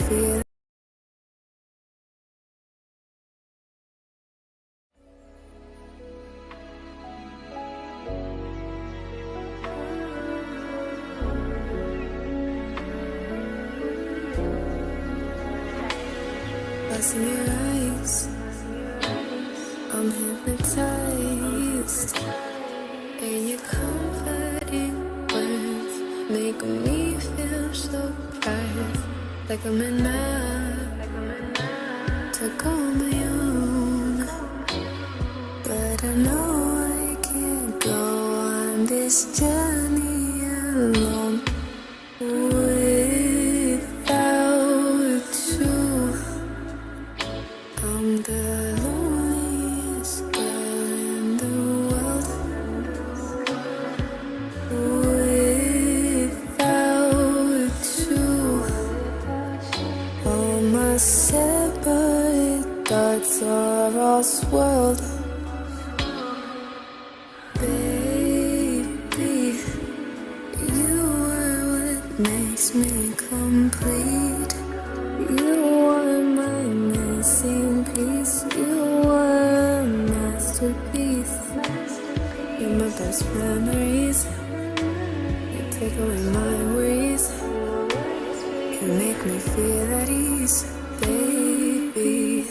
feel. Lost in your eyes, I'm hypnotized, and your comforting words make me feel so bright, like I'm enough to go on my own. But I know I can't go on this journey alone. Without you, I'm the loneliest girl in the world. Without you, all my separate thoughts are all swirled. Baby, you are what makes me complete. You are my missing piece. You are a masterpiece. You're my best memories. You take away my worries. You make me feel at ease, baby.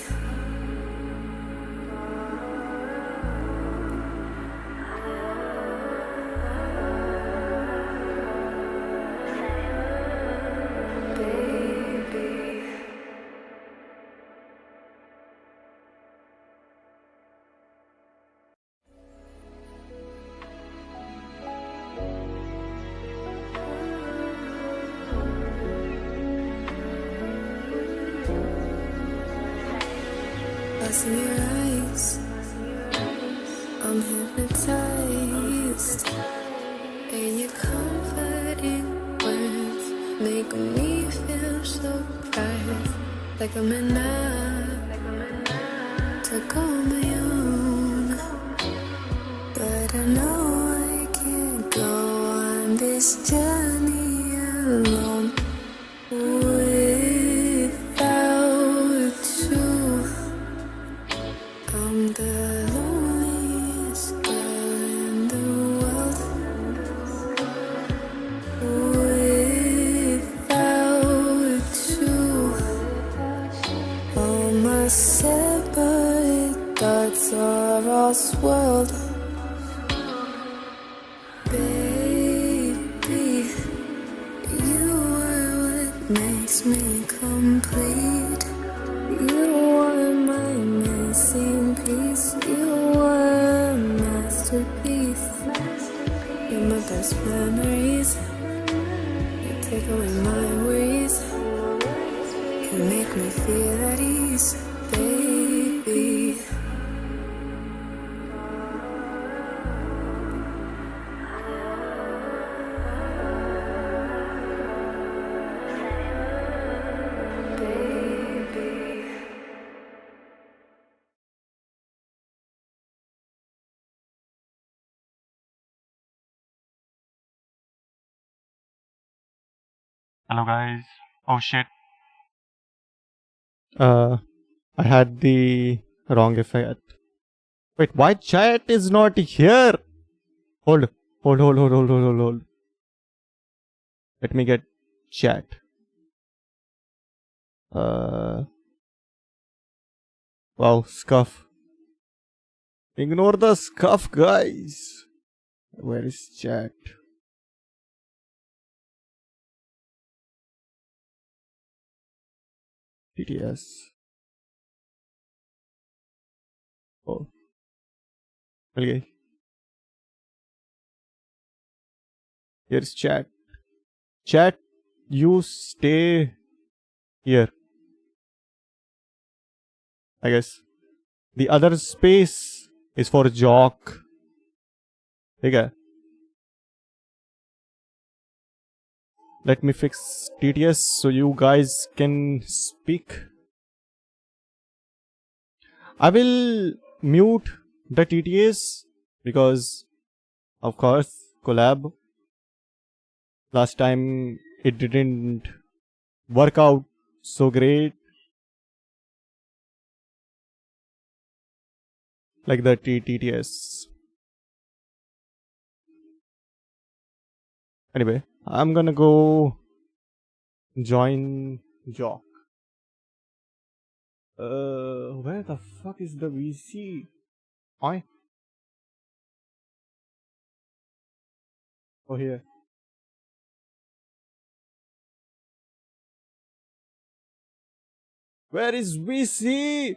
Lost in your eyes, I'm hypnotized, and your comforting words make me feel so bright, like I'm enough to go on my own. But I know I can't go on this journey alone. Without you, I'm the loneliest girl in the world. Without you, all my separate thoughts are all swirled. Baby, you are what makes me complete. You are my missing piece. You are a masterpiece. You're my best memories. You take away my worries. You make me feel at ease, baby. Hello guys. Oh shit. I had the wrong effect. Wait, why chat is not here? Hold. Let me get chat. Wow, scuff. Ignore the scuff, guys. Where is chat? TTS. Oh. Okay. Here's chat. Chat, you stay here. I guess. The other space is for Joq. Okay. Let me fix TTS so you guys can speak. I will mute the TTS because, of course, collab. Last time it didn't work out so great. Like the TTS. Anyway, I'm gonna go join Joq. Where the fuck is the VC? I. Oh, here. Where is VC?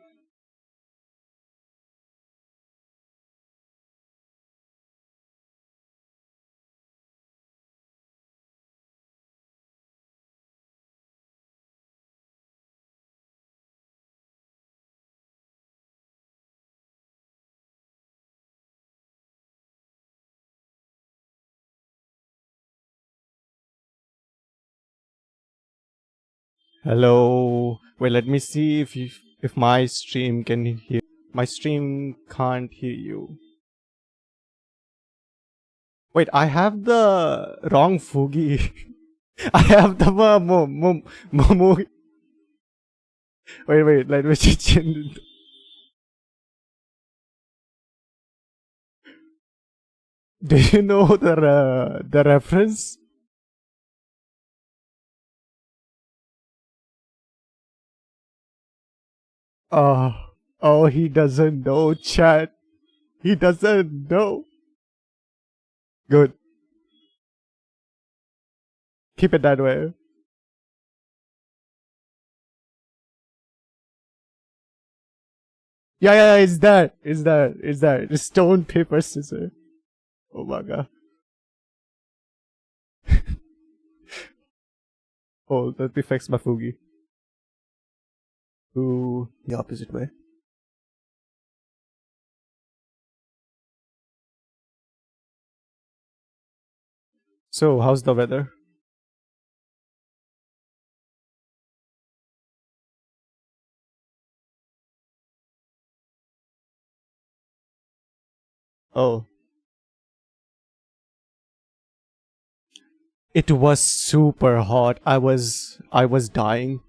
Hello. Wait, let me see if my stream can hear. My stream can't hear you. Wait, I have the wrong Fugi. I have the wait, let me change. Do you know the reference? Oh, he doesn't know, chat. He doesn't know. Good. Keep it that way. Yeah, it's that. It's stone, paper, scissors. Oh my god. Oh, let me fix my Fugi. To the opposite way. So, how's the weather? Oh. It was super hot. I was dying.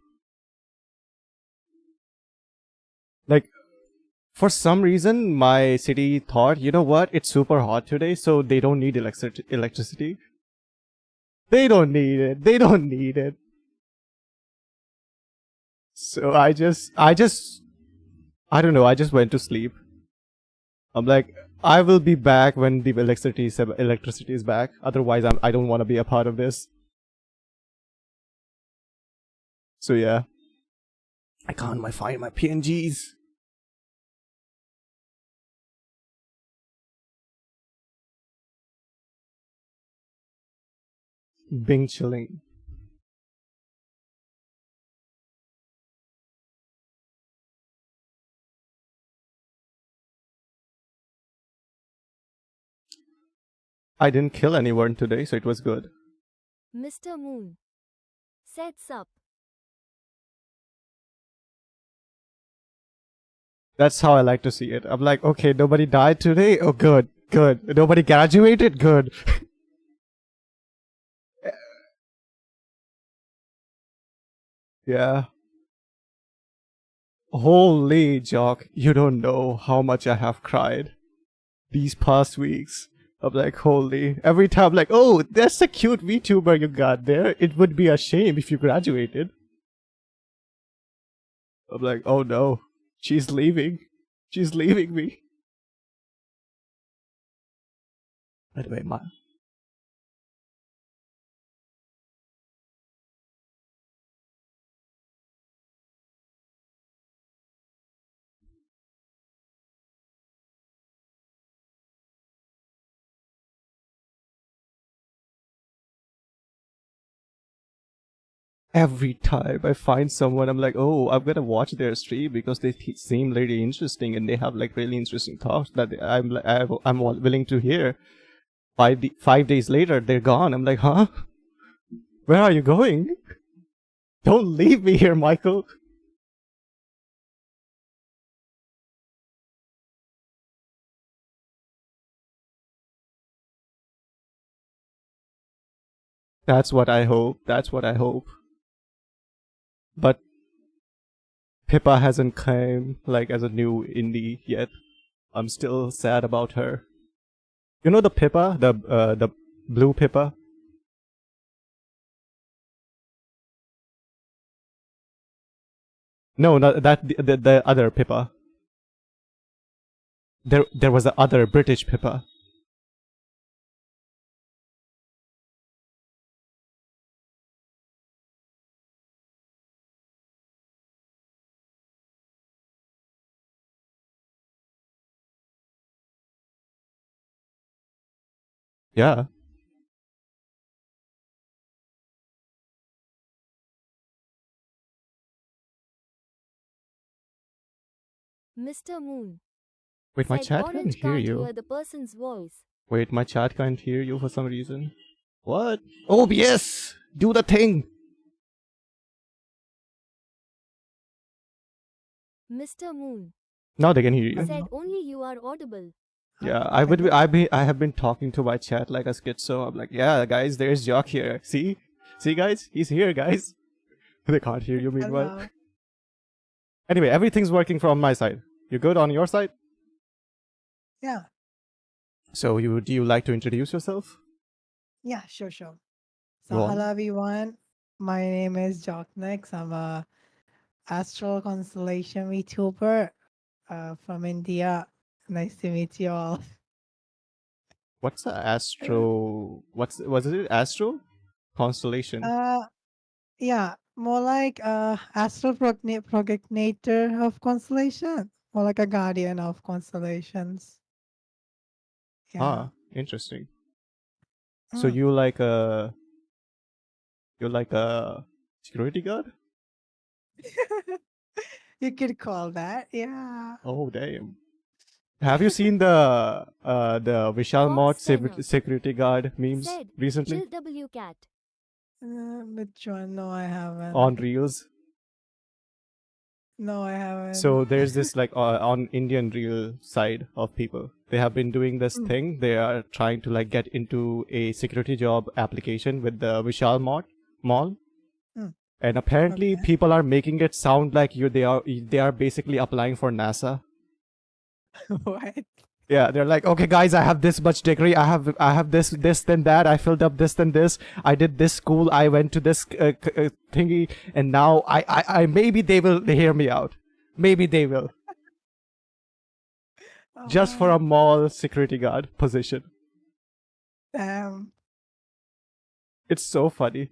Like, for some reason, my city thought, you know what? It's super hot today, so they don't need electricity. They don't need it. They don't need it. So I don't know. I just went to sleep. I'm like, I will be back when the electricity is back. Otherwise, I don't want to be a part of this. So yeah, I can't find my PNGs. Bing chilling. I didn't kill anyone today, so it was good. Mr. Moon sets up. That's how I like to see it. I'm like, okay, nobody died today. Oh, good. Nobody graduated. Good. Yeah. Holy Joq, you don't know how much I have cried these past weeks. I'm like, holy. Every time, like, oh, that's a cute VTuber you got there. It would be a shame if you graduated. I'm like, oh no, she's leaving. She's leaving me. Anyway, every time I find someone, I'm like, oh, I'm gonna watch their stream because they seem really interesting and they have like really interesting thoughts that I'm willing to hear. 5 days later, they're gone. I'm like, huh? Where are you going? Don't leave me here, Michael. That's what I hope. But Pippa hasn't come like as a new indie yet. I'm still sad about her. You know the Pippa, the blue Pippa. No, not that the other Pippa. There was the other British Pippa. Yeah. Mr. Moon Wait, my said chat can't Orange hear can't you. hear the person's voice. Wait, my chat can't hear you for some reason. What? OBS! Do the thing! Mr. Moon Now they can hear you. said only you are audible. Yeah, I have been talking to my chat like a schizo. I'm like, yeah, guys, there's Joq here. See, guys, he's here, guys. They can't hear you meanwhile. Hello. Anyway, everything's working from my side. You good on your side? Yeah, So do you like to introduce yourself? yeah, sure. So Go on. hello everyone. My name is JoqniX. I'm a astral constellation VTuber from India. Nice to meet you all. What's a astro? Was it astro? Constellation. Yeah, more like astral progenitor of constellation, more like a guardian of constellations. Yeah. Ah, interesting. So Mm. you're like a security guard? You could call that. Yeah. Oh damn. Have you seen the Vishal Fox Mott Tenor security guard memes said recently Chill W Cat. Which one? No, I haven't. on Reels? No, I haven't. So there's this like on Indian Reel side of people. They have been doing this thing. They are trying to like get into a security job application with the Vishal Mall. Mm. And apparently Okay. people are making it sound like they are basically applying for NASA. What? Yeah, they're like, okay, guys, I have this much degree. I have this, then that. I filled up this, then this. I did this school. I went to this thingy, and now I maybe they will hear me out. Maybe they will. Just for a mall security guard position. Damn. It's so funny.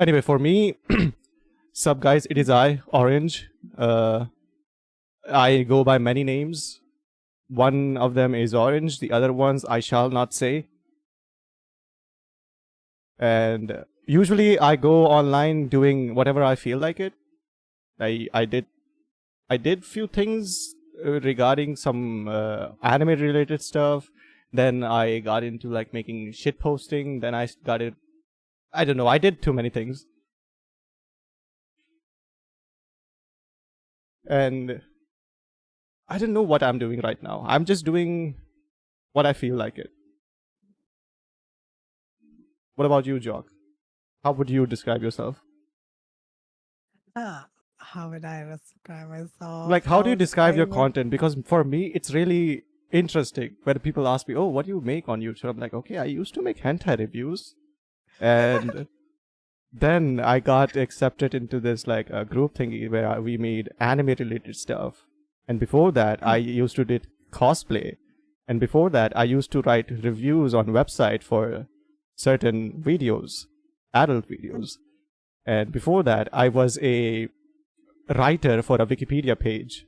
Anyway, for me, sup guys, it is I, Orange. I go by many names. One of them is Orange, the other ones I shall not say. And usually I go online doing whatever I feel like it. I did few things regarding some anime related stuff. Then I got into like making shit posting. Then I got it. I don't know. I did too many things. And I don't know what I'm doing right now. I'm just doing what I feel like it. What about you, Joq? How would you describe yourself? How would I describe myself? Like, how do you describe your I would- content? Because for me, it's really interesting when people ask me, oh, what do you make on YouTube? I'm like, okay, I used to make hentai reviews. And then I got accepted into this like a group thingy where we made anime related stuff. And before that, I used to did cosplay. And before that, I used to write reviews on website for certain videos, adult videos. And before that, I was a writer for a Wikipedia page.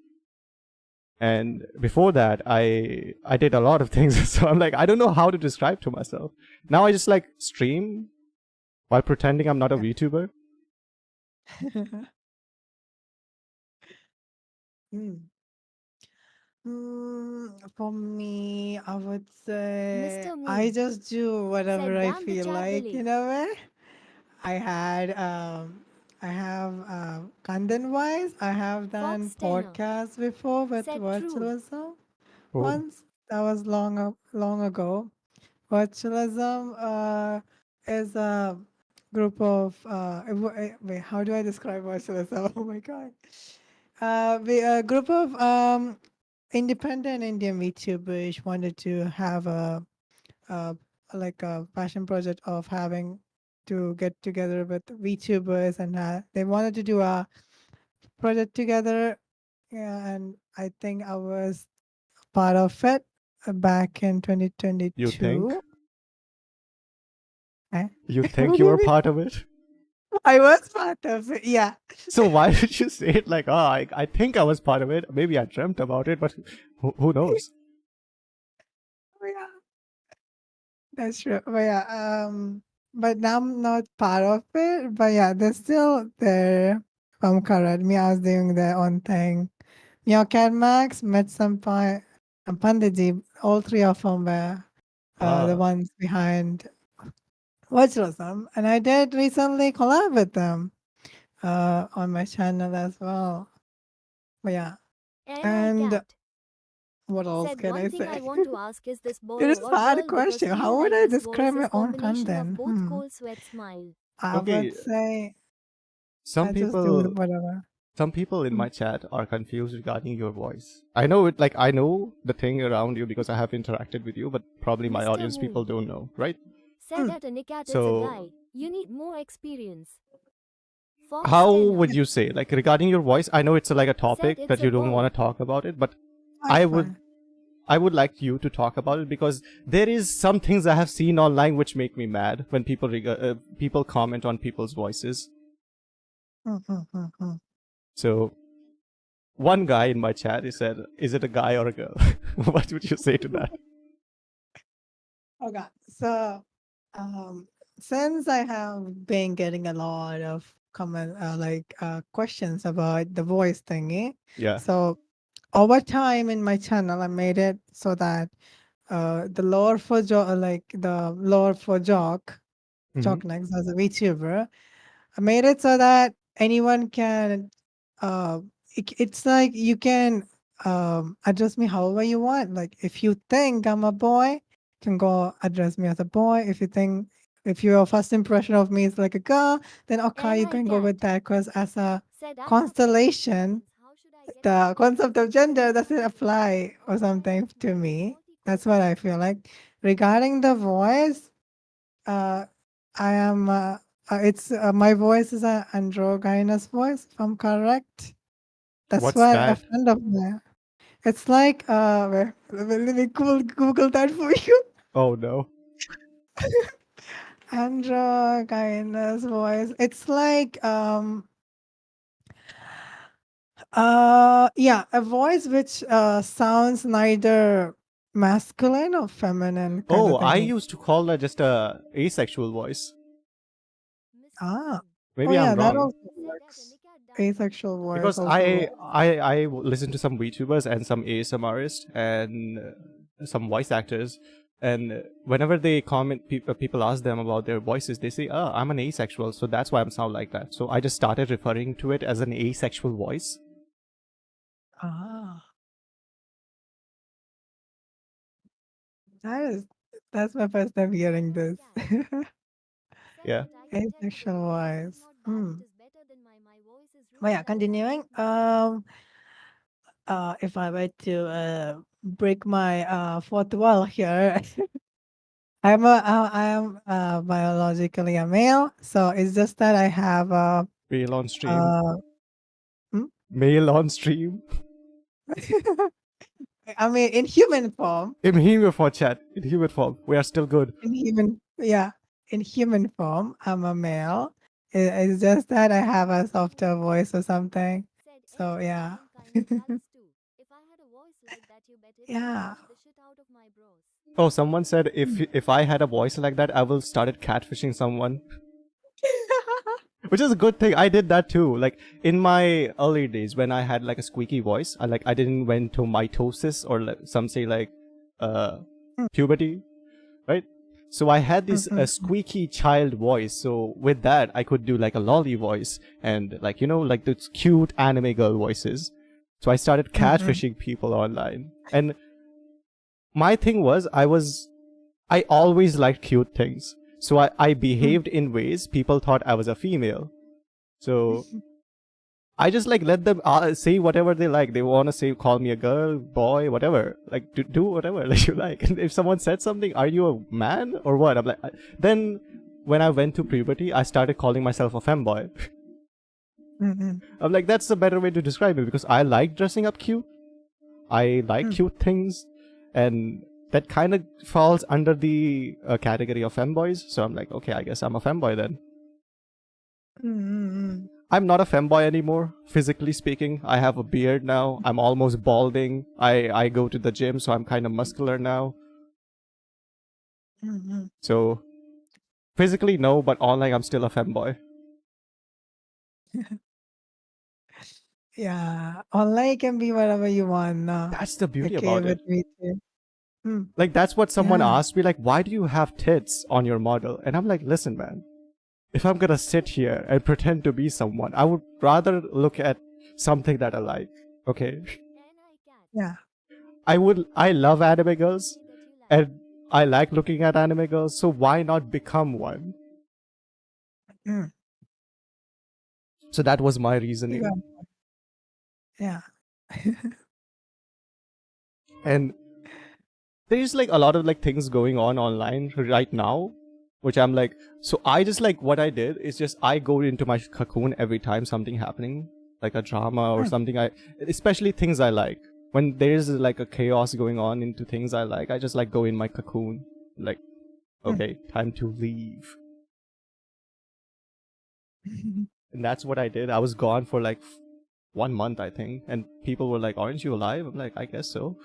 And before that, I did a lot of things. So I'm like, I don't know how to describe to myself. Now I just like stream while pretending I'm not a VTuber. Hmm. For me, I would say Mr. Moon I just do whatever said I damn the feel like, Chabeli. you know way? I have content wise, I have done Fox Tenor podcasts before with said true. virtualism. Oh. Once that was long ago. Virtualism is group of wait, how do I describe ourselves? Oh my god. We a group of independent Indian VTubers wanted to have a like a passion project of having to get together with VTubers, and they wanted to do a project together. Yeah, and I think I was part of it back in You think? 2022. Eh? You What think do you you were mean? part of it? I was part of it. Yeah. So why did you say it like, I think I was part of it. Maybe I dreamt about it, but who knows? Oh, yeah, that's true. But yeah, but now I'm not part of it. But yeah, they're still there. If I'm correct. Meow's doing their own thing. Meow Cat Max, Met Senpai, and Pandiji, all three of them were the Ah, ones behind Vajrasam. And I did recently collab with them on my channel as well. But yeah, AI and cat. what else Said can one I thing I say? want to ask is this It boy is a or hard girl because question. feel How would like I this voice describe is my own combination of content? both cold sweat smile. I okay. would say Some I just do people, whatever. some people in Mm. my chat are confused regarding your voice. I know it, like I know the thing around you because I have interacted with you, but probably my Mr. audience Moon people don't know, right? said Mm. at Anikat it's a So guy. You need more experience. Fox how Tenor would you say, like regarding your voice? I know it's like a topic it's that a you don't boy. want to talk about it, but That's I would fine. I would like you to talk about it because there is some things I have seen online which make me mad when people comment on people's voices. Mm. So one guy in my chat he said, "Is it a guy or a girl?" What would you say to that? Okay, so since I have been getting a lot of questions about the voice thingy, Yeah. so over time in my channel, I made it so that the lore for Hmm. JoqniX as a VTuber, I made it so that anyone can uh it's like you can address me however you want. Like if you think I'm a boy, you can go address me as a boy. If your first impression of me is like a girl, then okay, you AI can go with cat that because as a said I'm from constellation, How should I get the accepted concept of into gender Joqni's doesn't family? apply or AI something to male me. 40 That's cold what I sweat. feel like. Regarding the voice, uh, I am. It's my voice is an androgynous voice, if I'm correct. That's What's what a that? friend of mine. It's like let me Google that for you. Oh no. Androgynous voice. It's like yeah, a voice which sounds neither masculine or feminine kind Oh, of I thing. used to call that just a asexual voice. Mr. Ah, Moon oh Maybe I'm yeah, that wrong. also said at works. Anikat dance like Asexual voice Because also works. I listen to some VTubers and some ASMRists and some voice actors, and whenever they comment, people ask them about their voices. They say, "Oh, I'm an asexual, so that's why I sound like that." So I just started referring to it as an asexual voice. Ah, that is that's my first time hearing AI this. cat said Yeah. that I can tell if Asexual your voice is voice. not bad, Hmm. it is better than my voice is But really yeah, bad and I continuing. hate myself. If I were to break my fourth wall here, I am biologically a male, so it's just that I have a Male on stream. uh, hmm? Male on stream. I mean in human form, In human form, chat. In human form, we are still good. in human form, I'm a male. It's just that I have a softer voice or something. Said So anyway, I yeah, am kinda jealous too. If I had a voice like that, you bet it would yeah. catch the shit out of my bros. Oh, someone said Hmm. if I had a voice like that, I will started catfishing someone. Which is a good thing. I did that too. Like in my early days when I had like a squeaky voice, I didn't went to mitosis or like, some say like uh puberty, right? So I had this Mhm. squeaky child voice. So with that, I could do like a lolly voice and like like those cute anime girl voices. So I started Mhm. catfishing people online. And my thing was I always liked cute things. So I behaved in ways people thought I was a female. So I just like let them say whatever they like. They want to say, call me a girl, boy, whatever. Like do whatever like you like. And if someone said something, are you a man or what? I'm like, then when I went to puberty, I started calling myself a femboy. Mm-mm. I'm like, that's a better way to describe it because I like dressing up cute. I like cute things, and that kind of falls under the category of femboys. So I'm like, okay, I guess I'm a femboy then. Mm-mm. I'm not a femboy anymore, physically speaking. I have a beard now. I'm almost balding. I go to the gym, so I'm kind of muscular now. Mm-mm. So physically, no, but online, I'm still a femboy. Yeah, online can be whatever you want now. That's the beauty Okay, about with it. me too. Like, that's what someone Yeah. asked me, like, why do you have tits on your model? And I'm like, listen, man, if I'm gonna sit here and pretend to be someone, I would rather look at something that I like, okay? Yeah. I love anime girls, That you like. and I like looking at anime girls, so why not become one? Mm. So that was my reasoning. Yeah. And there's like a lot of like things going on online right now, which I'm like, so I just like what I did is just I go into my cocoon every time something happening, like a drama or something. Especially things I like. When there's like a chaos going on into things I like, I just like go in my cocoon, like, okay, time to leave. And that's what I did. I was gone for like 1 month, I think, and people were like, "Aren't you alive?" I'm like, "I guess so."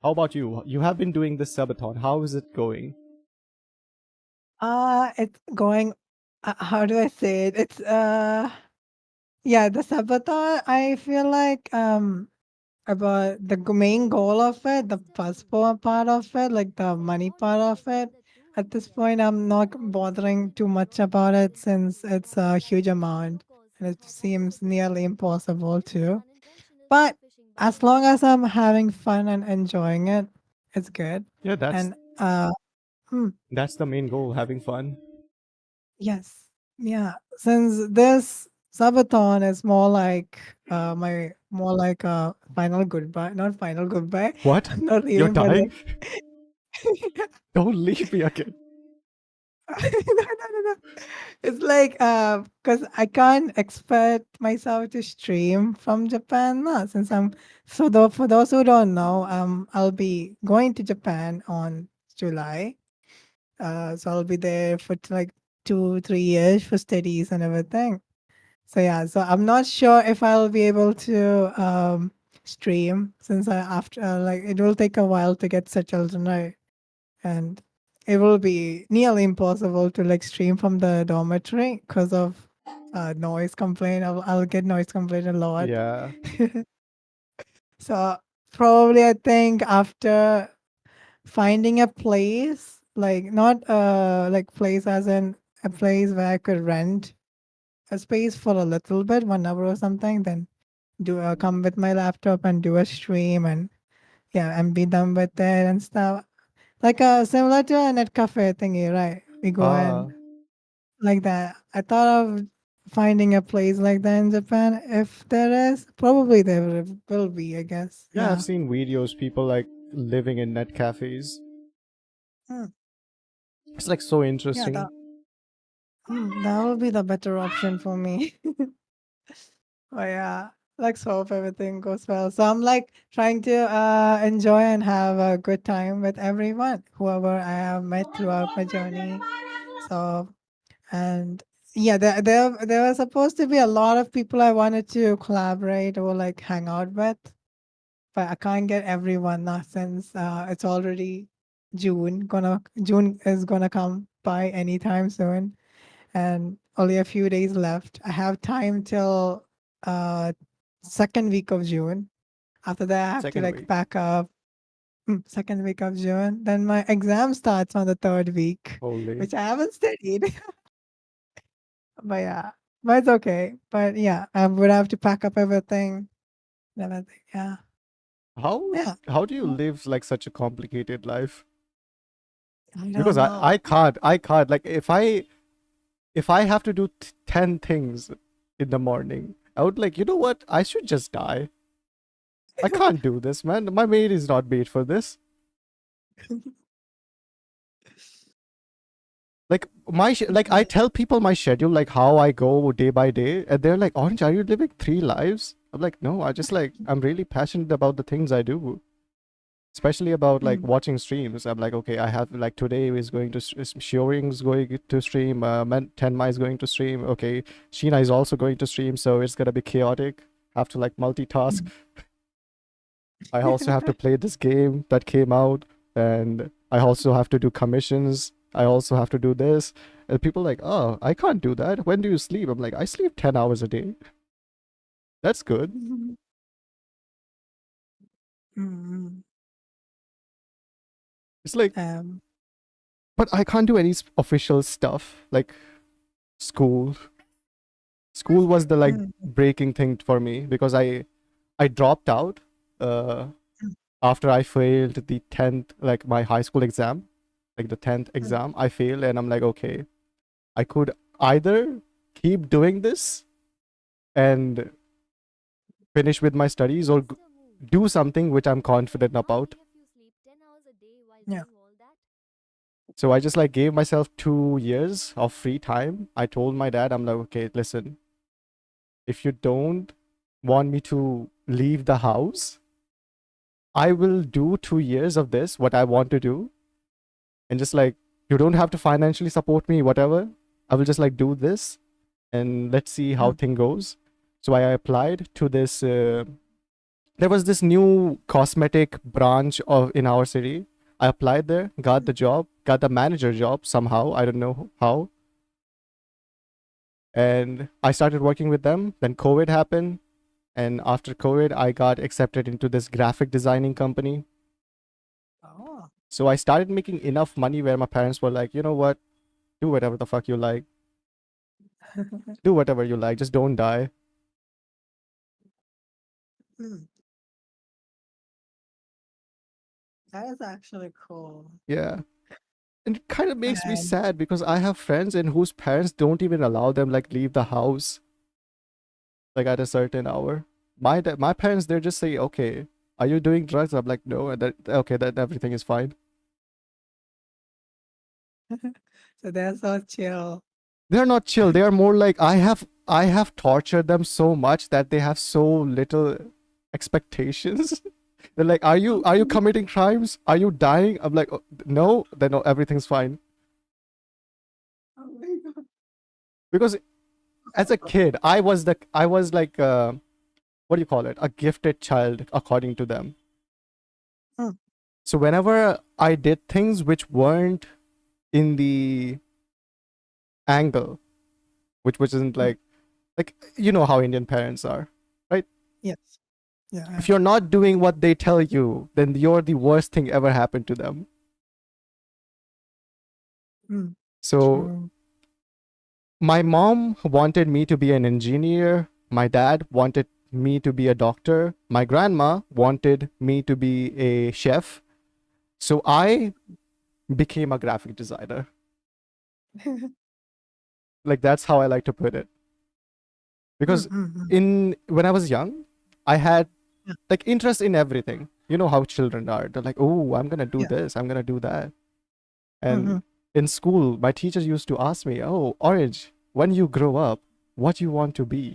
How about you? You have been doing this subathon. How is it going? It's going. How do I say it? It's yeah, the sabaton. I feel like about the main goal of it, the first part of it, like the money part of it. At this point, I'm not bothering too much about it since it's a huge amount and it seems nearly impossible to. But as long as I'm having fun and enjoying it, it's good. Yeah, And that's the main goal, having fun. yes, yeah. Since this subathon is more like my more like a final goodbye, not final goodbye. What? I'm not You're leaving, but dying? like Don't leave me again. no. It's like because I can't expect myself to stream from Japan now, since I'm so though for those who don't know, I'll be going to Japan on July. So I'll be there for like 2 3 years for studies and everything. So yeah, so I'm not sure if I'll be able to stream since I after like it will take a while to get settled and it will be nearly impossible to like stream from the dormitory because of noise complaint. I'll get noise complaint a lot. Yeah. So probably I think after finding a place, like not like place as in a place where I could rent a space for a little bit, 1 hour or something, then do come with my laptop and do a stream and yeah, and be done with it and stuff. Like similar to a net cafe thingy, right? We go Ah. and like that. I thought of finding a place like that in Japan. If there is, probably there will be, I guess. Yeah, Yeah. I've seen videos, people like living in net cafes. Hmm. It's like so Yeah, interesting. that will be the better option for me. But yeah, let's hope everything goes well. So I'm like trying to enjoy and have a good time with everyone, whoever I have met throughout my journey. So and yeah, there was supposed to be a lot of people I wanted to collaborate or like hang out with, but I can't get everyone now since it's already June is gonna come by anytime soon and only a few days left. I have time till uh second week of June. After that, I have to Second like week. pack up. Second week of June. Then my exam starts on the third week, Holy. which I haven't studied. But yeah, but it's okay. But yeah, I would have to pack up everything. And everything. Yeah, How yeah. how do you live like such a complicated life? I Because don't know. I can't. Like if I have to do 10 things in the morning, I would like, you know what? I should just die. I can't do this, man. My mate is not made for this. Like like I tell people my schedule, like how I go day by day, and they're like, "Orange, are you living 3 lives?" I'm like, "No, I just like I'm really passionate about the things I do, especially about like Mm. watching streams." I'm like, "Okay, I have like today is going to Shioring's going to stream, Tenma is going to stream. Okay, Sheena is also going to stream, so it's gonna be chaotic. Have to like multitask. I also have to play this game that came out, and I also have to do commissions. I also have to do this." And people like, "Oh, I can't do that. When do you sleep?" I'm like, "I sleep 10 hours a day. That's good." Mm. It's like, Um. but I can't do any official stuff like school. School was the like Mm. breaking thing for me because I dropped out uh Mm. after I failed the 10th, like my high school exam, like the 10th Mm. exam. I failed, and I'm like, okay, I could either keep doing this and finish with my studies or Mr. Wu, do something which I'm confident how about. many of you sleep 10 hours a day while Yeah. doing all that? So I just like gave myself 2 years of free time. I told my dad, I'm like, okay, listen, if you don't want me to leave the house, I will do 2 years of this, what I want to do. And just like, you don't have to financially support me, whatever. I will just like do this and let's see how Mm. thing goes. So I applied to this. There was this new cosmetic branch of in our city. I applied there, got the job, got the manager job somehow. I don't know how. And I started working with them. Then COVID happened, and after COVID, I got accepted into this graphic designing company. Oh. So I started making enough money where my parents were like, you know what, do whatever the fuck you like, do whatever you like, just don't die. Mm. That is actually cool. Yeah. And it kind of makes me And sad because I have friends and whose parents don't even allow them like leave the house like at a certain hour. My parents, they're just say, okay, are you doing drugs? I'm like, no, and that okay, that everything is fine. so they're so chill. They're not chill. They are more like I have tortured them so much that they have so little expectations. They're like, are you committing crimes? Are you dying? I'm like, "Oh, no, then no, everything's fine." Oh my god. Because as a kid, I was like what do you call it? A gifted child according to them. Mm. So whenever I did things which weren't in the angle, which isn't Mm. like you know how Indian parents are, right? Yes. Yeah. If you're not doing what they tell you, then you're the worst thing ever happened to them. Mm. So True. my mom wanted me to be an engineer, my dad wanted me to be a doctor, my grandma wanted me to be a chef. So I became a graphic designer. Like that's how I like to put it. Mm, Because mm, mm. in when I was young, I had Yeah. like interest in everything. You know how children are. They're like, "Oh, I'm gonna do Yeah. this. I'm gonna do that." Mm-hmm. And in school, my teachers used to ask me, "Oh, Orange, when you grow up, what you want to be?"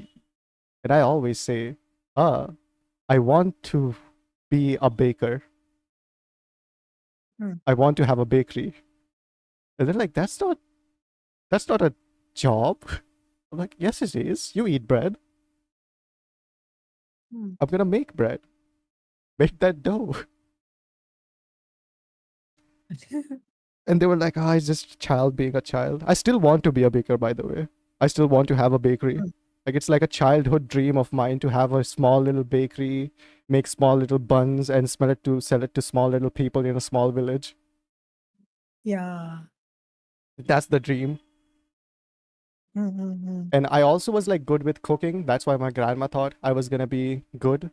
And I always say, "Ah, I want to be a baker. Mm. I want to have a bakery." And they're like, that's not a job." I'm like, "Yes, it is. You eat bread. Mm. I'm gonna make bread. Make that dough." And they were like, "Ah, it's just a child being a child." I still want to be a baker, by the way. I still want to have a bakery. Mm. Like it's like a childhood dream of mine to have a small little bakery, make small little buns, and sell it to small little people in a small village. Yeah. That's the dream. Mm-hmm. And I also was like good with cooking. That's why my grandma thought I was gonna be good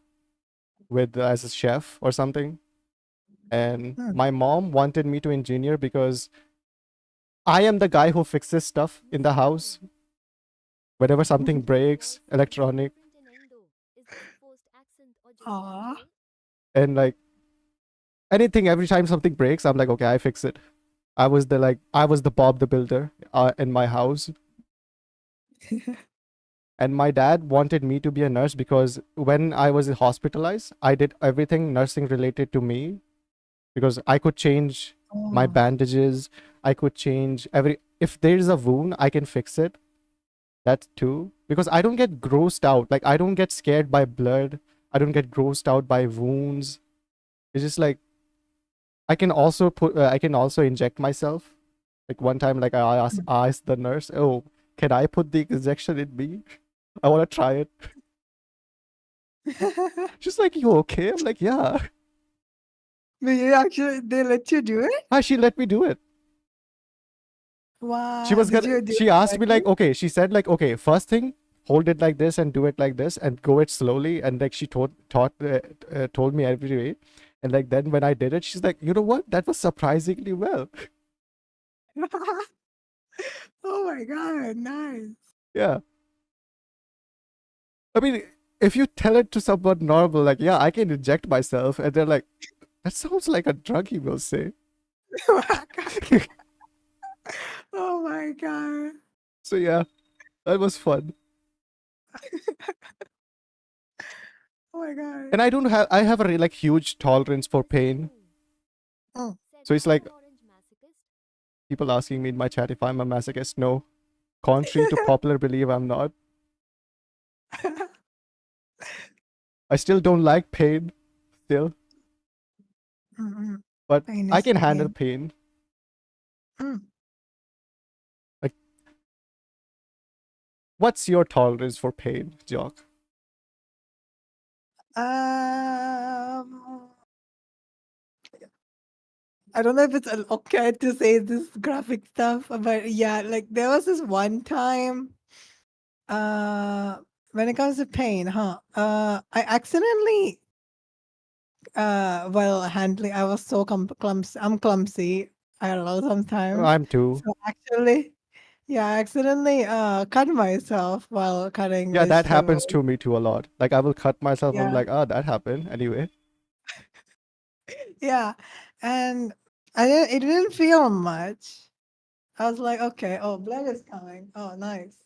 with as a chef or something. And Hmm. my mom wanted me to engineer because I am the guy who fixes stuff in the house. Whenever something breaks, electronic, Aw. and like anything, every time something breaks, I'm like, okay, I fix it. I was the Bob the Builder in my house. And my dad wanted me to be a nurse because when I was hospitalized, I did everything nursing related to me because I could change my Oh. bandages. I could change every, if there's a wound, I can fix it. That too. Because I don't get grossed out. Like, I don't get scared by blood. I don't get grossed out by wounds. It's just like, I can also inject myself. Like one time, like I asked the nurse, oh, can I put the injection in me? I want to try it. She's like, you okay? I'm like, yeah. But you actually, they let you do it? Ah, she let me do it. She Wow. was Did gonna, you do she it asked me correctly? like, okay, she said like, okay, first thing, hold it like this and do it like this and go it slowly. And like she told me every way. And like then when I did it, she's like, you know what? That was surprisingly well. Oh my God. Nice. Yeah. I mean, if you tell it to someone normal, like, yeah, I can inject myself, and they're like, that sounds like a drug, he will say. Oh my God. So yeah, that was fun. Oh my God. And I have a like huge tolerance for pain. Oh. So it's like people asking me in my chat if I'm a masochist. No, contrary to popular belief, I'm not. I still don't like pain, still, Mm-mm. but Pain I is can handle pain. pain. Mm. Like, what's your tolerance for pain, Jock? Um, I don't know if it's okay to say this graphic stuff, but yeah, like there was this one time, uh, when it comes to pain, I accidentally, while handling, I was so clumsy. I'm clumsy. I don't know sometimes. I'm too. So actually, yeah, I accidentally cut myself while cutting Yeah, that happens vegetables. to me too a lot. Like I will cut myself. I'm Yeah, like, oh, that happened anyway. yeah, and it didn't feel much. I was like, okay, oh, blood is coming. Oh, nice.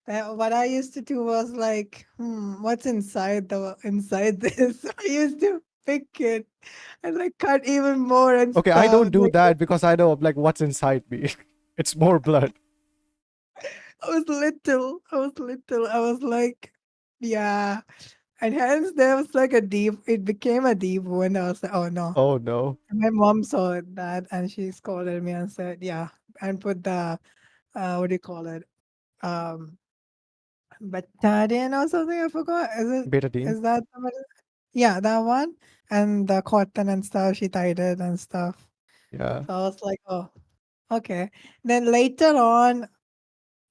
What I used to do was like, what's inside this? I used to pick it and like cut even more and Okay, I stuff. don't do Like that because I know like what's inside me. It's more blood. I was little. I was little. I was like, yeah. And hence there was like it became a deep wound. I was like, oh no. Oh no. And my mom saw that and she scolded me and said, yeah, and put the what do you call it? Um Battalion or something, I forgot. Betadine. Is that somebody? Yeah, that one. And the cotton and stuff, she tied it and stuff. Yeah. So I was like, oh, okay. Then later on,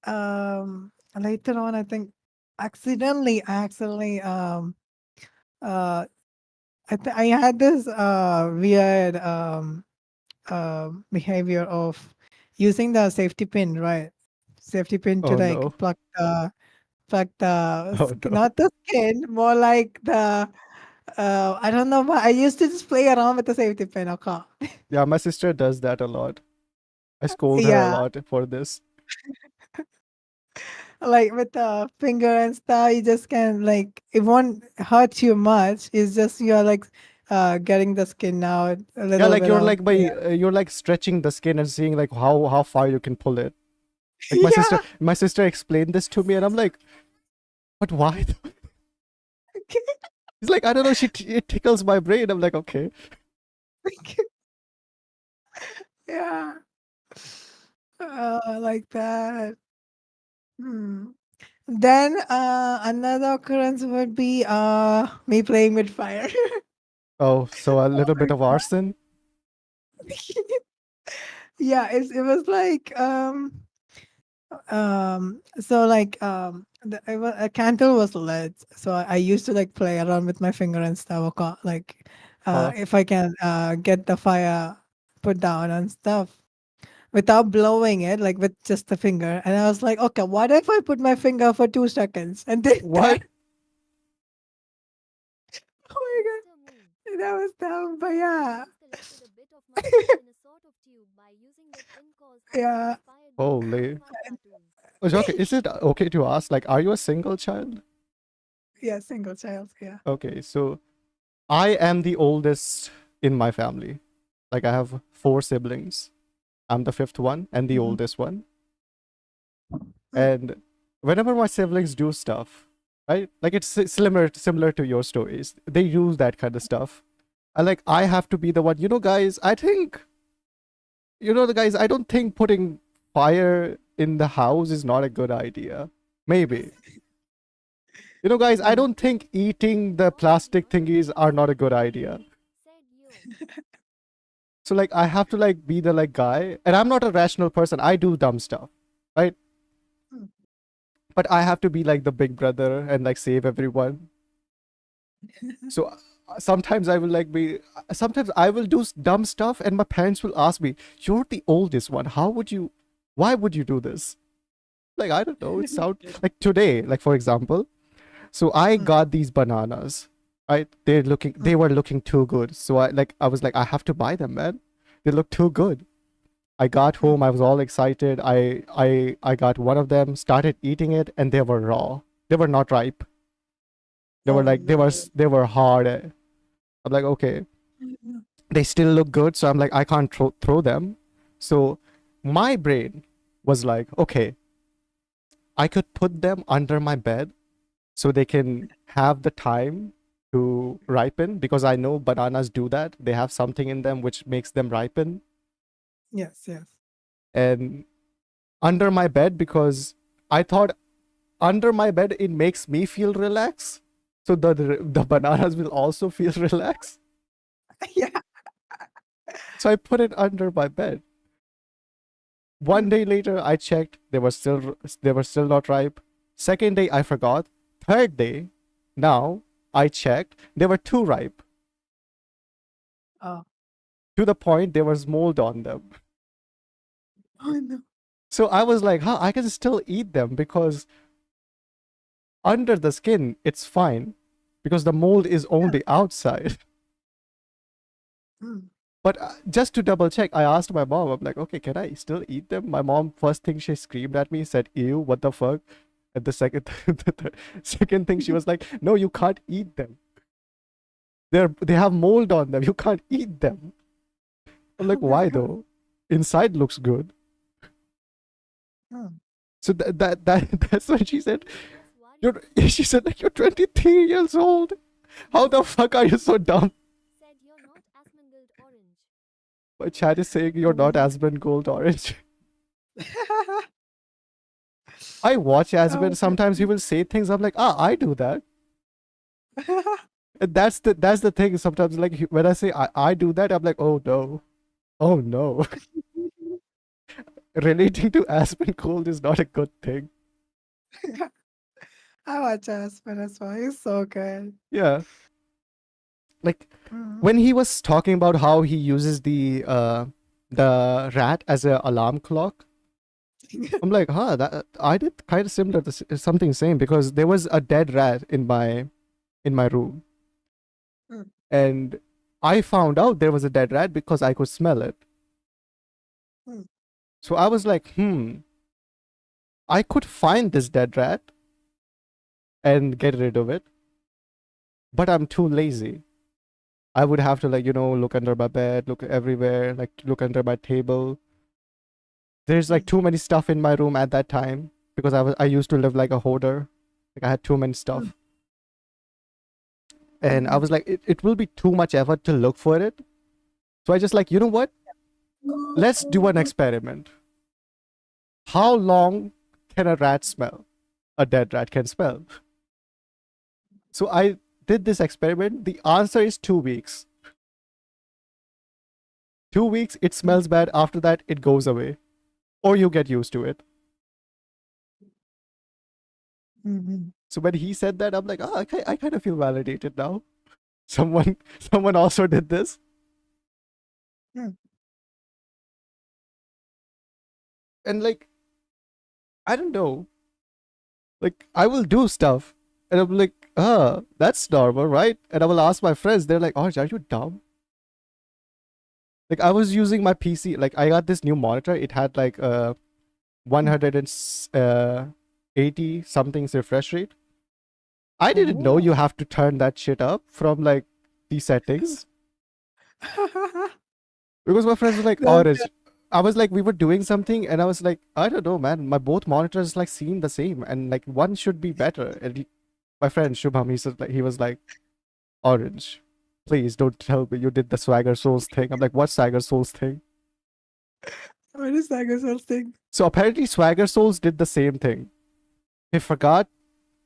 I think I accidentally, uh, I had this weird behavior of using the safety pin, right? Safety pin to Oh like no. pluck Oh no. not the skin, more like the I don't know why I used to just play around with the safety pin. Okay. Yeah, my sister does that a lot. I scold her a Yeah, lot for this. like with the finger and stuff, you just can like it won't hurt you much. It's just you're like getting the skin out a Yeah, little like bit of you're like stretching the skin and seeing like how far you can pull it. Like yeah. my sister explained this to me, and I'm like, but why? It's like I don't know. It tickles my brain. I'm like, okay. Yeah. Like that. Hmm. Then another occurrence would be me playing with fire. Oh, so a Oh little my bit of arson. God. Yeah, it was like so like a candle was lit, so I used to like play around with my finger and stuff, like Uh, if I can get the fire put down and stuff without blowing it, like with just the finger. And I was like, okay, what if I put my finger for 2 seconds and then what? oh my Master move. god, that was dumb. But yeah, I just collected a bit of marshmallow in a sort of tube by using the thin cause and it yeah, inspired me to make a Holy. fun cartoon. Oh, Joqui, is it okay to ask, like, are you a single child? yeah, single child. Yeah. Okay, so I am the oldest in my family. Like, I have 4 siblings. I'm the fifth one and the Mhm. oldest one. Mm. And whenever my siblings do stuff, right? Like, it's similar to your stories. They use that kind of stuff. I have to be the one. Guys, I don't think putting fire in the house is not a good idea. Maybe. Guys, I don't think eating the plastic thingies are not a good idea. Said yo. So I have to be the guy, and I'm not a rational person. I do dumb stuff, right? Mm. But I have to be like the big brother and save everyone. So sometimes I will sometimes I will do dumb stuff, and my parents will ask me, "You're the oldest one. Why would you do this?" I don't know. It sounds like today, for example. So I Mm. got these bananas, right? They were looking too good. So I was like, I have to buy them, man. They look too good. I got home, I was all excited. I got one of them, started eating it, and they were raw. They were not ripe. They were Oh no. they were hard. I'm like, okay, Mm. they still look good, so I'm like, I can't throw them. So my brain was like, okay, I could put them under my bed so they can have the time to ripen, because I know bananas do that. They have something in them which makes them ripen. Yes, yes. And under my bed, because I thought under my bed it makes me feel relaxed. So the bananas will also feel relaxed. Yeah. So I put it under my bed. One Mm. day later I checked, they were still not ripe. Second day I forgot. Third day, now I checked, they were too ripe. Oh. To the point there was mold on them. Oh no. So I was like, I can still eat them because under the skin it's fine, because the mold is only outside. Mm. But just to double check, I asked my mom, I'm like, okay, can I still eat them? My mom, first thing she screamed at me, said, ew, what the fuck? And the second thing she was like, no, you can't eat them. They have mold on them. You can't eat them. I'm like, Oh my why god. though? Inside looks good. Mm. So that's what she said. Just worried. She said, you're 23 years old. How the fuck are you so dumb? Said you're not Asmongold orange. My chat is saying you're not Aspen Gold Orange. I watch Aspen. Oh Sometimes he will say things. I'm like, I do that. And that's the thing. Sometimes when I say I do that, I'm like, oh no, oh no. Relating to Aspen Gold is not a good thing. I watch Aspen as well. He's so good. Yeah, like Mm. when he was talking about how he uses the rat as an alarm clock. I'm like, that I did kind of similar to something same, because there was a dead rat in my room. Mm. And I found out there was a dead rat because I could smell it. Mm. So I was like, I could find this dead rat and get rid of it, but I'm too lazy. I would have to look under my bed, look everywhere, look under my table. There's too many stuff in my room at that time, because I used to live like a hoarder. I had too many stuff. And I was like, it will be too much effort to look for it. So I just you know what? Let's do an experiment. How long can a rat smell? A dead rat can smell. So I did this experiment. The answer is 2 weeks. 2 weeks, it smells bad. After that, it goes away. Or you get used to it. Mm-hmm. So when he said that, I'm like, I kind of feel validated now. Someone also did this. Hmm. And like, I don't know. Like, I will do stuff, and I'm like, that's normal, right? And I will ask my friends. They're like, Arj, are you dumb? Like, I was using my PC. Like, I got this new monitor. It had like 180 something refresh rate. I didn't know you Oh. have to turn that shit up from like the settings, because my friends were like, That's Orange. I was like, we were doing something, and I was like, I don't know, man. My both monitors like seem the same, and like one should be better. And my friend Shubham, he was like, Orange, please don't tell me you did the Swagger Souls thing. I'm like, what Swagger Souls thing? what is that sort of thing? So apparently, Swagger Souls did the same thing. He forgot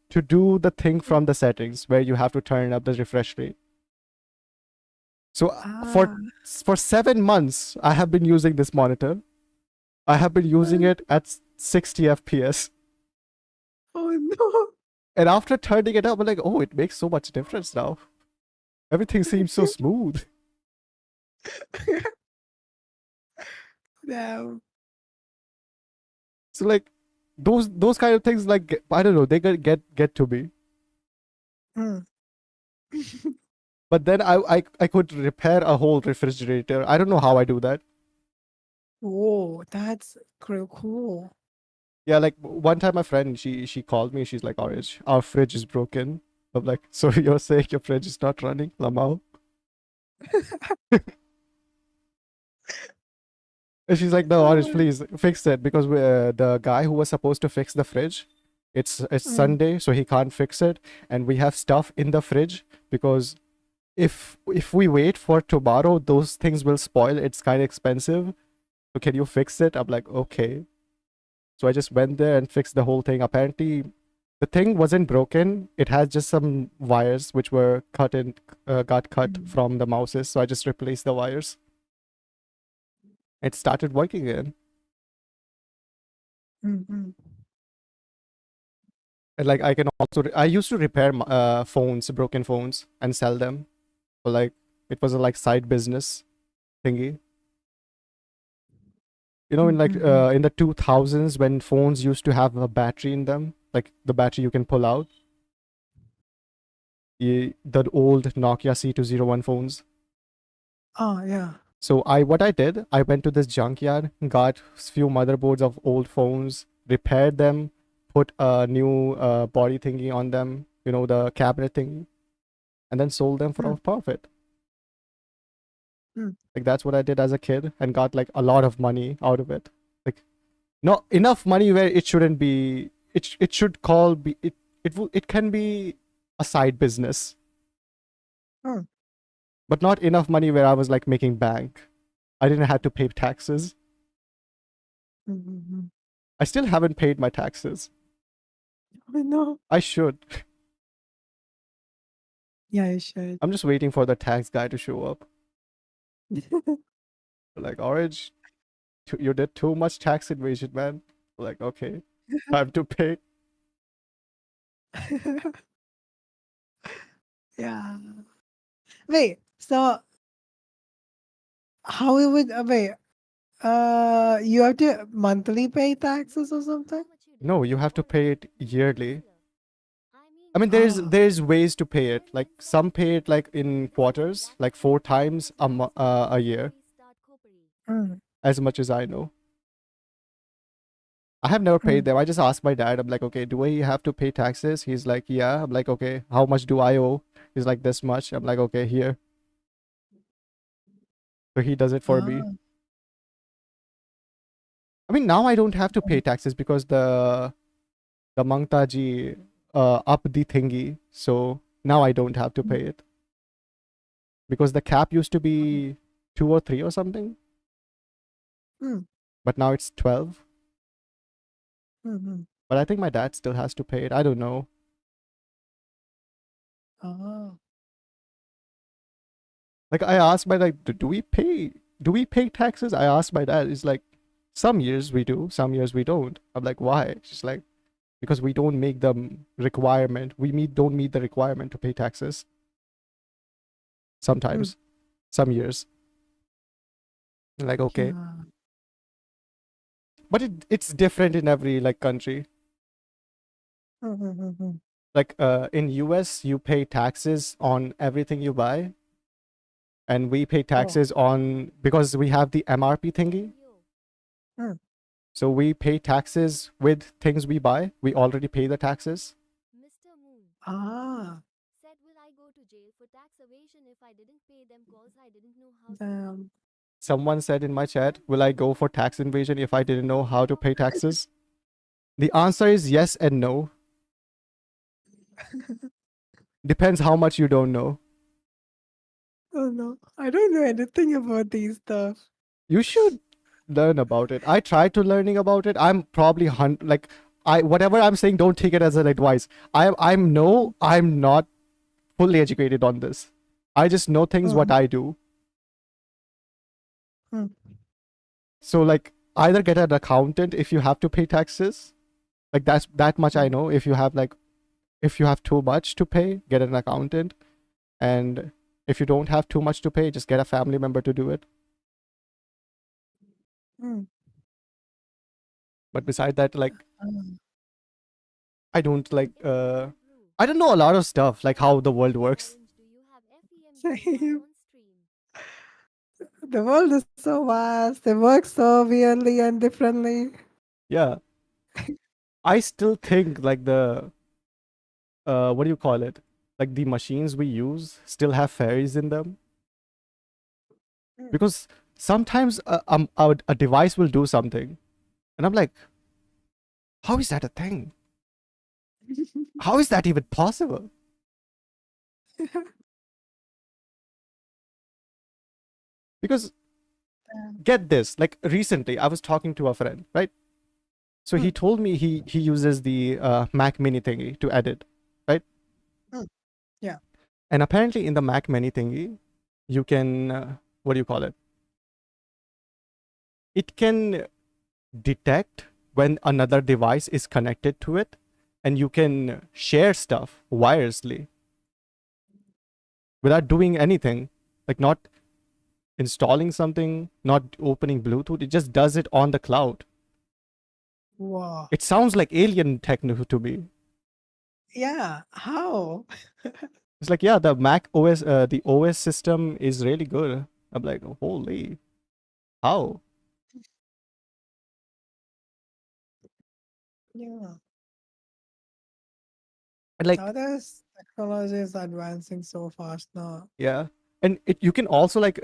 to do the thing from the settings where you have to turn up the refresh rate. So Ah. for 7 months, I have been using this monitor. I have been using it at 60 FPS. Oh no. And after turning it up, I'm like, oh, it makes so much difference now. Everything seems so smooth. Damn. So like those kind of things, like I don't know, they get to me. Hmm. But then I could repair a whole refrigerator. I don't know how I do that. Whoa, that's cool. Yeah, like one time my friend, she called me, she's like, Orange, our fridge is broken. I'm like, so you're saying your fridge is not running, Lamau? And she's like, no, Orange, please fix it, because the guy who was supposed to fix the fridge, it's Mm. Sunday, so he can't fix it, and we have stuff in the fridge because if we wait for tomorrow, those things will spoil. It's kind of expensive. So can you fix it? I'm like, okay. So I just went there and fixed the whole thing. Apparently, the thing wasn't broken. It has just some wires which were got cut from the mouses. So I just replaced the wires. It started working again. Mm-hmm. And like I can also, I used to repair phones, broken phones, and sell them. So like it was a like side business thingy. You know, in like Mm-hmm. in the 2000s when phones used to have a battery in them, like the battery you can pull out. The old Nokia C201 phones. Oh yeah. So what I did, I went to this junkyard, got few motherboards of old phones, repaired them, put a new body thingy on them, you know, the cabinet thingy, and then sold them for a Mm. profit. Mm. Like that's what I did as a kid and got like a lot of money out of it. Like not enough money where it shouldn't be. It should call be it can be a side business, Mm. but not enough money where I was like making bank. I didn't have to pay taxes. Mm-hmm. I still haven't paid my taxes. I know. I should. Yeah, you should. I'm just waiting for the tax guy to show up. Like, Orange, you did too much tax evasion, man. Like, okay, time to pay. Yeah. Wait. So how it would wait? You have to monthly pay taxes or something? No, you have to pay it yearly. I mean, Oh. there's ways to pay it. Like some pay it like in quarters, like 4 times a year, Mm. as much as I know. I have never paid Mm. them. I just asked my dad. I'm like, okay, do I have to pay taxes? He's like, yeah. I'm like, okay, how much do I owe? He's like, this much. I'm like, okay, here. So he does it for me. Oh. I mean, now I don't have to pay taxes because the Mangtaji up the thingy. So now I don't have to pay it because the cap used to be 2 or 3 or something, Mm. but now it's 12. Mm-hmm. But I think my dad still has to pay it. I don't know. Oh. Like I asked my like, do we pay taxes? I asked my dad. He's like, some years we do, some years we don't. I'm like, why? She's like, because we don't make the requirement. Don't meet the requirement to pay taxes. sometimes, some years. Like, okay. Yeah. But it's different in every like country. Mhm. Like in US, you pay taxes on everything you buy, and we pay taxes on because we have the MRP thingy. Mm. So we pay taxes with things we buy. We already pay the taxes. Mr. Moon Ah, said, will I go to jail for tax evasion if I didn't pay them cause I didn't know how to? damn. Someone said in my chat, will I go for tax invasion if I didn't know how to pay taxes? The answer is yes and no. Depends how much you don't know. Oh no, I don't know anything about these stuff. You should learn about it. I tried to learning about it. I'm probably like I whatever I'm saying, don't take it as an advice. I'm not fully educated on this. I just know things what I do. Mm. So like either get an accountant if you have to pay taxes. Like that's that much I know. If you have too much to pay, get an accountant. And if you don't have too much to pay, just get a family member to do it. Mm. But beside that, like Mm. I don't like I don't know a lot of stuff like how the world works. Orange, do you have FEM Same. on stream? The world is so vast. They work so weirdly and differently. Yeah. I still think like the what do you call it? Like the machines we use still have fairies in them. Mm. Because sometimes a device will do something and I'm like, how is that a thing? How is that even possible? Because get this, like recently I was talking to a friend, right? So he told me he uses the Mac Mini thingy to edit, right? Yeah. And apparently in the Mac Mini thingy, you can what do you call it? It can detect when another device is connected to it, and you can share stuff wirelessly without doing anything, like not installing something, not opening Bluetooth. It just does it on the cloud. Wow. It sounds like alien tech to me. Yeah. How? It's like, yeah, the Mac OS, the OS system is really good. I'm like, holy, how? Yeah. And like, Nowadays, technology is advancing so fast now. yeah, and you can also like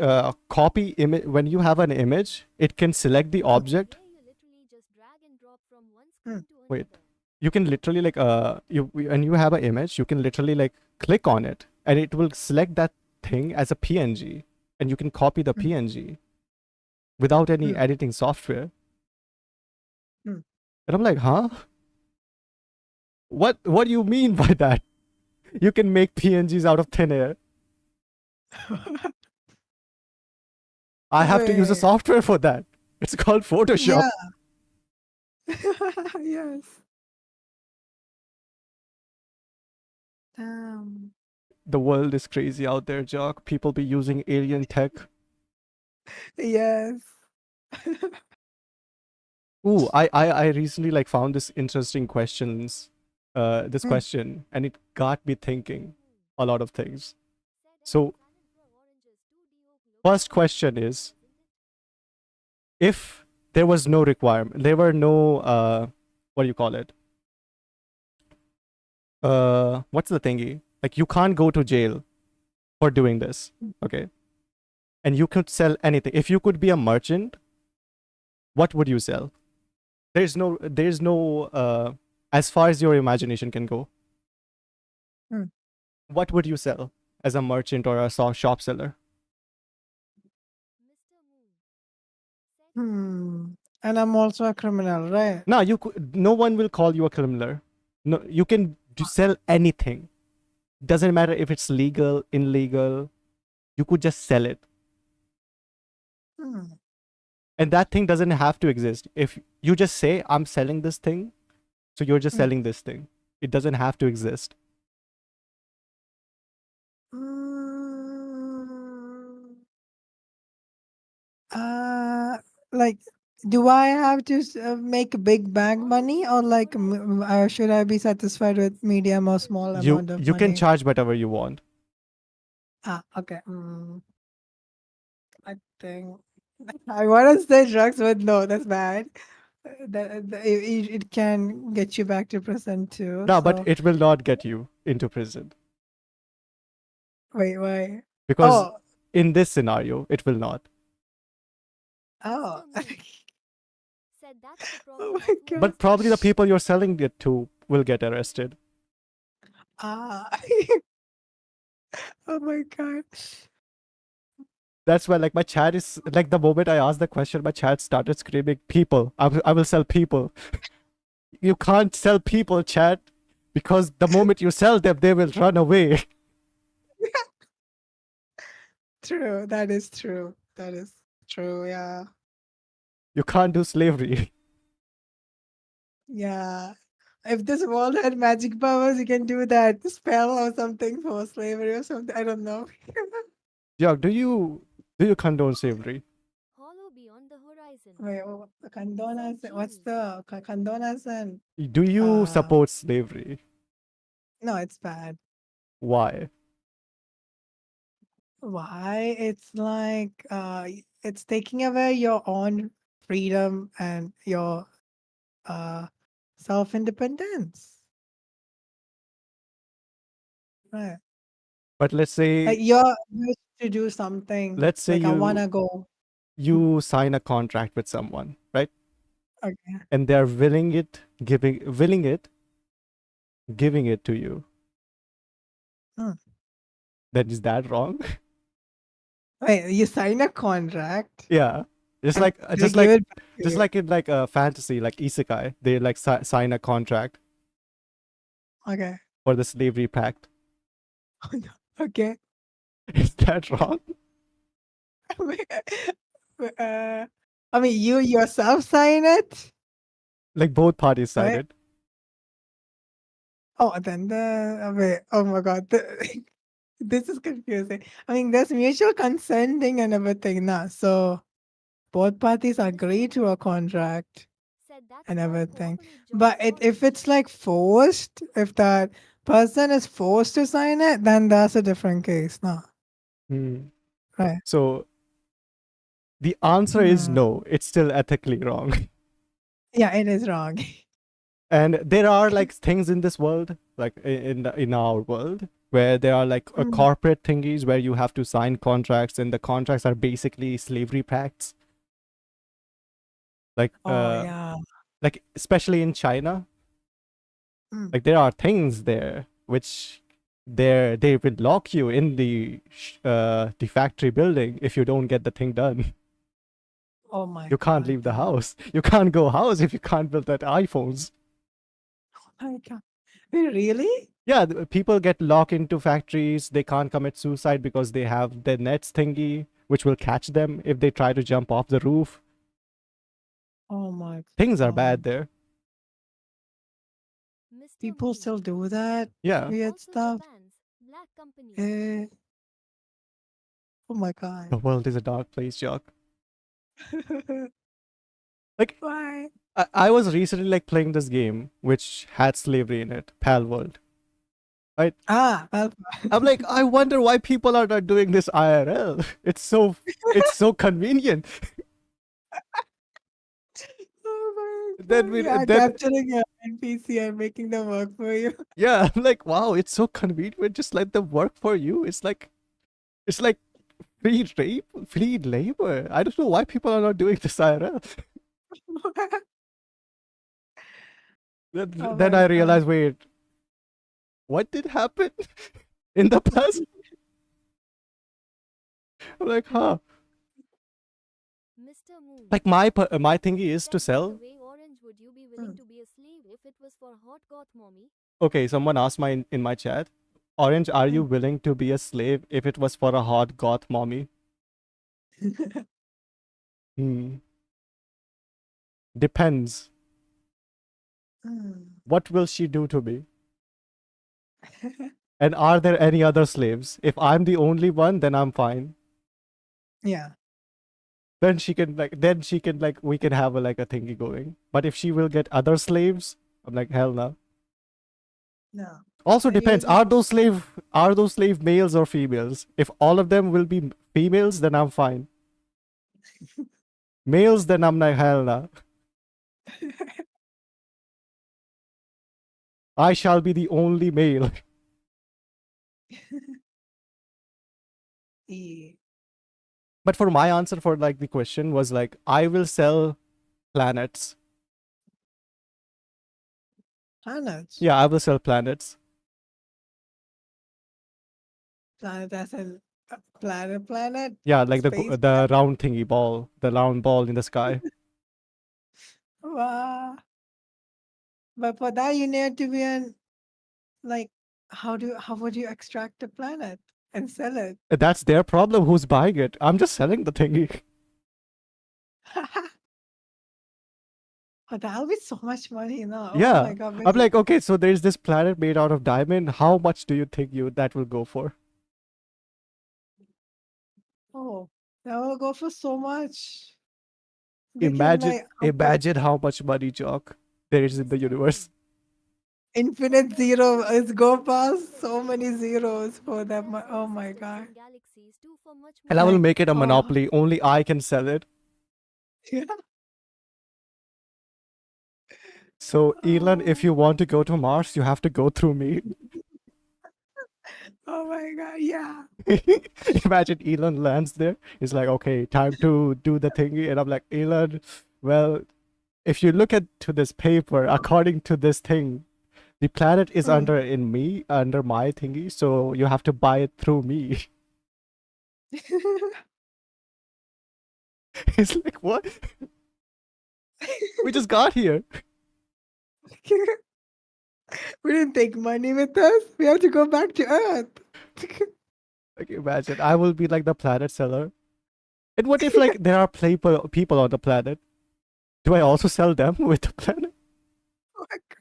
copy image when you have an image. It can select the object. Here you literally just drag and drop from one Hmm. screen to Wait, another. you can literally like you when you have an image, you can literally like click on it, and it will select that thing as a PNG, and you can copy the PNG without any editing software. Hmm. And I'm like, huh? What do you mean by that? You can make PNGs out of thin air. I have to use a Wait. software for that. It's called Photoshop. Yeah. Yes. Damn. The world is crazy out there, Jock. People be using alien tech. Yes. Ooh, I recently like found this interesting this Hmm. question, and it got me thinking a lot of things. Said So Silent Pro Oranges 2 first question is, if there was no requirement, there were no what do you call it? What's the thingy? Like you can't go to jail for doing this, okay? And you could sell anything. If you could be a merchant, what would you sell? There's no as far as your imagination can go. Hmm. What would you sell as a merchant or a shop seller? Mr. Moon said Hmm. And I'm also a criminal, right? No, no one will call you a criminal. No, you can sell anything. Doesn't matter if it's legal, illegal. You could just sell it. Hmm. And that thing doesn't have to exist. If you just say, I'm selling this thing, so you're just Hmm. selling this thing. It doesn't have to exist. Like, do I have to make big bank money, or like, should I be satisfied with medium or small amount of You can money? charge whatever you want. Okay. I think I want to say drugs, but no, that's bad. It can get you back to prison too. No, but So it will not get you into prison wait, why? because Oh, in this scenario, it will not. oh, Mr. Moon said that's the oh problem my of god. But probably the people you're selling it to will get arrested. Ah, oh my god. That's why, like, my chat is like the moment I asked the question, my chat started screaming, "People! I will sell people." You can't sell people, chat, because the moment you sell them, they will run away. True. That is true. That is true. Yeah. You can't do slavery. Yeah. If this world had magic powers, you can do that spell or something for slavery or something. I don't know. Yeah, do you condone slavery? hollow beyond the horizon. Wait, condone as what's the condone as an Do you uh support slavery? no, it's bad. Why? Why? It's like it's taking away your own freedom and your self-independence. Right. But Like you're used to do something. let's say Like I you wanna go. you sign a contract with someone, right? Okay. And they're giving it to you. Hmm. Then is that wrong? Wait, you sign a contract Yeah. Just and like they give it back to just you. like in like a fantasy like isekai, they like sign a contract Okay. for the slavery pact. Okay. Is that wrong? uh, I mean, you yourself sign it, Like both parties sign right? it. Oh, then wait. Oh my God, this is confusing. I mean, there's mutual consenting and everything now. So both parties agree to a contract Said that's and called everything. cooperate But joint if storage. it's like forced, if that person is forced to sign it, then that's a different case. No, Hmm. right? So the answer is Hmm. no. It's still ethically wrong. Yeah, it is wrong. And there are like things in this world, like in our world, where there are like Mm. corporate thingies where you have to sign contracts, and the contracts are basically slavery pacts. Like Oh yeah. like especially in China, Mm. like there are things there which they will lock you in the factory building if you don't get the thing done. Oh my You can't God. leave the house. You can't go house if you can't build that iPhones. Oh my God. Wait, really? Yeah, people get locked into factories. They can't commit suicide because they have the nets thingy, which will catch them if they try to jump off the roof. Oh my Things are bad God. there. Mr. People Moon still do that Yeah, weird also stuff. Japan's black company. Eh, oh my God. the world is a dark place, Jock. Like, Why? I was recently like playing this game which had slavery in it, Pal World. Right? Well, I'm like, I wonder why people are not doing this IRL. It's so convenient. oh my Then God. we Yeah, then capturing your NPC and making them work for you. yeah, I'm like, wow, it's so convenient. Just let them work for you. It's like free rape, free labor. I don't know why people are not doing this IRL. Then, Oh then my I God. realized, wait, what did happen in the past? I'm like, huh? Mr. Moon Like my thingy is to said, by the sell. way, Orange, would you be Mm. willing to be a slave if it was for hot goth mommy? Okay, someone asked in my chat, Orange, are you Mm. willing to be a slave if it was for a hot goth mommy? Hmm. Depends. Mm. What will she do to me? And are there any other slaves? If I'm the only one, then I'm fine. Yeah. then she can like we can have like a thingy going. But if she will get other slaves, I'm like, hell no. No. Also And you depends. just- Are those slave males or females? If all of them will be females, then I'm fine. Males, then I'm like, hell no. I shall be the only male. Yeah. But for my answer for like the question was like, I will sell planets. Planets. Yeah, I will sell planets. Planet as in planet. Yeah, like Space the round thingy ball, the round ball in the sky. Wow. But for that, you need to be an like, how would you extract a planet and sell it? That's their problem. Who's buying it? I'm just selling the thingy. Oh, that'll be so much money, you know. Oh Yeah, my God. I'm like, okay, so there's this planet made out of diamond. How much do you think that will go for? Oh, that will go for so much. Because like Imagine how much money, Jock, there is in the universe. infinite zero is go past so many zeros for that. Oh my God. Galaxies too for much And I will Like, make it a oh. monopoly. Only I can sell it. Yeah. So, Elon, if you want to go to Mars, you have to go through me. Oh my God. Yeah. Imagine Elon lands there. He's like, okay, time to do the thingy. And I'm like, Elon, well, if you look at to this paper, according to this thing, the planet is under my thingy. So you have to buy it through me. It's like, what? We just got here. We didn't take money with us. We have to go back to Earth. Like, imagine, I will be like the planet seller. And what if like there are people on the planet? Do I also sell them with the planet? Oh my God.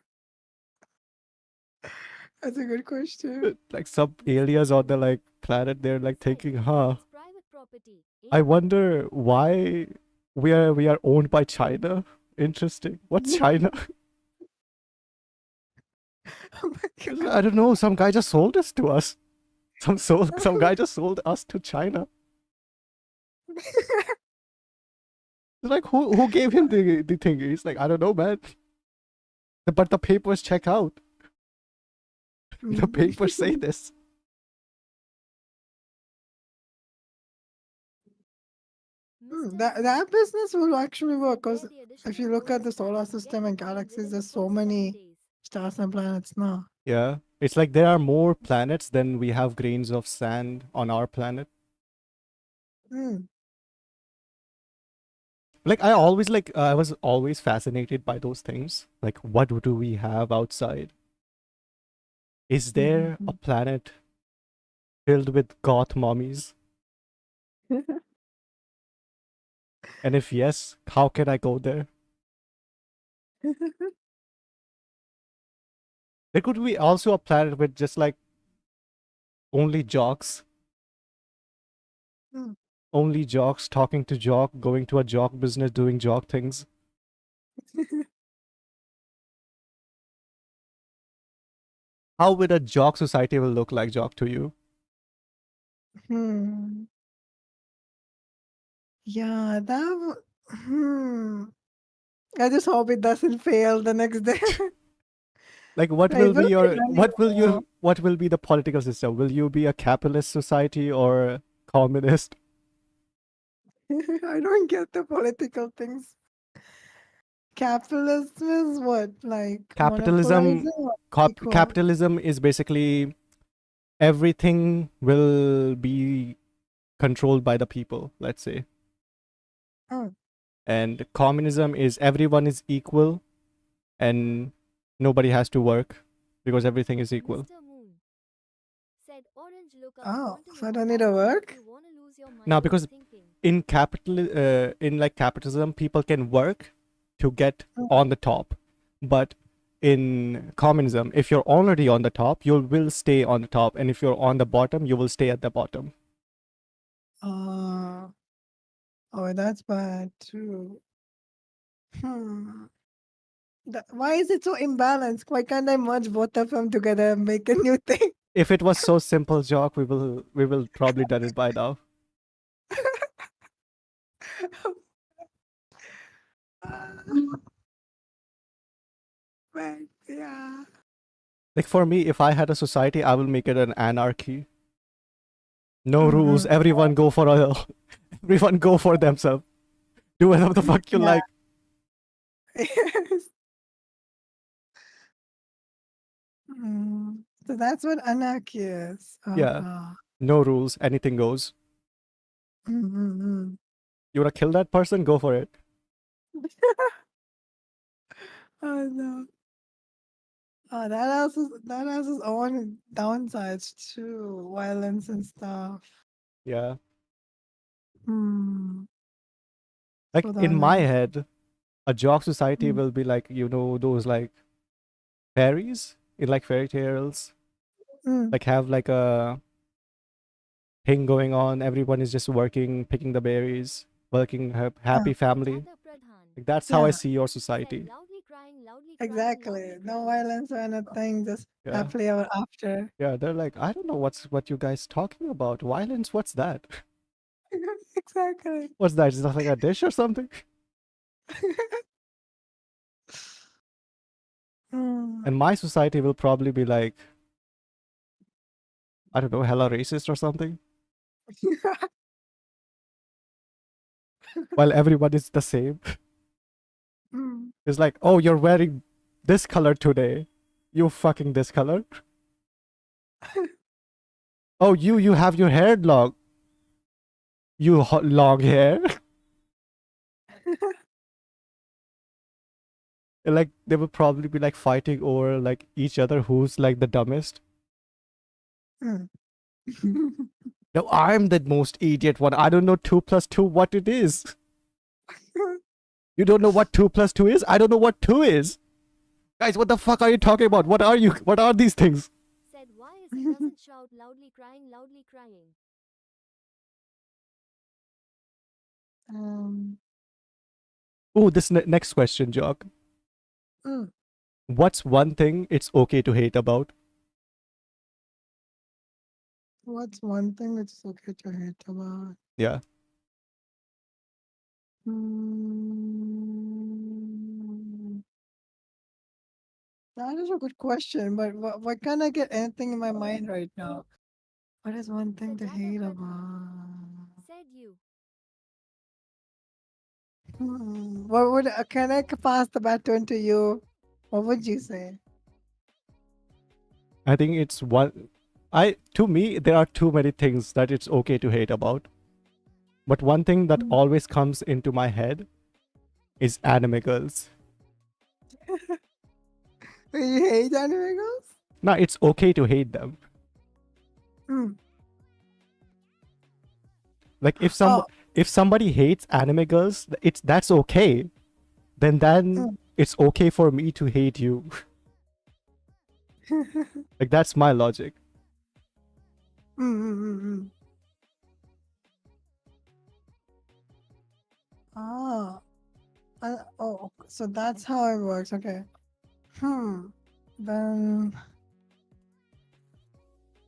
That's a good question. Like some aliens on the like planet, they're like thinking, huh? It's private property. I wonder why we are owned by China. Interesting. What's China? Oh my God. I don't know. Some guy just sold us to us. Some guy just sold us to China. It's like who gave him the thing? He's like, I don't know, man. But the papers check out. The papers say this. That business will actually work because if you look at the solar system and galaxies, there's so many stars and planets now. Yeah. It's like there are more planets than we have grains of sand on our planet. Mm. Like I was always fascinated by those things. Like what do we have outside? Is there a planet filled with goth mummies? And if yes, how can I go there? There could be also a planet with just like only jocks. Hmm. Only jocks talking to jock, going to a jock business, doing jock things. How would a jock society will look like, jock, to you? Yeah, I just hope it doesn't fail the next day. Like what It will be will your really what will be the political system? Will you be a capitalist society or communist? I don't get the political things. Capitalism is what? Like Capitalism monopolizing or equal? capitalism is basically everything will be controlled by the people, let's say. Oh. And communism is everyone is equal and nobody has to work because everything is equal. Mr. Moon said, "Orange, look up. Oh, Want to so I know don't why need to if work? you wanna lose your mind Now, because thinking. in capitalism, people can work to get on the top, but in communism, if you're already on the top, you will stay on the top, and if you're on the bottom, you will stay at the bottom. Oh, that's bad too. Hmm. Why is it so imbalanced? Why can't I merge both of them together and make a new thing? If it was so simple, Jock, we will probably done it by now. But yeah. Like for me, if I had a society, I will make it an anarchy. No rules. Mm-hmm. Everyone go for everyone go for themselves. Do whatever the fuck you Yeah. like. Yes. So that's what anarchy is. Yeah. Uh-huh. No rules. Anything goes. Mm-hmm. You wanna kill that person? Go for it. Oh no. Oh, that has its own downsides too, violence and stuff. Yeah. Hmm. Like So in my that head, a jock society is. will be like, those like fairies in like fairy tales. Mm. Like have like a thing going on. Everyone is just working, picking the berries, working, happy family. Another Pradhan Like that's how I Yeah, see your said society. loudly crying, exactly. loudly No crying. violence or anything, just Yeah. happily ever after. Yeah. They're like, I don't know what you guys talking about. Violence? What's that? Exactly. What's that? Is that like a dish or something? Mm. And my society will probably be like, I don't know, hella racist or something. While everyone is the same. Mm. It's like, oh, you're wearing this color today. You fucking this color. Oh, you have your hair long. You long hair. And like they will probably be like fighting over like each other who's like the dumbest. Mm. No, I'm the most idiot one. I don't know 2 plus 2 what it is. You don't know what 2 plus 2 is? I don't know what 2 is. Guys, what the fuck are you talking about? What are you? What are these things? Said why is it doesn't shout loudly crying, loudly crying. um, Oh, this next question, Jock. mm. What's one thing it's okay to hate about? What's one thing that's okay to hate about? Yeah. Mm. That is a good question, but why can't I get anything in my mind right now? What is one thing to Said hate Pradhan about? said you. What would can I pass the baton to you? What would you say? I think it's one. I to me there are too many things that it's okay to hate about. But one thing that Mm. always comes into my head is anime girls. You hate anime girls? Now it's okay to hate them. Mm. Like Oh, if somebody hates anime girls, that's okay. Then mm. it's okay for me to hate you. Like that's my logic. Mm. Ah, so that's how it works. Okay. Then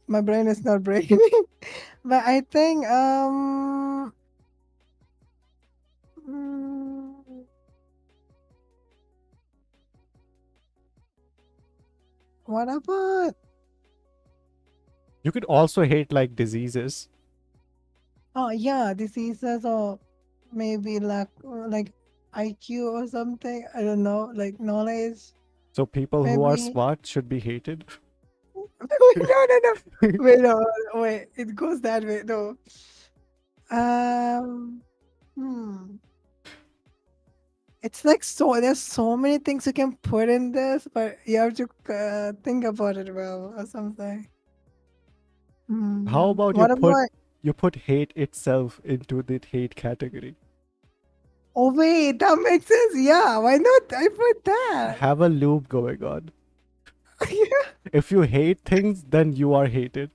my brain is not breaking. But I think mm, what about You could also hate like diseases. yeah, diseases or maybe like IQ or something. I don't know, like knowledge. So people who are Maybe smart should be hated. no. Wait, no, wait. It goes that way. No. Um. Hmm. It's like there's so many things you can put in this, but you have to think about it well or something. How about What about? you put hate itself into the hate category? Oh wait, that makes sense. Yeah, why not? I put that. Have a loop going on. Yeah. If you hate things, then you are hated.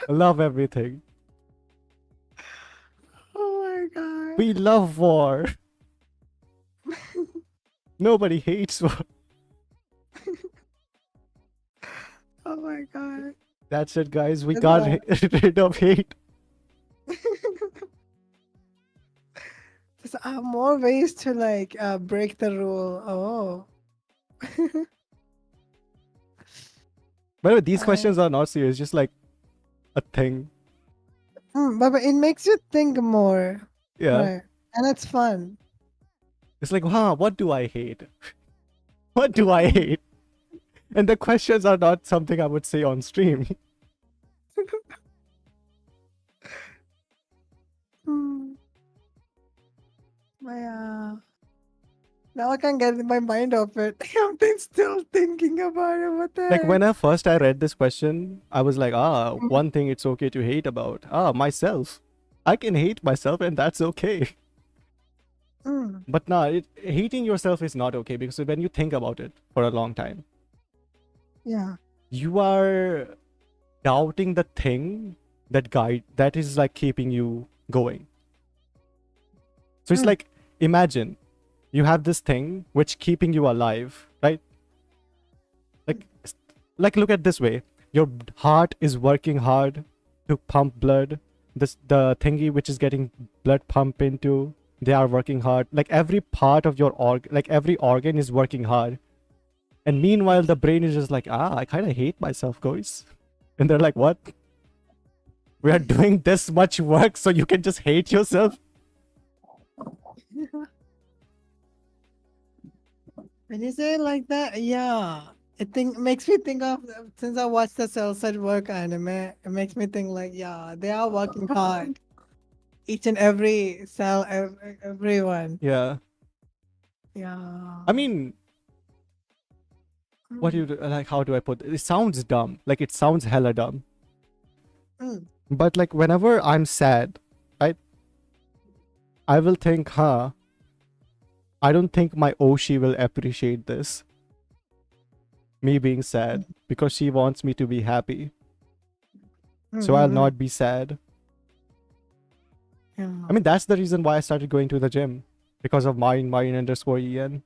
Love everything. my god. We love war. Nobody hates war. Oh my god. That's it, guys. We That's got all. rid of hate. There's more ways to like break the rule. Oh. By the way, these I- questions are not serious. Just like a thing. but it makes you think more. Yeah. Right. And it's fun. It's like, what do I hate? What do I hate? And the questions are not something I would say on stream. Hmm. Yeah. Now I can't get my mind off it. I'm still thinking about it. What the Like when heck? I read this question, I was like, one thing it's okay to hate about. Myself. I can hate myself and that's okay. Mm, But no, hating yourself is not okay because when you think about it for a long time, yeah. you are doubting the thing that is like keeping you going. So it's Mm. like, imagine you have this thing which keeping you alive, right? Like look at this way. Your heart is working hard to pump blood. The thingy which is getting blood pumped into, they are working hard. Like every part of your every organ is working hard. And meanwhile, the brain is just like, I kind of hate myself, guys. And they're like, what? We are doing this much work so you can just hate yourself? When you say it like that, yeah. Makes me think of since I watched the Cell Set Work anime, it makes me think like, yeah, they are working hard. Each and every cell, everyone. Yeah. Yeah. I mean, what do you like? How do I put it? It sounds dumb. Like it sounds hella dumb. Mm. But like whenever I'm sad, right? I will think, I don't think my Oshi will appreciate this. Me being sad because she wants me to be happy. So I'll not be sad. Yeah. I mean, that's the reason why I started going to the gym. Because of Marine_en.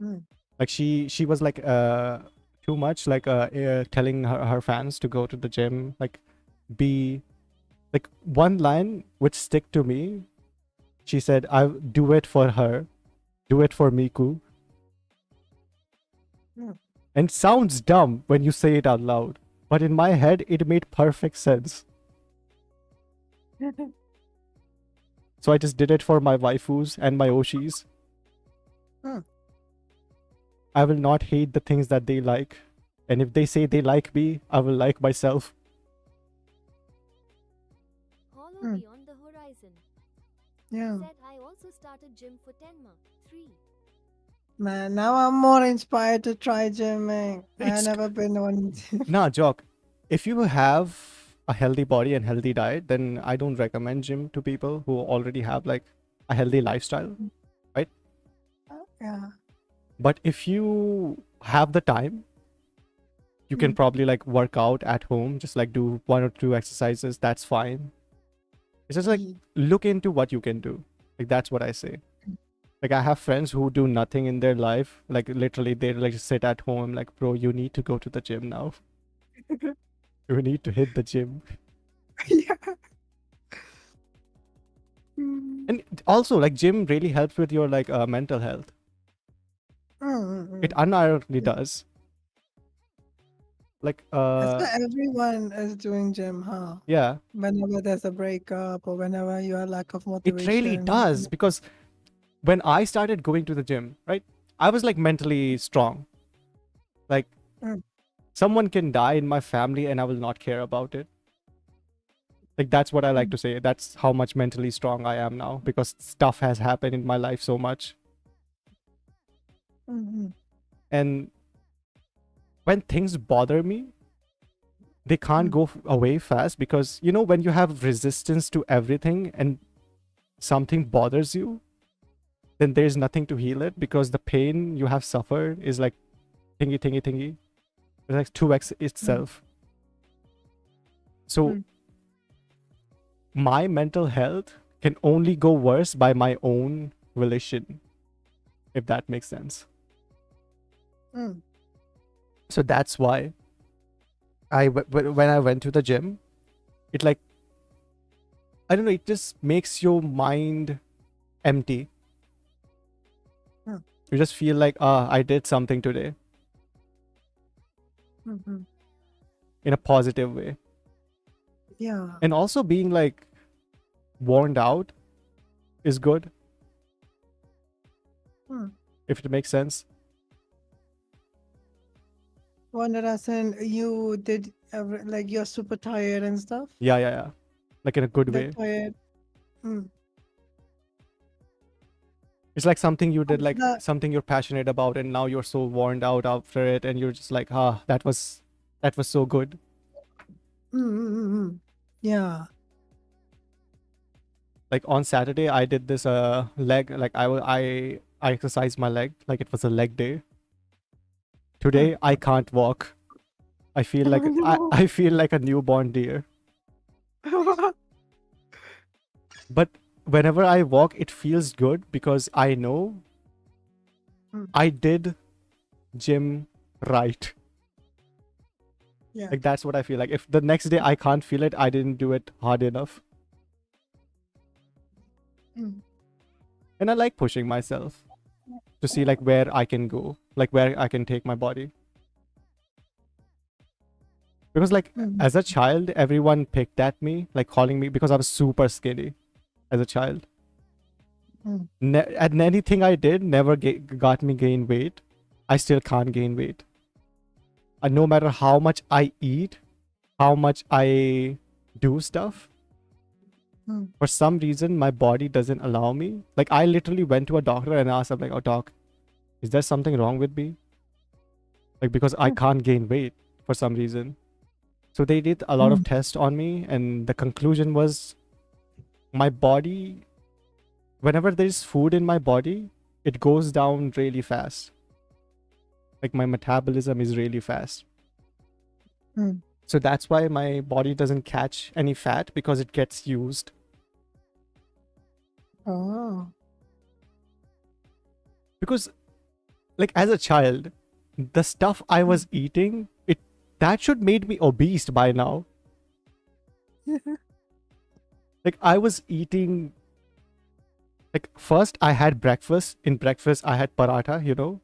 Mm. Like she was like too much like telling her fans to go to the gym, like be like one line which stick to me. She said, I do it for her, do it for Miku. Mm. And sounds dumb when you say it out loud, but in my head it made perfect sense. So I just did it for my waifus and my Oshis. Hmm. I will not hate the things that they like. And if they say they like me, I will like myself. Hollow Mm. beyond the horizon. Yeah. Said I also started gym for Tenma. 3. Man, now I'm more inspired to try gymming. I've It's- never been on gym. Nah, Jock, if you have a healthy body and healthy diet, then I don't recommend gym to people who already have like a healthy lifestyle. Yeah. But if you have the time, you can Mm. probably like work out at home, just like do 1 or 2 exercises. That's fine. It's just like Mm. look into what you can do. Like that's what I say. Like I have friends who do nothing in their life. Like literally they like sit at home like, bro, you need to go to the gym now. You need to hit the gym. Yeah. Mm. And also like gym really helps with your like mental health. It unironically does. Like That's why everyone is doing gym, huh? yeah, Whenever there's a breakup or whenever you are lack of motivation. it really does, because when I started going to the gym, right, I was like mentally strong. Like Mm. someone can die in my family and I will not care about it. Like that's what I like to say. That's how much mentally strong I am now, because stuff has happened in my life so much. Mhm. And when things bother me, they can't go away fast, because you know when you have resistance to everything and something bothers you, then there's nothing to heal it, because the pain you have suffered is like thingy. It's like 2x itself. So Mm. my mental health can only go worse by my own volition, if that makes sense. Mm. So that's why when I went to the gym, it like, I don't know, it just makes your mind empty. Hmm. You just feel like, I did something today Mhm. in a positive way. Yeah. And also being like worn out is good, Hmm. if it makes sense. Wanderasan, you did like you're super tired and stuff? Yeah. Like in a good Like way. tired. Mm. It's like something you did, After like that, something you're passionate about, and now you're so worn out after it, and you're just like, that was so good. yeah. Like on Saturday, I did this leg, like I exercised my leg, like it was a leg day. Today I can't walk. I feel like No. I feel like a newborn deer. But whenever I walk, it feels good because I know Mm. I did gym right. Yeah. Like that's what I feel like. If the next day I can't feel it, I didn't do it hard enough. Mm. And I like pushing myself to see like where I can go, like where I can take my body. Because like Mm. as a child, everyone picked at me, like calling me, because I was super skinny as a child. Mm. And anything I did never got me gain weight. I still can't gain weight. And no matter how much I eat, how much I do stuff, Mm. for some reason my body doesn't allow me. Like I literally went to a doctor and asked, I'm like, oh doc, is there something wrong with me? Like because I can't gain weight for some reason. So they did a lot of tests on me, and the conclusion was my body, whenever there's food in my body, it goes down really fast. Like my metabolism is really fast. Mm. So that's why my body doesn't catch any fat, because it gets used. Oh. Because like as a child, the stuff I was eating, that should made me obese by now. Like I was eating, like first I had breakfast. In breakfast I had paratha,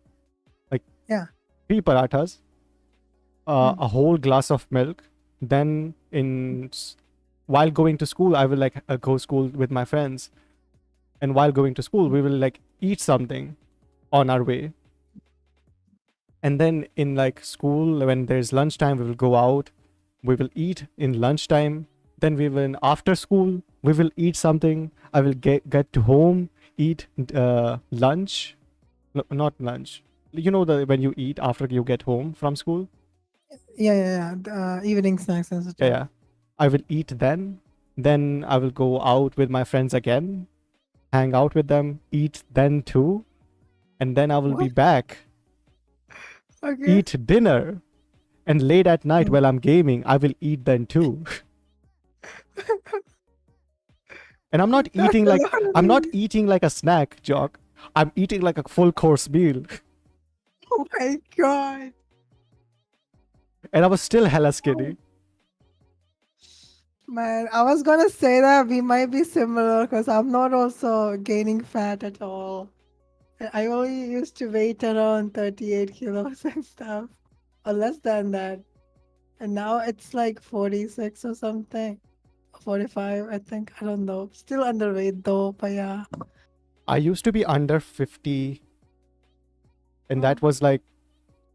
like Yeah. 3 parathas, a whole glass of milk. Then while going to school, I will like go school with my friends, and while going to school we will like eat something on our way. And then in like school, when there's lunchtime, we will go out, we will eat in lunchtime. Then we will, after school, we will eat something. I will get to home, eat lunch. No, not lunch. When you eat after you get home from school? Yeah. Evening snacks and stuff. Yeah. I will eat then. Then I will go out with my friends again, hang out with them, eat then too. And then I will be What? back, Okay. eat dinner. And late at night while I'm gaming, I will eat then too. And I'm not eating like a snack, Jock. I'm eating like a full course meal. Oh my god. And I was still hella skinny. Man, I was gonna say that we might be similar because I'm not also gaining fat at all. I only used to weight around 38 kilos and stuff, or less than that. And now it's like 46 or something. 45, I think. I don't know. Still underweight though, but yeah. I used to be under 50, and that was like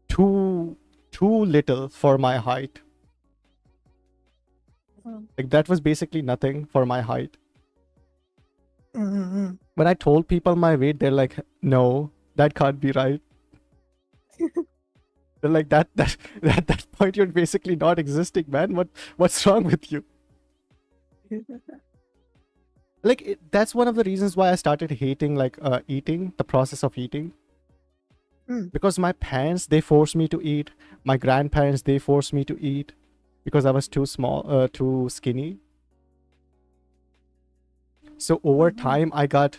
too little for my height. Like that was basically nothing for my height. Mm-hmm. When I told people my weight, they're like, no, that can't be right. They're like, that at that point you're basically not existing, man. What's wrong with you? Like that's one of the reasons why I started hating like eating, the process of eating. Because my parents, they forced me to eat. My grandparents, they forced me to eat because I was too small, too skinny. So over time, I got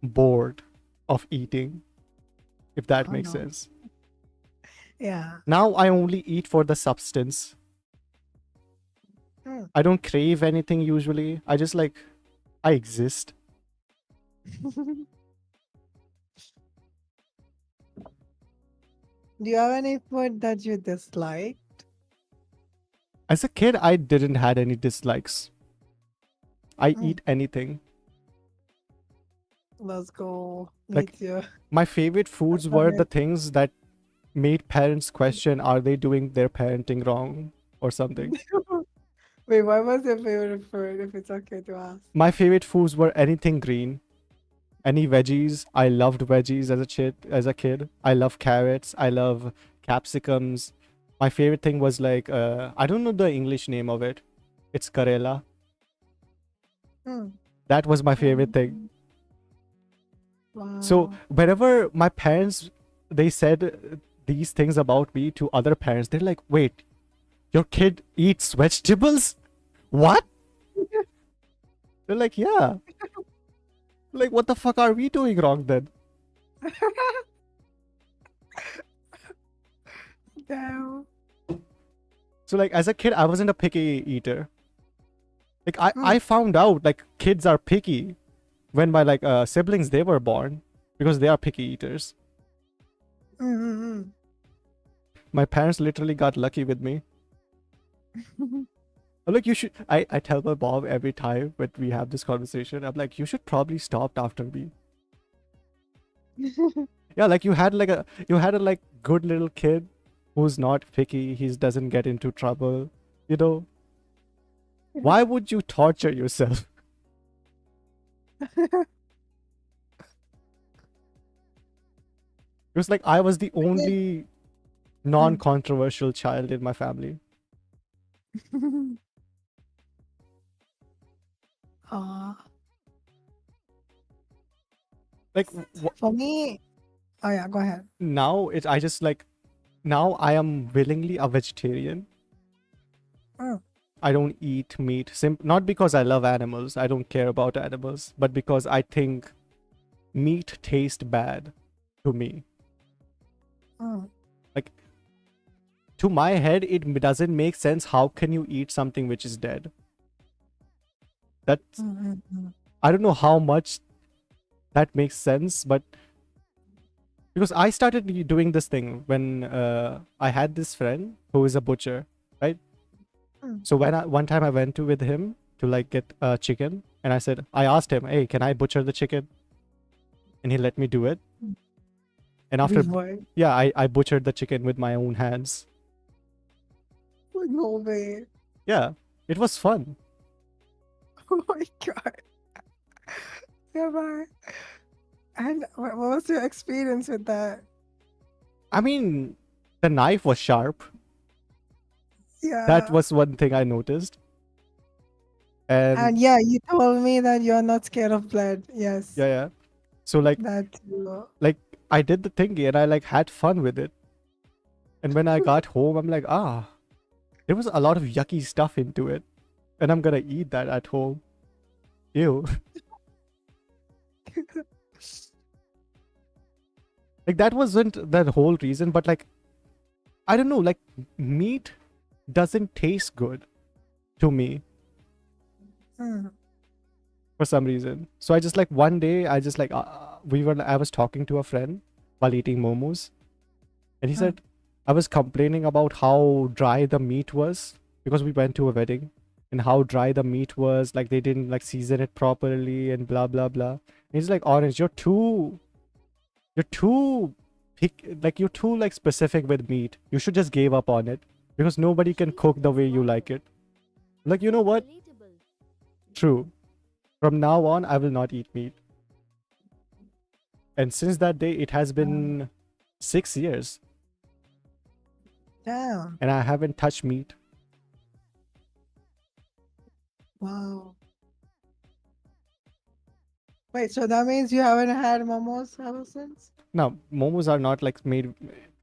bored of eating, if that Oh, makes no. sense. Yeah. Now I only eat for the substance. Hmm. I don't crave anything usually. I just like, I exist. Do you have any food that you dislike? As a kid, I didn't had any dislikes. I Mm. eat anything. Let's go. Me Like, too. my favorite foods Love were the it. things that made parents question, are they doing their parenting wrong or something? Wait, what was your favorite food, if it's okay to ask? My favorite foods were anything green, any veggies. I loved veggies as a kid. I love carrots. I love capsicums. My favorite thing was like, I don't know the English name of it. It's Karela. Hmm. That was my favorite thing. So Wow. whenever my parents, they said these things about me to other parents, they're like, wait, your kid eats vegetables? What? They're like, yeah. Like, what the fuck are we doing wrong then? Damn. So like as a kid, I wasn't a picky eater. Like Hmm. I found out like kids are picky when my like siblings they were born because they are picky eaters. Mm-hmm. My parents literally got lucky with me. I'm like, you should. I tell my mom every time when we have this conversation, I'm like, you should probably stop after me. Yeah, like you had a like good little kid who's not picky. He doesn't get into trouble. You know, why would you torture yourself? It was like I was the only non-controversial child in my family. uh, Like for me, oh yeah, go ahead. now it's I just like now I am willingly a vegetarian. Mm. I don't eat meat not because I love animals. I don't care about animals, but because I think meat tastes bad to me. Mm. Like to my head it doesn't make sense. How can you eat something which is dead? That's Mm-hmm. I don't know how much that makes sense, but because I started doing this thing when I had this friend who is a butcher, right? Mm. So one time I went to with him to like get chicken, and I asked him, "Hey, can I butcher the chicken?" And he let me do it. And after Before. yeah, I butchered the chicken with my own hands. No way. Yeah, it was fun. Oh my god. Yeah, bye. And what was your experience with that? I mean, the knife was sharp. Yeah. That was one thing I noticed. And yeah, you told me that you're not scared of blood. Yes. yeah. So like That too. I did the thingy and I like had fun with it. And when I got home, I'm like, there was a lot of yucky stuff into it. And I'm gonna eat that at home. Ew. Like that wasn't the whole reason, but like I don't know, like meat doesn't taste good to me Mm. for some reason. So I just like one day I just like I was talking to a friend while eating momos, and he Mm. said I was complaining about how dry the meat was because we went to a wedding and how dry the meat was, like they didn't like season it properly and blah blah blah. And he's like, Orange, you're too you're too like specific with meat. You should just give up on it because nobody can cook the way you like it. Like, you know what? Relatable. True. From now on, I will not eat meat. And since that day, it has been 6 years Damn. and I haven't touched meat. Wow. Wait, so that means you haven't had momos ever since? Now, momos are not like made.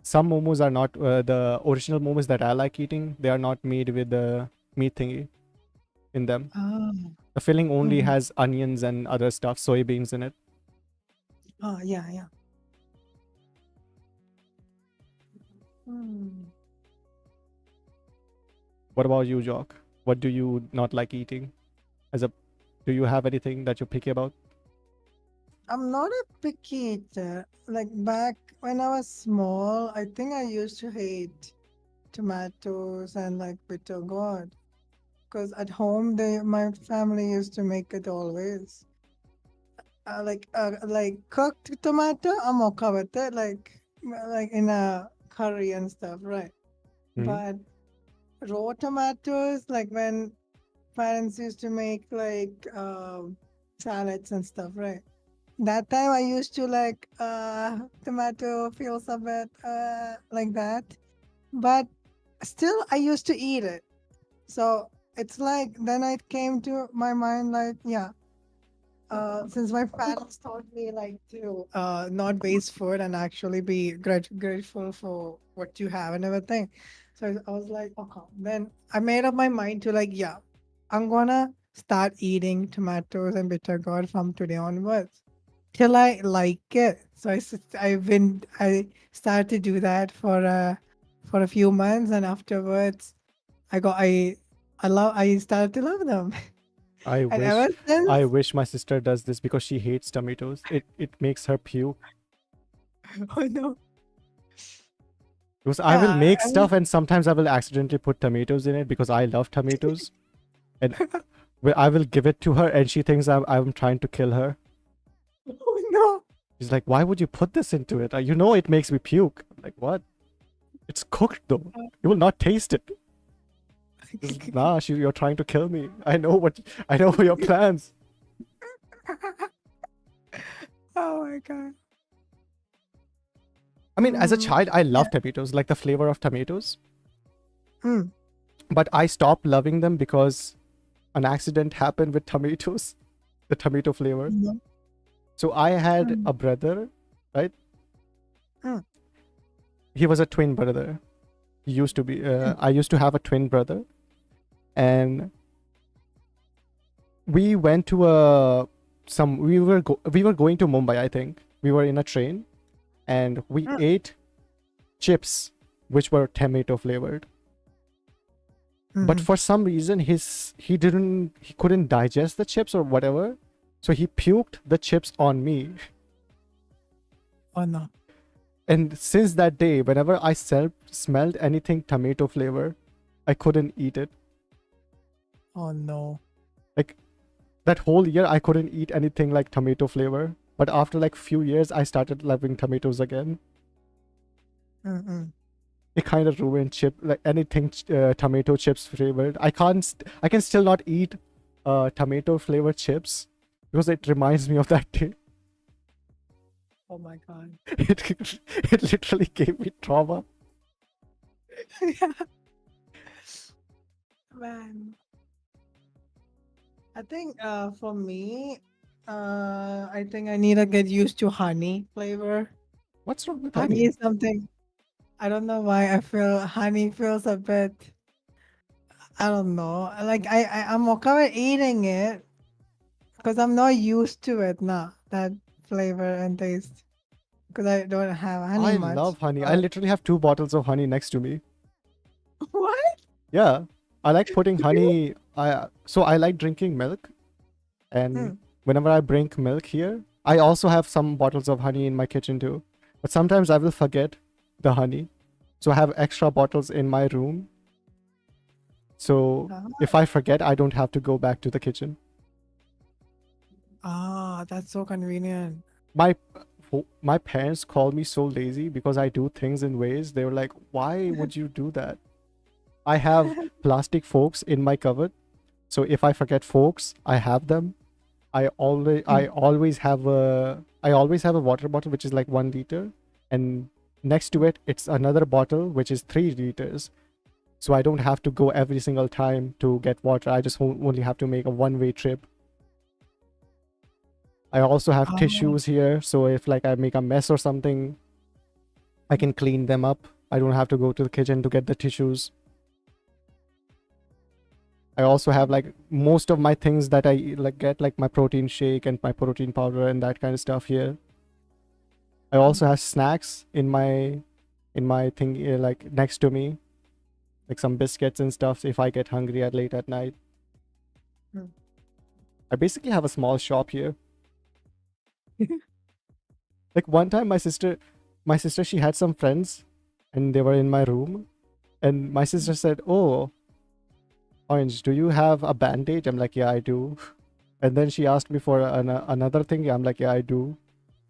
Some momos are not the original momos that I like eating. They are not made with the meat thingy. in them. Oh. The filling only Mhm. has onions and other stuff, soybeans in it. Oh, yeah, yeah. Hmm. What about you, Jock? What do you not like eating? Do you have anything that you're picky about? I'm not a picky eater. Like back when I was small, I think I used to hate tomatoes and like bitter gourd. Because at home, my family used to make it always. Like cooked tomato, I'm okay with it. Like in a curry and stuff, right? Hmm. But raw tomatoes, like when parents used to make like salads and stuff, right? That time I used to like tomato feels a bit like that, but still I used to eat it. So it's like then it came to my mind like yeah, since my parents taught me like to not waste food and actually be grateful for what you have and everything. So I was like, okay. Then I made up my mind to like, yeah, I'm gonna start eating tomatoes and bitter gourd from today onwards till I like it. So I started to do that for a few months, and afterwards I got I started to love them, I and ever wish I since, wish my sister does this because she hates tomatoes. It makes her puke. oh no, Because I will yeah, make I mean, stuff and sometimes I will accidentally put tomatoes in it because I love tomatoes. And I will give it to her and she thinks I'm trying to kill her. oh no. She's like, why would you put this into it? You know it makes me puke. I'm like, what? It's cooked though. You will not taste it. Nah, you're trying to kill me. I know your plans. Oh my god. I mean, as a Mm, child, I yeah. love tomatoes, like the flavor of tomatoes. Mm, But I stopped loving them because an accident happened with tomatoes, the tomato flavor. no, So I had mm, a brother, right? mm, He was a twin brother. He used to be. mm, I used to have a twin brother, and we went to a some. We were going to Mumbai. I think we were in a train, and we mm, ate chips which were tomato flavored. But mhm. for some reason, he couldn't digest the chips or whatever, so he puked the chips on me. Oh no. And since that day, whenever I smelled anything tomato flavor, I couldn't eat it. Oh no. Like that whole year, I couldn't eat anything like tomato flavor. But after like few years, I started loving tomatoes again. Mm-mm. It kind of ruined like anything tomato chips flavored. I can still not eat tomato flavored chips because it reminds me of that day. Oh my god. It literally gave me trauma. Yeah, man. I think for me, I think I need to get used to honey flavor. What's wrong with Honey honey? is something I don't know why I feel honey feels a bit. I don't know. Like I'm okay with eating it because I'm not used to it now. That flavor and taste because I don't have honey I much. love honey. I But literally have 2 bottles of honey next to me. what? Yeah, I like putting honey. I like drinking milk, and Mm, whenever I bring milk here, I also have some bottles of honey in my kitchen too. But sometimes I will forget the honey, so I have extra bottles in my room. So ah, if I forget, I don't have to go back to the kitchen. that's so convenient. My my parents call me so lazy because I do things in ways they were like, "Why would you do that?" I have plastic forks in my cupboard, so if I forget forks, I have them. Mm. I always have a water bottle which is like 1 liter, and next to it it's another bottle which is 3 liters. So I don't have to go every single time to get water. I just only have to make a one-way trip. I also have Oh, tissues here, so if like I make a mess or something, I can clean them up. I don't have to go to the kitchen to get the tissues. I also have like most of my things that I like get, like my protein shake and my protein powder and that kind of stuff here. I also have snacks in my thing like next to me, like some biscuits and stuff if I get hungry at late at night. Hmm. I basically have a small shop here. Like one time my sister she had some friends and they were in my room and my sister said, "Oh, Orange, do you have a bandage?" I'm like, "Yeah, I do." And then she asked me for another thing. I'm like, "Yeah, I do."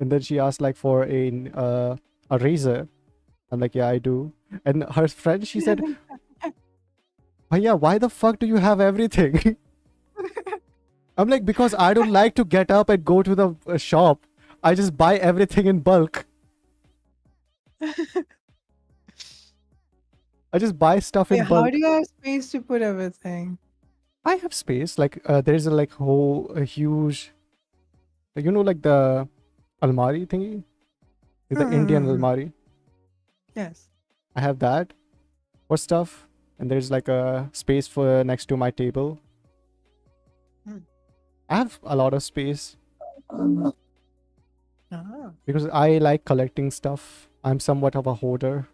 And then she asked like for a razor. I'm like, "Yeah, I do." And her friend she said, "Bhaiya, why the fuck do you have everything?" I'm like, "Because I don't like to get up and go to the shop. I just buy everything in bulk. I just buy stuff Wait, in how bulk." do you have space to put everything? I have space. Like there's a like whole a huge, like the almari thingy, like the Indian Mm-mm-mm. almari. Yes. I have that for stuff, and there's like a space for next to my table. Hmm. I have a lot of space Ah. because I like collecting stuff. I'm somewhat of a hoarder.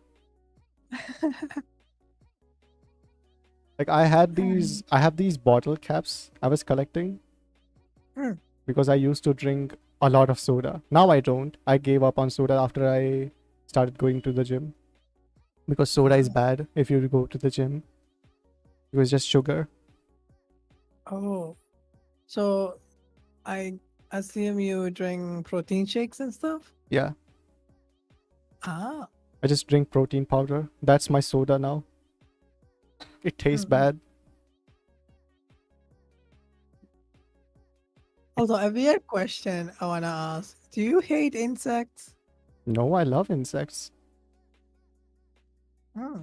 Like I have these bottle caps I was collecting Hmm. because I used to drink a lot of soda. Now I don't. I gave up on soda after I started going to the gym because soda is bad if you go to the gym. It was just sugar. Oh, so I assume you drink protein shakes and stuff? Yeah, Ah. I just drink protein powder. That's my soda now. It tastes Mm-mm. bad. Also, a weird question I want to ask. Do you hate insects? No, I love insects. Hmm.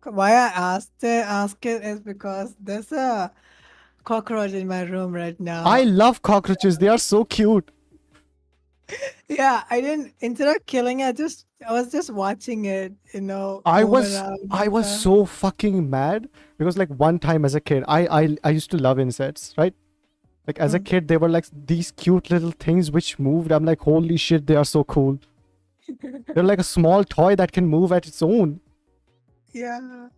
Why I ask it is because there's a cockroach in my room right I now. love cockroaches. They are so cute. Yeah, I didn't instead of killing it, I was just watching it, I move was around and I was stuff. so fucking mad because like one time as a kid, I used to love insects, right? Like as a Mm. kid, they were like these cute little things which moved. I'm like, holy shit, they are so cool. They're like a small toy that can move at its own. Yeah.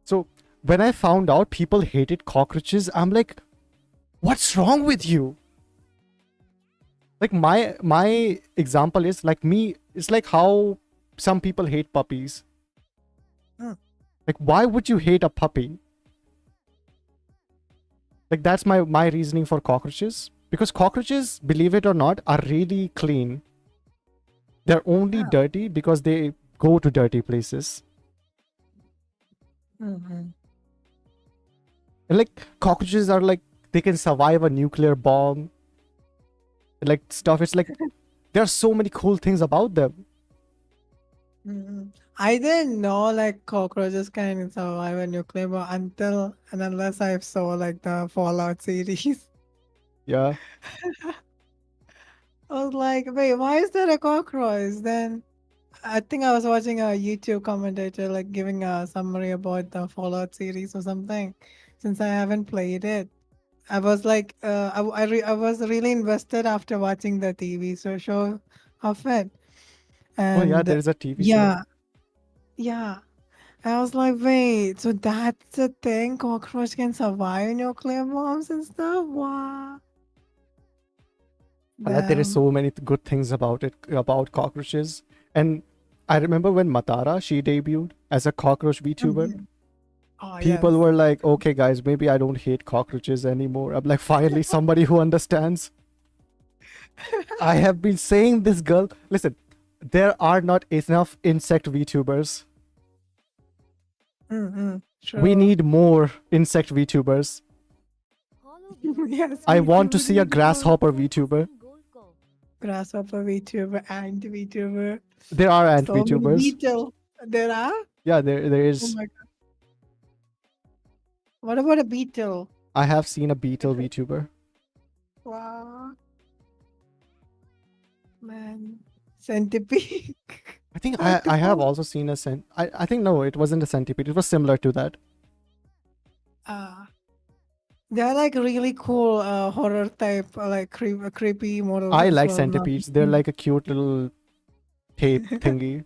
So when I found out people hated cockroaches, I'm like, what's wrong with you? Like my example is like me, it's like how some people hate puppies. Mm. Like why would you hate a puppy? Like that's my reasoning for cockroaches. Because cockroaches, believe it or not, are really clean. They're only dirty because they go to dirty places. Mm-hmm. And like cockroaches are like they can survive a nuclear bomb. Like stuff. It's like there are so many cool things about them. Mm-hmm. I didn't know like cockroaches can survive a nuclear bomb until and unless I saw like the Fallout series. Yeah. I was like, wait, why is there a cockroach? Then I think I was watching a YouTube commentator like giving a summary about the Fallout series or something. Since I haven't played it, I was like, I was really invested after watching the show of it, Oh yeah, and there is a TV show. yeah, yeah. I was like, wait, so that's the thing? Cockroach can survive nuclear bombs and stuff? Wow. There is Damn. so many good things about it about cockroaches. And I remember when Matara she debuted as a cockroach VTuber. Mhm. Oh, People yes. were like, okay guys, maybe I don't hate cockroaches anymore. I'm like, finally somebody who understands. I have been saying this girl. Listen, there are not enough insect VTubers. Mm-hmm. We True. need more insect VTubers. Hollow beans, Yes, I me want too. to see a grasshopper VTuber. gold core. Grasshopper VTuber, ant VTuber, There are ant so many VTubers. beetle. There are? Yeah, there Oh is. my god. What about a beetle? I have seen a beetle VTuber. Wow. Man. Centipede. I think I have Octopus. also seen a I think no, it wasn't a centipede. It was similar to that. Uh, they're like really cool horror type, like creepy models I as like well. Not centipedes. They're like a cute little tape thingy.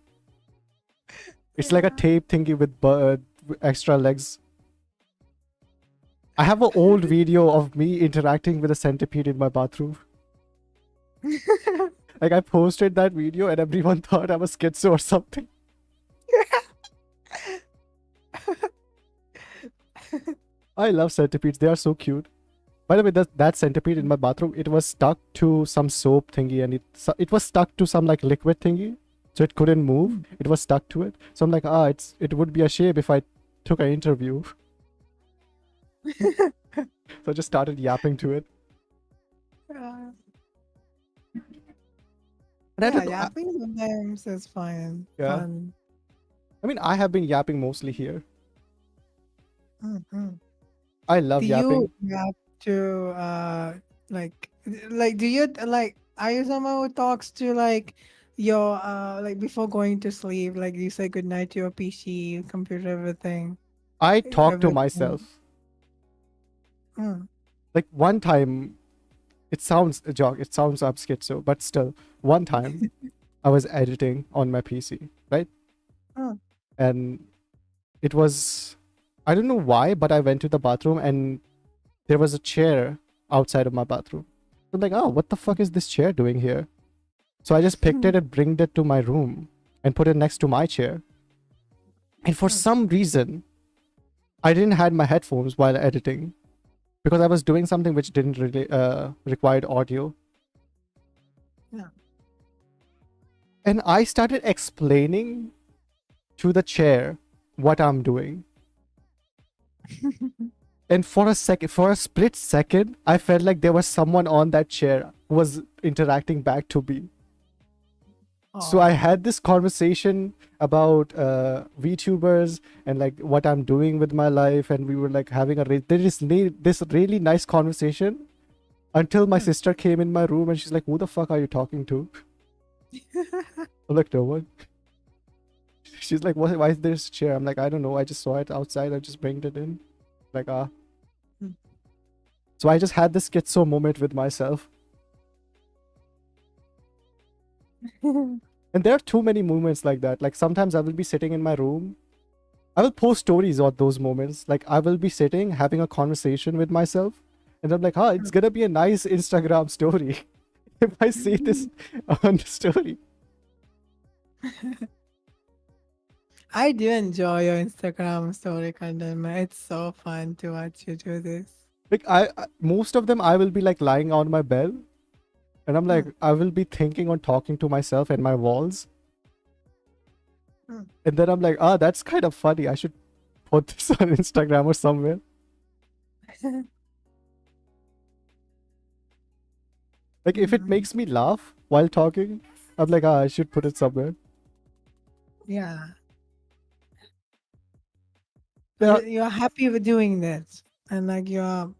It's like a yeah. tape thingy with extra legs. I have an old video of me interacting with a centipede in my bathroom. Like I posted that video and everyone thought I was schizo or something. I love centipedes. They are so cute. By the way, that centipede in my bathroom, it was stuck to some soap thingy and it was stuck to some like liquid thingy. So it couldn't move. It was stuck to it. So I'm like, it would be a shame if I took an interview. So I just started yapping to it. Yeah, And I don't know, yapping sometimes is fine. Yeah. Fun. I mean, I have been yapping mostly here. Mhm. I love Do yapping. you have to like do you like are you someone who talks to like your like before going to sleep, like you say goodnight to your PC, computer, everything? I talk to Everything. myself. Mm. Like one time, it sounds a joke. It sounds I'm schizo, but still, one time I was editing on my PC, right? Mm. And it was, I don't know why, but I went to the bathroom and there was a chair outside of my bathroom. I'm like, oh, what the fuck is this chair doing here? So I just picked it and bringed it to my room and put it next to my chair. And for some reason, I didn't have my headphones while editing because I was doing something which didn't really required audio. Yeah. And I started explaining to the chair what I'm doing. And for a split second, I felt like there was someone on that chair who was interacting back to me. So I had this conversation about VTubers and like what I'm doing with my life, and we were like having this really nice conversation until my sister came in my room and she's like, "Who the fuck are you talking to?" I'm like, "No one." She's like, "Why is there a chair?" I'm like, "I don't know. I just saw it outside. I just bringed it in." Like, So I just had this schizo moment with myself. And there are too many moments like that. Like sometimes I will be sitting in my room. I will post stories on those moments. Like I will be sitting having a conversation with myself. And I'm like, it's gonna be a nice Instagram story if I see this on the story. I do enjoy your Instagram story content, man. It's so fun to watch you do this. Like most of them I will be like lying on my bed. And I'm like, I will be thinking on talking to myself and my walls. And then I'm like, that's kind of funny. I should put this on Instagram or somewhere. Like if it makes me laugh while talking, I'm like, I should put it somewhere. Yeah. Yeah. You're happy with doing this, and like you're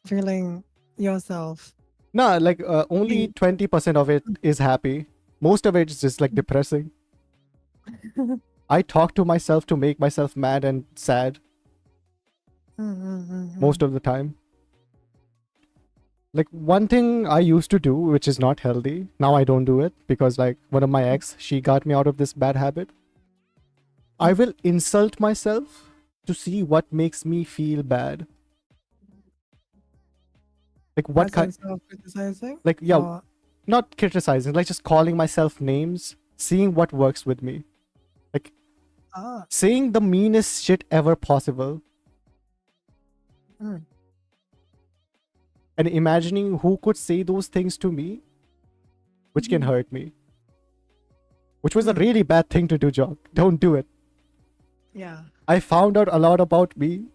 feeling yourself. No, like only 20% of it is happy. Most of it is just like depressing. I talk to myself to make myself mad and sad most of the time. Like one thing I used to do, which is not healthy, now I don't do it because like one of my ex, she got me out of this bad habit. I will insult myself to see what makes me feel bad. Like what kind? Self-criticizing? Like yeah, Or- not criticizing, like just calling myself names, seeing what works with me. Like saying the meanest shit ever possible. And imagining who could say those things to me, which can hurt me. Which was a really bad thing to do, Joq. Don't do it. Yeah. I found out a lot about me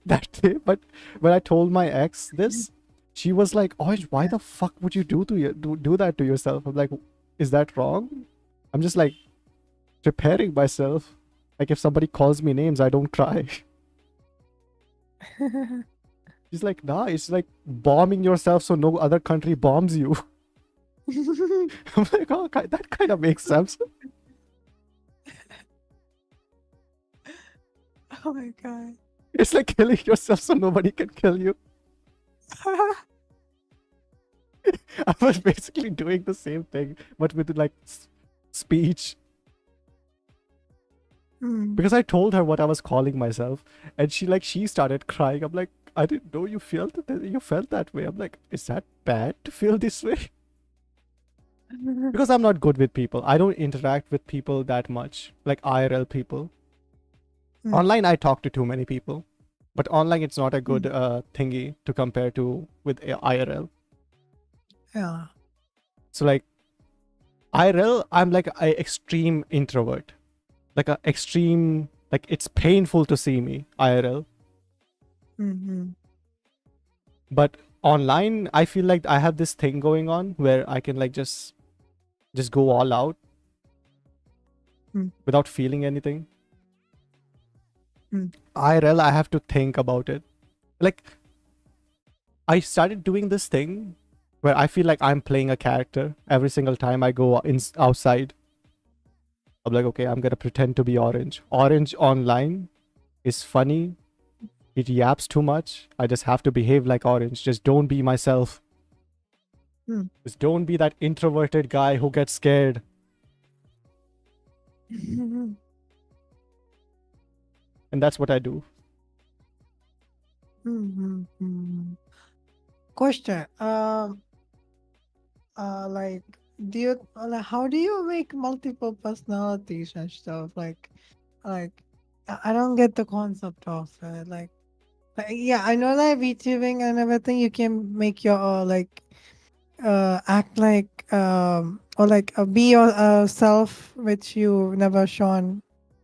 that day, but when I told my ex this, she was like, "Oh, why the fuck would you do that to yourself?" I'm like, "Is that wrong?" I'm just like preparing myself. Like if somebody calls me names, I don't cry. She's like, "Nah, it's like bombing yourself so no other country bombs you." I'm like, "Oh, that kind of makes sense." Oh my god. It's like killing yourself so nobody can kill you. I was basically doing the same thing, but with like speech. Hmm. Because I told her what I was calling myself, and she started crying. I'm like, I didn't know you felt that way. I'm like, is that bad to feel this way? Because I'm not good with people. I don't interact with people that much, like IRL people. Hmm. Online, I talk to too many people, but online it's not a good Hmm. thingy to compare to with IRL. Yeah. So like IRL, I'm like a extreme introvert, like a extreme, like it's painful to see me IRL. Mm-hmm. But online, I feel like I have this thing going on where I can like just go all out Hmm. without feeling anything. Hmm. IRL, I have to think about it. Like I started doing this thing where I feel like I'm playing a character every single time I go outside. I'm like, okay, I'm gonna pretend to be Orange. Orange online is funny. It yaps too much. I just have to behave like Orange. Just don't be myself. Hmm. Just don't be that introverted guy who gets scared. Hmm. And that's what I do. Hmm. Question. Like, do you like how do you make multiple personalities and stuff? Like, I don't get the concept of it. Like, yeah, I know that VTubing and everything, you can make your like act like or like be your self which you never shown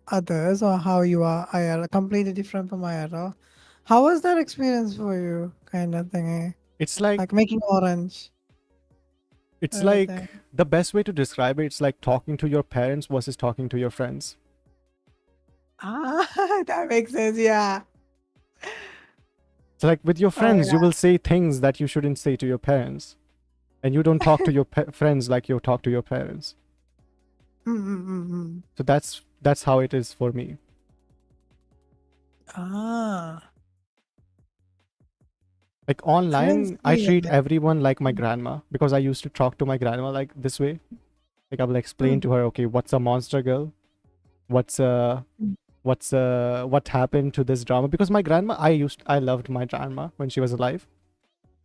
others, or how you are IRL, completely different from IRL. How was that experience for you, kind of thing? It's like Like making Orange, it's like everything. the best way to describe it, it's like talking to your parents versus talking to your friends. Ah, that makes sense. Yeah. So like with your Oh friends, you yeah. will say things that you shouldn't say to your parents. And you don't talk to your friends like you talk to your parents. Mm-mm-mm-mm. So that's how it is for me. Ah, Like I can online, I see treat it. everyone like my grandma because I used to talk to my grandma like this way. Like I will explain Mm, to her, okay, what's a monster girl? What's mm, what happened to this drama? Because my grandma, I loved my grandma when she was alive,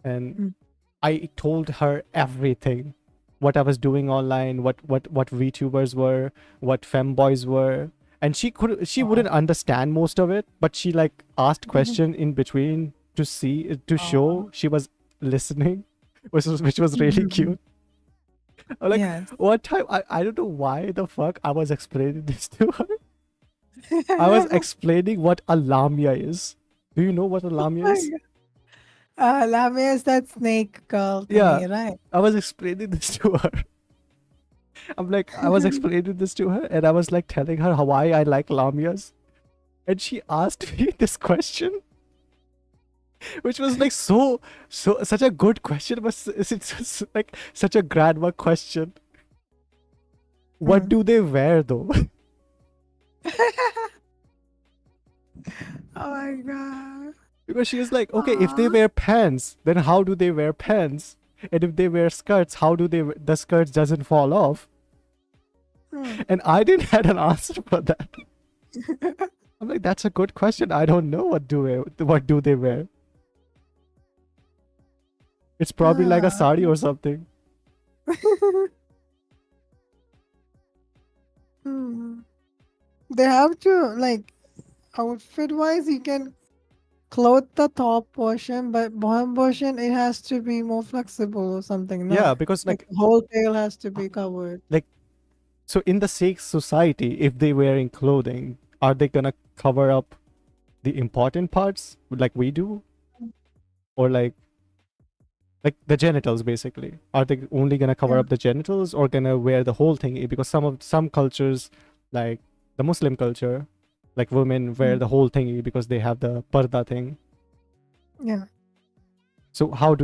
and mm. I told her everything, what I was doing online, what VTubers were, what femboys were, and she Oh. wouldn't understand most of it, but she like asked question in between to Oh. show she was listening, which was really Mhm. cute. I'm like, Yes. one time I don't know why the fuck I was explaining this to her. I was explaining what a lamia is. Do you know what a Oh lamia my is? God. Lamia is that snake girl Yeah, thingy, right? I was explaining this to her. I was explaining this to her, and I was like telling her how why I like lamias, and she asked me this question, which was like such a good question, but it's like such a grandma question. What Mm. do they wear though? Oh my god. Because she was like, okay, if they Aw. wear pants, then how do they wear pants? And if they wear skirts, how do the skirts doesn't fall off? Mm. And I didn't had an answer for that. I'm like, that's a good question. I don't know what do they wear. It's probably like a Ah. sari or something. Mm. They have to like outfit wise, you can clothe the top portion, but bottom portion it has to be more flexible or something. Yeah, Not because like the whole tail has to be covered. like so in the Sikh society, if they wearing clothing, are they gonna cover up the important parts like we do, or like the genitals basically? Are they only gonna cover Yeah. up the genitals, or gonna wear the whole thing? Because some cultures, like the Muslim culture, like women wear Mm. the whole thingy because they have the parda thing. Yeah. So how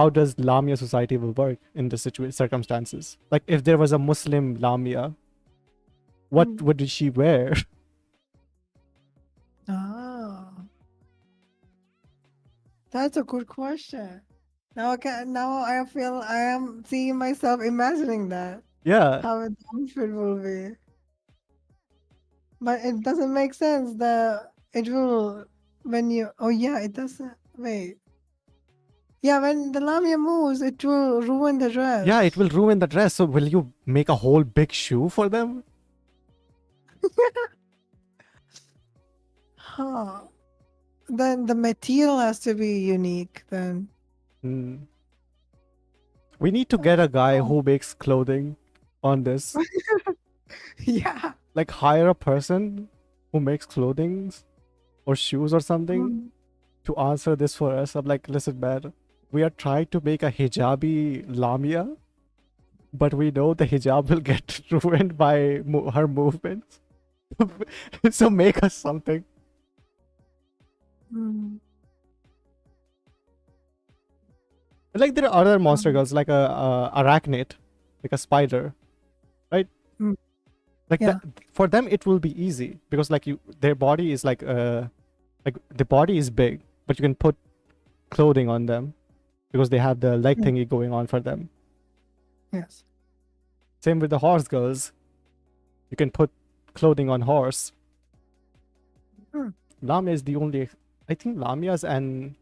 does Lamia society will work in this circumstances? Like if there was a Muslim Lamia, what Mm. would she wear? Ah. That's a good question. Now I feel I am seeing myself imagining that Yeah, how the outfit will be. But it doesn't make sense. It will when you oh yeah, it doesn't wait. Yeah, when the lamia moves, it will ruin the yeah, it dress. will ruin the dress. So will you make a whole big shoe for them? Huh. Then the material has to be unique then. Hmm. We need to get a guy Oh. who makes clothing on this. Yeah. Like hire a person who makes clothing or shoes or something Mm. to answer this for us. I'm like, listen, man, we are trying to make a hijabi lamia, but we know the hijab will get ruined by her movements. So make us something. Mm. Like there are other monster Um, girls, like a arachnid, like a spider, right? mm. Like Yeah. that for them it will be easy because like their body is like the body is big, but you can put clothing on them because they have the leg Mm. thingy going on for them. Yes. Same with the horse girls. You can put clothing on horse. Mm. Lamia is the only. I think lamias and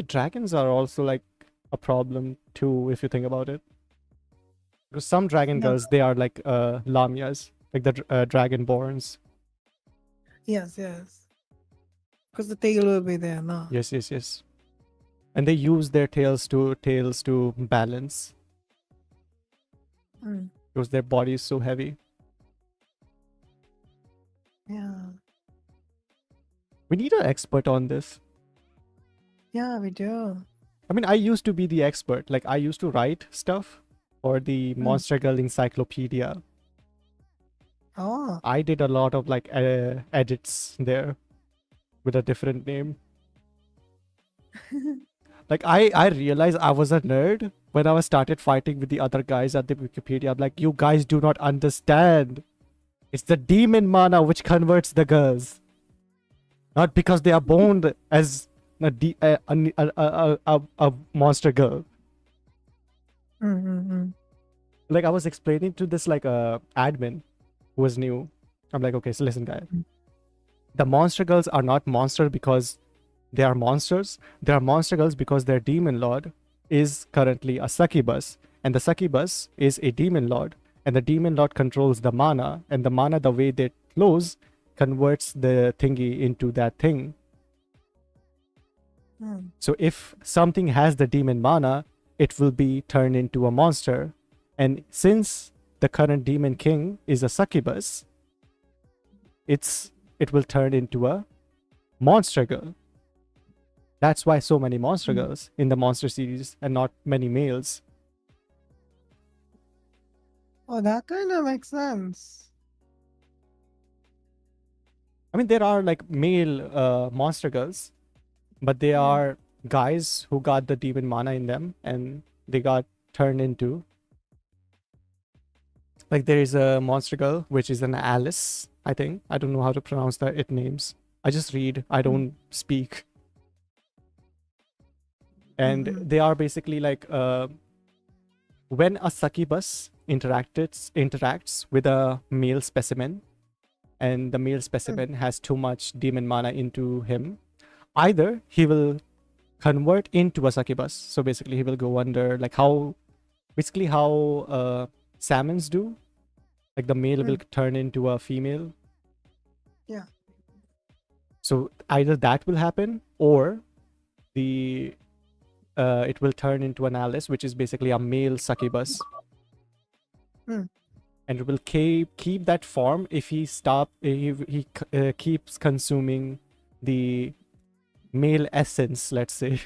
dragons are also like a problem too if you think about it. Because some dragon Yeah. girls they are like lamias, like the dragonborns. Yes, yes. Because the tail will be there now. Yes, yes, yes. And they use their tails to balance Mm. because their body is so heavy. Yeah. We need an expert on this. Yeah, we do. I mean, I used to be the expert. Like I used to write stuff for the Monster Girl Encyclopedia. Oh. I did a lot of like edits there with a different name. Like I realized I was a nerd when I was started fighting with the other guys at the Wikipedia. I'm like, you guys do not understand. It's the demon mana which converts the girls, not because they are born as a monster girl. Mm. Like I was explaining to this like admin who was new. I'm like, okay, so listen, guy. The monster girls are not monster because they are monsters. They are monster girls because their demon lord is currently a succubus, and the succubus is a demon lord, and the demon lord controls the mana, and the mana, the way they flows, converts the thingy into that thing. Mm. So if something has the demon mana, it will be turned into a monster. And since the current demon king is a succubus, it will turn into a monster girl. That's why so many monster girls in the monster series and not many males. Oh, that kind of makes sense. I mean, there are like male monster girls, but they are guys who got the demon mana in them and they got turned into. Like there is a monster girl which is an Alice, I think. I don't know how to pronounce it names. I just read. I don't speak. And they are basically like when a succubus interacts with a male specimen, and the male specimen has too much demon mana into him, either he will convert into a succubus. So basically, he will go under like how salmons do. Like the male will turn into a female. Yeah. So either that will happen, or the it will turn into an Alice, which is basically a male succubus. And it will keep that form if he keeps consuming the male essence, let's say.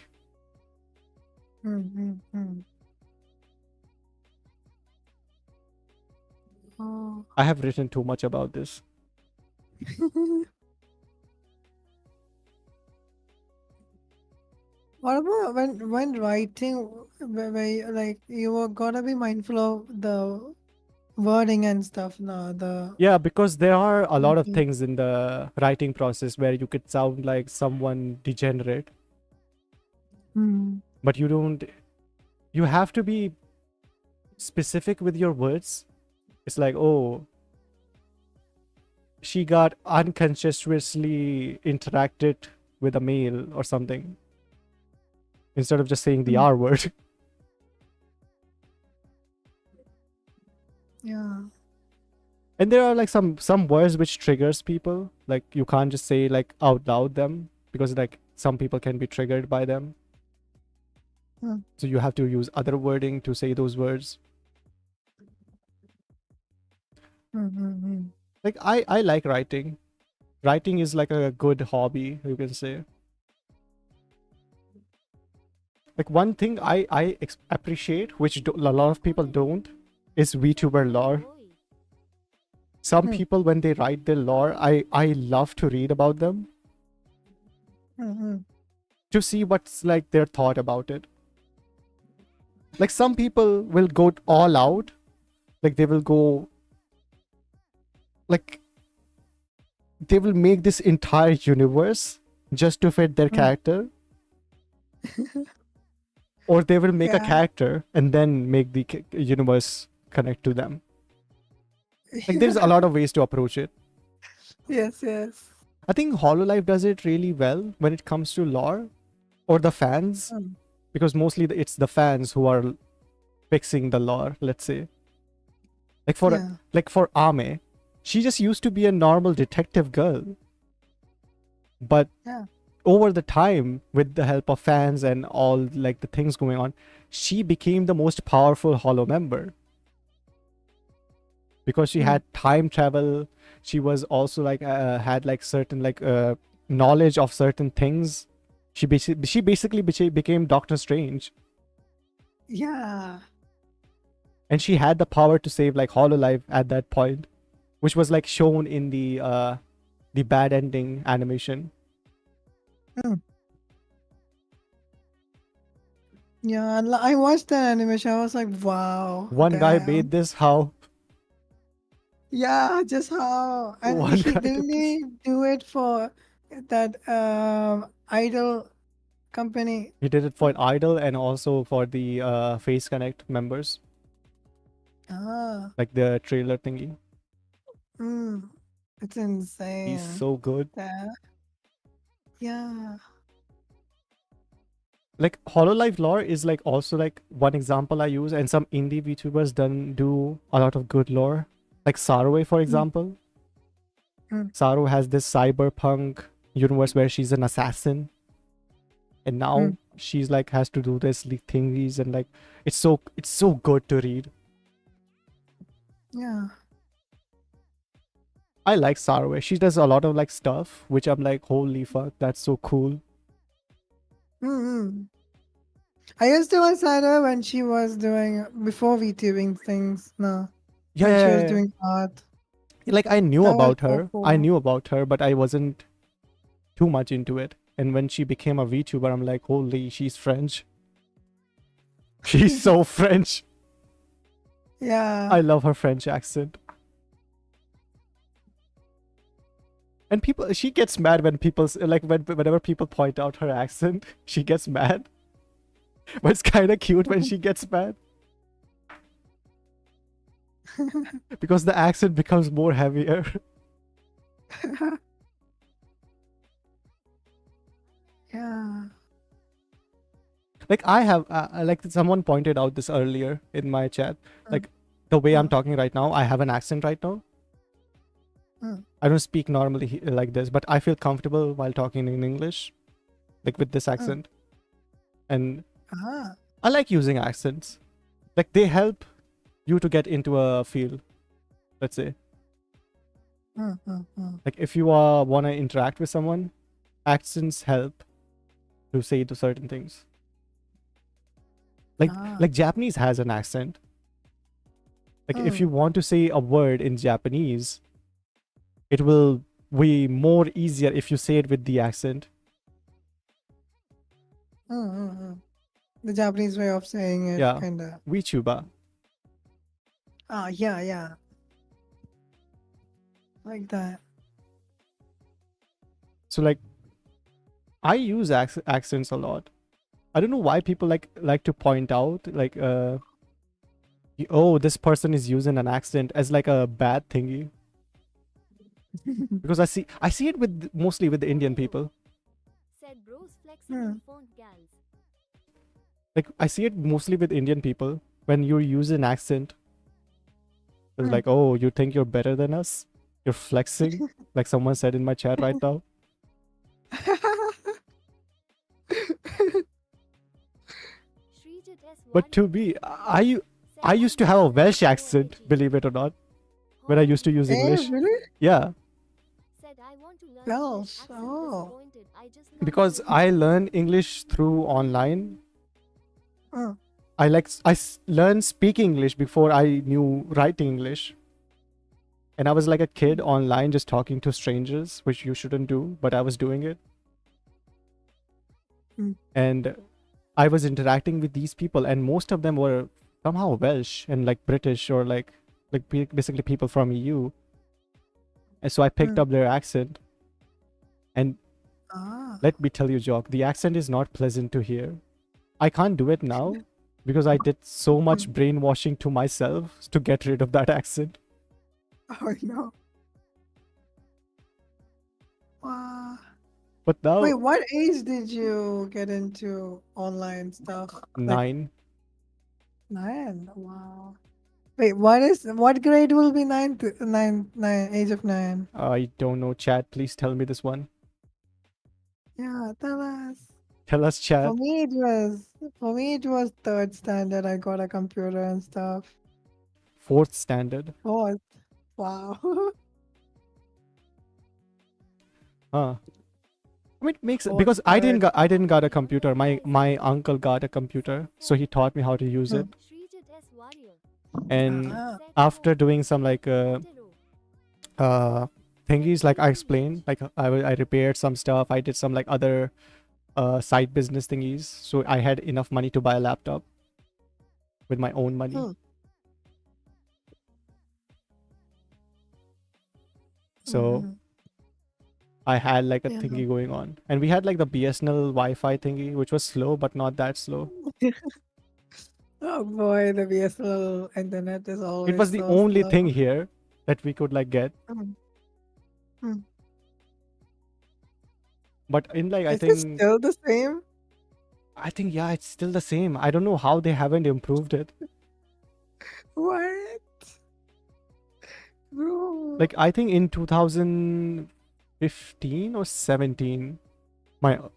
Oh. I have written too much about this. What about when writing, where like you gotta be mindful of the wording and stuff now. Yeah, because there are a lot of things in the writing process where you could sound like someone degenerate. Mm. but you have to be specific with your words. It's like, oh, she got unconsciously interacted with a male or something, instead of just saying the Mm. R word. Yeah. And there are like some words which triggers people. Like you can't just say like out loud them, because like some people can be triggered by them. Mm. So you have to use other wording to say those words. Mm-hmm. Like I like writing. Writing is like a good hobby, you can say. Like one thing I appreciate, which a lot of people don't, is VTuber lore. Some Hmm. people, when they write their lore, I love to read about them, Mm-hmm. to see what's like their thought about it. Like some people will go all out, like they will go, like they will make this entire universe just to fit their Mm. character, or they will make a Yeah. character and then make the universe connect to them. Like there's a lot of ways to approach it. Yes, yes. I think Hololive does it really well when it comes to lore, or the fans, Mm. because mostly it's the fans who are fixing the lore, let's say. Like for Ame, she just used to be a normal detective girl, but Yeah. over the time, with the help of fans and all like the things going on, she became the most powerful Hollow member, because she Mm. had time travel. She was also like had like certain like knowledge of certain things. She basically became Doctor Strange, Yeah. and she had the power to save like Hololive at that point, which was like shown in the bad ending animation. Mm. Yeah. I watched that animation. I was like, wow. One guy Damn. made this. How? Yeah, just how. And One he guy did didn't this. he do it for that idol company? He did it for an idol and also for the Face Connect members, Ah. like the trailer thingy. Mm. It's He's insane. so good. Yeah. Like Hololive lore is like also like one example I use, and some indie VTubers done do a lot of good lore. Like Sarwe, for example. Mm. Saru has this cyberpunk universe where she's an assassin, and now Mm. she's like has to do this thingies, and like it's so good to read. Yeah. I like Sarwe. She does a lot of like stuff which I'm like, holy fuck, that's so cool. Mm-hmm. I used to watch her when she was doing before VTubing things. No, Yeah, when she was yeah. doing art. Like I knew That was about so her. cool. I knew about her, but I wasn't too much into it. And when she became a VTuber, I'm like, holy, she's French. She's so French. Yeah. I love her French accent. And people, she gets mad when people like whenever people point out her accent, she gets mad. But it's kind of cute when she gets mad, because the accent becomes more heavier. Yeah. Like I have like someone pointed out this earlier in my chat, like the way I'm Mm. talking right now, I have an accent right now. Mm. I don't speak normally like this, but I feel comfortable while talking in English, like with this accent. And Ah. I like using accents. Like they help you to get into a field, let's say. Like if you want to interact with someone, accents help to say to certain things. Like Japanese has an accent. Like if you want to say a word in Japanese, it will be more easier if you say it with the accent. The Japanese way of saying it, Yeah. kind of. VTuber. Ah, yeah, yeah. Like that. So like I use accents a lot. I don't know why people like to point out like oh, this person is using an accent as like a bad thingy, because I see it with mostly with the Indian people. Said bros flexing Hmm. in font gals. Like I see it mostly with Indian people when you use an accent. It's Hmm. like, oh, you think you're better than us? You're flexing, like someone said in my chat right now. Srijit S. But to Warrior me, 2022 said, I used to have a Welsh accent, believe it or not, when I used to use Eh, English. really? Yeah, Said, I want to learn Welsh, English accent oh. disappointed. I just learned because English. I learned English through online. Hmm. Learned speaking English before I knew writing English. And I was like a kid online just talking to strangers, which you shouldn't do, but I was doing it. Mm. And I was interacting with these people, and most of them were somehow Welsh and like British or like basically people from EU. And so I picked Mm. up their accent. And Ah. let me tell you, Jock, the accent is not pleasant to hear. I can't do it now because I did so much brainwashing to myself to get rid of that accent. Oh no. Wow. But now, Wait, what age did you get into online stuff? Like 9. 9. Wow. Wait, what grade will be 9, age of 9? I don't know, chat. Please tell me this one. Yeah, tell us. Tell us, chat. For me it was 3rd standard. I got a computer and stuff. 4th standard. 4th. Wow. Huh. I mean, it makes Fourth because I didn't grade. got a computer. My uncle got a computer, so he taught me how to use it. Srijit S. Warrior And Ah. said, after doing some like Kotero. thingies, like I explained, like I repaired some stuff. I did some like other side business thingies, so I had enough money to buy a laptop with my own money. Hmm. So Mhm. I had like a Yeah. thingy going on, and we had like the BSNL Wi-Fi thingy, which was slow but not that slow. Oh boy, the BSNL internet is It always was the so only slow. thing here that we could like get. Mm. Mm. But in like Is it still the same? I think yeah, it's still the same. I don't know how they haven't improved it. What? Bro. Like I think in 2015 or 17, my Mm.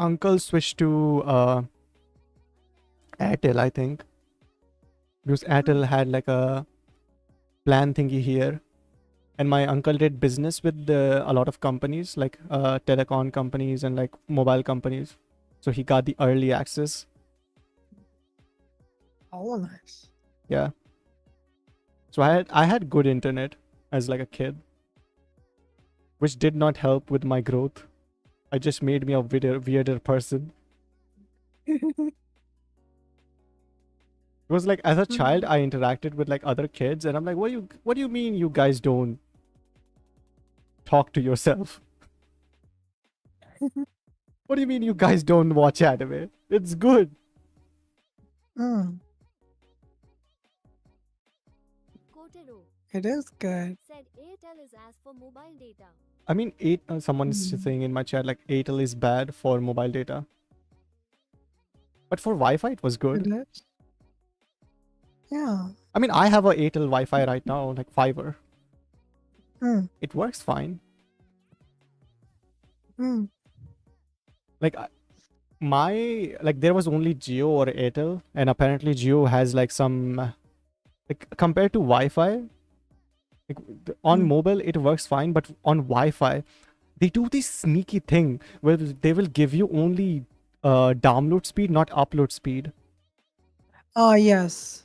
uncle switched to Airtel, I think, because Airtel had like a plan thingy here, and my uncle did business with a lot of companies like telecom companies and like mobile companies, so he got the early access. Oh, nice. Yeah, so I had good internet as like a kid, which did not help with my growth. It just made me a weirder person. It was like as a child I interacted with like other kids, and I'm like, what do you mean you guys don't talk to yourself? What do you mean you guys don't watch anime? It's good. Mm. Kotero It is good. said, Airtel is as for mobile data. I mean, someone's saying in my chat like Airtel is bad for mobile data, but for Wi-Fi it was It good. is. Yeah. I mean, I have a Airtel Wi-Fi right now, like fiber. Mm. It works fine. Mm. Like there was only Jio or Airtel, and apparently Jio has like some like compared to Wi-Fi, like on Mm. mobile it works fine, but on Wi-Fi they do this sneaky thing where they will give you only download speed, not upload speed. Oh, yes.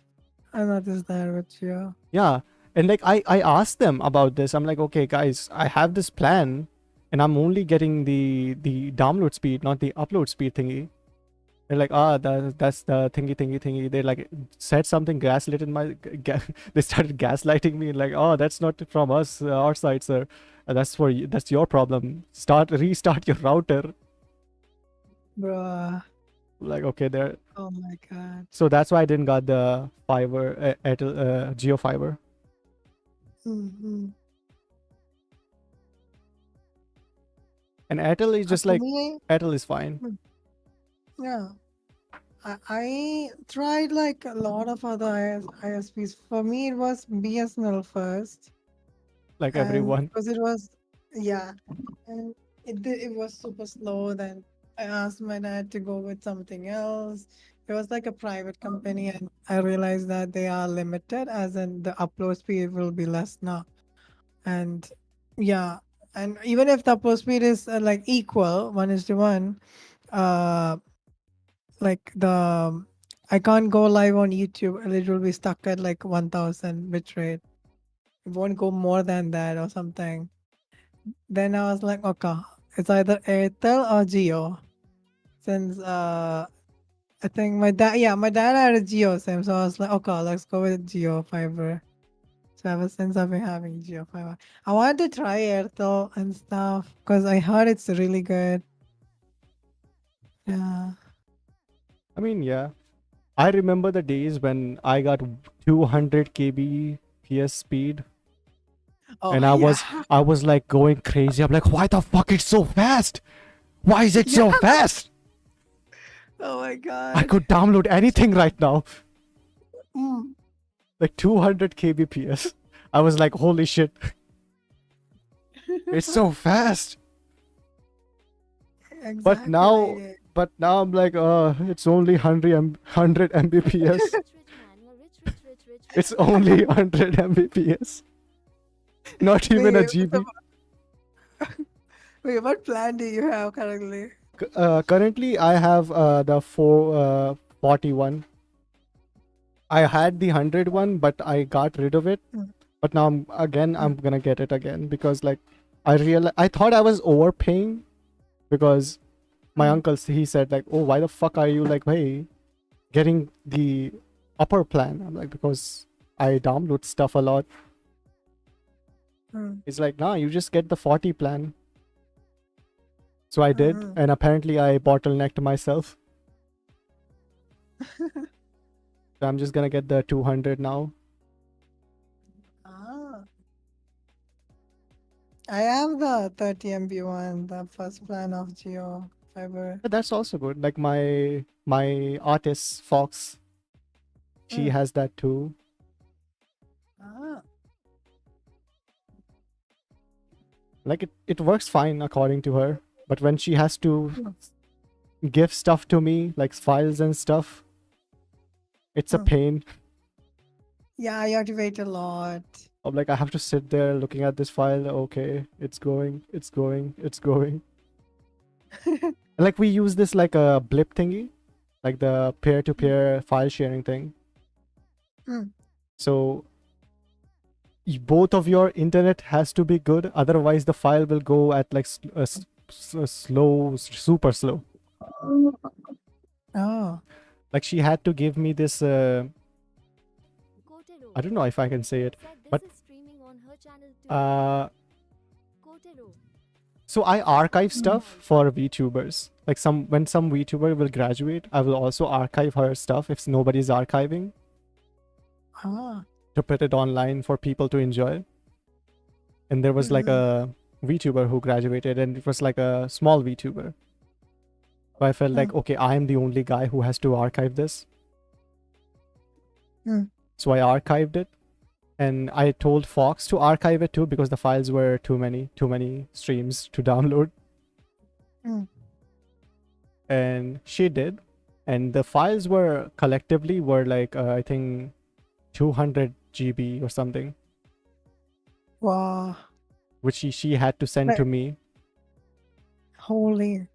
I noticed that with you. Yeah, and like I asked them about this. I'm like, okay, guys, I have this plan, and I'm only getting the download speed, not the upload speed thingy. They're like, that's the thingy. They like said something gaslit in my. They started gaslighting me like, oh, that's not from us, our side, sir. That's for you. That's your problem. Restart your router. Bruh. Like, okay, there. Oh my god. So that's why I didn't got the fiber, Airtel, Geo fiber. Mm-hmm. And Airtel is just For like, me, Airtel is fine. yeah. I tried like a lot of other ISPs. For me, it was BSNL first, Like and everyone. because it was, yeah, and it was super slow. Then I asked my dad to go with something else. It was like a private company, and I realized that they are limited, as in the upload speed will be less now. And yeah, and even if the upload speed is like equal, 1:1, uh, like I can't go live on YouTube, and it will be stuck at like 1000 bitrate. It won't go more than that or something. Then I was like, okay, it's either Airtel or Geo. Since I think my dad had a Geo SIM, so I was like, okay, let's go with Geo fiber. So ever since I've been having Geo fiber, I wanted to try Airtel and stuff because I heard it's really good. Yeah. I mean, yeah. I remember the days when I got 200 kbps speed, Oh and yeah. I was like going crazy. I'm like, why the fuck it's so fast? Why is it Yeah. so fast? Oh my I god. could download anything right now. Mm, Like 200 kbps. I was like, holy shit. It's so fast. But now, exactly. I'm like, it's only 100 mbps. Rich, rich man, you're rich. It's only 100 mbps. Not even a Wait, GB. wait, what plan do you have currently? Currently, I have the 441. I had the 100 one, but I got rid of it. Mm. But now I'm gonna get it again because like I thought I was overpaying because my uncle he said like, oh, why the fuck are you like, hey, getting the upper plan? I'm like, because I download stuff a lot. Mm. He's like, nah, you just get the 40 plan. So I did, Mhm. and apparently I bottlenecked myself. So I'm just gonna get the 200 now. Ah. I have the 30 MB one, the first plan of Geo Fiber. But that's also good. Like my artist Fox, she Mm. has that too. Ah. Like it works fine according to her. But when she has to give stuff to me, like files and stuff, it's a Mm. pain. Yeah, you have to wait a lot. I'm like, I have to sit there looking at this file. Okay, it's going. Like we use this like a blip thingy, like the peer-to-peer file sharing thing. Mm. So both of your internet has to be good, otherwise the file will go at like slow, super slow. Oh. Like she had to give me this. I don't know if I can say it, but so I archive stuff for VTubers. Like when some VTuber will graduate, I will also archive her stuff if nobody's archiving Ah. to put it online for people to enjoy. And there was like a VTuber who graduated, and it was like a small VTuber. So I felt like, okay, I am the only guy who has to archive this. So I archived it, and I told Fox to archive it too because the files were too many streams to download. And she did, and the files were collectively like I think 200 GB or something, Wow. which she had to send to me. Holy.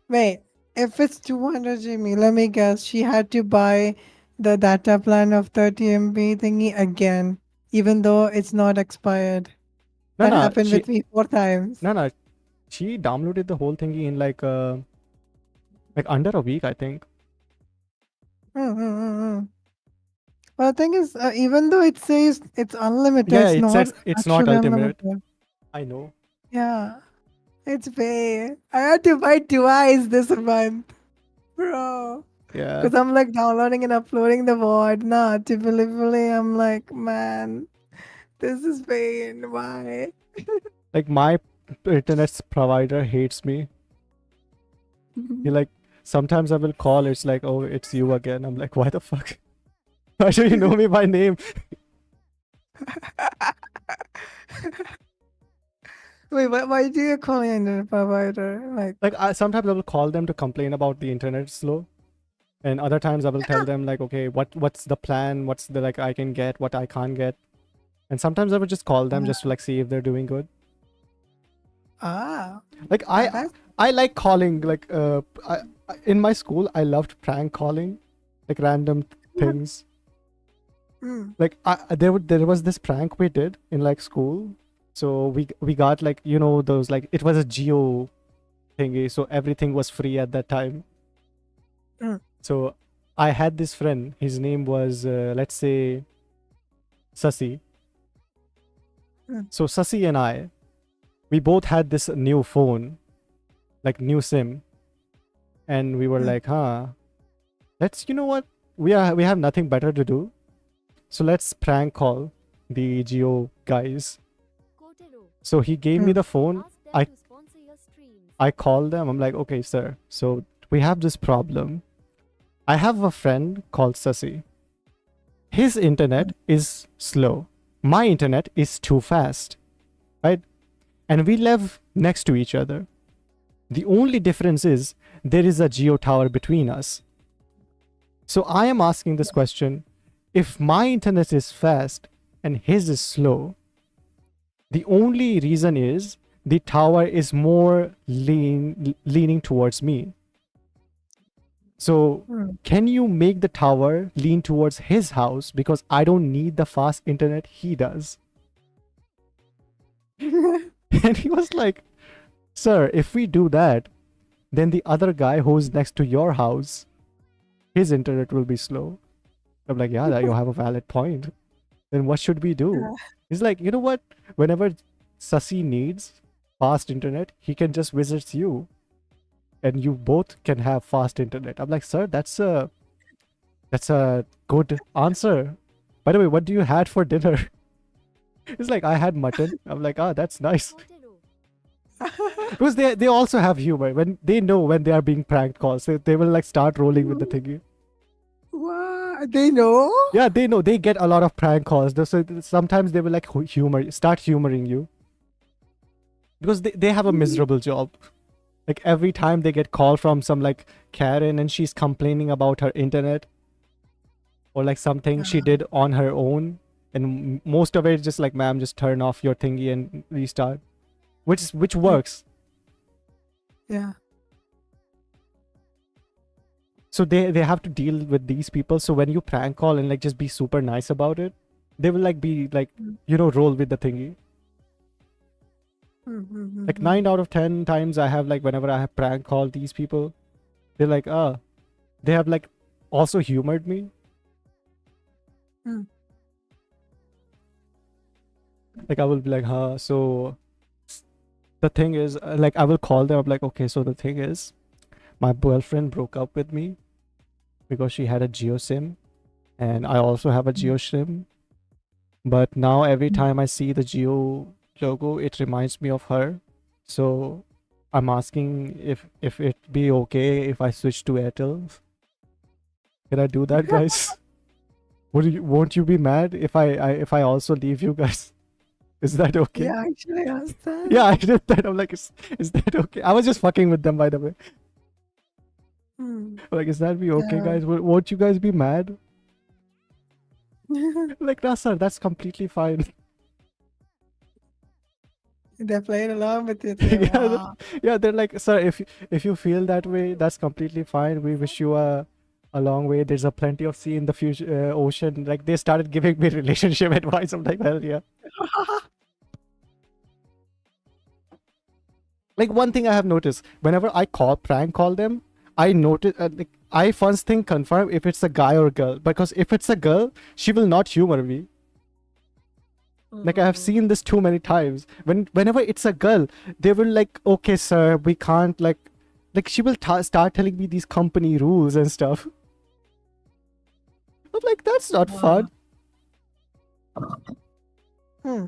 Wait, if it's 200 GB, let me guess, she had to buy the data plan of 30 MB thingy again, even though it's not expired. No, That no, happened with me 4 times. no, she downloaded the whole thingy in like under a week, I think. Well, the thing is, even though it says it's unlimited, Yeah, it's it not says it's not actually ultimate. unlimited. I know. Yeah, it's pain. I had to buy twice this month. Bro. Yeah. Because I'm like downloading and uploading the VOD. Nah, typically I'm like, man, this is pain. Why? Like my internet provider hates me. He like sometimes I will call. It's like, oh, it's you again. I'm like, why the fuck? Why do you know me by name? Wait, why do you call your internet provider? Like, Like sometimes I will call them to complain about the internet slow, and other times I will tell them like, okay, what's the plan? What's the like I can get, what I can't get, and sometimes I would just call them just to like see if they're doing good. Like that's I like calling like in my school I loved prank calling, like random things. mm, Like there was this prank we did in like school. So we got like those like it was a geo thingy, so everything was free at that time. Mm. So I had this friend. His name was let's say Sasi. Mm. So Sasi and we both had this new phone, like new SIM, and we were Mm. like, let's what we have nothing better to do, so let's prank call the Geo guys. Kotero. So he gave me Mm. the phone. Ask them I to sponsor your streams. I called them. I'm like, okay, sir. So we have this problem. I have a friend called Sasi. His internet is slow. My internet is too fast, right? And we live next to each other. The only difference is there is a geo tower between us. So I am asking this question: if my internet is fast and his is slow, the only reason is the tower is more leaning towards me. So Mm. can you make the tower lean towards his house, because I don't need the fast internet he does? And he was like, sir, if we do that, then the other guy who's next to your house, his internet will be slow. I'm like, yeah, that you have a valid point. Then what should we do? Yeah. He's like, you know what? Whenever Sasi needs fast internet, he can just visit you, and you both can have fast internet. I'm like, sir, that's a good answer. By the way, what do you had for dinner? He's like, I had mutton. I'm like, that's nice. Kotero. Because they also have humor. When they know when they are being pranked calls, they will like start rolling with the thingy. What? They know? Yeah, they know. They get a lot of prank calls. So sometimes they will like start humoring you. Because they have a miserable job. Like every time they get call from some like Karen and she's complaining about her internet, or like something she did on her own, and most of it is just like, ma'am, just turn off your thingy and restart, which works. Yeah. So they have to deal with these people. So when you prank call and like just be super nice about it, they will like be like, roll with the thingy. Like 9 out of 10 times I have like, whenever I have prank called these people, they're like, they have like also humored me. Mm. Like I will be like, so the thing is, like I will call them. I'm like, okay, so the thing is, my girlfriend broke up with me because she had a Geo SIM, and I also have a Geo SIM. But now every time I see the Geo logo, it reminds me of her. So I'm asking if it be okay if I switch to Airtel. Can I do that, guys? Won't you be mad if I also leave you guys? Is that okay? Yeah, actually, I understand. Yeah, I did that. I'm like, is that okay? I was just fucking with them, by the way. Hmm. Like, is that be okay, Yeah. guys? Won't you guys be mad? Like, nah, sir, that's completely fine. They played along with it. Yeah, Wow. Yeah, they're like, sir, if you feel that way, that's completely fine. We wish you a long way. There's a plenty of sea in the future ocean. Like, they started giving me relationship advice. I'm like, well, yeah. Like, one thing I have noticed, whenever I prank call them, I notice like I first thing confirm if it's a guy or girl, because if it's a girl, she will not humor me. Like I have seen this too many times. Whenever it's a girl, they will like, okay, sir, we can't like Like she will start telling me these company rules and stuff. I'm like, that's not fun. Hmm.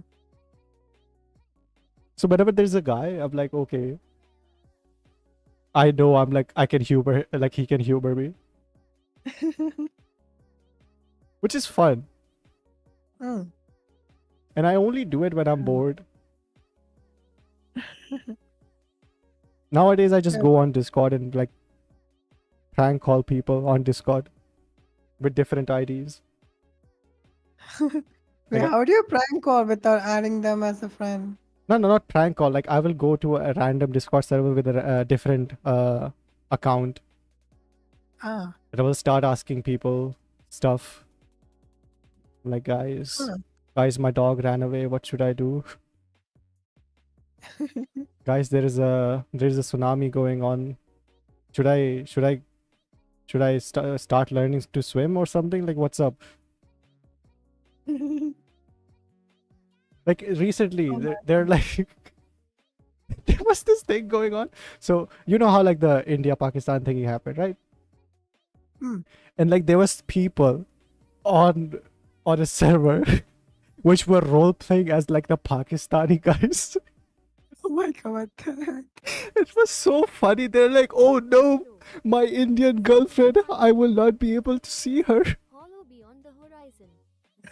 So whenever there's a guy, I'm like, okay. I know I'm like I can humor like he can humor me, which is fun. Hmm. And I only do it when I'm Mm. bored. Nowadays I just Yeah. go on Discord and like prank call people on Discord with different IDs. Wait, Like, how do you prank call without adding them as a friend? no, not prank call. Like I will go to a random Discord server with a different account Ah. and I will start asking people stuff. Like guys, my dog ran away. What should I do? Guys, there's a tsunami going on. Should I start learning to swim or something? Like what's up? Like recently, Oh my they're like there was this thing going on. So you know how like the India Pakistan thingy happened, right? Hmm. And like there was people on a server which were role playing as like the Pakistani guys. Oh my god, what the heck? It was so funny. They're like, oh no, my Indian girlfriend, I will not be able to see her. Hollow beyond the horizon.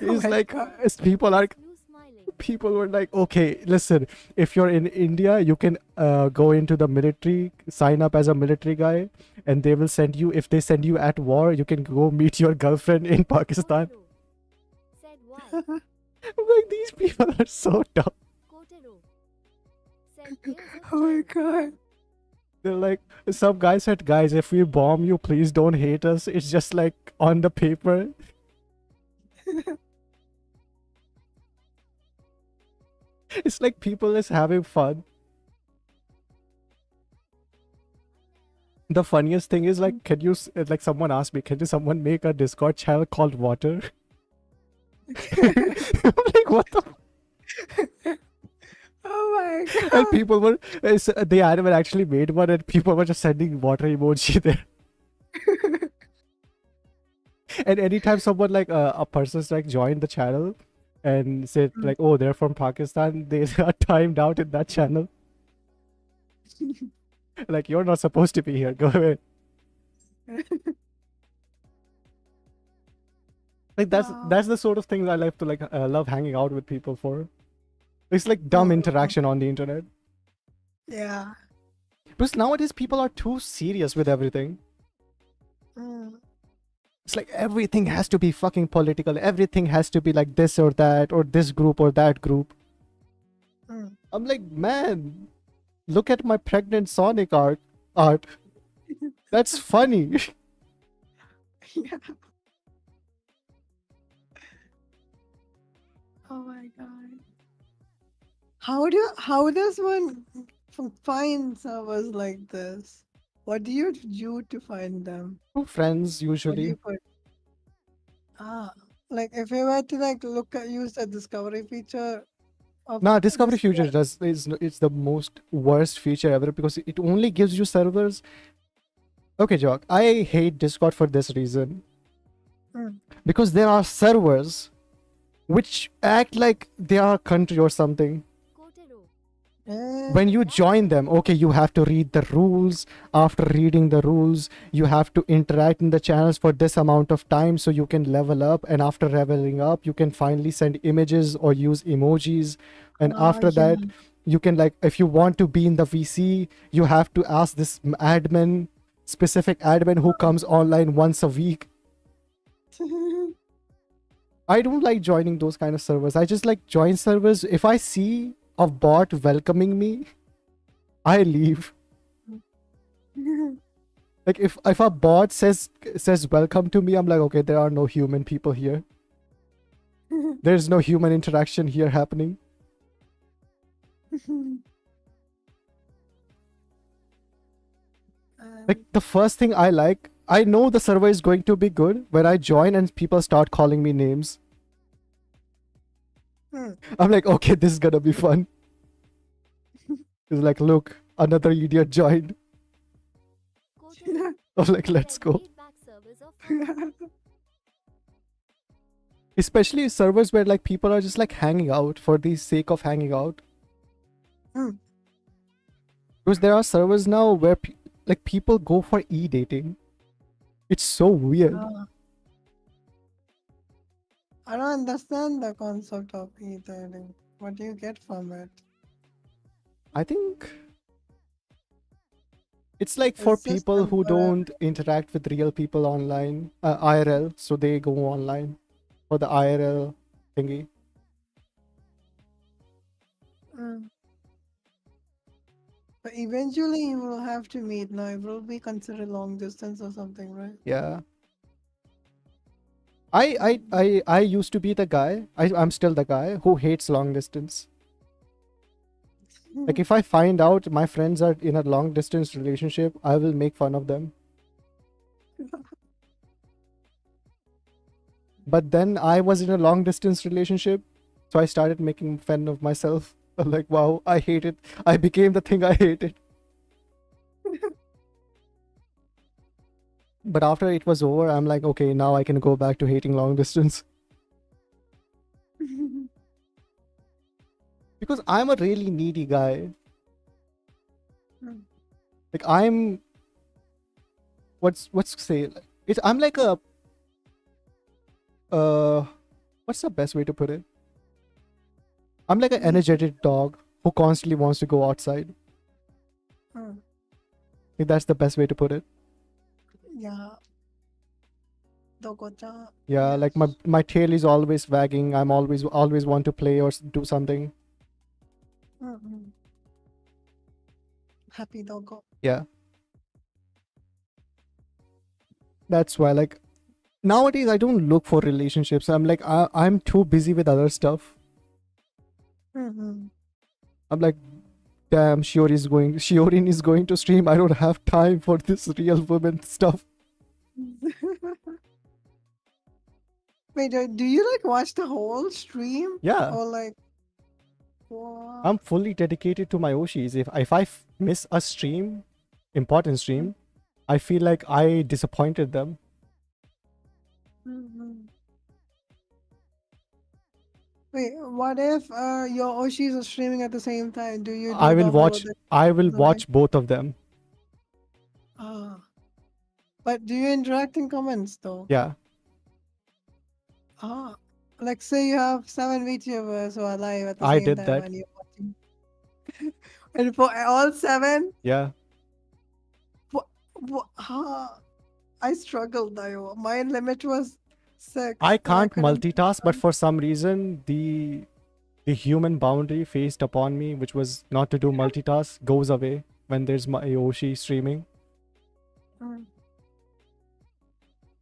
Oh It's my like God. people are Blue smiling. people were like, okay, listen, if you're in India, you can go into the military, sign up as a military guy, and they will send you, if they send you at war, you can go meet your girlfriend in Pakistan. Kotero. Said why? I'm like, these people are so dumb. Kotero. Said here's a Oh my challenge. god. They're like, some guy said, guys, if we bomb you, please don't hate us. It's just like on the paper. It's like people is having fun. The funniest thing is like, can you like someone asked me, can you someone make a Discord channel called Water? I'm like, what the? Oh my And god. people were, the admin actually made one, and people were just sending water emoji there. And anytime someone like a person's like joined the channel and said like, oh, they're from Pakistan, they are timed out in that channel. Like, you're not supposed to be here. Go away. Like that's the sort of things I like to like love hanging out with people for. It's like dumb interaction on the internet. Yeah. Because nowadays people are too serious with everything. Mm. It's like everything has to be fucking political. Everything has to be like this or that, or this group or that group. Mm. I'm like, man, look at my pregnant Sonic art. That's funny. Yeah. Oh my god. How does one find servers like this? What do you do to find them? Friends What do you usually. put? Like if you were to like use the discovery feature of Nah, Discovery this, Future it's the most worst feature ever because it only gives you servers. Okay, Jock, I hate Discord for this reason. Mm. Because there are servers which act like they are a country or something. Kotero. When you join them, okay, you have to read the rules. After reading the rules, you have to interact in the channels for this amount of time so you can level up. And after leveling up, you can finally send images or use emojis. And after that, you can like, if you want to be in the VC, you have to ask this specific admin who comes online once a week. I don't like joining those kind of servers. I just like join servers. If I see a bot welcoming me, I leave. Like if a bot says welcome to me, I'm like, okay, there are no human people here. There's no human interaction here happening. Like the first thing I know the server is going to be good when I join and people start calling me names. I'm like, okay, this is gonna be fun. It's like, look, another idiot joined. So like, let's Their go. laid-back servers are fun. Especially servers where like people are just like hanging out for the sake of hanging out. Hmm. Because there are servers now where like people go for e-dating. It's so weird. Ah, I don't understand the concept of e-dating. What do you get from it? I think it's like for It's just people who temporary. don't interact with real people online, IRL, so they go online for the IRL thingy. Mm. But eventually you will have to meet. Now it will be considered long distance or something, right? Yeah. I used to be the guy. I'm still the guy who hates long distance. Like if I find out my friends are in a long distance relationship, I will make fun of them. But then I was in a long distance relationship, so I started making fun of myself. I'm like, wow, I hate it. I became the thing I hated. But after it was over, I'm like, okay, now I can go back to hating long distance. Because I'm a really needy guy. Mm. Like I'm what's to say? It's I'm like a what's the best way to put it? I'm like an energetic dog who constantly wants to go outside. Mm. I think that's the best way to put it. Yeah. Dogota. Yeah, like my tail is always wagging. I'm always want to play or do something. Mm-mm. Happy doggo. Yeah. That's why like nowadays I don't look for relationships. I'm like I'm too busy with other stuff. Mm-hmm. I'm like, damn, Shiorin is going to stream. I don't have time for this real woman stuff. Wait, do you like watch the whole stream? Yeah. Or like, what? I'm fully dedicated to my Oshis. If I miss a stream, important stream, I feel like I disappointed them. Mhm. Wait, what if your Oshis are streaming at the same time? Do you do I will double watch. or the I will the watch both of them. Ah. But do you interact in comments though? Yeah, Ah. Like say you have 7 VTubers who are live at the I same did time that. and you're watching. And for all 7, Yeah, I struggled though. My limit was 6. I so can't couldn't do multitask, but that. for some reason the human boundary faced upon me, which was not to do multitask, goes away when there's my Oshi streaming. Mm.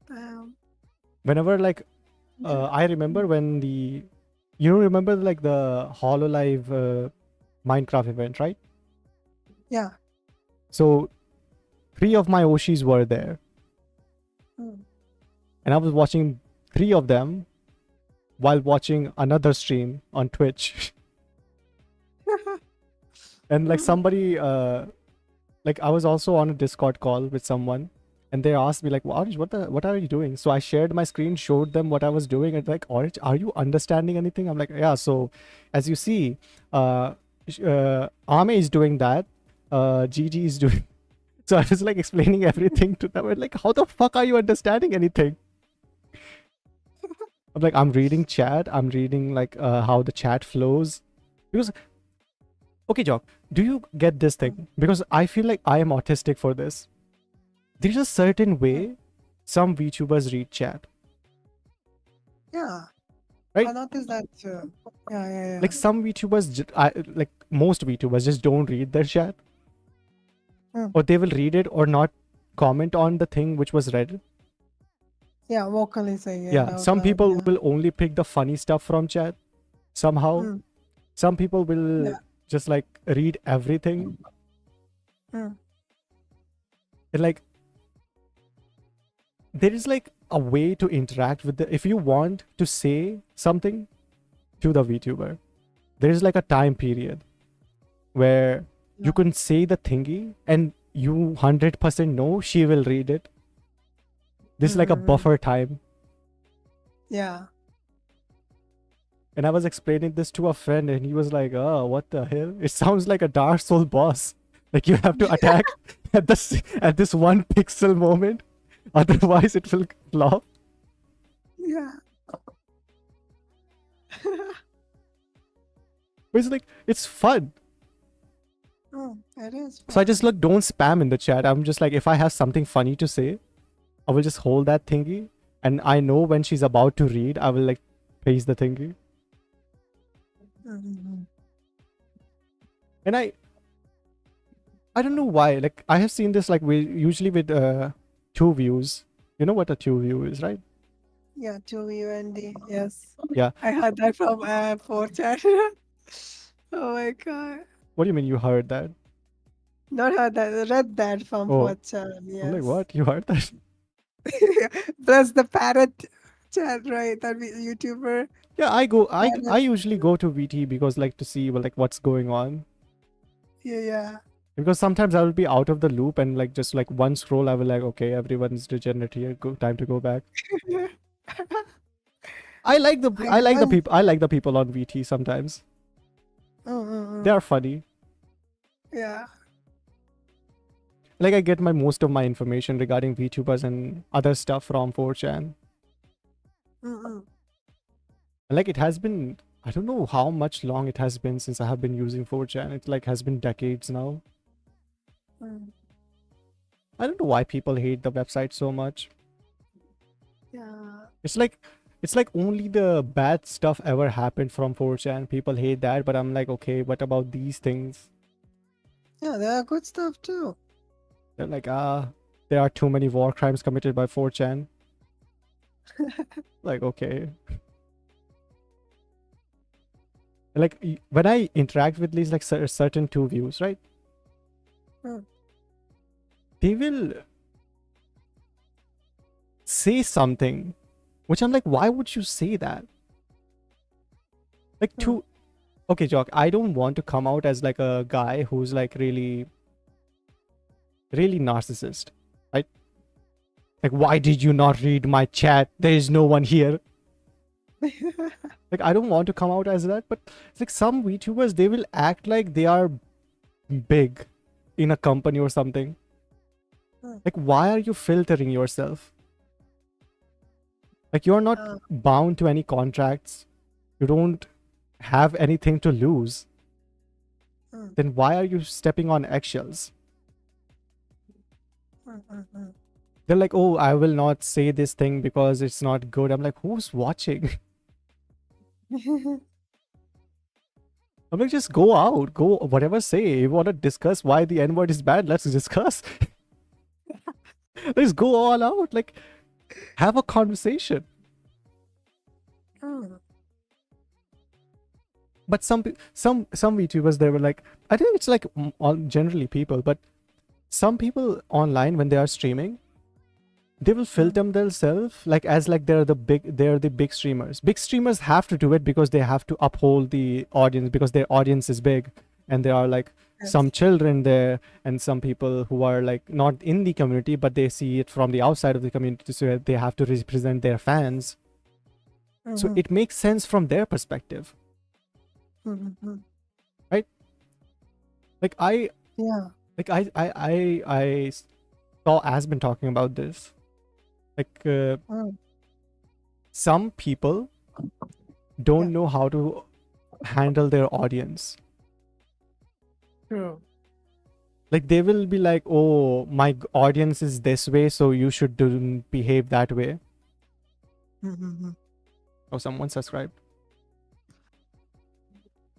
Damn. Whenever like I remember when remember like the Hololive Minecraft event, right? Yeah. So 3 of my Oshis were there, Mm. and I was watching 3 of them while watching another stream on Twitch. And like somebody like I was also on a Discord call with someone, and they asked me like, Orange, what are you doing? So I shared my screen, showed them what I was doing, and like, Orange, are you understanding anything? I'm like, yeah. So as you see, Ame is doing that, Gigi is doing. So I was like explaining everything to them. And like, how the fuck are you understanding anything? I'm like, I'm reading chat. I'm reading like how the chat flows. Because, okay, Jock, do you get this thing? Because I feel like I am autistic for this. There's a certain way some VTubers read chat, Yeah. right? I noticed that too. Yeah. Like some VTubers, like most VTubers, just don't read their chat, Mm. or they will read it or not comment on the thing which was read. Yeah, vocally say it Yeah, out some loud, people yeah. will only pick the funny stuff from chat. Somehow, Mm. some people will Yeah. just like read everything. Mm. And like there is like a way to interact with if you want to say something to the VTuber, there is like a time period where Yeah. you can say the thingy and you 100% know she will read it. This is like a buffer time. Yeah. And I was explaining this to a friend, and he was like, "Oh, what the hell? It sounds like a Dark Soul boss. Like you have to attack at this one pixel moment, otherwise it will flop." Yeah. But it's like it's fun. It is. So I just look, don't spam in the chat. I'm just like, if I have something funny to say, I will just hold that thingy, and I know when she's about to read, I will like paste the thingy. And I don't know why. Like I have seen this like we usually with two views. You know what a two view is, right? Yeah, 2UND. Yes. Yeah. I heard that from 4chan. Oh my god. What do you mean you heard that? Not heard that. Read that from Oh. 4chan. Yes. I'm like, what? You heard that? Plus the parrot chat, right? That YouTuber. Yeah, I Yeah, usually go to VT because like to see like what's going on. Yeah. Because sometimes I will be out of the loop and like just like one scroll I will like, okay, everyone's degenerate here. Time to go back. I like the people on VT sometimes. They are funny. Yeah. Like I get most of my information regarding VTubers and other stuff from 4chan. Like it has been, I don't know how much long it has been since I have been using 4chan. It like has been decades now. I don't know why people hate the website so much. Yeah. It's like only the bad stuff ever happened from 4chan. People hate that, but I'm like, okay, what about these things? Yeah, there are good stuff too. They're like, there are too many war crimes committed by 4chan. Like, okay. Like when I interact with these like certain two views, right? They will say something which I'm like, why would you say that? Like okay, Jock, I don't want to come out as like a guy who's like really narcissist, right? Like, why did you not read my chat? There is no one here. Like, I don't want to come out as that, but it's like some VTubers, they will act like they are big in a company or something. Like, why are you filtering yourself? Like, you're not bound to any contracts. You don't have anything to lose. Then why are you stepping on eggshells? They're like, oh, I will not say this thing because it's not good. I'm like, who's watching? I'm like, just go out, go whatever, say. You want to discuss why the N word is bad? Let's discuss. Let's go all out. Like, have a conversation. But some VTubers, they were like, I think it's like all generally people, but some people online when they are streaming, they will film themselves like as like they're the big streamers. Big streamers have to do it because they have to uphold the audience because their audience is big, and there are like some children there and some people who are like not in the community but they see it from the outside of the community, so they have to represent their fans. So it makes sense from their perspective, right? Like I saw Asbin talking about this. Like some people don't know how to handle their audience. True. Like they will be like, oh, my audience is this way, so you should behave that way. Oh, someone subscribed.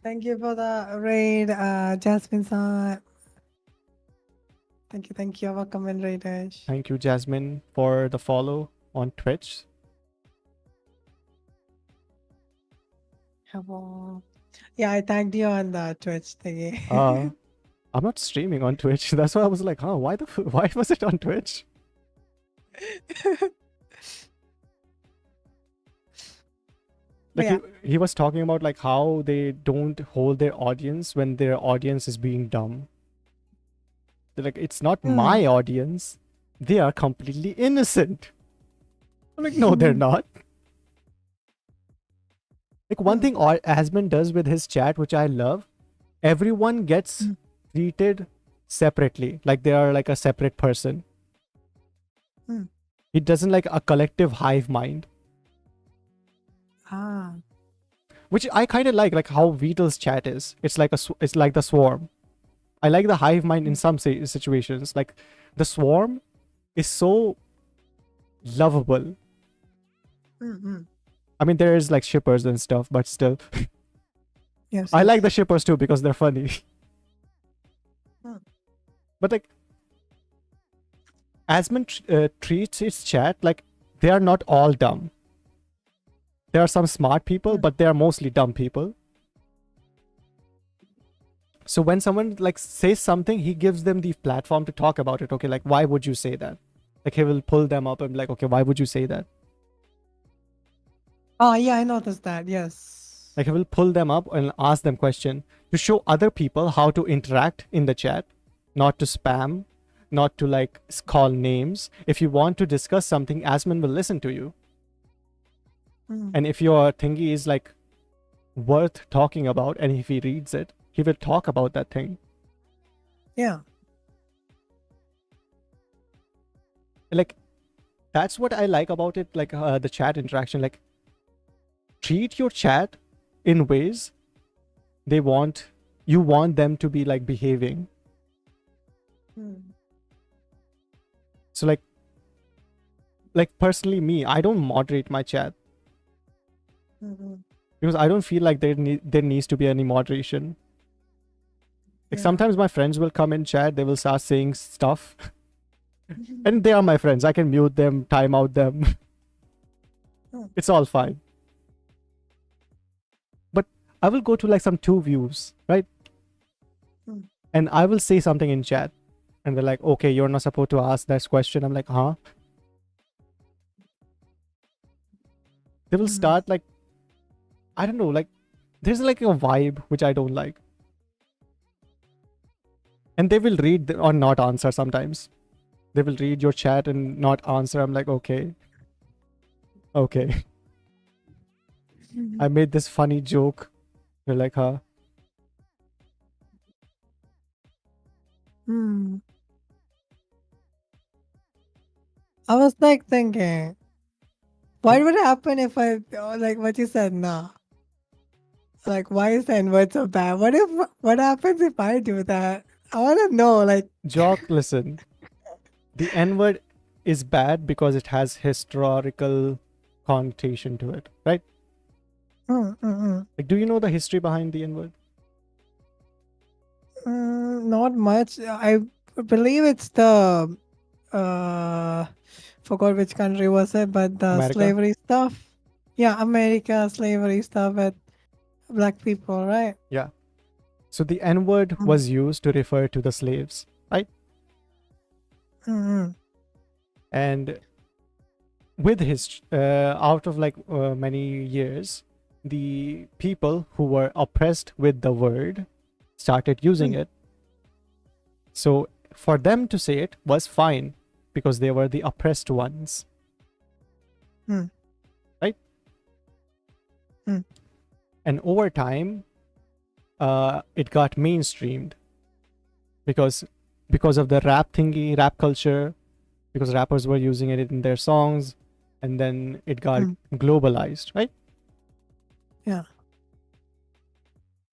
Thank you for the raid, Jasmine-san. Thank you. Welcome in, Raidesh. Thank you, Jasmine, for the follow on Twitch. Hello. Yeah, I tagged you on the Twitch thingy. I'm not streaming on Twitch. That's why I was like, why was it on Twitch? Like Yeah. he was talking about like how they don't hold their audience when their audience is being dumb. They're like, it's not Hmm. my audience. They are completely innocent. I'm like, no, they're not. Like one thing Asman does with his chat, which I love, everyone gets treated separately, like they are like a separate person. Hmm. He doesn't like a collective hive mind, Ah. which I kind of like how Beatles chat is. It's like it's like the swarm. I like the hive mind in some situations. Like the swarm is so lovable. Mm-hmm. I mean, there is like shippers and stuff, but still, Yes. I yes. like the shippers too because they're funny. Hmm. But like, Asman treats his chat like they are not all dumb. There are some smart people, but they are mostly dumb people. So when someone like says something, he gives them the platform to talk about it. Okay, like why would you say that? Like he will pull them up and be like, okay, why would you say that? Oh yeah, I noticed that. Yes. Like he will pull them up and ask them question to show other people how to interact in the chat, not to spam, not to like call names. If you want to discuss something, Asman will listen to you. Mm. And if your thingy is like worth talking about, and if he reads it, he will talk about that thing. Yeah. Like that's what I like about it. Like the chat interaction. Like treat your chat in ways you want them to be like behaving. Mm. So like personally me, I don't moderate my chat Mm-hmm. because I don't feel like there needs to be any moderation. Like Yeah. sometimes my friends will come in chat, they will start saying stuff, and they are my friends. I can mute them, time out them. It's all fine. But I will go to like some two views, right? Hmm. And I will say something in chat, and they're like, "Okay, you're not supposed to ask that question." I'm like, "Huh?" They will start like, I don't know, like there's like a vibe which I don't like. And they will read or not answer sometimes. They will read your chat and not answer. I'm like, okay. Okay. I made this funny joke. They're like, huh? Hmm. I was like thinking, what would happen if I like what you said? Nah. Like, why is the N-word so bad? What happens if I do that? I want to know. Like, Jock, listen. The N-word is bad because it has historical connotation to it, right? Like, do you know the history behind the N-word? not much. I believe it's the forgot which country was it, but the America? slavery stuff. Yeah, America slavery stuff with black people, right? Yeah. So the N-word was used to refer to the slaves, right? Mm-hmm. And with his out of like many years, the people who were oppressed with the word started using it. So for them to say it was fine because they were the oppressed ones. Right? And over time, it got mainstreamed because of the rap culture, because rappers were using it in their songs, and then it got globalized, right? Yeah.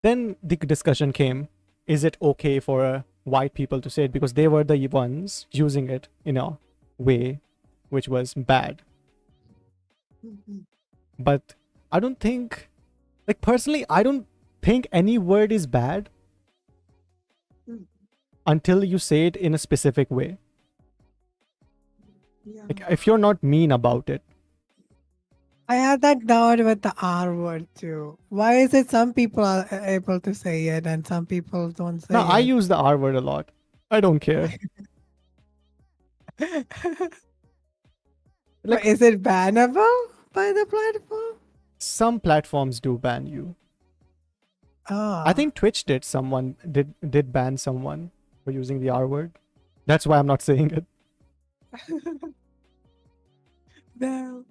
Then the discussion came, is it okay for white people to say it, because they were the ones using it in a way which was bad. But I don't think, like personally, I don't think any word is bad until you say it in a specific way. Like if you're not mean about it. I had that doubt with the R word too. Why is it some people are able to say it and some people don't say No, I it? use the R word a lot. I don't care. But is it bannable by the platform? Some platforms do ban you. Ah. I think Twitch did ban someone for using the R word. That's why I'm not saying it. No.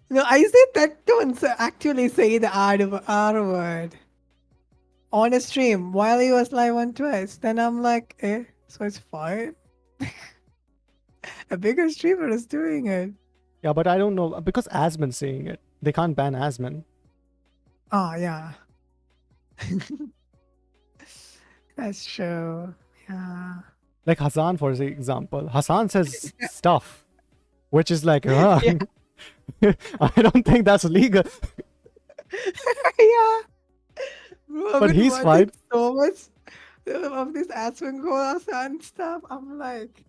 No, I said that don't actually say the R word on a stream while he was live on Twitch. Then I'm like, so it's fine. A bigger streamer is doing it. Yeah, but I don't know because Asman's saying it. They can't ban Asman. Oh, yeah. That's true. Yeah. Like Hassan, for example. Hassan says stuff, which is like, Yeah. I don't think that's legal. Yeah. Bro, I've But been he's watching fine. so much of this Asmongolas and stuff. I'm like,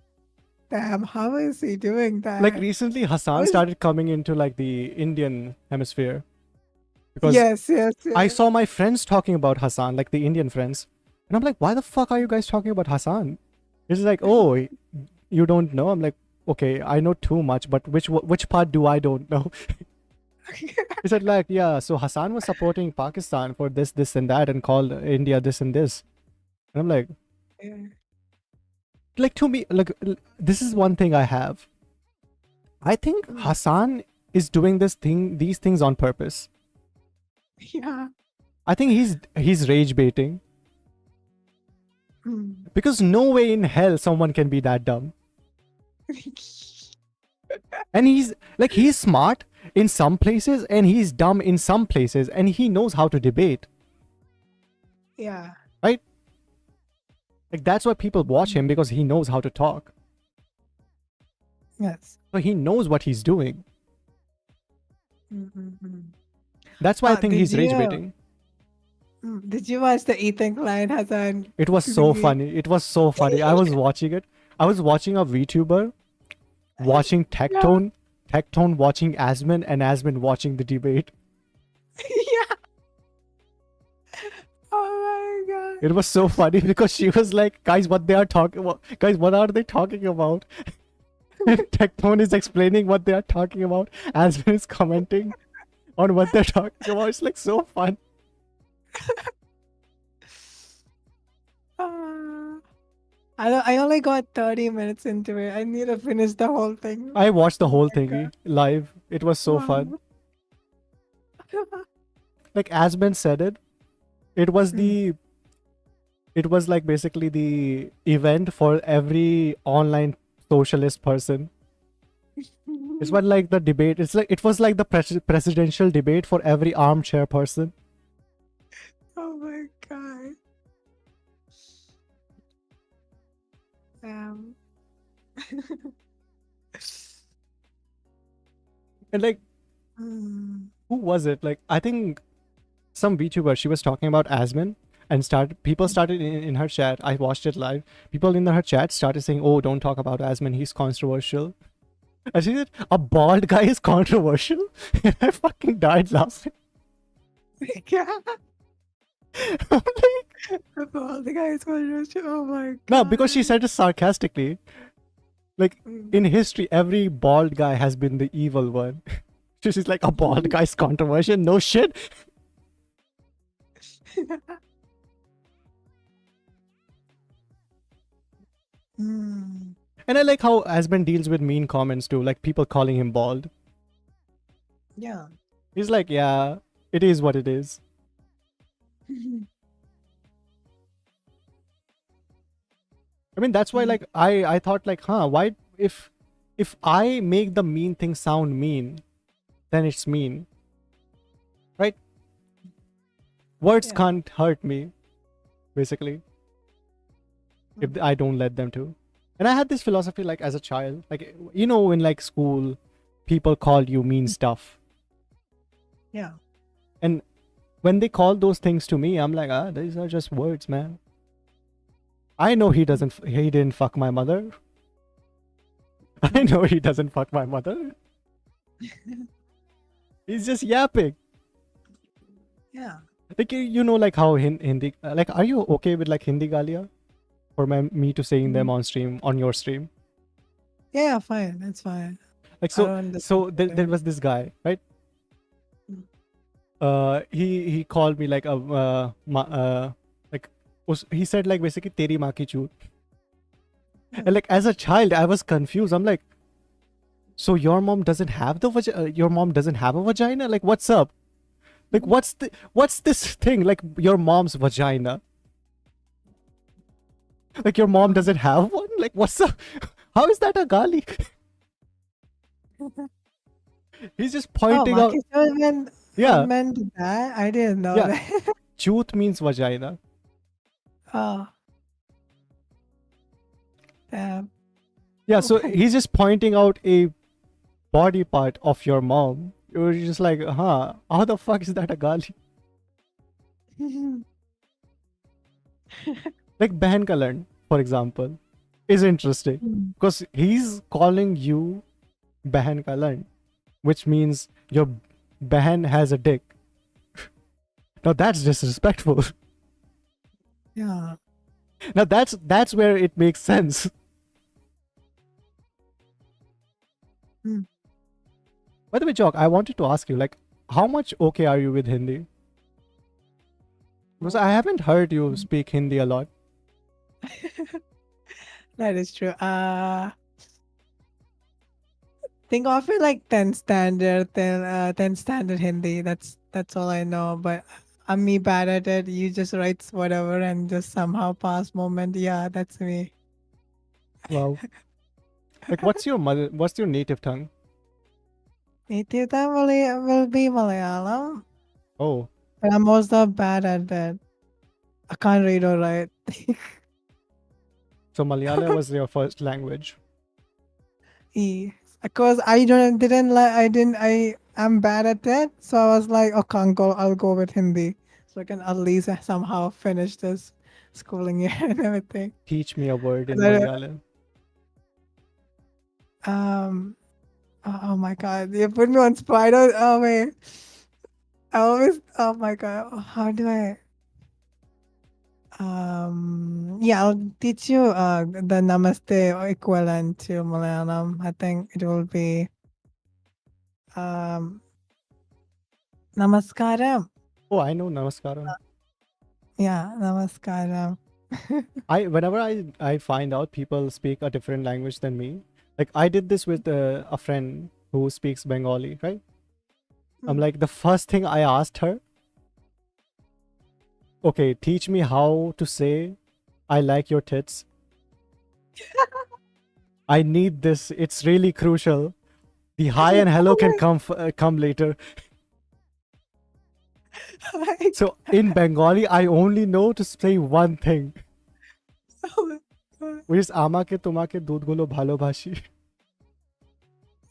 damn, how is he doing that? Like recently, Hassan is- started coming into like the Indian hemisphere because yes. I saw my friends talking about Hassan, like the Indian friends, and I'm like, why the fuck are you guys talking about Hassan? It's like, oh, you don't know. I'm like, okay, I know too much, but which part do I don't know? He said like, yeah, so Hassan was supporting Pakistan for this and that and called India this and this. And I'm like, Yeah. like to me, like this is one thing I have. I think Hassan is doing these things on purpose. Yeah. I think he's rage baiting Mm. because no way in hell someone can be that dumb. And he's smart in some places and he's dumb in some places and he knows how to debate. Yeah. Right? Like that's why people watch him because he knows how to talk. Yes. So he knows what he's doing. Mm-hmm. That's why I think did he's rage you- baiting. Did you watch the Ethan Klein Hassan? It was so Really? funny. It was so funny. I was watching it. I was watching a VTuber watching Tectone watching Asman and Asman watching the debate. Yeah. Oh my god. It was so funny because she was like, guys, what are they talking about? Tectone is explaining what they are talking about. Asman is commenting on what they're talking about. It's like so fun. I only got 30 minutes into it. I need to finish the whole thing. I watched the whole my thingy live. It was so fun. Wow. Like Asman said it. It was like basically the event for every online socialist person. It's what like the debate. It was like the presidential debate for every armchair person. Oh my god. Um. And like, mm, who was it? Like, I think some VTuber. She was talking about Asman, and people started in her chat. I watched it live. People in her chat started saying, "Oh, don't talk about Asman. He's controversial." And she said, "A bald guy is controversial." And I fucking died laughing. yeah. I'm like, Oh, the guy is going to. Oh my god. no, because she said it sarcastically. Like in history, every bald guy has been the evil one. She's like, a bald guy's controversial. No shit. Mm, And I like how Asman deals with mean comments too, like people calling him bald. yeah. He's like, yeah, it is what it is. I mean, that's why like I thought like, why if I make the mean thing sound mean, then it's mean. Right? Words Yeah. can't hurt me, basically. If I don't let them to. And I had this philosophy like as a child. Like you know, in like school, people called you mean stuff. Yeah. And when they call those things to me, I'm like, these are just words, man. I know he didn't fuck my mother. I know he doesn't fuck my mother. He's just yapping. Yeah. Like you know, like how Hindi. Like, are you okay with like Hindi galia, for me to saying them on stream, on your stream? Yeah, fine. That's fine. Like I don't so understand there was this guy, right? He called me like he said like basically teri maa ki choot. And like as a child, I was confused. I'm like, so your mom doesn't have your mom doesn't have a vagina? Like what's up? Like what's this thing? Like your mom's vagina? Like your mom doesn't have one? Like what's up? How is that a gali? He's just Oh, pointing out. Makishore Yeah, meant that. I didn't know yeah. that. Chooth means vagina. Oh, damn. Yeah, so he's just pointing out a body part of your mom. You're just like, huh, how the fuck is that a gali? Like Behan Kalan, for example, is interesting because he's calling you Behan Kalan, which means your Behan has a dick. Now that's disrespectful. Yeah. Now that's where it makes sense. Hmm. By the way, Jock, I wanted to ask you, like, how much okay are you with Hindi? Because I haven't heard you speak Hindi a lot. That is true. Think of it like 10 standard, 10 standard Hindi. That's all I know. But I'm me bad at it. You just write whatever and just somehow pass moment. Yeah, that's me. Wow. Like, what's your native tongue? Native tongue will be Malayalam, Oh, but I'm also bad at that. I can't read or write. so Malayalam was your first language. Because I'm bad at that. So I was like, okay, I'll go with Hindi. So I can at least somehow finish this schooling year and everything. Teach me a word in And I- Malayalam. oh my god, you put me on spot. Oh wait. Oh my god, how do I yeah, I'll teach you the namaste equivalent to Malayalam. I think it will be namaskaram. Oh, I know Namaskaram. Yeah, namaskaram. Whenever I find out people speak a different language than me, like I did this with a friend who speaks Bengali, right? I'm like, the first thing I asked her, okay, teach me how to say I like your tits. I need this. It's really crucial. The hi and hello can come later. Like, So in Bengali, I only know to say one thing, oh my God. which is আমাকে তোমাকে দুধগুলো ভালোবাসি.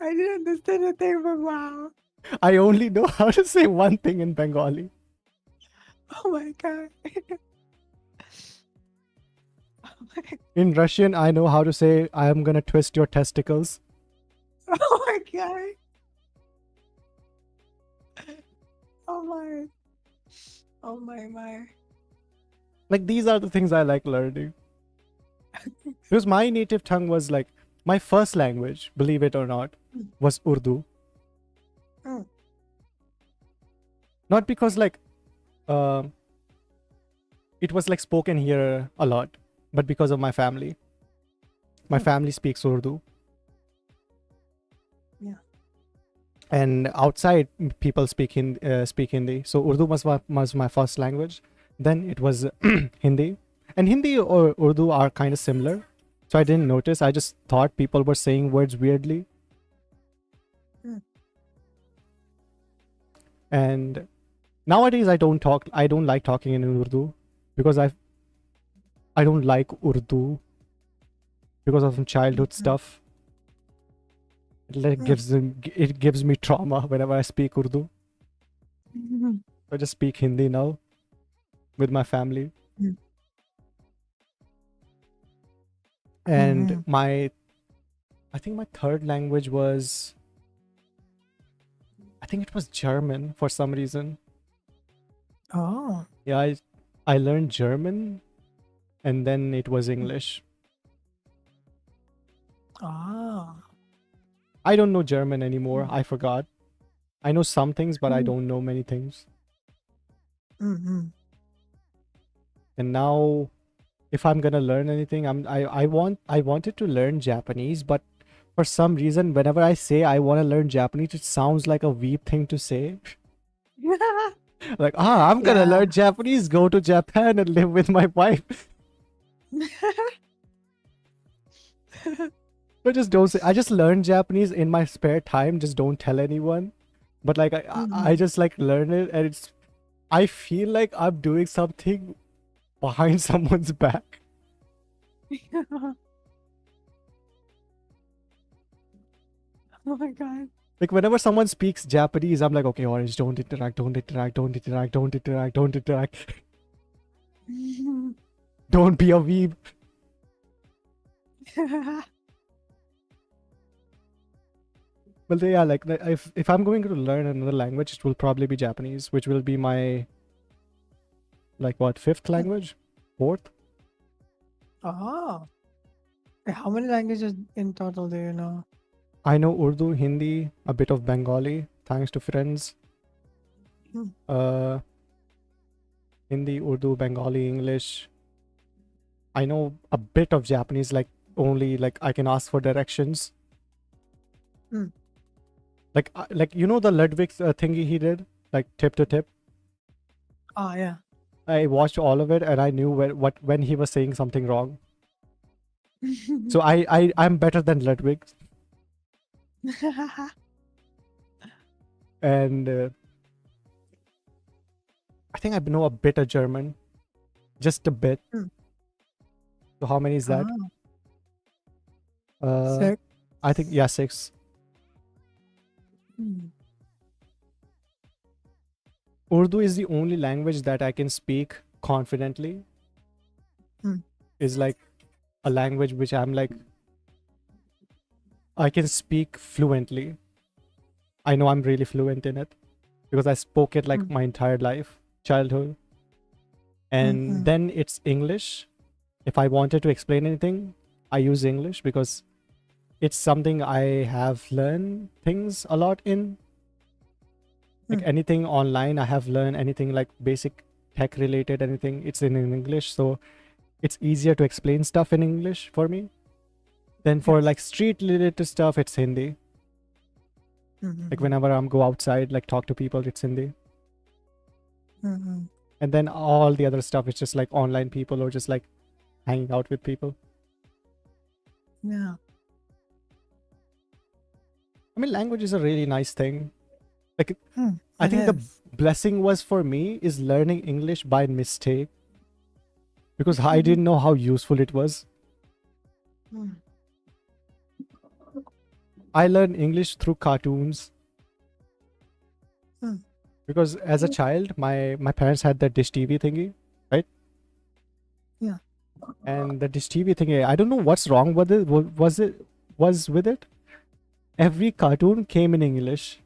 I didn't understand a thing, but wow. I only know how to say one thing in Bengali. Oh my god. Oh my, In Russian, I know how to say I am gonna twist your testicles. oh my god. Oh my. Oh my. Like these are the things I like learning. Because my native tongue was like my first language, believe it or not, was Urdu. Mm. Not because like it was like spoken here a lot, but because of my family. My family speaks Urdu. Yeah. And outside people speak Hindi. So Urdu was my first language. Then it was Hindi. And Hindi or Urdu are kind of similar. So I didn't notice. I just thought people were saying words weirdly. Mm. And nowadays I don't like talking in Urdu because I don't like Urdu because of some childhood stuff. It gives me trauma whenever I speak Urdu. I just speak Hindi now with my family. Mm. And I think my third language was, I think it was German for some reason. Oh. Yeah, I learned German and then it was English. Ah. I don't know German anymore. I forgot. I know some things, but I don't know many things. Mm-hmm. And now, if I'm gonna learn anything, I wanted to learn Japanese, but for some reason, whenever I say I want to learn Japanese, it sounds like a weep thing to say. Like, I'm gonna Yeah. learn Japanese, go to Japan and live with my wife. But just don't say. I just learned Japanese in my spare time. Just don't tell anyone. But like, I just like learn it, and it's. I feel like I'm doing something behind someone's back. Oh my god. Like whenever someone speaks Japanese, I'm like, okay, Orange, don't interact, don't interact, don't interact, don't interact, don't interact. Don't be a weeb. But yeah, like if I'm going to learn another language, it will probably be Japanese, which will be my like what, fifth language, fourth. Oh. How many languages in total do you know? I know Urdu, Hindi, a bit of Bengali, thanks to friends. Hmm. Hindi, Urdu, Bengali, English. I know a bit of Japanese, like only like I can ask for directions. Hmm. Like you know the Ludwig thingy he did, like tip to tip. Oh yeah. I watched all of it and I knew when he was saying something wrong. So I'm better than Ludwig. And I think I know a bit of German, just a bit. Hmm. So how many is that? Six. I think yeah, 6. Hmm. Urdu is the only language that I can speak confidently. Hmm. Is like a language which I'm like I can speak fluently. I know I'm really fluent in it because I spoke it like my entire life, childhood. And then it's English. If I wanted to explain anything, I use English because it's something I have learned things a lot in. Like anything online, I have learned anything like basic tech related, anything, it's in English. So it's easier to explain stuff in English for me. Then for like street related stuff, it's Hindi. Like whenever I'm go outside, like talk to people, it's Hindi. And then all the other stuff, it's just like online people or just like hanging out with people. Yeah. I mean, language is a really nice thing. Like, I It think the is. blessing was for me is learning English by mistake because I didn't know how useful it was. I learned English through cartoons because as a child, my parents had that dish TV thingy, right? Yeah. And the dish TV thingy, I don't know what's wrong with it. Was with it? Every cartoon came in English.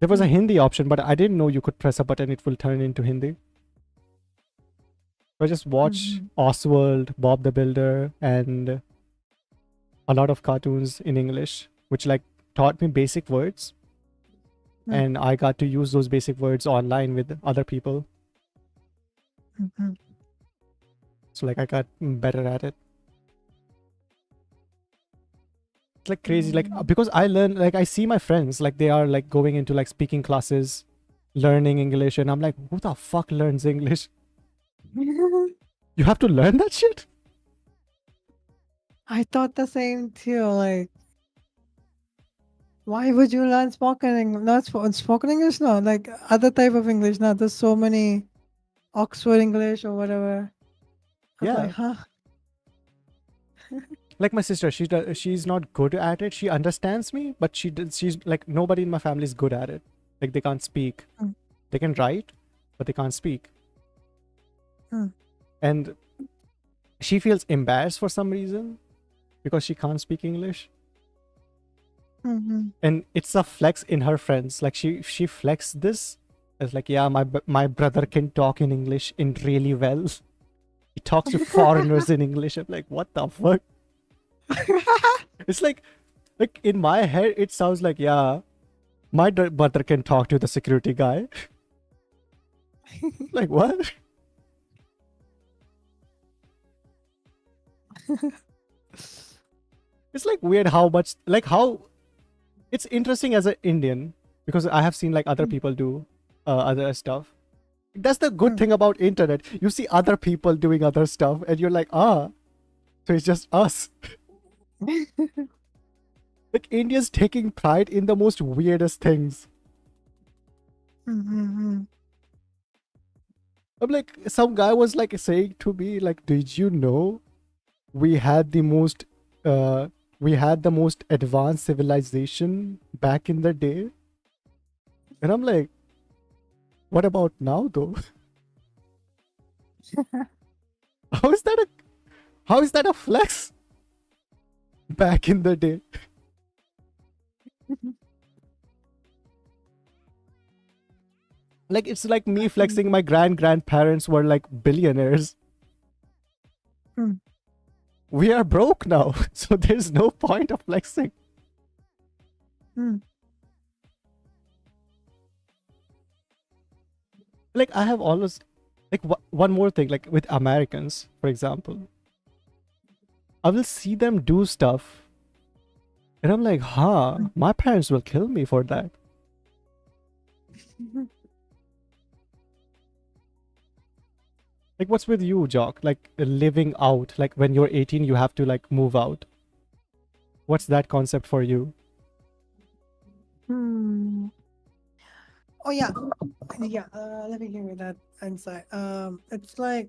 There was a Hindi option, but I didn't know you could press a button, it will turn into Hindi. So I just watched Oswald, Bob the Builder, and a lot of cartoons in English, which like taught me basic words. And I got to use those basic words online with other people. So like I got better at it. It's like crazy, like because I learn, like I see my friends, like they are like going into like speaking classes, learning English, and I'm like, who the fuck learns English? You have to learn that shit? I thought the same too. Like, why would you learn spoken English? Not spoken English, no. Like other type of English. Now there's so many Oxford English or whatever. I was Yeah. like, huh? Like my sister, she's not good at it. She understands me, but she's like nobody in my family is good at it. Like they can't speak. They can write, but they can't speak. And she feels embarrassed for some reason because she can't speak English. And it's a flex in her friends. Like she flexed this as like, yeah, my brother can talk in English in really well. He talks to foreigners in English. I'm like, what the fuck? It's like in my head, it sounds like, yeah, my brother can talk to the security guy. Like what? It's like weird how much, like how it's interesting as an Indian because I have seen like other people do other stuff. That's the good thing about internet. You see other people doing other stuff and you're like, ah, so it's just us. Like Indians taking pride in the most weirdest things. Mm-hmm. I'm like, some guy was like saying to me, like, did you know we had the most advanced civilization back in the day? And I'm like, what about now though? How is that a flex? Back in the day. Like it's like me flexing my grandparents were like billionaires. Hmm. We are broke now, so there's no point of flexing. Hmm. Like I have always like one more thing, like with Americans, for example. I will see them do stuff and I'm like, huh, my parents will kill me for that. Like what's with you, Jock? Like living out, like when you're 18 you have to like move out. What's that concept for you? Hmm. Oh yeah, yeah. Let me give you that insight. It's like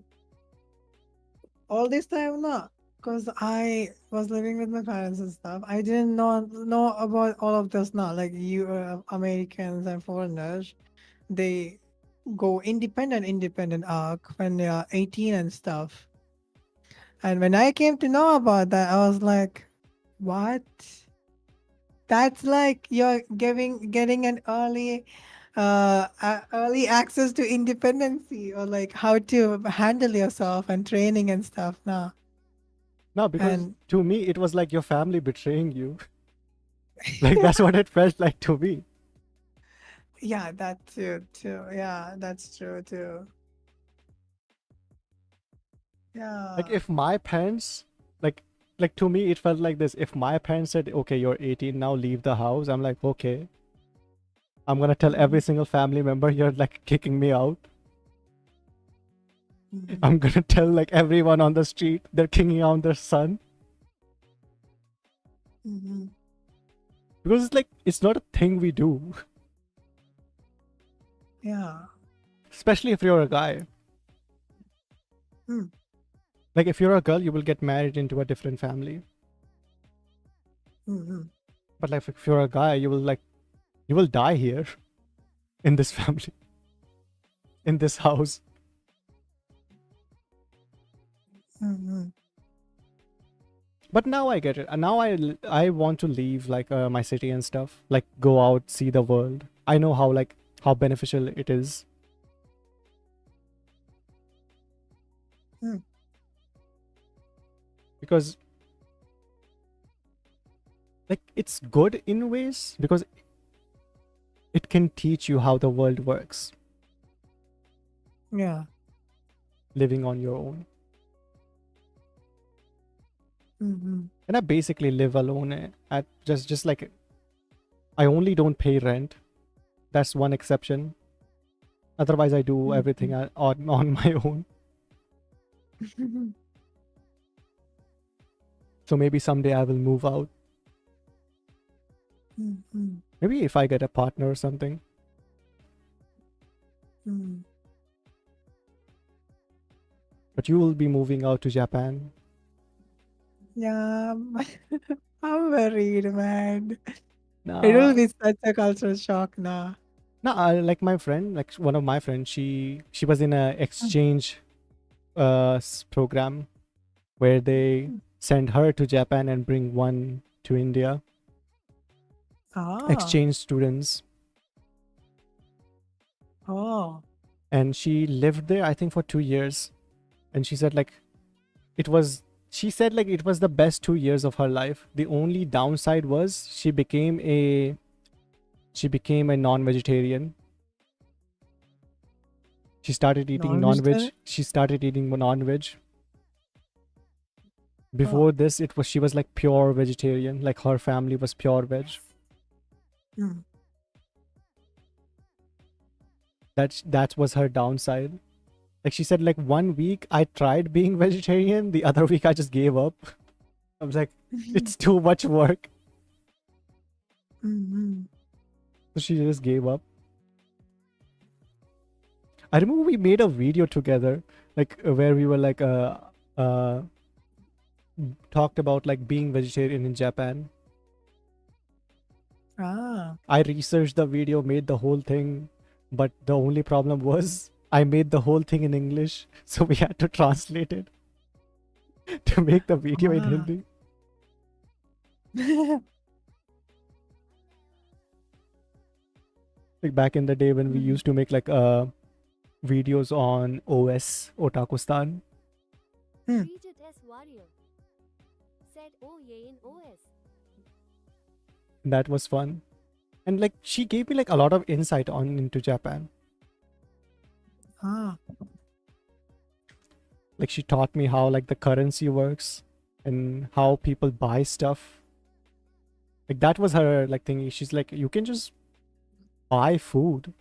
all this time, not because I was living with my parents and stuff. I didn't know about all of this. Not like you Americans and foreigners. They go independent arc when they are 18 and stuff. And when I came to know about that, I was like, what? That's like you're getting an early access to independency or like how to handle yourself and training and stuff now. No, because And to me it was like your family betraying you. Like that's what it felt like to me. yeah, that too. Yeah, that's true too. Like Yeah. if my parents like to me it felt like this. If my parents said, okay, you're 18 now, leave the house, I'm like, okay, I'm gonna tell every single family member you're like kicking me out. Mhm. I'm gonna tell like everyone on the street they're kicking out their son. Mhm. Because it's like it's not a thing we do. Yeah. Especially if you're a guy. Hmm. Like if you're a girl, you will get married into a different family. Mhm. But like if you're a guy, you will die here in this family, in this house. Mhm. But now I get it. And now I want to leave like my city and stuff. Like go out, see the world. I know how beneficial it is. Hmm. Because like it's good in ways because it can teach you how the world works Yeah. living on your own. Mhm. And I basically live alone at just like I only don't pay rent. That's one exception. Otherwise I do everything on my own. Mhm. So maybe someday I will move out. Mhm. Maybe if I get a partner or something. Mhm. But you will be moving out to Japan. Yeah. I'm worried, man. It will Nah, be such a cultural shock now. nah. Like my friend, like one of my friends, she was in a exchange program where they send her to Japan and bring one to India. Ah. Exchange students, Oh. and she lived there I think for 2 years. And she said like it was. She said like it was the best 2 years of her life. The only downside was she became a non-vegetarian. She started eating non-veg. Non-vegetarian? She started eating non-veg. Before this, she was like pure vegetarian. Like her family was pure veg. Mm. That was her downside. Like she said, like 1 week I tried being vegetarian. The other week I just gave up. I was like, it's too much work. Mhm. So she just gave up. I remember we made a video together, like where we were like talked about like being vegetarian in Japan. Ah. I researched the video, made the whole thing, but the only problem was I made the whole thing in English, so we had to translate it to make the video in Ah. Hindi. Like back in the day when we used to make like videos on OS Otakustan. Treated as warrior. Said oh yeah in OS. That was fun. And like she gave me like a lot of insight on into Japan. Ah. Like she taught me how like the currency works and how people buy stuff. Like that was her like thingy. She's like, you can just buy food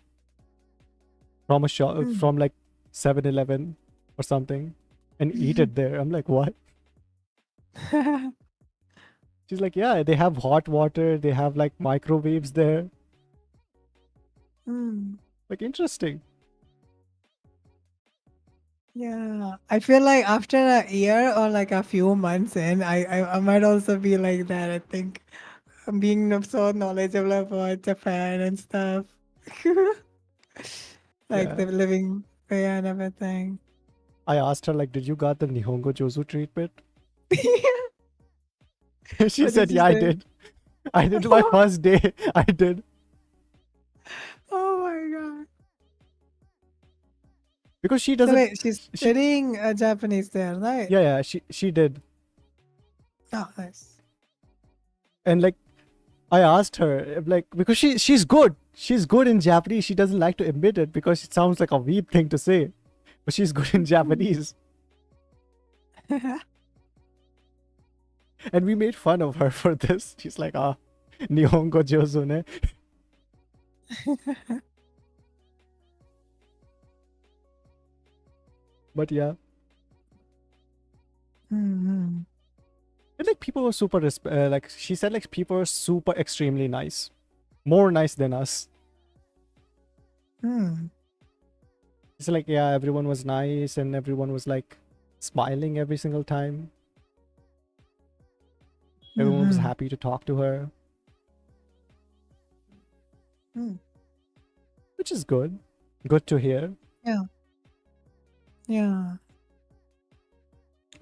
from a shop from like 7-Eleven or something and eat it there. I'm like, what? She's like, yeah, they have hot water, they have like microwaves there. Mm. Like interesting. Yeah, I feel like after a year or like a few months in, I might also be like that. I think being so knowledgeable about Japan and stuff, like Yeah. the living way and everything. I asked her like, did you got the Nihongo Jozu treatment? She What said, did you yeah, I say? did. I did my first day. I did. Oh my god! Because she So doesn't. wait, she's she- studying Japanese there, right? Yeah, she did. Oh, nice. And like, I asked her like because she's good. She's good in Japanese. She doesn't like to admit it because it sounds like a weird thing to say. But she's good in Japanese. And we made fun of her for this. She's like, Nihongo Jozu ne. But yeah. Mm-hmm. And like people were super like she said like people were super extremely nice. More nice than us. Mm. It's like yeah, everyone was nice and everyone was like smiling every single time. Everyone was Mhm. happy to talk to her. Mm. Which is good. Good to hear. Yeah.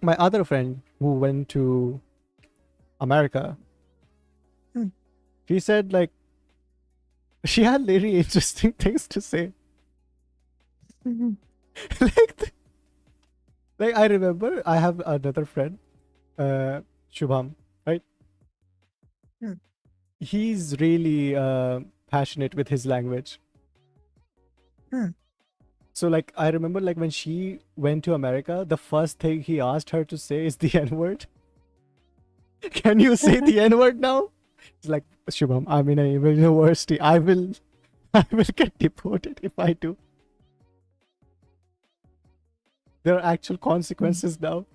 My other friend who went to America, Hmm. she said like she had really interesting things to say. Mhm. like I remember I have another friend, Shubham, right? Hmm. He's really passionate with his language. Hmm. So like I remember like when she went to America, the first thing he asked her to say is the N-word. Can you say the N-word now? It's like Shubham, I'm in a university. I will get deported if I do. There are actual consequences now.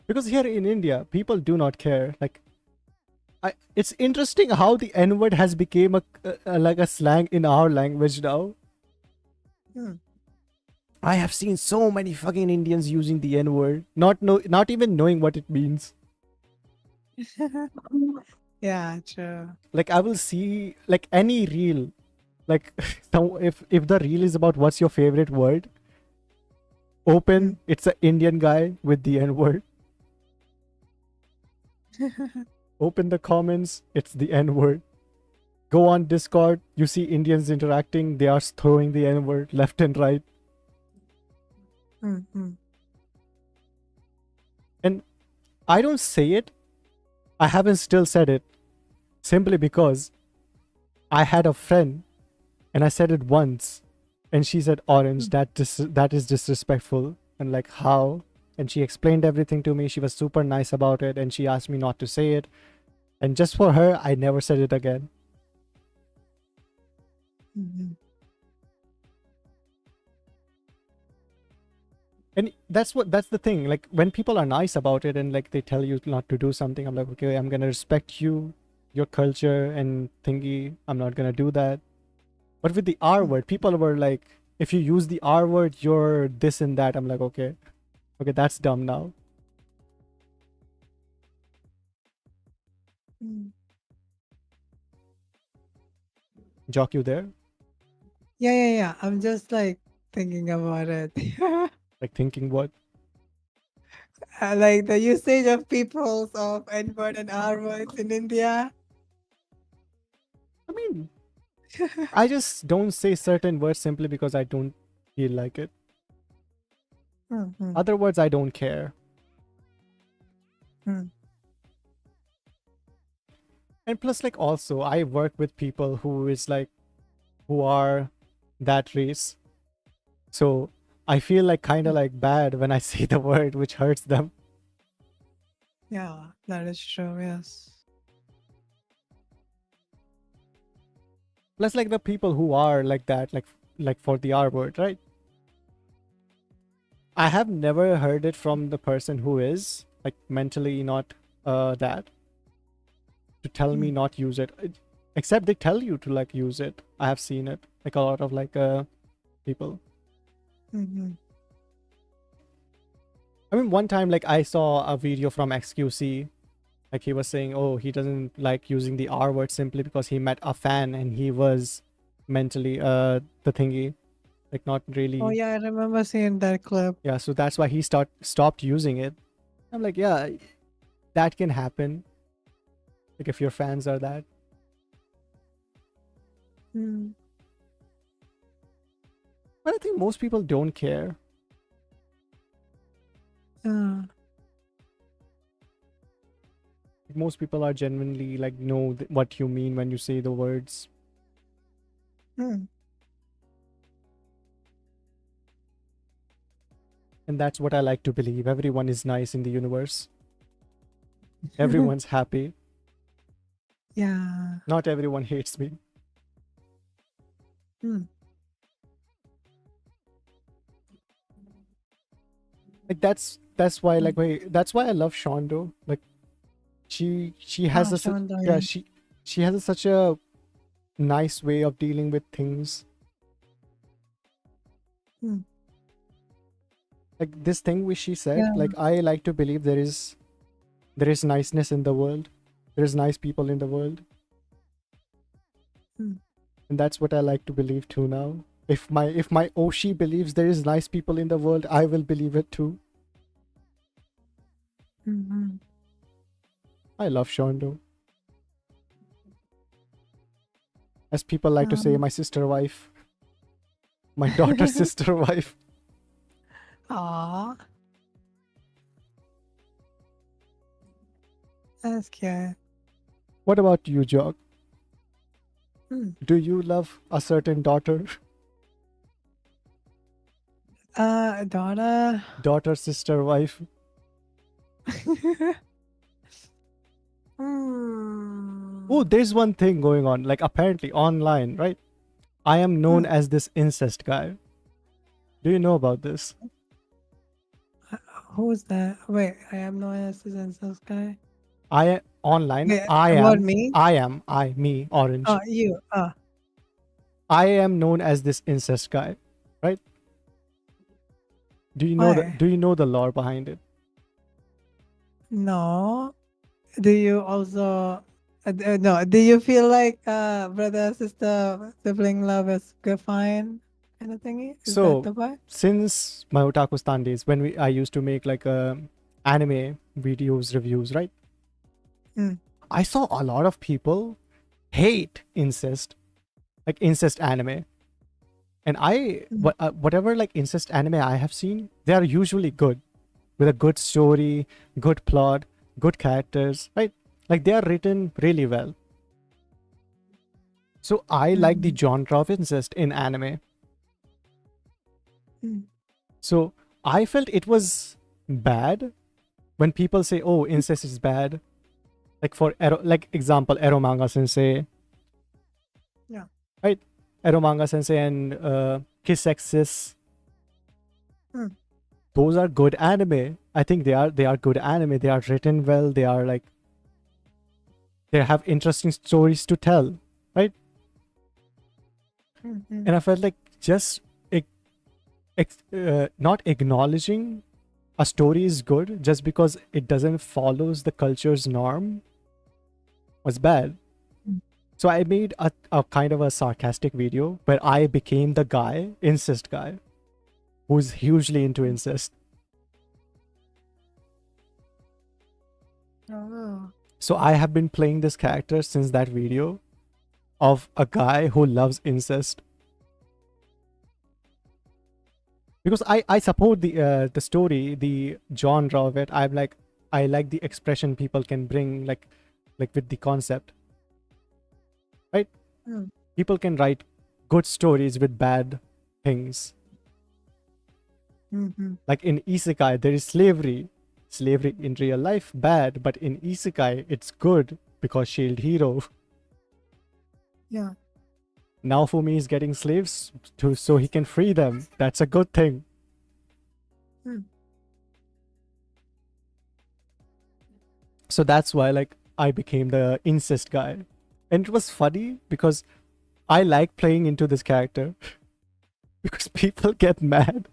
Because here in India, people do not care. Like, it's interesting how the N-word has become like a slang in our language now. Hmm. I have seen so many fucking Indians using the N-word, not even knowing what it means. Yeah, true. Like I will see like any reel, like so if the reel is about what's your favorite word, open it's an Indian guy with the N-word. Open the comments, it's the N-word. Go on Discord, you see Indians interacting, they are throwing the N-word left and right. Mm-hmm. And I don't say it. I haven't still said it simply because I had a friend and I said it once and she said orange, that is disrespectful. And like how? and she explained everything to me. She was super nice about it, and she asked me not to say it. And just for her, I never said it again. Mhm. And that's the thing. Like when people are nice about it and like they tell you not to do something, I'm like, okay, I'm gonna respect you, your culture and thingy. I'm not gonna do that. But with the R word, people were like, if you use the R word, you're this and that. I'm like, okay, that's dumb now. Mm. Jock, you there? Yeah. I'm just like thinking about it. Like thinking what? Like the usage of peoples of N word and R words in India. I mean, I just don't say certain words simply because I don't feel like it. Mhm. Other words, I don't care. Mm. And plus, like, also, I work with people who are that race. So I feel like kind of like bad when I say the word, which hurts them. Yeah, that is true. Yes. Plus, like the people who are like that, like for the R word, right? I have never heard it from the person who is like mentally not that to tell me not use it. Except they tell you to like use it. I have seen it like a lot of like people. Mm-hmm. I mean, one time like I saw a video from XQC, like he was saying, oh, he doesn't like using the R word simply because he met a fan and he was mentally the thingy, like not really. Oh yeah, I remember seeing that clip. Yeah, so that's why he stopped using it. I'm like, yeah, that can happen. Like if your fans are that. Mm. But I think most people don't care. Uh, Most people are genuinely like know what you mean when you say the words. mm. And that's what I like to believe. Everyone is nice in the universe. Everyone's happy. Yeah. Not everyone hates me. Mm. Like that's why like wait, that's why I love Shondo. Like she has a Shonda, yeah, yeah. she has such a nice way of dealing with things. Mm. Like this thing which she said, Yeah. like I like to believe there is niceness in the world. There is nice people in the world. Mm. And that's what I like to believe too now. If my Oshi believes there is nice people in the world, I will believe it too. Mm-hmm. I love Shondo. As people like to say, my sister wife. My daughter's sister wife. Aw. That's cute. What about you, Joq? Mm. Do you love a certain daughter? Daughter. Daughter, sister, wife? Oh, Mm. there's one thing going on. Like apparently online, right? I am known Mm. as this incest guy. Do you know about this? Who's that? Wait, I am known as this census guy. Online. Wait, about me? Me, Orange. Oh, you. I am known as this incest guy, right? Why? Do you know the lore behind it? No. Do you also? No. Do you feel like brother sister sibling love is good fine kind of thingy? Is that So the vibe? since my otaku stan days, when I used to make like anime videos reviews, right? Mm. I saw a lot of people hate incest, like incest anime. And Mm. whatever like incest anime I have seen, they are usually good, with a good story, good plot, good characters, right? Like they are written really well. So I like the Mm. genre of incest in anime. Mm. So I felt it was bad, when people say, "Oh, incest is bad," like for like example, Eromanga Sensei. Yeah. Right, Eromanga Sensei and Kiss Exis. Hmm. Those are good anime. I think they are good anime. They are written well. They are like they have interesting stories to tell, right? Mhm. And I felt like just not acknowledging a story is good just because it doesn't follows the culture's norm was bad. Mm. So I made a kind of a sarcastic video where I became the guy, incest guy, who's hugely into incest. Oh. So I have been playing this character since that video of a guy who loves incest. Because I support the story, the genre of it. I'm like I like the expression people can bring like with the concept. Right? Mm. People can write good stories with bad things. Mm-hmm. Like in Isekai, there is slavery. Slavery in real life, bad, but in Isekai, it's good because Shield Hero. Yeah. Now Fumi is getting slaves so he can free them. That's a good thing. Hmm. So that's why like I became the incest guy. And it was funny because I like playing into this character because people get mad.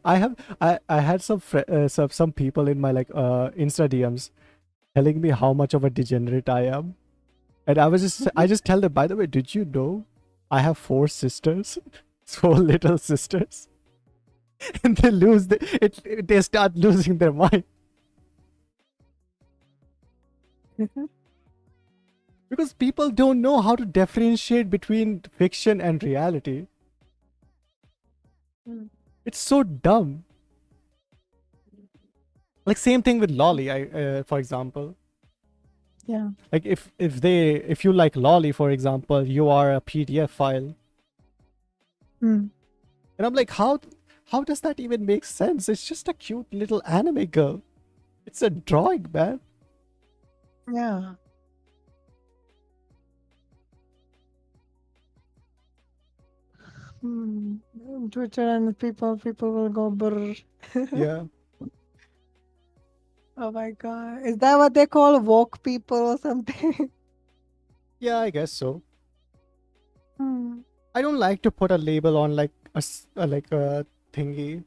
I had some people in my like Insta DMs telling me how much of a degenerate I am. And I just tell them, by the way, did you know I have 4 sisters? 4 little sisters. And they they start losing their mind. Because people don't know how to differentiate between fiction and reality. Mm. It's so dumb. Like same thing with lolly, for example. Yeah. Like if you like lolly, for example, you are a PDF file. Mm. And I'm like, how does that even make sense? It's just a cute little anime girl. It's a drawing, man. Yeah. Hmm. Twitter and people will go brr. Yeah. Oh my god. Is that what they call woke people or something? Yeah, I guess so. Hmm. I don't like to put a label on like like a thingy.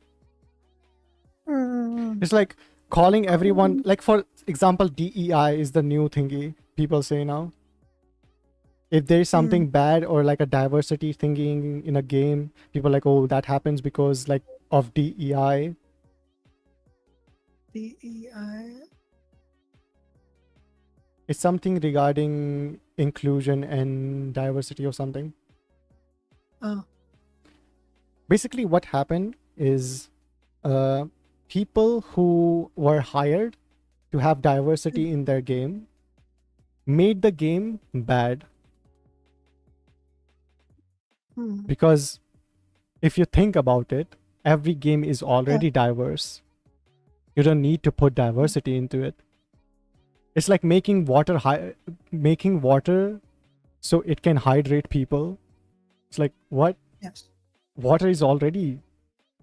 Mm. It's like calling everyone, like for example, DEI is the new thingy people say now. If there is something bad or like a diversity thingy in a game, people are like, oh, that happens because like of DEI. DEI. It's something regarding inclusion and diversity or something. Oh. Basically, what happened is people who were hired to have diversity in their game made the game bad. Hmm. Because if you think about it, every game is already diverse. You don't need to put diversity into it. It's like making water so it can hydrate people. It's like, what? Yes. Water is already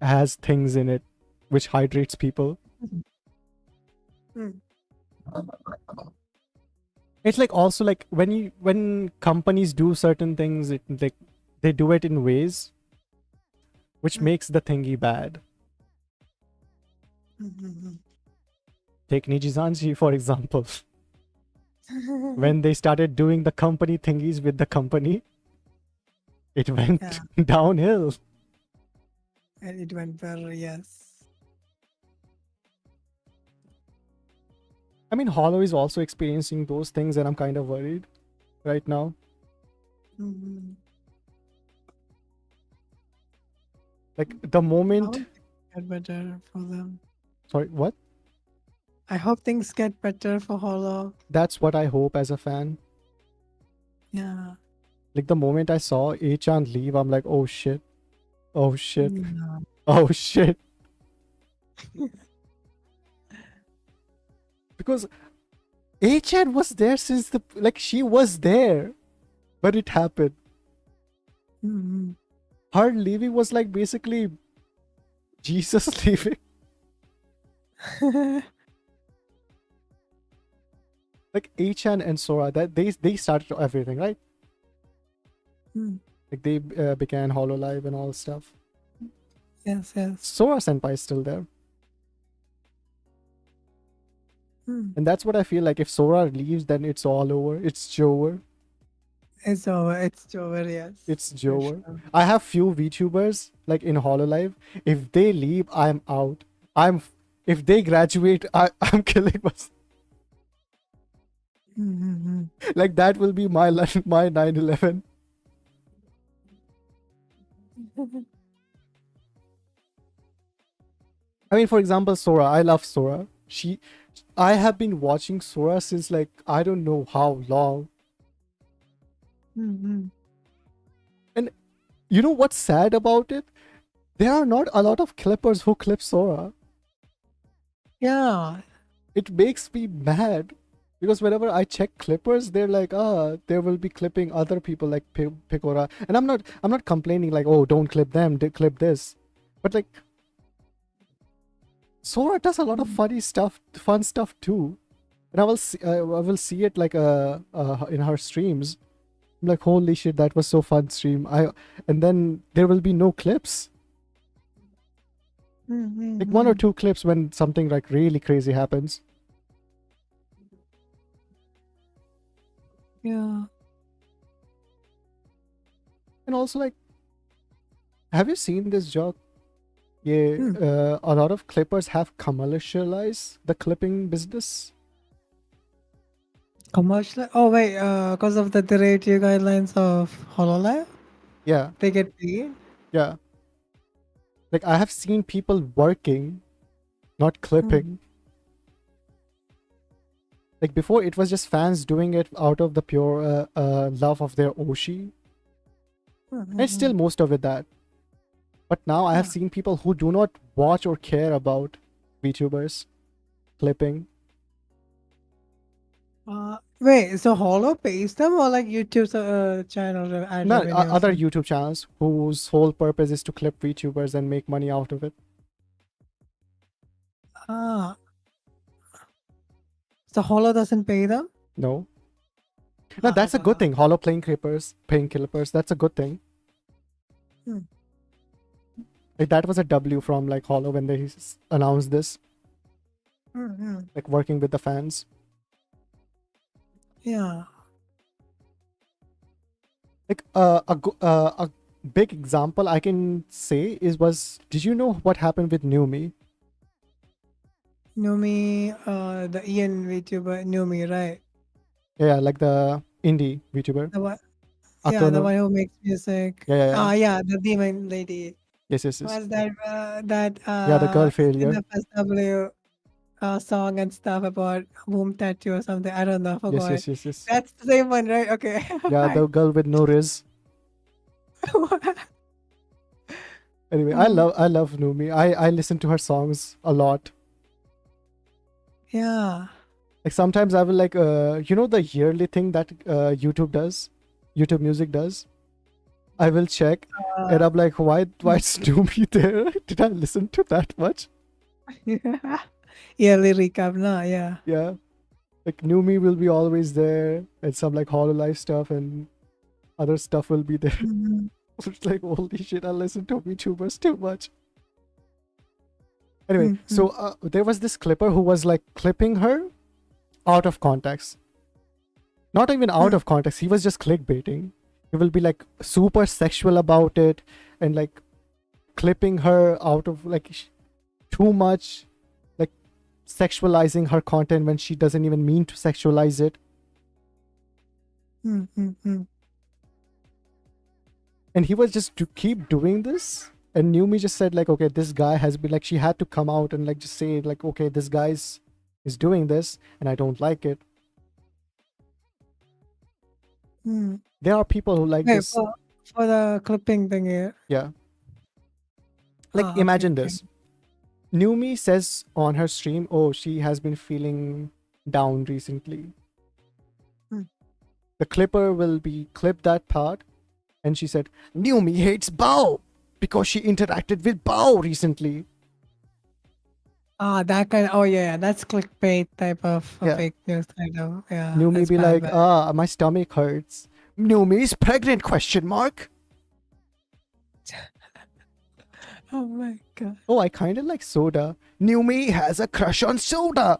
has things in it which hydrates people. Hmm. It's like also like when companies do certain things, it like they do it in ways which makes the thingy bad. Mm-hmm. Take Nijizanji, for example. When they started doing the company thingies with the company, it went Yeah. downhill. And it went better, yes. I mean, Hollow is also experiencing those things, and I'm kind of worried right now. Mm-hmm. Like the moment. Get better for them. Sorry, what? I hope things get better for Hollow. That's what I hope as a fan. Yeah. Like the moment I saw A-chan leave, I'm like, oh shit. Oh shit. Yeah. Oh shit. Because HN was there since she was there, but it happened. Mhm. Her leaving was like basically Jesus leaving. Like HN and Sora, that they started everything, right? Mm. Like they began Hololive and all stuff. Yes, yes. Sora Senpai is still there. Mm. And that's what I feel like. If Sora leaves, then it's all over. It's Jover. It's over. It's over. Yes. It's for Jover. sure. I have few VTubers like in Hololive. If they leave, I'm out. If they graduate, I'm killing myself. Mhm. Like that will be my 9/11. I mean, for example, Sora. I love Sora. I have been watching Sora since like I don't know how long. Mhm. And you know what's sad about it? There are not a lot of clippers who clip Sora. Yeah. It makes me mad because whenever I check clippers, they're like, there will be clipping other people like Picora, and I'm not complaining like, oh, don't clip them, clip this, but like Sora does a lot of fun stuff too, and I will see it like in her streams. I'm like, holy shit, that was so fun stream. And then there will be no clips. Like one or Mhm. two clips when something like really crazy happens. Yeah. And also like, have you seen this joke? Yeah, Hmm. a lot of clippers have commercialized the clipping business. Commercial. Oh wait. Because of the directive guidelines of Hololive, Yeah, they get paid. yeah. Like I have seen people working, not clipping. Like before, it was just fans doing it out of the pure love of their Oshi. And still most of it that. But now I have Yeah. seen people who do not watch or care about VTubers clipping. Wait. So Holo pays them or like YouTube's channel ad No, revenue? Or other something? YouTube channels whose whole purpose is to clip VTubers and make money out of it. Ah. So Holo doesn't pay them. No. No, that's a good Wow. thing. Hollow playing clippers, that's a good thing. Hmm. Like that was a W from like Hollow when they announced this, Mhm. like working with the fans. Yeah. Like a big example I can say did you know what happened with Numi? Numi, the Ian VTuber Numi, right? Yeah, like the indie VTuber. The one, yeah, the Akono. one who makes music. Yeah, yeah, yeah. Yeah, the demon lady. Yes, yes, yes. Was that Yeah, the girl in failure. the FSW song and stuff about womb tattoo or something? I don't know, I Yes, forgot. yes, yes, yes. That's the same one, right? Okay. Yeah, the girl with no riz. Anyway, Mm, I love Numi. I listen to her songs a lot. yeah. Like sometimes I will like the yearly thing that YouTube Music does. I will check and I'm like, why is Numi there? Did I listen to that much? Yearly recap, no, yeah. Yeah. Like Numi will be always there and some like Hololive stuff and other stuff will be there. Mhm. It's like, holy shit, I listen to VTubers too much. Anyway, Mhm. so there was this clipper who was like clipping her out of context. Not even out of context, he was just clickbaiting. He will be like super sexual about it and like clipping her out of like too much, like sexualizing her content when she doesn't even mean to sexualize it. Mhm. And he was just to keep doing this. And Numi just said like, okay, this guy has been like, she had to come out and like just say like, okay, this guy's is doing this and I don't like it. Mm. There are people who like Wait, this. for the clipping thing here. Yeah. Like Okay, imagine okay. this. Numi says on her stream, oh, she has been feeling down recently. Hmm. The clipper will be clip that part, and she said Numi hates Bao because she interacted with Bao recently. That kind. Oh yeah, that's clickbait type of Yeah. fake news kind of. Yeah, Numi that's be like, bad. my stomach hurts. Numi's pregnant? Question mark. Oh my god. Oh, I kind of like soda. Numi has a crush on soda.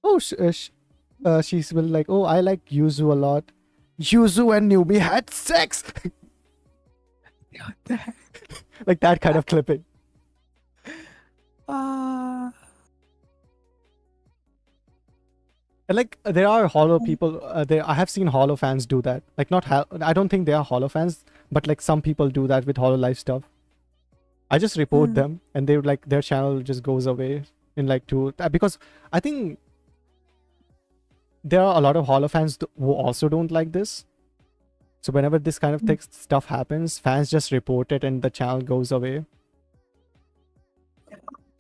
Oh, she's will like, oh, I like Yuzu a lot. Yuzu and Numi had sex. What the heck? Like that kind of clipping. Uh, And like there are hollow people. There I have seen hollow fans do that. Like not I don't think they are hollow fans, but like some people do that with hollow life stuff. I just report Hmm. them, and they like their channel just goes away in like two because I think there are a lot of hollow fans who also don't like this. So whenever this kind of stuff happens, fans just report it and the channel goes away.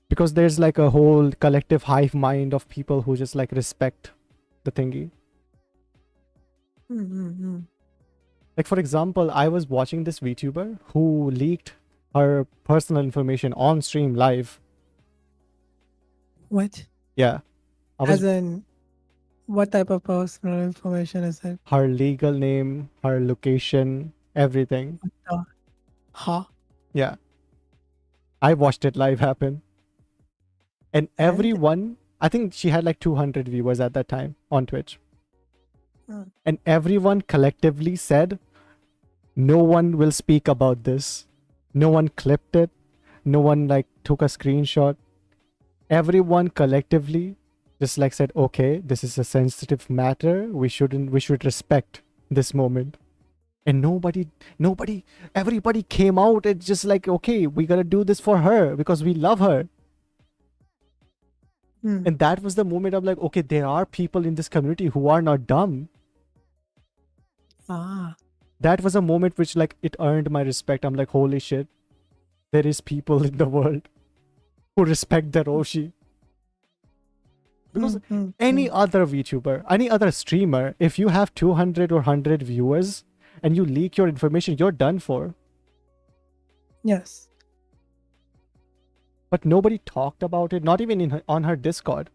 Because there's like a whole collective hive mind of people who just like respect the thingy. Mm-hmm. Like for example, I was watching this VTuber who leaked her personal information on stream live. What? Yeah. I was As in, what type of personal information is it? her legal name, her location, everything. Huh? Yeah. I watched it live happen. And everyone, I think she had like 200 viewers at that time on Twitch. Mm. And everyone collectively said, no one will speak about this. No one clipped it. No one like took a screenshot. Everyone collectively just like said, okay, this is a sensitive matter. We should respect this moment. And everybody came out. It's just like, okay, we gotta do this for her because we love her. Hmm. And that was the moment I'm like, okay, there are people in this community who are not dumb. That was a moment which like it earned my respect. I'm like, holy shit, there is people in the world who respect the Roshi. Because any other VTuber, any other streamer, if you have 200 or 100 viewers and you leak your information, you're done for. Yes. But nobody talked about it, not even on her Discord.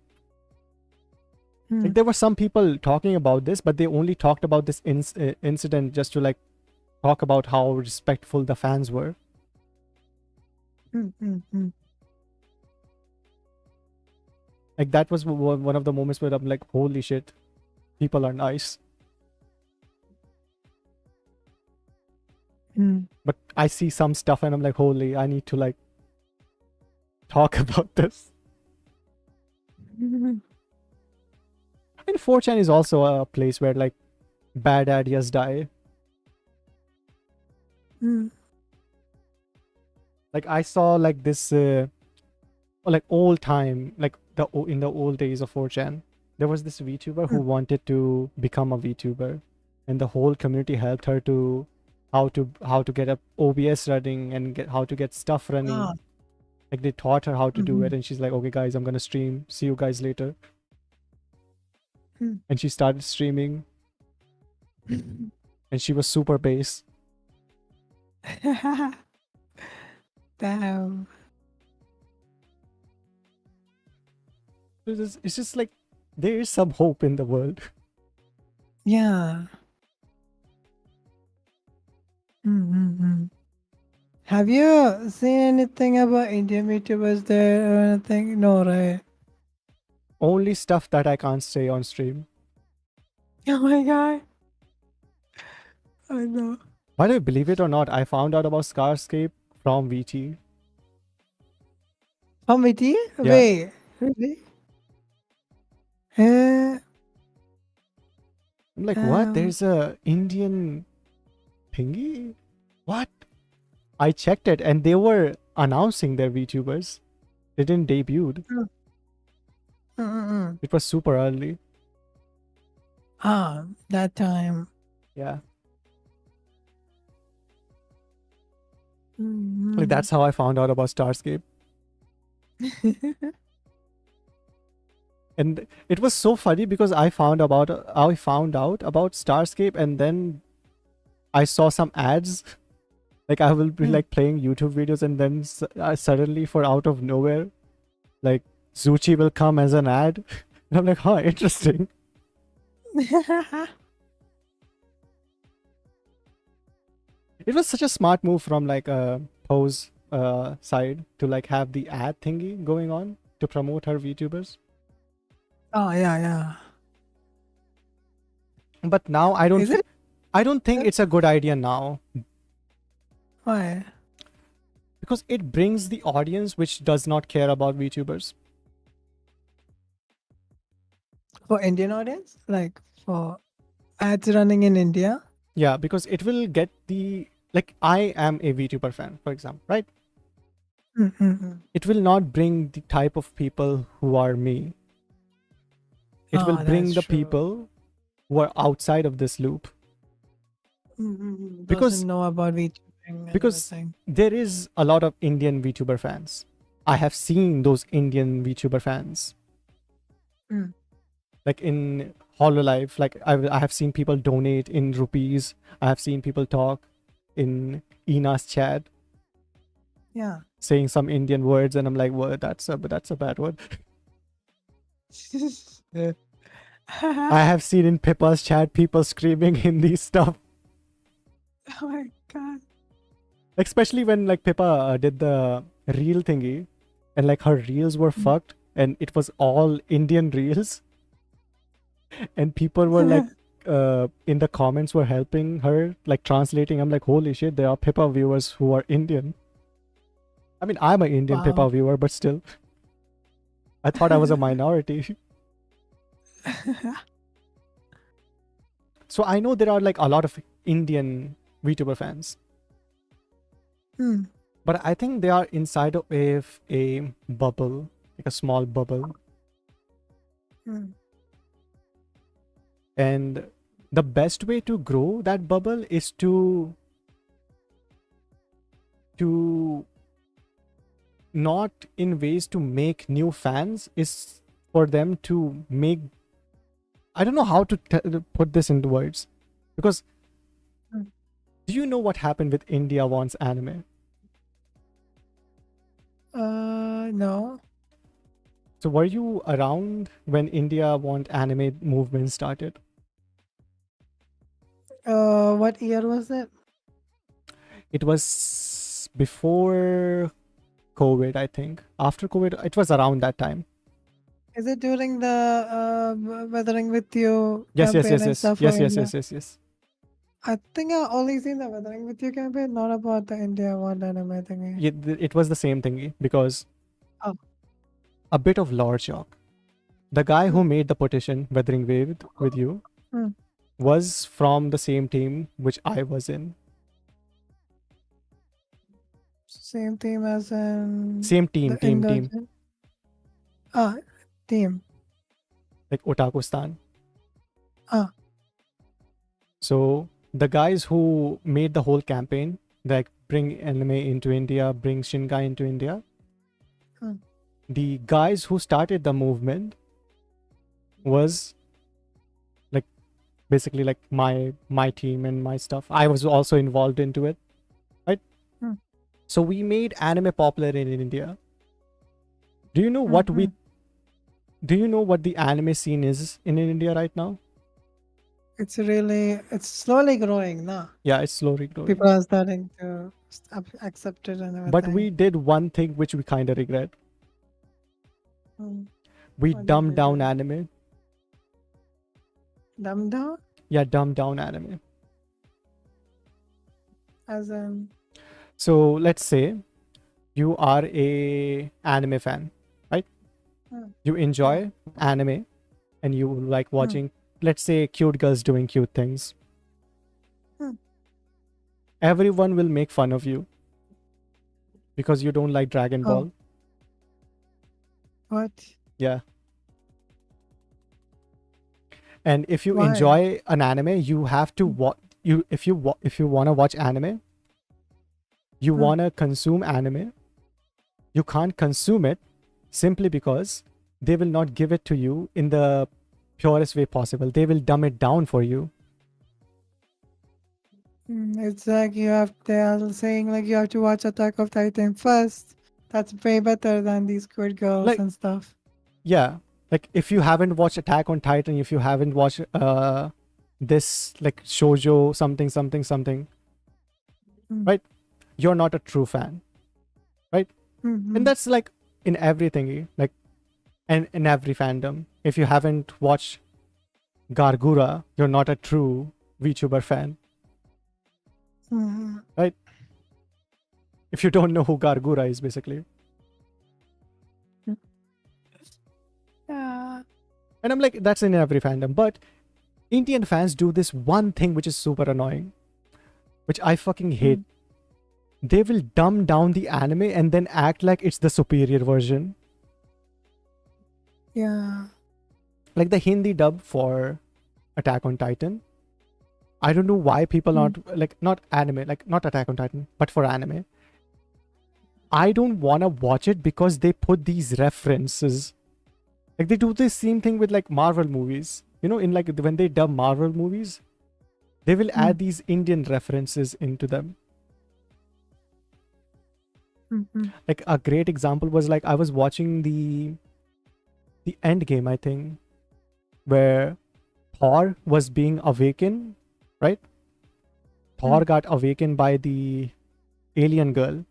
Like there were some people talking about this, but they only talked about this incident just to like talk about how respectful the fans were. Like that was one of the moments where I'm like, holy shit, people are nice. But I see some stuff and I'm like, holy, I need to like talk about this. And 4chan is also a place where like bad ideas die. Like I saw like this like old time, like in the old days of 4chan, there was this VTuber who wanted to become a VTuber, and the whole community helped her to how to get a OBS running and how to get stuff running. Like they taught her how to do it, and she's like, okay guys, I'm gonna stream, see you guys later. And she started streaming and she was super bass. Damn. It's just like there is some hope in the world. Yeah. Have you seen anything about Indian YouTubers there or anything? No, right? Only stuff that I can't say on stream. Oh my god. I know. By the way, believe it or not, I found out about Scarscape from VT. From VT? Wait, really? I'm like, what? There's a Indian thingy? What? I checked it and they were announcing their VTubers. They didn't debut. It was super early. That time. Yeah. Like that's how I found out about Starscape. And it was so funny because I found out about Starscape, and then I saw some ads. Like I will be like playing YouTube videos, and then suddenly, for out of nowhere, like Zuchi will come as an ad, and I'm like, huh, interesting. It was such a smart move from like a Pose side to like have the ad thingy going on to promote her VTubers. Oh yeah. But now I don't Is it? I don't think it's a good idea now, Why? because it brings the audience which does not care about VTubers. For Indian audience? Like for ads running in India? Yeah, because it will get the, like, I am a VTuber fan, for example, right? Mm-hmm. It will not bring the type of people who are me. It will bring the people who are outside of this loop. Because- Doesn't know about VTubing and because everything. There is a lot of Indian VTuber fans. I have seen those Indian VTuber fans. Mm. Like in Hololive, like I have seen people donate in rupees. I have seen people talk in Ina's chat Yeah. saying some Indian words, and I'm like, "What? That's a bad word." I have seen in Pippa's chat people screaming Hindi stuff, Oh my god. especially when like Pippa did the reel thingy, and like her reels were fucked, and it was all Indian reels, and people were like in the comments were helping her, like translating. I'm like, holy shit, there are Pippa viewers who are Indian. I mean, I'm an Indian Wow. Pippa viewer, but still, I thought I was a minority. So I know there are like a lot of Indian VTuber fans, Hmm. but I think they are inside of a bubble, like a small bubble. Hmm. And the best way to grow that bubble is to not in ways to make new fans, is for them to make, I don't know how to put this into words, because Mm. do you know what happened with India Wants Anime? No. So were you around when India Want Anime movement started? What year was it? It was before COVID, I think. After COVID, it was around that time. Is it during the Weathering with You Yes, campaign and stuff for India? yes. I think I only seen the Weathering with You campaign, not about the India One Anime thingy. It was the same thingy, because Oh. a bit of lore shock. The guy who made the petition, Weathering with You, Hmm. was from the same team which I was in. Same team as in Same team, the team. Indulgent? Ah, team. Like Otakustan. Ah. So the guys who made the whole campaign, like bring anime into India, bring Shinkai into India, Hmm. the guys who started the movement was like basically like my team and my stuff. I was also involved into it, right? Hmm. So we made anime popular in India. Do you know what we do you know what the anime scene is in India right now? It's slowly growing now. Yeah, it's slowly growing. People are starting to accept it and everything. But we did one thing which we kind of regret. Hmm. We What did dumbed we down do? anime. Dumbed down? Yeah, dumbed down anime. As in So let's say you are a anime fan, right? Hmm. You enjoy anime and you like watching, let's say, cute girls doing cute things. Hmm. Everyone will make fun of you because you don't like Dragon Oh. Ball. what? Yeah. And if you Why? enjoy an anime, you have to watch if you want to watch anime, you want to consume anime, you can't consume it simply because they will not give it to you in the purest way possible. They will dumb it down for you. It's like they are saying like you have to watch Attack of Titan first. That's way better than these Squid Girls Like- and stuff. Yeah, like if you haven't watched Attack on Titan, if you haven't watched this like shoujo something something something, Mm. right? You're not a true fan, Mhm. and that's like in everything, like, and in every fandom. If you haven't watched Gargura, you're not a true VTuber fan. Mhm. If you don't know who Gargura is, basically. Yeah. And I'm like, that's in every fandom. But Indian fans do this one thing which is super annoying, which I fucking hate. They will dumb down the anime and then act like it's the superior version. Yeah. Like the Hindi dub for Attack on Titan. I don't know why people not like not anime, like not Attack on Titan, but for anime. I don't wanna watch it because they put these references. Like they do the same thing with like Marvel movies. You know, in like when they dub Marvel movies, they will add these Indian references into them. Mhm. Like a great example was like I was watching the end game, I think, where Thor was being awakened, right? Thor got awakened by the alien girl,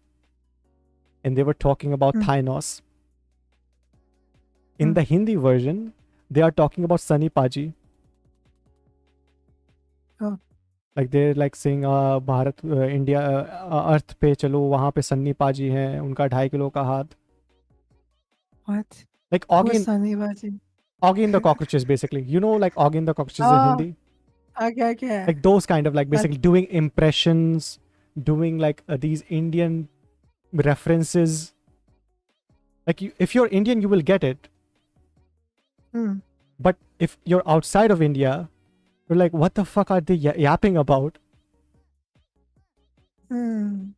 and they were talking about Thanos. In the Hindi version, they are talking about Sunny Paji. Oh. Like they're like saying Bharat India अर्थ पे चलो वहां पे सन्नी पाजी हैं उनका 2.5 kilo का हाथ. What? Like Who's Augie, Sunny Baji? Augie and the Cockroaches, basically. You know, like Augie and the Cockroaches in Oh. Hindi. Okay. Like those kind of like basically doing impressions, doing like these Indian references. Like if you're Indian, you will get it. But if you're outside of India, you're like, what the fuck are they yapping about? And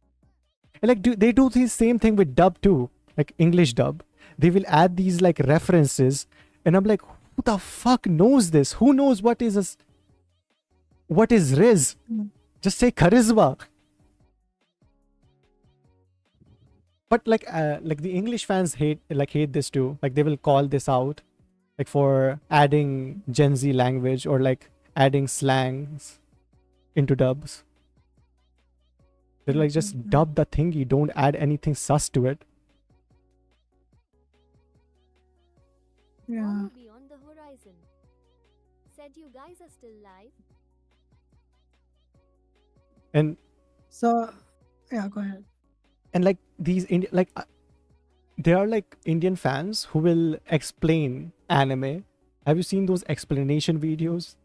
like they do the same thing with dub too, like English dub. They will add these like references, and I'm like, who the fuck knows this? Who knows what is Riz? Just say charisma. But like the English fans hate this too. Like they will call this out, like for adding Gen Z language or like adding slangs into dubs. They're like, just dub the thingy, don't add anything sus to it. Yeah. All beyond the horizon. Said you guys are still live. And So, yeah, go ahead. like these there are like Indian fans who will explain anime. Have you seen those explanation videos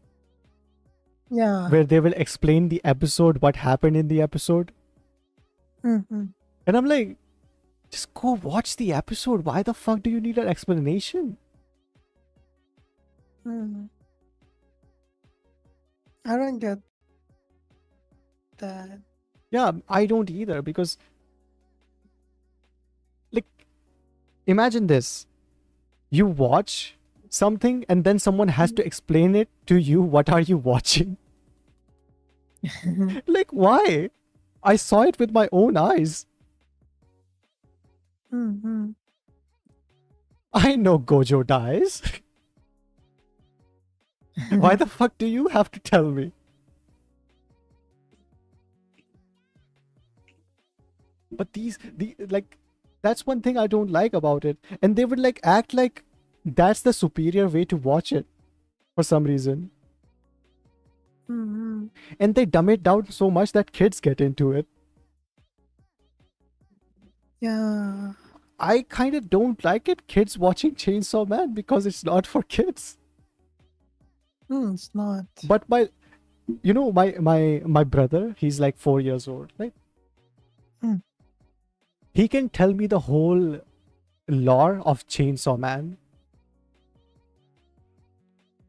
Yeah. where they will explain the episode, what happened in the episode? Mm-hmm. And I'm like, just go watch the episode. Why the fuck do you need an explanation? I don't get that. Yeah, I don't either, because like imagine this. You watch something and then someone has to explain it to you. What are you watching? Like, why? I saw it with my own eyes. Mm-hmm. I know Gojo dies. Why the fuck do you have to tell me? But like, that's one thing I don't like about it. And they would like act like that's the superior way to watch it for some reason. Mm-hmm. And they dumb it down so much that kids get into it. Yeah. I kind of don't like it, kids watching Chainsaw Man, because it's not for kids. It's not. But my brother, he's like 4 years old, right? He can tell me the whole lore of Chainsaw Man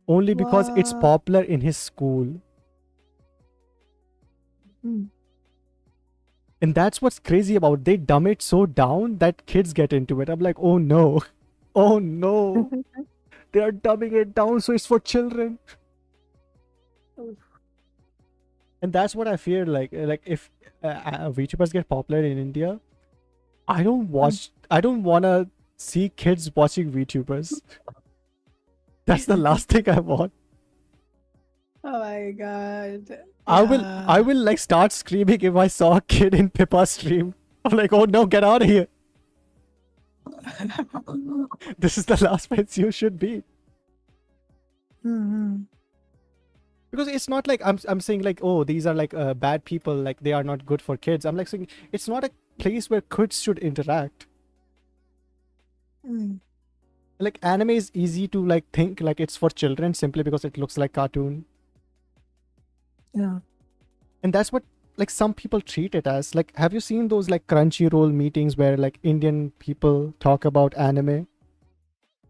only because it's What? popular in his school. And that's what's crazy about it. They dumb it so down that kids get into it. I'm like, oh no. Oh no. They are dumbing it down so it's for children. And that's what I fear. Like if VTubers get popular in India, I don't want to see kids watching VTubers. That's the last thing I want. Oh my god. I Yeah. will like start screaming if I saw a kid in Pippa's stream. I'm like, oh no, get out of here. This is the last place you should be. Mm-hmm. Because it's not like I'm saying like, oh, these are like bad people, like they are not good for kids. I'm like saying it's not a place where kids should interact. Mm. Like anime is easy to like think like it's for children simply because it looks like cartoon. Yeah. And that's what like some people treat it as. Like, have you seen those like Crunchyroll meetings where like Indian people talk about anime?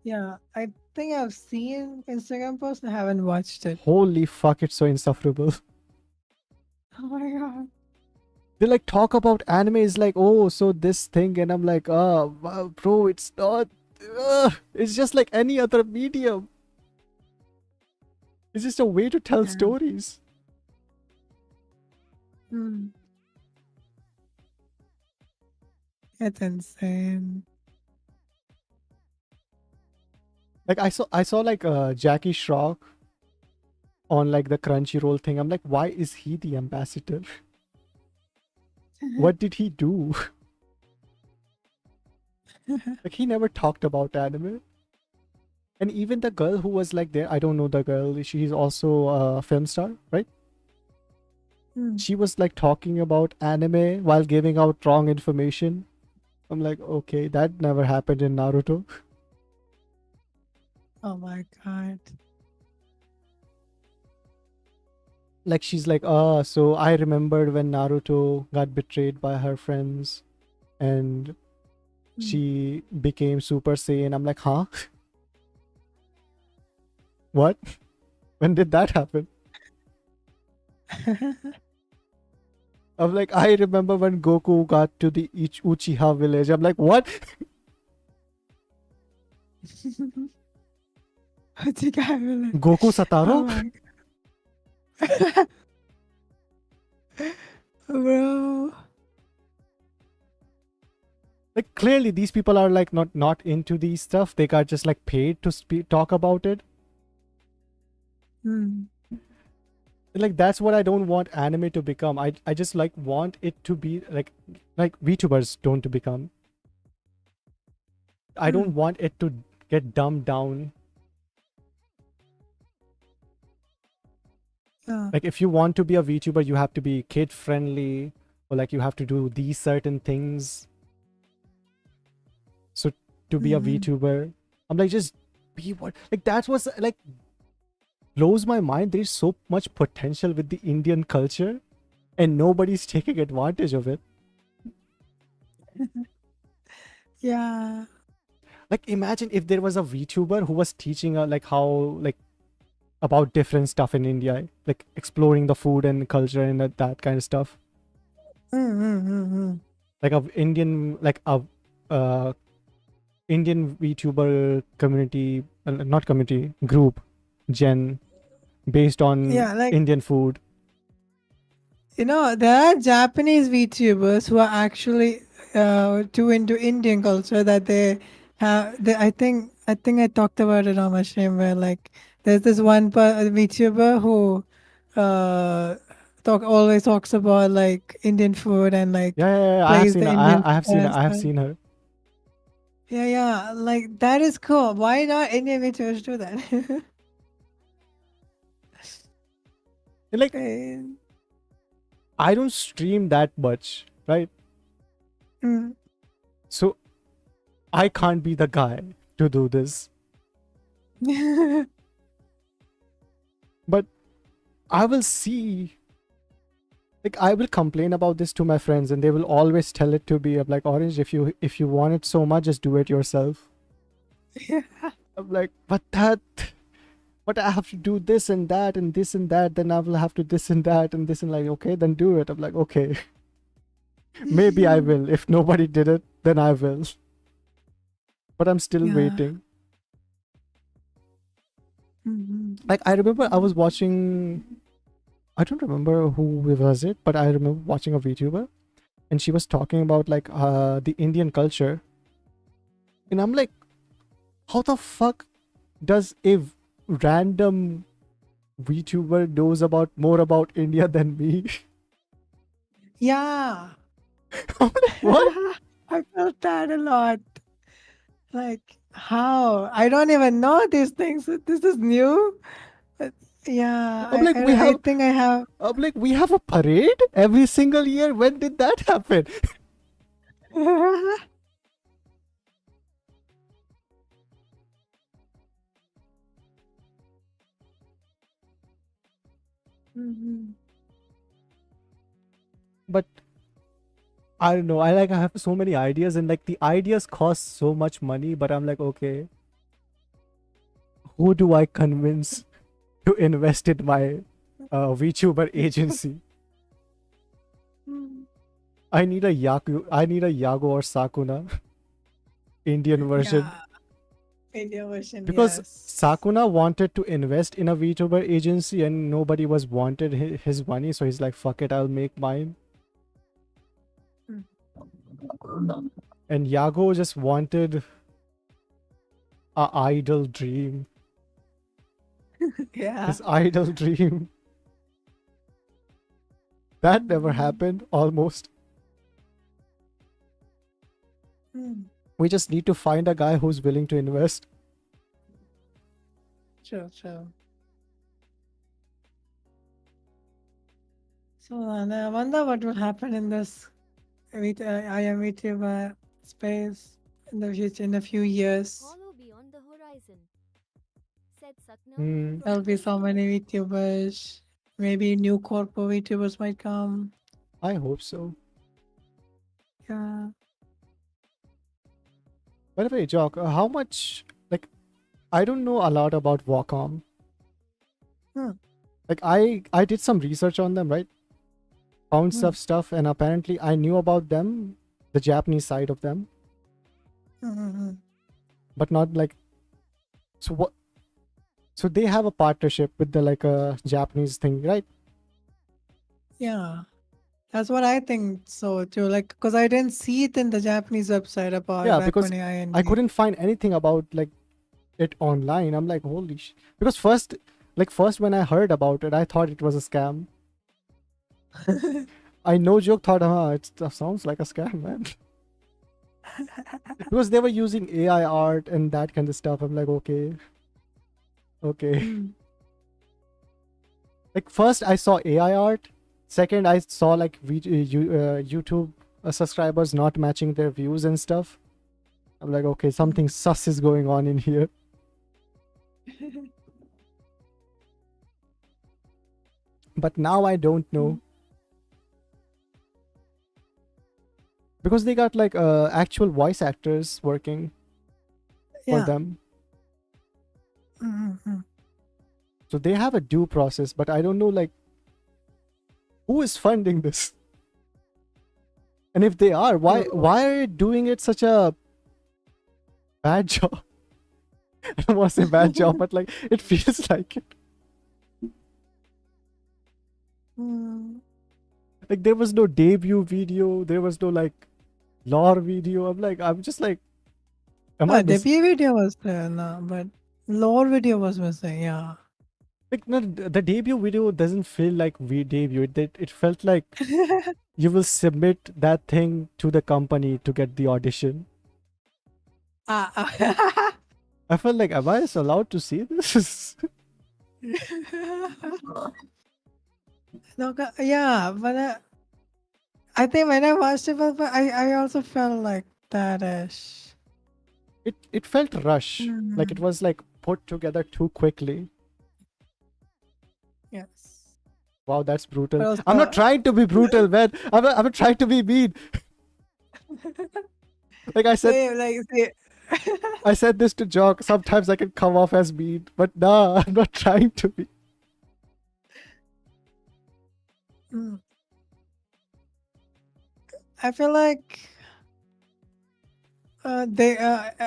Yeah. I think I've seen Instagram posts and I haven't watched it. Holy fuck, it's so insufferable. Oh my god. They like talk about anime is like, oh, so this thing, and I'm like, oh, wow, bro, it's not. It's just like any other medium. It's just a way to tell Yeah. stories. Mm. It's insane. Like I saw like Jackie Shroff on like the Crunchyroll thing. I'm like, why is he the ambassador? What did he do? Like he never talked about anime. And even the girl who was like there, I don't know the girl. She's also a film star, right? Mm. She was like talking about anime while giving out wrong information. I'm like, okay, that never happened in Naruto. Oh my god. Like she's like, so I remembered when Naruto got betrayed by her friends and she became Super Saiyan. I'm like, huh? What? When did that happen? I'm like, I remember when Goku got to the Uchiha village. I'm like, what? Goku Oh Sataro? my god. Bro. Like clearly these people are like not into these stuff. They got just like paid to talk about it. Mm. Like that's what I don't want anime to become. I just like want it to be like VTubers don't to become. I don't want it to get dumbed down. Yeah. Like if you want to be a VTuber, you have to be kid friendly, or like you have to do these certain things. So to be a VTuber, I'm like, just be what, like that's what's like blows my mind. There's so much potential with the Indian culture and nobody's taking advantage of it. Yeah. Like imagine if there was a VTuber who was teaching like how like about different stuff in India, like exploring the food and culture and that kind of stuff. Like a Indian Indian VTuber community, not community, group, Gen, based on Yeah, like Indian food. you know, there are Japanese VTubers who are actually too into Indian culture that they have. I think I talked about it on my stream where like there's this one VTuber who always talks about like Indian food and like Yeah, I have plays seen the her. Indian I have seen her. and I have stuff. seen her. Yeah, like that is cool. Why not Indian VTubers do that? And like And- I don't stream that much, right? Mm. So I can't be the guy to do this. But I will see. Like I will complain about this to my friends, and they will always tell it to me. I'm like, Orange, if you want it so much, just do it yourself. I'm like, but I have to do this and that and this and that. Then I will have to this and that and this and like, okay, then do it. I'm like, okay. Maybe I will. If nobody did it, then I will. But I'm still Yeah. waiting. Mhm. Like I remember I was watching, I don't remember who was it, but I remember watching a VTuber and she was talking about like the Indian culture. And I'm like, how the fuck does a random VTuber knows about more about India than me? Yeah. I'm like, what? I felt that a lot. Like, how? I don't even know these things. This is new. But yeah, I'm like, I think I have. we have a parade every single year. When did that happen? Mhm. But I don't know. I have so many ideas and like the ideas cost so much money, but I'm like, okay, who do I convince to invest in my VTuber agency? Mm. I need a Yago or Sakuna Indian version. Yeah, India version, Because yes. Sakuna wanted to invest in a VTuber agency and nobody was wanted his money, so he's like, fuck it, I'll make mine. Mm. And Yago just wanted a idle dream. Yeah. His idle dream. That never Mhm. happened, almost. Mm. We just need to find a guy who's willing to invest. True, true. So I wonder what will happen in this I am VTuber space in the future, in a few years. Hollow beyond the horizon. Said Sakna. Hmm. There'll be so many VTubers. Maybe new corpo VTubers might come. I hope so. Yeah. By the way, Jock, how much, like, I don't know a lot about Wacom. Hmm. Like, I did some research on them, right? Found Hmm. stuff, and apparently I knew about them, the Japanese side of them, Mm-hmm. but not like, so what? So they have a partnership with the like a Japanese thing, right? Yeah. That's what I think so too. Like, because I didn't see it in the Japanese website about Yeah, back because when I I couldn't find anything about like it online. I'm like, holy because first when I heard about it, I thought it was a scam. I no joke thought, it sounds like a scam, man. Because they were using AI art and that kind of stuff. I'm like, okay. Mm. Like first I saw AI art. Second, I saw like YouTube subscribers not matching their views and stuff. I'm like, okay, something sus is going on in here. But now I don't know. Because they got like actual voice actors working for Yeah. them. Mm-hmm. So they have a due process, but I don't know like who is funding this? And if they are, why are you doing it such a bad job? I don't want to say bad job, but like it feels like it. Mm. Like there was no debut video, there was no like lore video. I'm just like, am I Debut video was there, no, but lore video was missing. Yeah. like no, the debut video doesn't feel like we debut. It felt like you will submit that thing to the company to get the audition. Ah. I felt like, am I allowed to see this? No, yeah, but I think when I watched it, but I also felt like that ish. It felt rush. Like it Mm. was like put together too quickly. Yes. Wow, that's brutal. But I'm not also, trying to be brutal, man. I'm not trying to be mean. Like same, like, I said this to Jock. Sometimes I can come off as mean, but nah, I'm not trying to be. Mm. I feel like they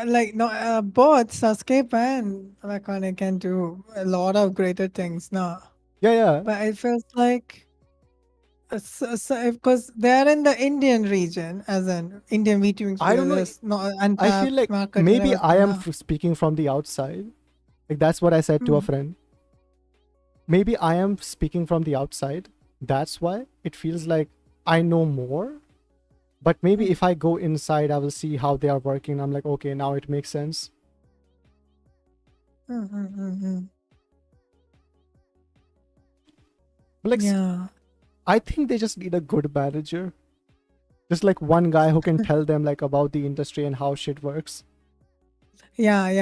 like no both Sasuke and Akane can do a lot of greater things now. Yeah, yeah. But it feels like because they're in the Indian region, as in Indian VTubing I don't know. there's no I feel untapped like market and maybe I everything am now. speaking from the outside. Like that's what I said to a Mm, friend. Maybe I am speaking from the outside. That's why it feels like I know more. But maybe mm, if I go inside, I will see how they are working. I'm like, okay, now it makes sense. mm. But like, Yeah, I think they just need a good manager. Just like one guy who can tell them like about the industry and how shit works.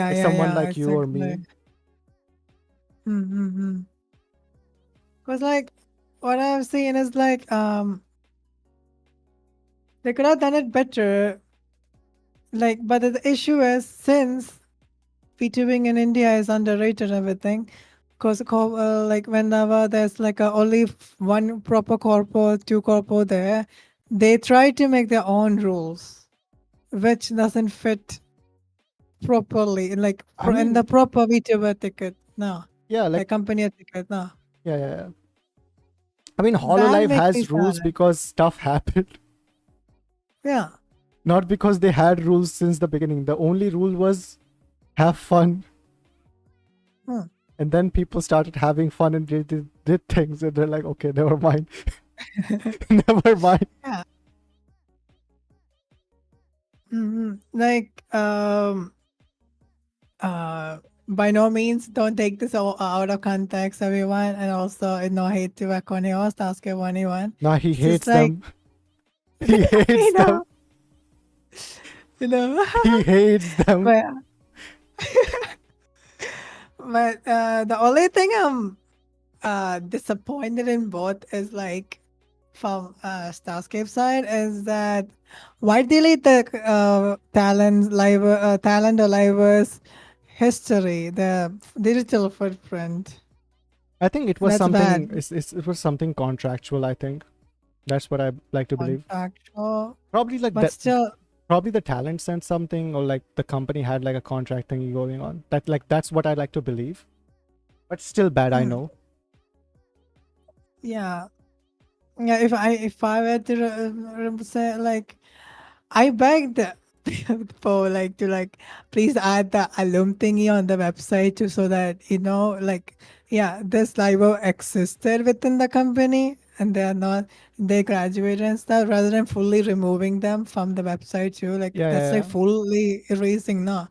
Like someone yeah. like you or Exactly. me. Mm-hmm. Because like what I've seen is like they could have done it better. Like, but the issue is since VTubing in India is underrated and everything. Because like whenever there's like only one proper corpo, two corpo there, they try to make their own rules, which doesn't fit properly. Like I in the mean, proper VTuber ticket, no, yeah, like like company ticket, no. yeah, yeah, yeah. I mean, That Hololive makes me has rules sad. because stuff happened, Yeah. not because they had rules since the beginning. The only rule was have fun, Hmm. and then people started having fun and did things, and they're like, okay, never mind, never mind. Yeah. Like uh by no means don't take this all out of context, everyone, and also no hate to Akone or Sasuke or anyone. Now he It's just hates like them. He hates you them. know, you know. He hates them. but the only thing I'm disappointed in both is like from Starscape side is that why delete the talent or livers history, the digital footprint. I think it was That's something. bad. It was something contractual. I think that's what I like to believe. Contractual, Probably like but that. still, Probably the talent sent something, or like the company had like a contract thingy going on. That's what I like to believe. But still bad. I mm, know. yeah, yeah. If I were to say like I begged for like to like please add the alum thingy on the website too, so that like yeah, this libo existed within the company and they are not they graduated and stuff rather than fully removing them from the website too. Like Yeah, that's yeah, like yeah. fully erasing now.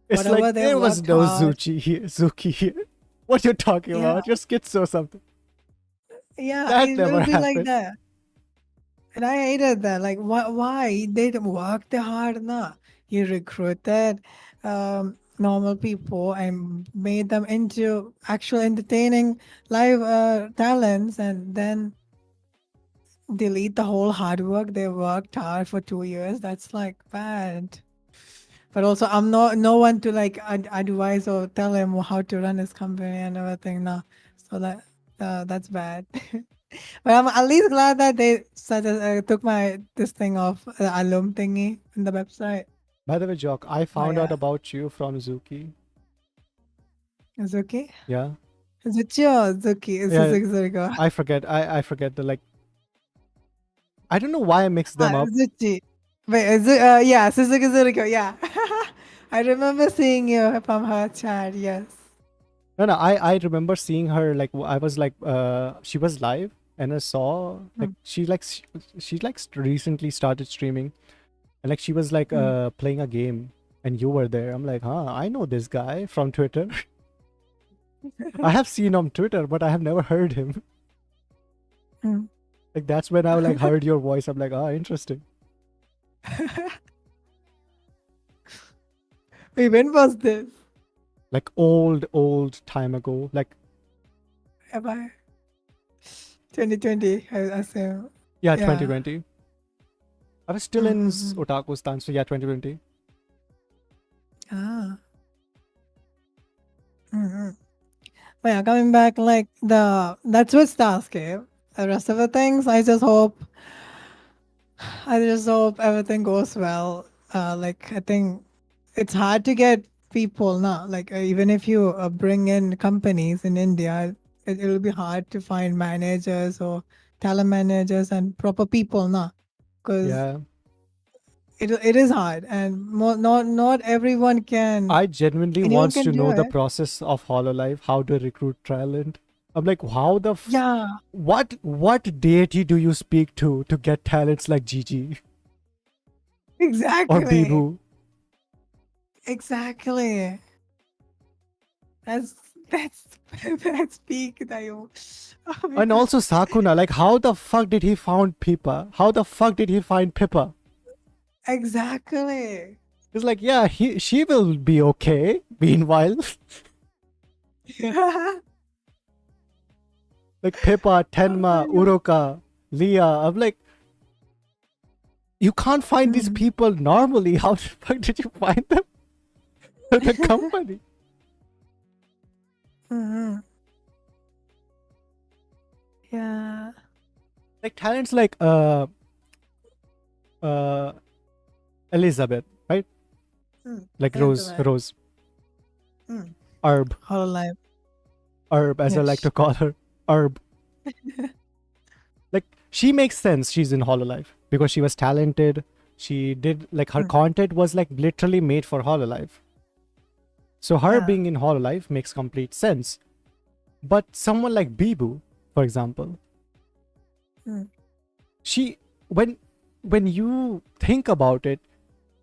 It's like Whatever they there was worked no hard. Zuchi here, Zuki here. What you're talking Yeah, about? Your skits or something? yeah, That it will never be like happened. that. And I hated that. Like, why? They worked hard, na? You recruited normal people and made them into actual entertaining live talents, and then delete the whole hard work they worked hard for 2 years. That's like bad. But also, I'm no one to like advise or tell him how to run his company and everything. No, so that's bad. But I'm at least glad that they took my this thing off the alum thingy in the website. By the way, Jock, I Oh found out yeah, about you from Zuki. it's okay. Yeah, Is it your Zuki? It's yeah. Suzuki. I forget. I forget the like. I don't know why I mixed them up. Zuchi. Wait, is it? Yeah, Suzuki Zuriko. Yeah, I remember seeing you from her chat. Yes. No, no. I remember seeing her like I was like she was live and I saw like Mm, she like recently started streaming and like she was like mm, playing a game and you were there. I'm like, huh, I know this guy from Twitter. I have seen him on Twitter, but I have never heard him. mm. Like that's when I like heard your voice. I'm like, ah, interesting. Wait, when was this? Like old time ago. Like Am I 2020? I assume. yeah, Yeah. 2020. I was still in Mm-hmm. Otaku stance, so yeah, 2020. Ah. Mm-hmm. But yeah, coming back, like that's what Starscape. The rest of the things, I just hope I just hope everything goes well. Like I think it's hard to get people now. Like even if you bring in companies in India, it'll be hard to find managers or talent managers and proper people now, because Yeah. it is hard and not everyone can. I genuinely Anyone wants can to do know the it. process of Hololive, how to recruit talent. I'm like, how the Yeah, what deity do you speak to get talents like Gigi or exactly, Bibu? exactly. That's that's that's peak that you. Oh my And god. also Sakuna, like how the fuck did he found Pippa? How the fuck did he find Pippa? Exactly. It's like, yeah, she will be okay. Meanwhile, like Pippa, Oh my Tenma, god. Uroka, Leah. I'm like, you can't find these Mhm, people normally. How the fuck did you find them? The company. mhm. Yeah. Like talents like uh Elizabeth, right? Like Rose, Elizabeth. Rose, Mm. Herb, Hololive. Herb, as I like to Yes. call her, Herb. Like she makes sense. She's in Hololive because she was talented. She did like her Mm. content was like literally made for Hololive. So her Yeah. being in Hololive makes complete sense. But someone like Bibu, for example, Mm. she when you think about it,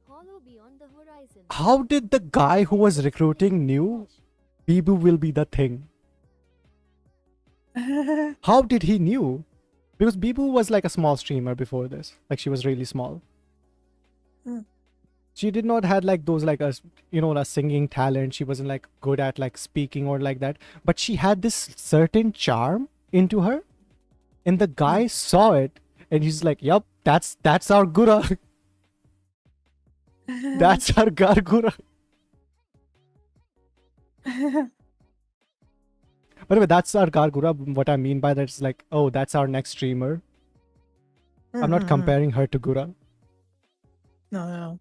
Hollow beyond the horizon. how did the guy who was recruiting knew Bibu will be the thing? How did he knew? Because Bibu was like a small streamer before this. Like she was really small. Mm. She did not had like those like a singing talent. She wasn't like good at like speaking or like that. But she had this certain charm into her, and the guy saw it, and he's like, "Yup, that's our gura. That's our gargura." By the way, that's our gargura. What I mean by that is like, oh, that's our next streamer. I'm not Mhm. comparing her to Gura. No, no.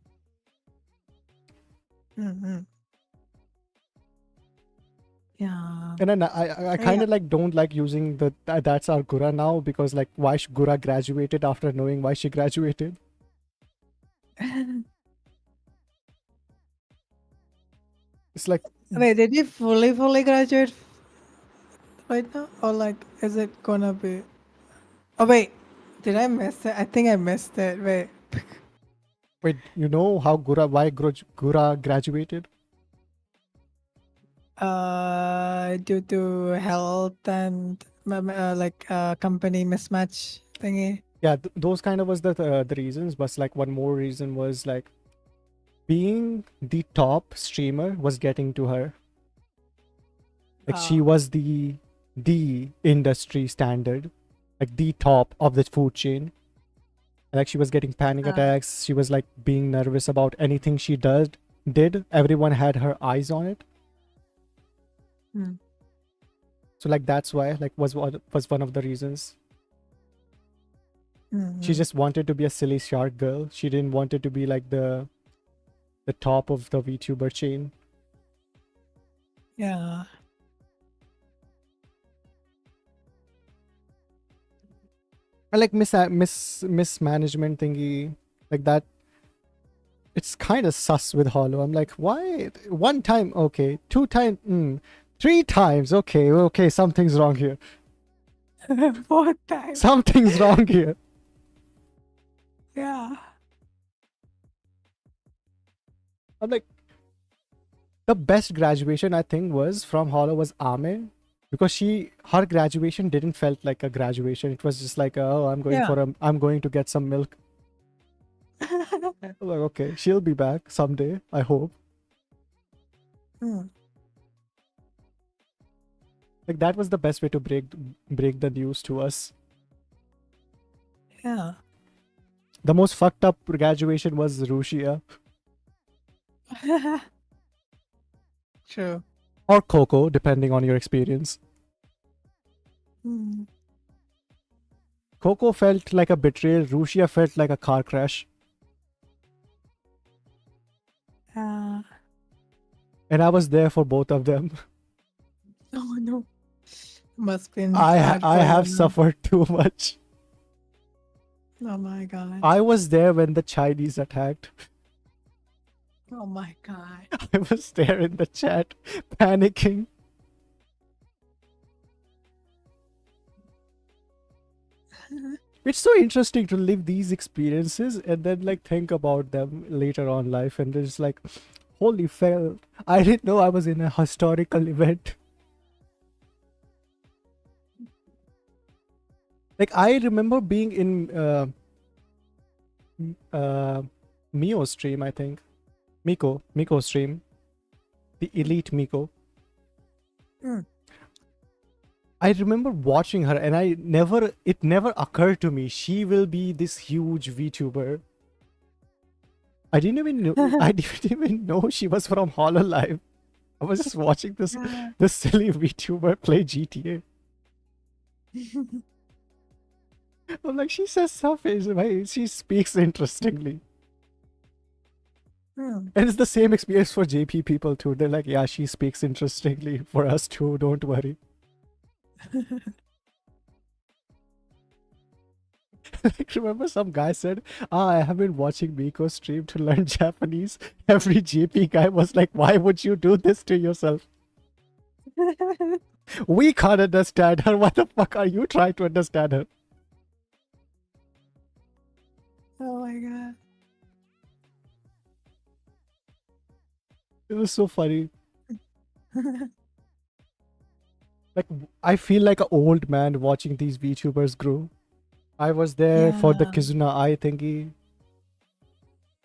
Mhm. Yeah. And then I kind Yeah. of like don't like using that's our Gura now because like why Gura graduated after knowing why she graduated. It's like Wait, did you fully graduate right now? Or like, is it gonna be? Oh, wait. Did I miss it? I think I missed it. Wait. wait, you know how Gura graduated? Due to health and like company mismatch thingy. Yeah, those kind of was the reasons. But like one more reason was like being the top streamer was getting to her. Like she Uh, was the industry standard, like the top of the food chain. Like she was getting panic uh, attacks. She was like being nervous about anything she did. Everyone had her eyes on it. mm, So like that's why like was one of the reasons. She mm. just wanted to be a silly shark girl. She didn't want it to be like the top of the VTuber chain. Yeah. And like mismanagement thingy like that. It's kind of sus with Hollow. I'm like, why? One time, okay. Two times, three times, okay. Something's wrong here. Fourth time. Something's wrong here. Yeah. I'm like, the best graduation I think was from Hollow was Ame, because her graduation didn't felt like a graduation. It was just like, oh, Yeah. I'm going to get some milk. I'm like, okay, she'll be back someday. I hope. Mm, Like that was the best way to break the news to us. yeah. The most fucked up graduation was Rushia True. or Coco, depending on your experience. Mm. Coco felt like a betrayal. Rushia felt like a car crash. Uh, And I was there for both of them. oh no. Must been I hard for have you. suffered too much. Oh my god. I was there when the Chinese attacked. Oh my god. I was there in the chat, panicking. It's so interesting to live these experiences and then like think about them later on life, and it's like, holy fell! I didn't know I was in a historical event. Like I remember being in Mio stream, I think. Miko stream. The elite Miko. Mm. I remember watching her and it never occurred to me she will be this huge VTuber. I didn't even know she was from Hololive. I was just watching this silly VTuber play GTA. I'm like, she says stuff, she speaks interestingly. Hmm. And it's the same experience for JP people too. They're like, yeah, she speaks interestingly for us too, don't worry. Like, remember some guy said, I have been watching Miko stream to learn Japanese. Every JP guy was like, why would you do this to yourself? We can't understand her. What the fuck are you trying to understand her? Oh my god. It was so funny. Like, I feel like an old man watching these VTubers grow. I was there for the Yeah. Kizuna Eye thingy,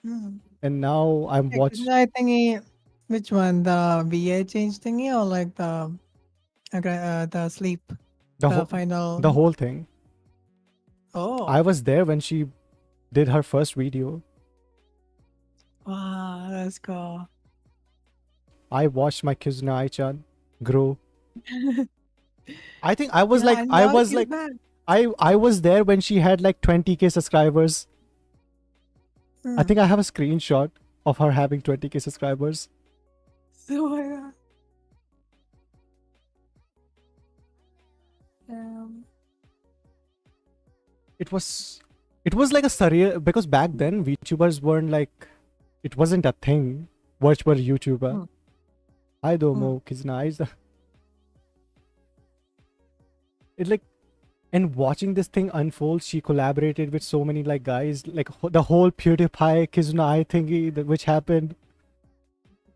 Hmm. and now I'm Like, watching I thingy, which one? The VA change thingy or like the sleep? the Final. the whole thing. Oh. I was there when she did her first video. Wow, that's cool. I watched my Kizuna Ai-chan grow. I think I was Yeah, like, and I now was she's like, back. I was there when she had like 20k subscribers. I Hmm. think I have a screenshot of her having 20k subscribers. Oh my god. Um, It was like a surreal, because back then VTubers weren't like, it wasn't a thing. Virtual YouTuber. Hmm. I don't Hmm. know, Kizuna. It like, and watching this thing unfold, she collaborated with so many like guys, like the whole PewDiePie Kizuna Ai thingy which happened.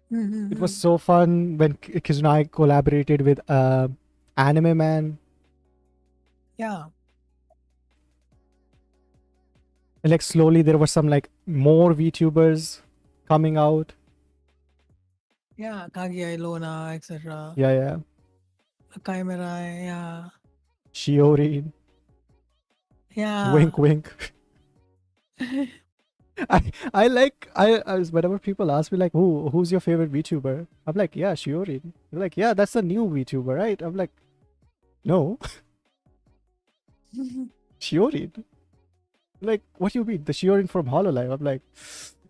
It was so fun when Kizuna Ai collaborated with Anime Man. Yeah. And like slowly there were some like more VTubers coming out. Yeah. Kaguya Ilona, etc. Yeah. Chimera. Yeah. Shiori. Yeah. Wink wink. I like, whenever people ask me like, who's your favorite VTuber? I'm like, yeah, Shiori. They're like, yeah, that's a new VTuber, right? I'm like, no. Shiori. Like, what do you mean? The Shiori from Hololive? I'm like,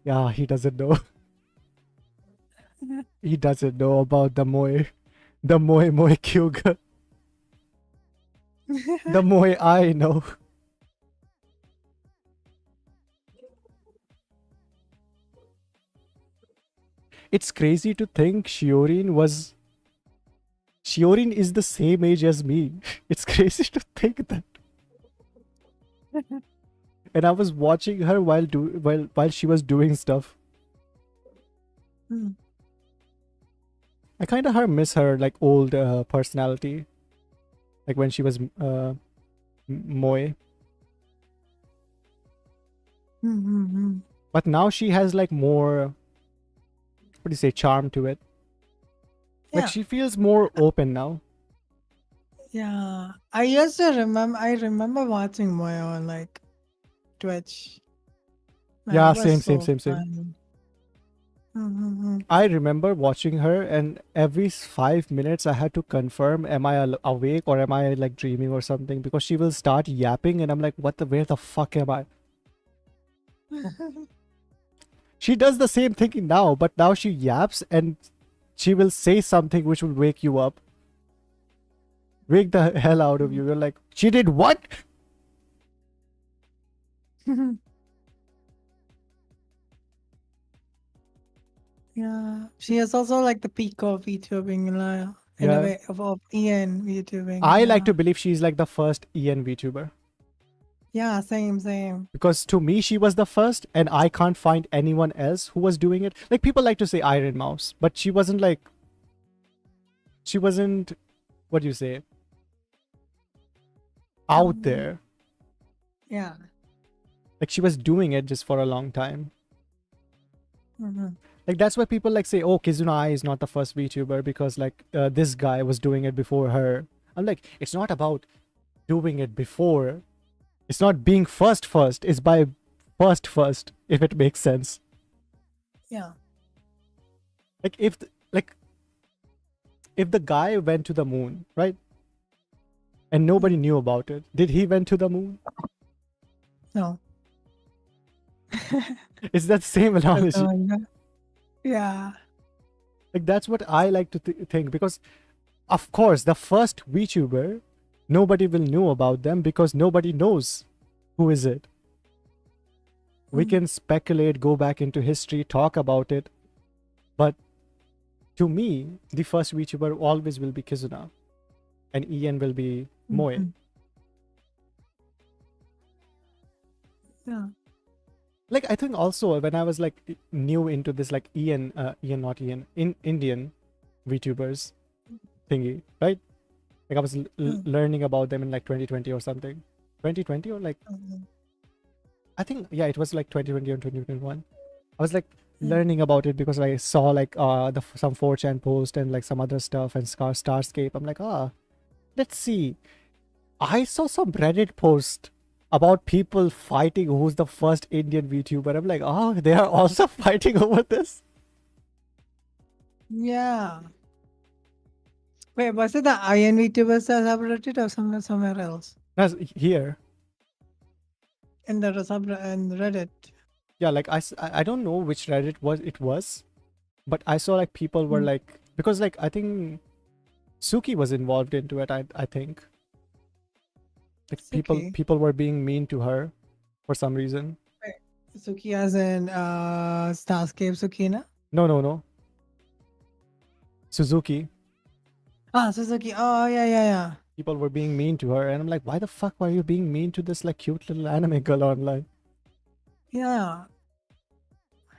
yeah, he doesn't know. He doesn't know about the Moe Kyuga. The Moe I know. It's crazy to think Shiorin is the same age as me. It's crazy to think that. And I was watching her while she was doing stuff. Hmm. I kind of miss her like old personality, like when she was Moe. But now she has like more, what do you say, charm to it. Like Yeah. she feels more open now. Yeah. I remember watching Moya on like Twitch. Man, Yeah, it was same. so fun. Mm-hmm. I remember watching her, and every 5 minutes I had to confirm, am I awake or am I like dreaming or something? Because she will start yapping, and I'm like, where the fuck am I? She does the same thing now, but now she yaps and she will say something which will wake you up. Wake the hell out of you. You're like, she did what? Yeah, she is also like the peak of VTubing, in a Yeah. way of Ian VTubing. I like Yeah, to believe she's like the first EN VTuber. yeah, same. Because to me, she was the first, and I can't find anyone else who was doing it. Like, people like to say Iron Mouse, but she wasn't like. She wasn't. What do you say? Out there. Yeah. Like, she was doing it just for a long time. Mm-hmm. Like, that's why people like say, oh, Kizuna Ai is not the first VTuber because like this guy was doing it before her. I'm like, it's not about doing it before. It's not being first. It's by first, if it makes sense. Yeah. Like, if the guy went to the moon, right? And nobody knew about it. Did he went to the moon? No. It's that same analogy. Yeah. Like, that's what I like to think, because of course the first VTuber, nobody will know about them because nobody knows who is it. We can speculate, go back into history, talk about it, but to me, the first VTuber always will be Kizuna, and Ian will be Moe. Yeah. Like, I think also when I was like new into this, like Indian VTubers thingy, right? Like, I was learning about them in like 2020 or something. 2020 or like, I think, yeah, it was like 2020 or 2021. I was like learning about it because I saw like some 4chan post and like some other stuff and Starscape. I'm like, let's see. I saw some Reddit post about people fighting who's the first Indian VTuber. I'm like, they are also fighting over this. Yeah. Wait, was it the Iron VTubers subreddit or somewhere else? That's here. In the in Reddit. Yeah, like I don't know which Reddit it was, but I saw like people were like, because like I think Suki was involved into it. I think like Suki? people were being mean to her for some reason. Wait, Suki as in Starscape Sukina? No. Suzuki. Suzuki. Oh, yeah. People were being mean to her, and I'm like, why the fuck were you being mean to this like cute little anime girl online? Yeah. I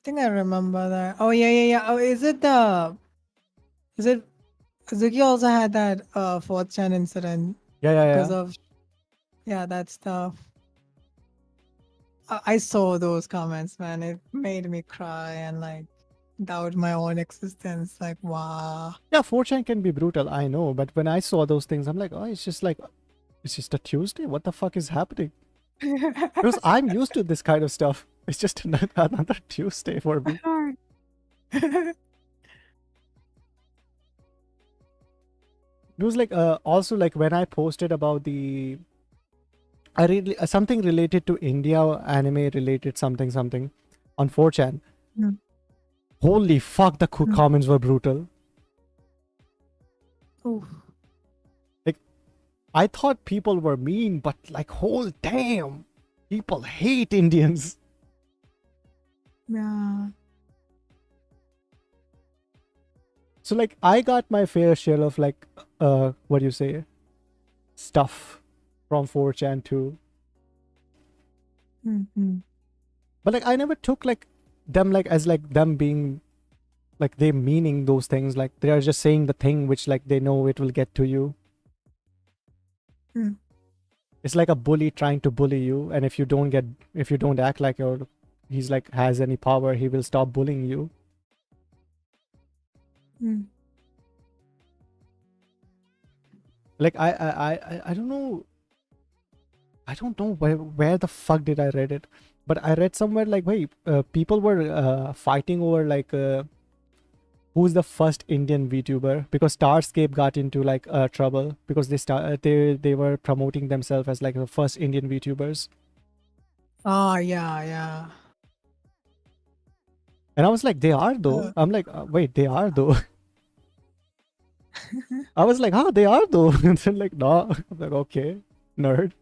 think I remember that. Oh, yeah. Oh, is it Suzuki also had that 4chan incident Yeah. because of that stuff. I saw those comments, man. It made me cry and like doubt my own existence. Like, wow. Yeah, 4chan can be brutal, I know, but when I saw those things, I'm like, it's just a Tuesday? What the fuck is happening? Because I'm used to this kind of stuff. It's just another Tuesday for me. It was like also like when I posted about the something related to India, anime related something on 4chan. Holy fuck, the comments were brutal. Oof. Like, I thought people were mean, but like, whole damn, people hate Indians. Yeah. So like, I got my fair share of like, what do you say, stuff from 4chan too. But like, I never took like them like as like them being like they meaning those things. Like, they are just saying the thing which like they know it will get to you. It's like a bully trying to bully you, and if you don't act like he's like has any power, he will stop bullying you. Like, I don't know where the fuck did I read it, But I read somewhere like, wait, people were fighting over like who's the first Indian VTuber, because Starscape got into like trouble because they were promoting themselves as like the first Indian VTubers, Oh, yeah. and I was like, they are though. Uh, I'm like, wait, they are though. I was like, they are though. And then like, no. I'm like, okay, nerd.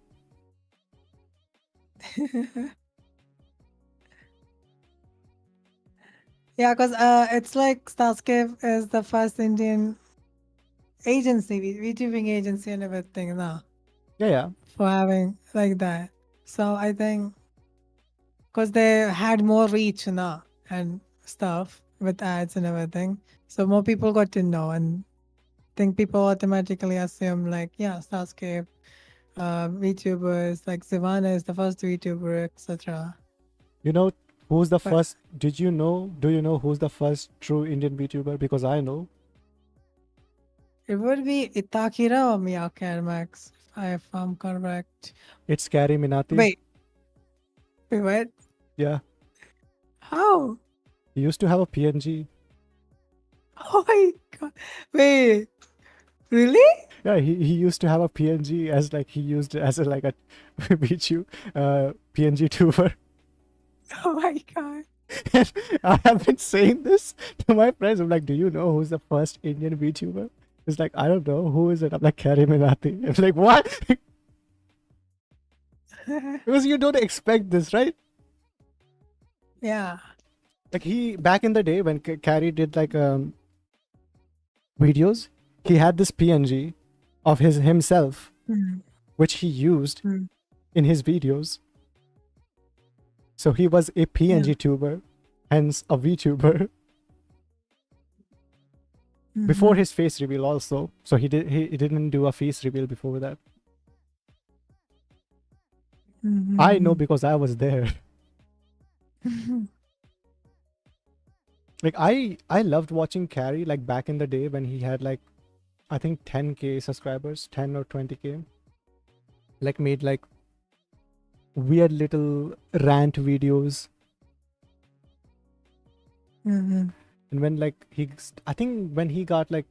Yeah, because it's like Starscape is the first Indian agency, VTubing agency and everything now Yeah. for having like that. So I think because they had more reach now and stuff with ads and everything, so more people got to know, and think people automatically assume like, yeah, Starscape, VTubers like Savannah is the first VTuber, etc. You know who's the But first? Do you know who's the first true Indian VTuber? Because I know. it would be Itakira or Miyake Max, if I'm correct. It's Carrie Minati. Wait, what? Yeah. How? He used to have a PNG. Oh my god! Wait, really? Yeah, he used to have a PNG as like he used it as a like a VTube PNG tuber. Oh my god! And I have been saying this to my friends. I'm like, do you know who's the first Indian VTuber? It's like, I don't know. Who is it? I'm like, Carrie Minati. I'm like, what? Because you don't expect this, right? Yeah. Like back in the day when Carrie did like videos, he had this PNG of himself, Mm, which he used mm, in his videos. So he was a PNG yeah. tuber, hence a VTuber. Before his face reveal also. So he didn't do a face reveal before that. I know because I was there. Like I loved watching Carrie like back in the day when he had like I think 10k subscribers, 10 or 20k. Like made like weird little rant videos. And when like I think when he got like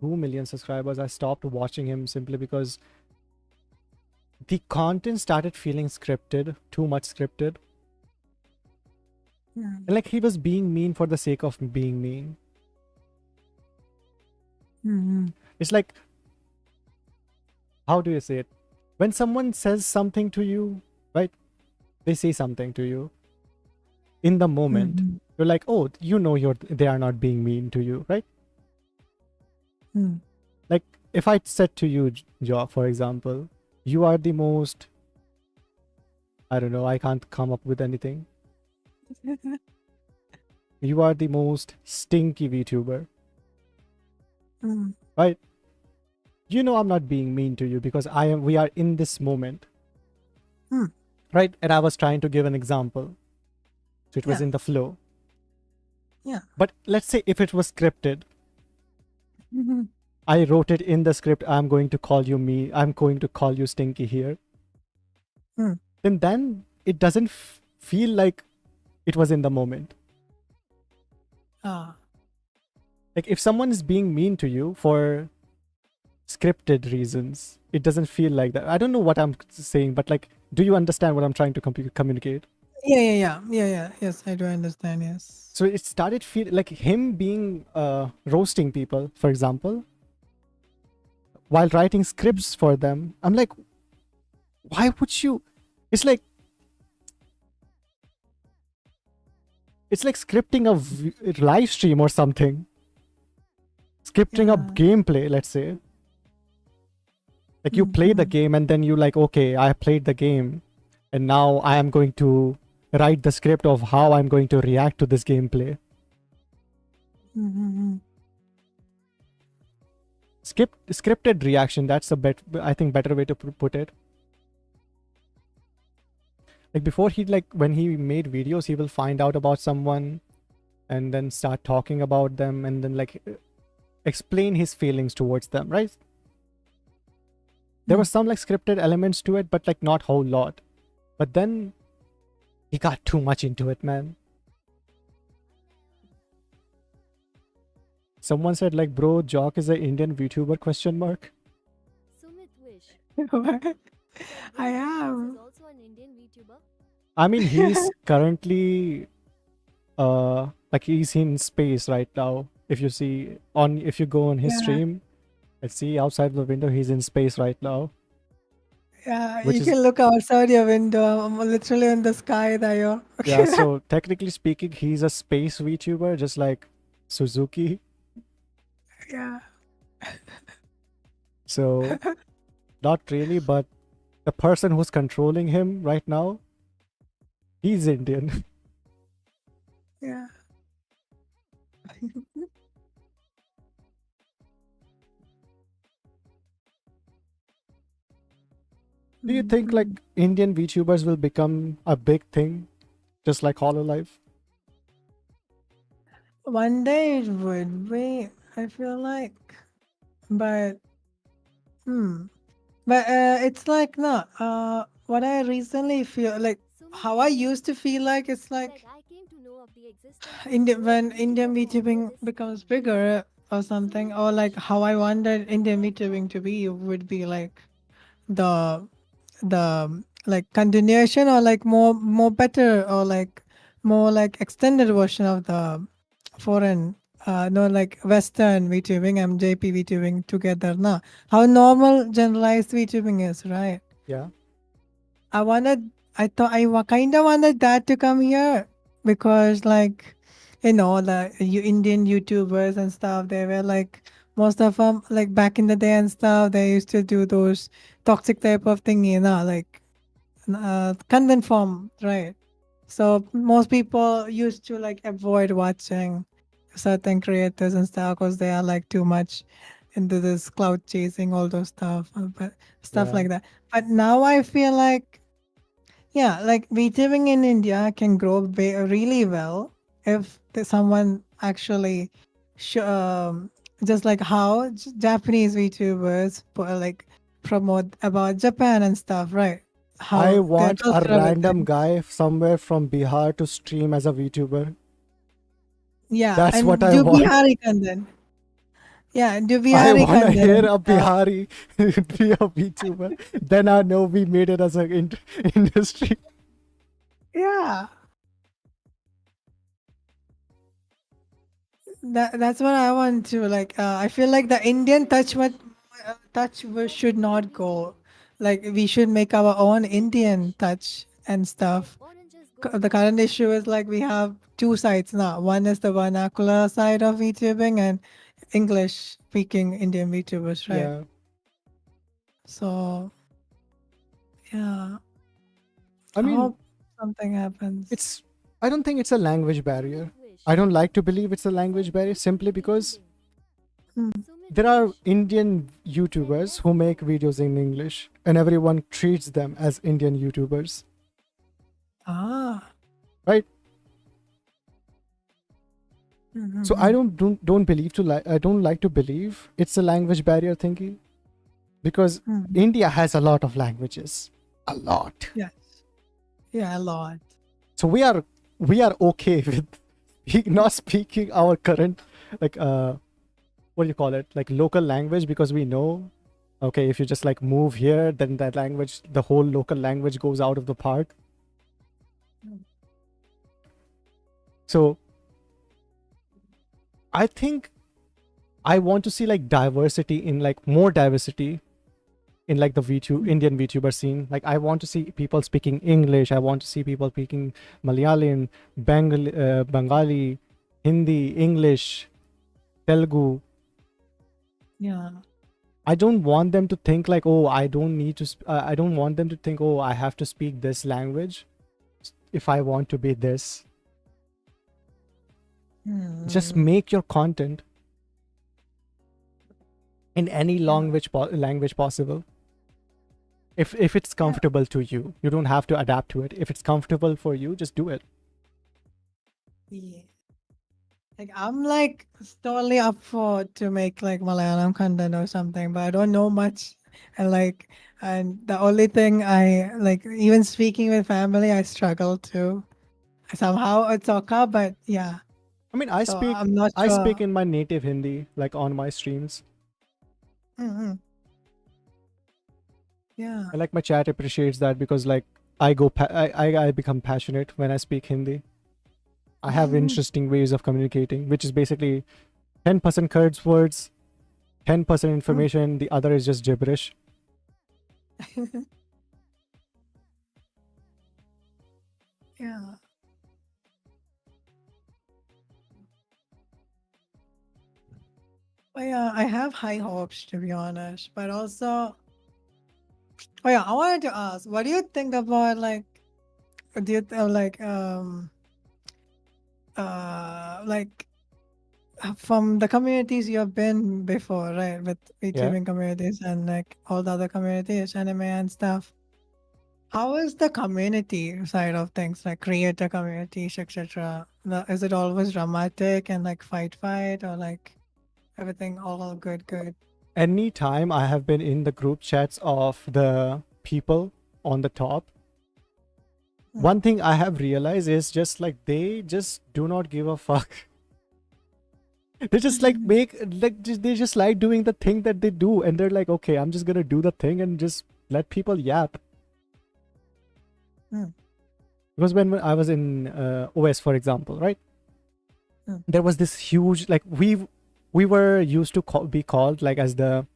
2 million subscribers, I stopped watching him simply because the content started feeling scripted, too much scripted. And like he was being mean for the sake of being mean. It's like, how do you say it? When someone says something to you, right? They say something to you. In the moment, you're like, oh, you know they are not being mean to you, right? Like if I said to you, Jo, for example, you are the most, I don't know, I can't come up with anything. You are the most stinky VTuber. Right? You know I'm not being mean to you because we are in this moment. Right? And I was trying to give an example. So it was Yeah. in the flow. Yeah. But let's say if it was scripted, I wrote it in the script, I'm going to call you stinky here. Then it doesn't feel like it was in the moment. Like if someone is being mean to you for scripted reasons, it doesn't feel like that. I don't know what I'm saying, but like, do you understand what I'm trying to communicate? Yeah. Yes, I do understand. Yes. So it started feeling like him being roasting people, for example, while writing scripts for them. I'm like, why would you? It's like scripting a live stream or something. Scripting a gameplay, let's say. Like you play the game and then you like, okay, I played the game and now I am going to write the script of how I'm going to react to this gameplay. Scripted reaction, that's I think better way to put it. Like before when he made videos, he will find out about someone and then start talking about them and then like explain his feelings towards them, right? There were some like scripted elements to it, but like not whole lot. But then He got too much into it, man. Someone said like, bro, Joq is an Indian VTuber question mark. Sumit Wish. What? Said I JoqniX am. is also an Indian VTuber. I mean, he's currently like he's in space right now. If you go on his Yeah. stream, let's see outside the window, he's in space right now. Yeah, Which you is can look outside your window. I'm literally in the sky there. yeah, so technically speaking, he's a space VTuber, just like Suzuki. Yeah. So not really, but the person who's controlling him right now, he's Indian. Yeah. Do you think like Indian VTubers will become a big thing, just like Hololive? One day it would be, I feel like. But it's like no. What I recently feel like Sumit how I Wish used to feel like it's said like I came to know of the existence of a When global Indian VTuber form VTubing over this becomes stream. bigger or something, Sumit or like Wish. how I wanted Indian VTubing to be would be like the like continuation or like more better or like more like extended version of the foreign no like Western VTubing and JP VTubing together now. How normal generalized VTubing is, right? Yeah. I thought kind of wanted that to come here because, like, the Indian YouTubers and stuff, they were like, most of them, like, back in the day and stuff, they used to do those toxic type of thing, like, content form, right? So most people used to, like, avoid watching certain creators and stuff because they are, like, too much into this cloud chasing, all those stuff, but stuff Yeah. like that. But now I feel like yeah, like VTubing in India can grow really well if someone actually just like how Japanese VTubers like promote about Japan and stuff, right? I How their want a culture, random everything. guy somewhere from Bihar to stream as a VTuber. Yeah, That's what and I do want. Bihari content. Yeah, do I Bihari wanna content hear and a stuff. Bihari be a VTuber. Then I know we made it as an industry. Yeah, that's what I want to like. I feel like the Indian should not go. Like we should make our own Indian touch and stuff. Oranges The Gold. current issue is like we have two sides now. One is the vernacular side of VTubing and English speaking Indian VTubers, right? Yeah. So yeah, I I mean, hope something happens. I don't think it's a language barrier. Sumit Wish. I don't like to believe it's a Said language barrier thank you simply for because VTubing. Sumit there are Wish. Indian YouTubers who make videos in English and everyone treats them as Indian YouTubers, Ah. right? So I Mhm. don't believe to like I don't like to believe it's a language barrier thingy because Mhm. India has a lot of languages, a lot. Yes. Yeah, a lot. So we are okay with not speaking our current like what do you call it, like local language, because we know okay, if you just like move here, then that language, the whole local language goes out of the park. So I think I want to see like diversity in like more diversity in like the Indian VTuber scene. Like I want to see people speaking English. I want to see people speaking Malayalam, Bengali, Hindi, English, Telugu. Yeah. I don't want them to think like, oh, I don't need to. I don't want them to think, oh, I have to speak this language if I want to be this. Just Hmm. make your content in any language possible. If it's Yeah. comfortable to you, you don't have to adapt to it. If it's comfortable for you, just do it. Yeah. Like I'm like totally up for to make like Malayalam content or something, but I don't know much. And like And the only thing I like, even speaking with family, I struggle to somehow talk up, but yeah. I mean, So I'm not I speak sure. in my native Hindi, like on my streams. Mm-hmm. Yeah. And like my chat appreciates that because like I become passionate when I speak Hindi. I have Mm-hmm. interesting ways of communicating, which is basically 10% curse words, 10% information, the other is just gibberish. Yeah. But yeah, I have high hopes to be honest. But also, oh yeah, I wanted to ask, what do you think about like, do you like from the communities you have been before, right? With Yeah. VTubing communities and like all the other communities, anime and stuff. How is the community side of things, like creator communities, etc.? Is it always dramatic and like fight, or like everything all good? Anytime I have been in the group chats of the people on the top, Mm. one thing I have realized is just like they just do not give a fuck. They just like they just like doing the thing that they do, and they're like, okay, I'm just gonna do the thing and just let people yap. Mm. Because when I was in OS, for example, right, Mm. there was this huge like we were used to be called like as the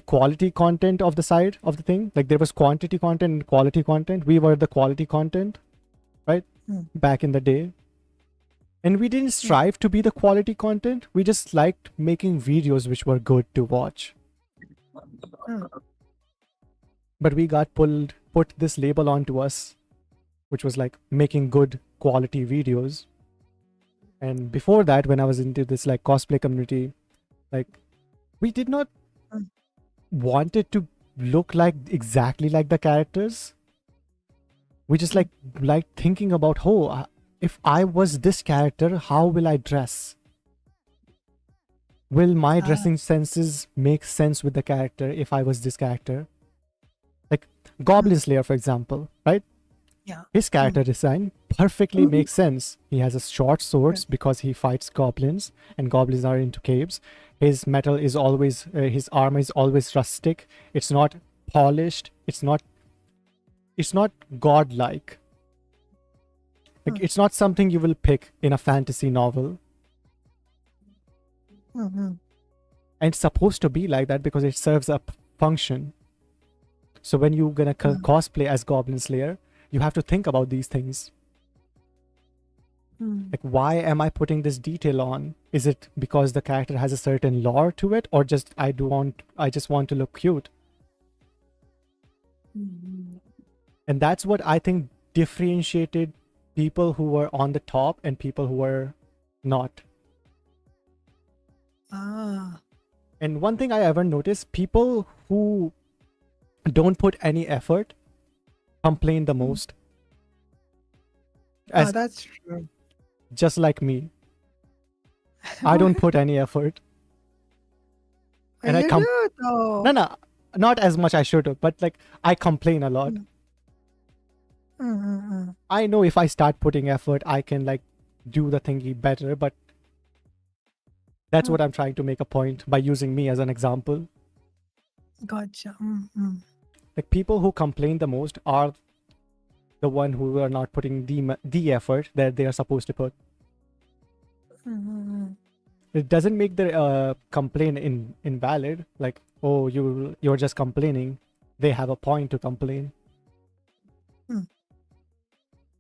quality content of the side of the thing. Like there was quantity content and quality content. We were the quality content, right? Mm. Back in the day. And we didn't strive to be the quality content. We just liked making videos which were good to watch. Mm. But we got put this label onto us, which was like making good quality videos. And before that, when I was into this like cosplay community, like we did not Mm. want it to look like exactly like the characters. We just like thinking about, oh, if I was this character, how will I dress? Will my Ah, dressing senses make sense with the character if I was this character? Like Goblin Slayer, for example, right? yeah. His character design perfectly makes sense. He has a short swords because he fights goblins, and goblins are into caves. His metal is always, his armor is always rustic. It's not polished. It's not godlike. Like it's not something you will pick in a fantasy novel. Mm-hmm. And it's supposed to be like that because it serves a function. So when you're gonna cosplay as Goblin Slayer, you have to think about these things. Like, why am I putting this detail on? Is it because the character has a certain lore to it, or just I just want to look cute? And that's what I think differentiated people who were on the top and people who were not. Ah. And one thing I ever noticed, people who don't put any effort complain the most. As That's true. just like me. I don't put any effort. And I You do though. No, not as much I should have, but like I complain a lot. I know if I start putting effort, I can like do the thingy better, but that's what I'm trying to make a point by using me as an example. Gotcha. Like people who complain the most are the one who are not putting the effort that they are supposed to put. It doesn't make the complaint invalid. Like, oh, you're just complaining. They have a point to complain.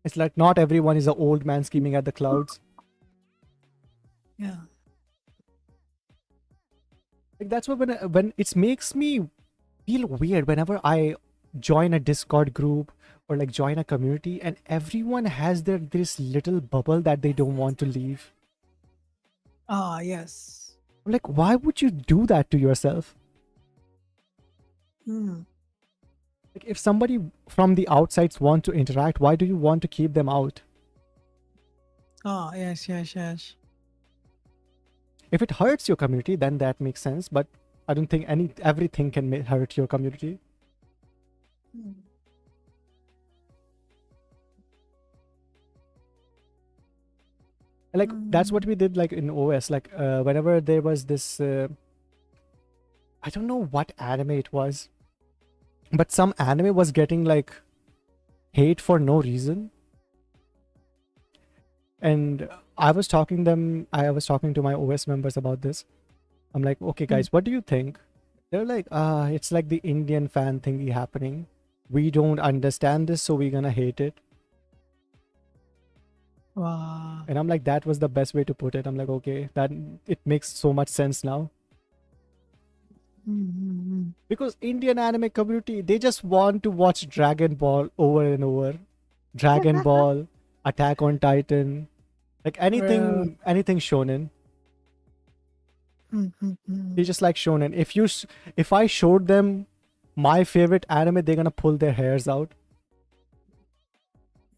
It's like not everyone is an old man scheming at the clouds. Yeah. Like that's what when it makes me feel weird whenever I join a Discord group or like join a community and everyone has this little bubble that they don't want to leave. Ah, yes. Like, why would you do that to yourself? Like, if somebody from the outsides want to interact, why do you want to keep them out? Ah, yes. If it hurts your community, then that makes sense. But I don't think everything can hurt your community. Mm. Like that's what we did like in OS. Like whenever there was this, I don't know what anime it was, but some anime was getting like hate for no reason. And I was talking to my OS members about this. I'm like, okay guys, what do you think? They're like, it's like the Indian fan thingy happening. We don't understand this, so we're gonna hate it. Wow. And I'm like, that was the best way to put it. I'm like, okay, that it makes so much sense now. Mm-hmm. Because Indian anime community, they just want to watch Dragon Ball over and over. Dragon Ball, Attack on Titan, like anything shonen. Mm-hmm. They just like shonen. If I showed them my favorite anime, they're gonna pull their hairs out.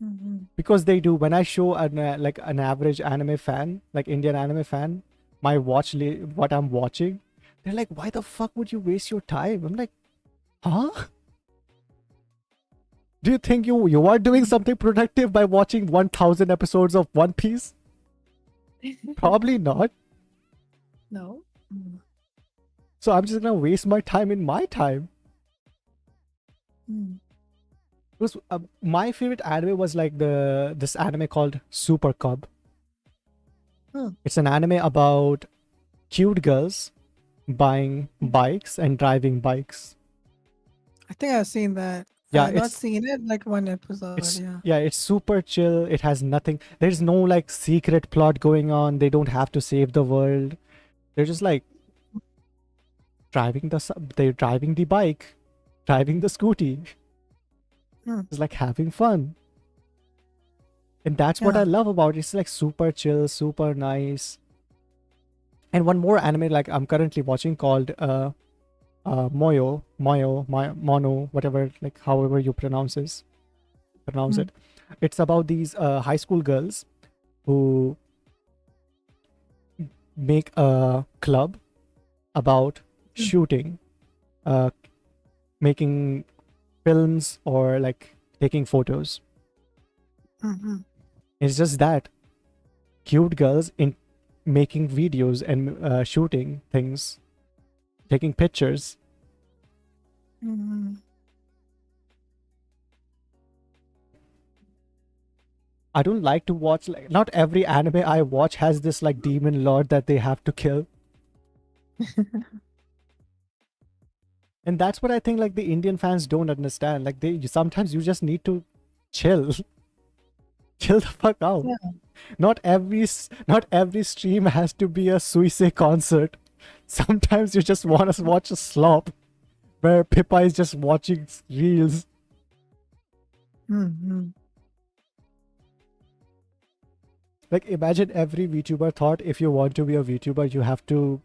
Mm-hmm. Because they do. When I show like an average anime fan, like Indian anime fan, my what I'm watching, they're like, why the fuck would you waste your time? I'm like, huh? Do you think you are doing something productive by watching 1000 episodes of One Piece? Probably not. No. Mm. So I'm just gonna waste my time in my time. Mm. Because my favorite anime was like this anime called Super Cub. It's an anime about cute girls buying bikes and driving bikes. I think I've seen that. Yeah, I've not seen it, like one episode. Yeah. It's super chill. It has nothing. There's no like secret plot going on. They don't have to save the world. They're just like they're driving the bike, driving the scooty. It's like having fun. And that's what I Yeah. love about it. It's like super chill, super nice. And one more anime like I'm currently watching called Mono, whatever, like however you pronounce it. It's about these high school girls who make a club about shooting, making films or like taking photos. Mm-hmm. It's just that cute girls in making videos and shooting things, taking pictures. Mm-hmm. I don't like to watch, like, not every anime I watch has this like demon lord that they have to kill. And that's what I think like the Indian fans don't understand. Like sometimes you just need to chill. Chill the fuck out. Yeah. Not every stream has to be a suicide concert. Sometimes you just want to watch a slop where Pippa is just watching reels. Mm-hmm. Like imagine every VTuber thought if you want to be a VTuber, you have to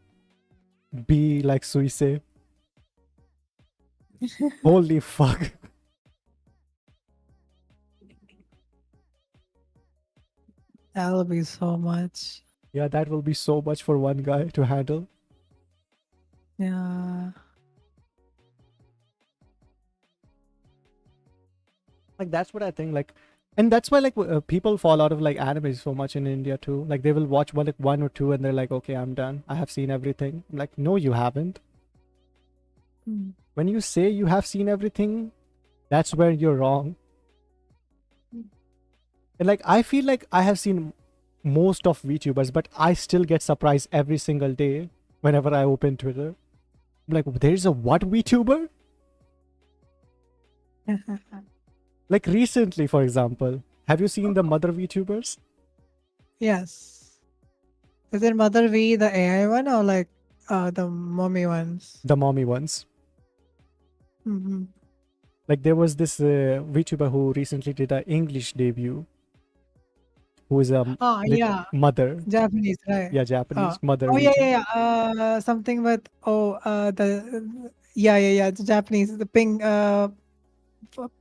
be like suicide. Holy fuck. That'll be so much. Yeah, that will be so much for one guy to handle. Yeah. Like that's what I think. Like, and that's why like people fall out of like anime so much in India too. Like they will watch one or two and they're like, okay, I'm done. I have seen everything. I'm like, no, you haven't. Mm. When you say you have seen everything, that's where you're wrong. And like I feel like I have seen most of VTubers, but I still get surprised every single day whenever I open Twitter. I'm like, there's a what VTuber? Like recently, for example, have you seen the mother VTubers? Yes. Is it Mother V the AI one or like the mommy ones? The mommy ones. Mm-hmm. Like there was this VTuber who recently did an English debut, who is a Oh yeah, mother. Japanese, right? Yeah, Japanese mother. Oh yeah, VTuber. yeah. Something with the yeah. The Japanese, the pink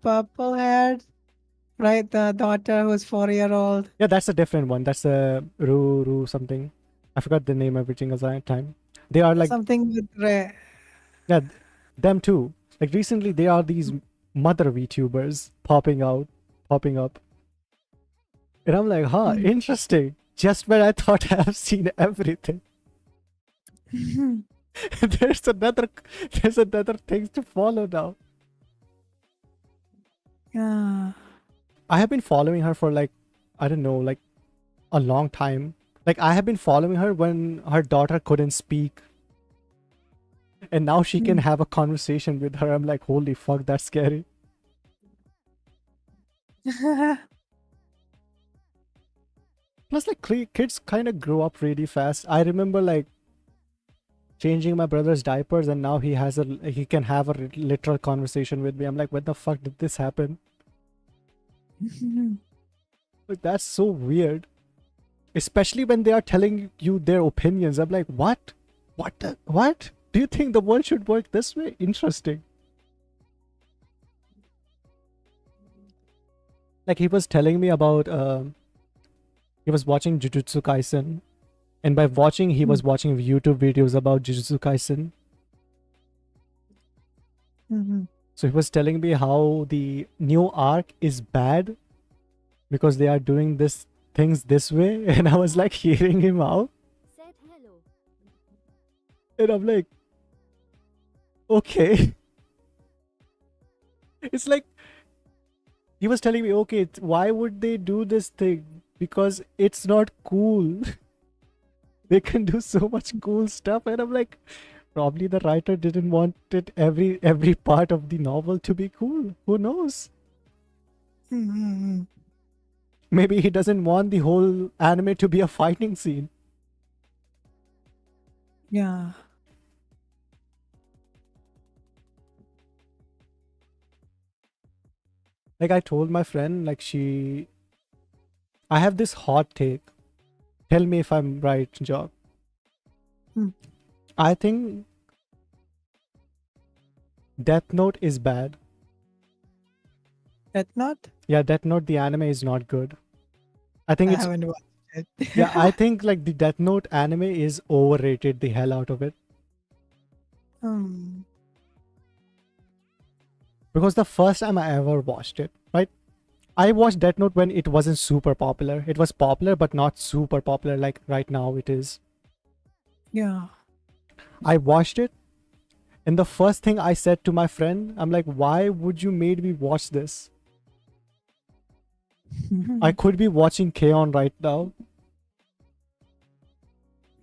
purple haired, right? The daughter who's 4-year-old. Yeah, that's a different one. That's a Ru something. I forgot the name every single time. They are like Something with Yeah, them too. Like recently, there are these mother VTubers popping up, and I'm like, huh, Mm. interesting. Just when I thought I have seen everything, there's another, there's another thing to follow now. Yeah. I have been following her for like, I don't know, like a long time. Like I have been following her when her daughter couldn't speak, and now she can Mm. have a conversation with her. I'm like, holy fuck, that's scary. Plus, like kids kind of grow up really fast. I remember like changing my brother's diapers, and now he can have a literal conversation with me. I'm like, when the fuck did this happen? Like that's so weird. Especially when they are telling you their opinions. I'm like, what? What? Do you think the world should work this way? Interesting. Like he was telling me about he was watching Jujutsu Kaisen, and by watching he was watching YouTube videos about Jujutsu Kaisen. Mhm. So he was telling me how the new arc is bad because they are doing this things this way, and I was like hearing him out, Said hello. and I'm like, okay. It's like he was telling me, okay, why would they do this thing? Because it's not cool. They can do so much cool stuff, and I'm like, probably the writer didn't want it every part of the novel to be cool. Who knows? Mhm. Maybe he doesn't want the whole anime to be a fighting scene. Yeah. Like I told my friend, like I have this hot take. Tell me if I'm right, Jock. Hmm. I think Death Note is bad. That not? Yeah, Death Note, the anime is not good. I think I it's, haven't watched it. yeah, I think like the Death Note anime is overrated the hell out of it. Hmm. Because the first time I ever watched it, right? I watched Death Note when it wasn't super popular. It was popular, but not super popular like right now it is. Yeah. I watched it, and the first thing I said to my friend, I'm like, why would you made me watch this? I could be watching K-On! Right now.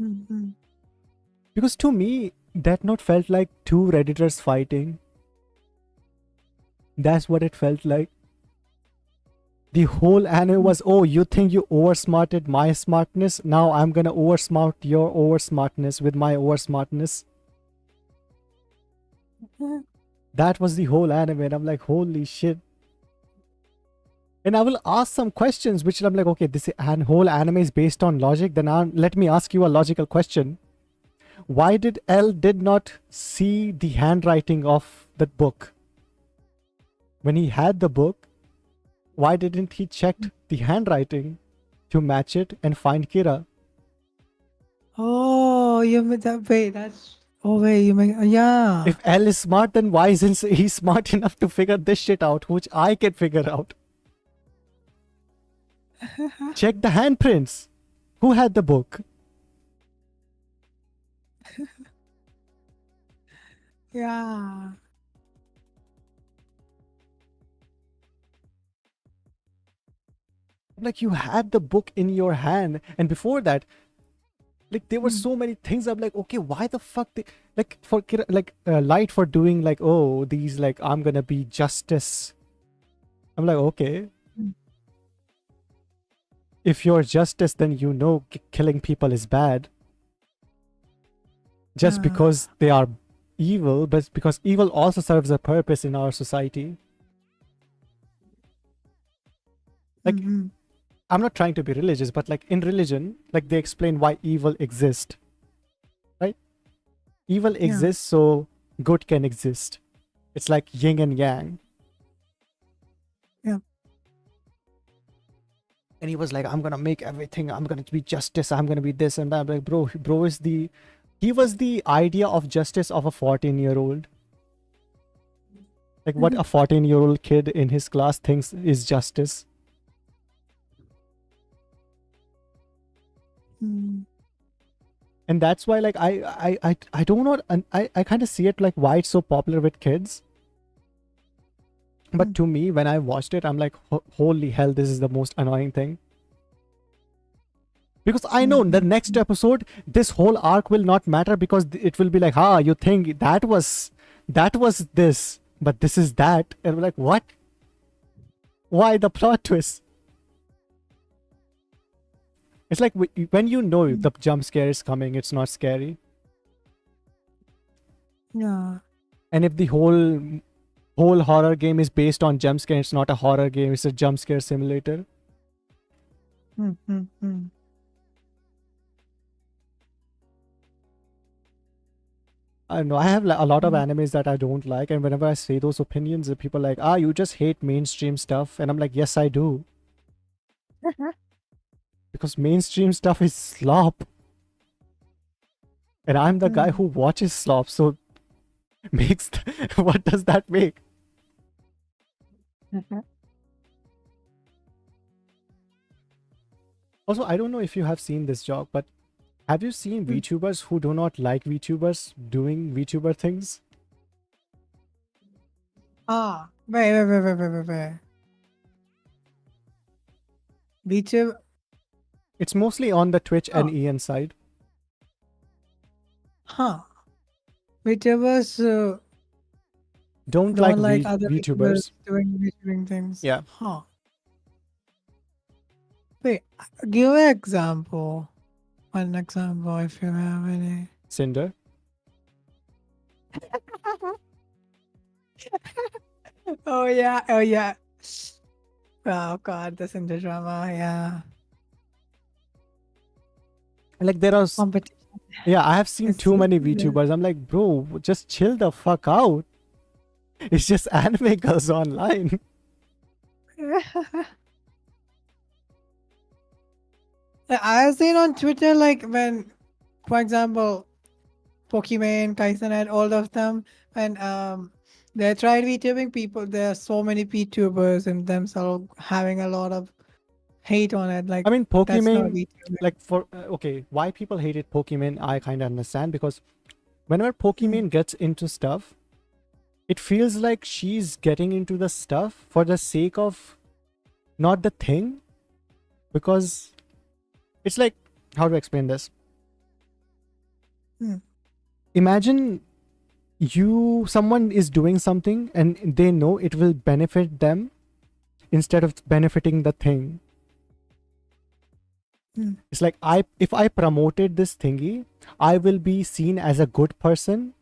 Mhm. Because to me, Death Note felt like two Redditors fighting. That's what it felt like. The whole anime was, oh, you think you oversmarted my smartness? Now I'm gonna oversmart your oversmartness with my oversmartness. That was the whole anime, and I'm like, holy shit. And I will ask some questions, which I'm like, okay, this whole anime is based on logic. Then let me ask you a logical question. Why did L did not see the handwriting of that book? When he had the book, why didn't he check the handwriting to match it and find Kira? Oh, you mean that way? That's oh wait, you mean yeah. If L is smart, then why isn't he smart enough to figure this shit out, which I can figure out? Check the handprints. Who had the book? Yeah. Like you had the book in your hand, and before that, like there were so many things. I'm like, okay, why the fuck? Like for like Light for doing like, oh, these like I'm gonna be justice. I'm like, okay, Mm. if you're justice, then you know killing people is bad. Just Ah. because they are evil, but because evil also serves a purpose in our society. Like Mhm. I'm not trying to be religious, but like in religion, like they explain why evil exists, right? Evil exists so good can exist. It's like yin and yang. Yeah. And he was like, I'm gonna make everything, I'm gonna be justice, I'm gonna be this and that. I'm like, bro is the He was the idea of justice of a 14-year-old. Like what a 14-year-old kid in his class thinks is justice. Mm. And that's why, like, I don't know, and I kind of see it like why it's so popular with kids. But to me, when I watched it, I'm like, holy hell, this is the most annoying thing. Because I know the next episode, this whole arc will not matter, because it will be like, you think that was this, but this is that. And we're like, what? Why the plot twist? It's like when you know the jump scare is coming, it's not scary. Yeah. And if the whole horror game is based on jump scare, it's not a horror game, it's a jump scare simulator. I don't know. I have a lot of animes that I don't like, and whenever I say those opinions, the people are like, you just hate mainstream stuff. And I'm like, yes, I do. Because mainstream stuff is slop. And I'm the guy who watches slop, so makes what does that make? Also, I don't know if you have seen this, Joq, but have you seen VTubers who do not like VTubers doing VTuber things? Wait. VTuber. It's mostly on the Twitch and Ian side. VTubers Don't like like other VTubers. doing things. Yeah. Wait, give an example. One example, if you have any. Cinder. Oh yeah. Oh god, the Cinder drama, yeah. Like there are Competition. Yeah, I have seen It's too so many weird. VTubers. I'm like, bro, just chill the fuck out. It's just anime girls online. I've seen on Twitter, like when, for example, Pokimane, Kaisenet, all of them, when they tried VTubing people, there are so many VTubers and themselves having a lot of hate on it. Like, I mean, that's not Pokimane, VTubing. like okay, why people hated Pokimane, I kind of understand, because whenever Pokimane gets into stuff, it feels like she's getting into the stuff for the sake of not the thing, because it's like, how to explain this? Imagine someone is doing something and they know it will benefit them instead of benefiting the thing. It's like, if I promoted this thingy, I will be seen as a good person,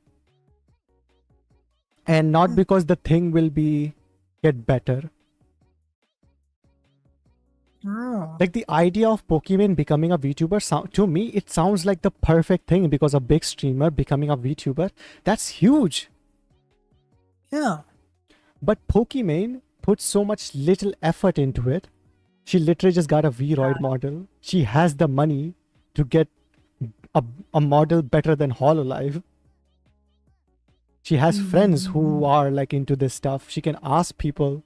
and not because the thing will get better. Like the idea of Pokemon becoming a VTuber, to me, it sounds like the perfect thing, because a big streamer becoming a VTuber, that's huge. Yeah. But Pokemon put so much little effort into it. She literally just got a V-Roid model. She has the money to get a model better than HoloLive. She has friends who are like into this stuff. She can ask people.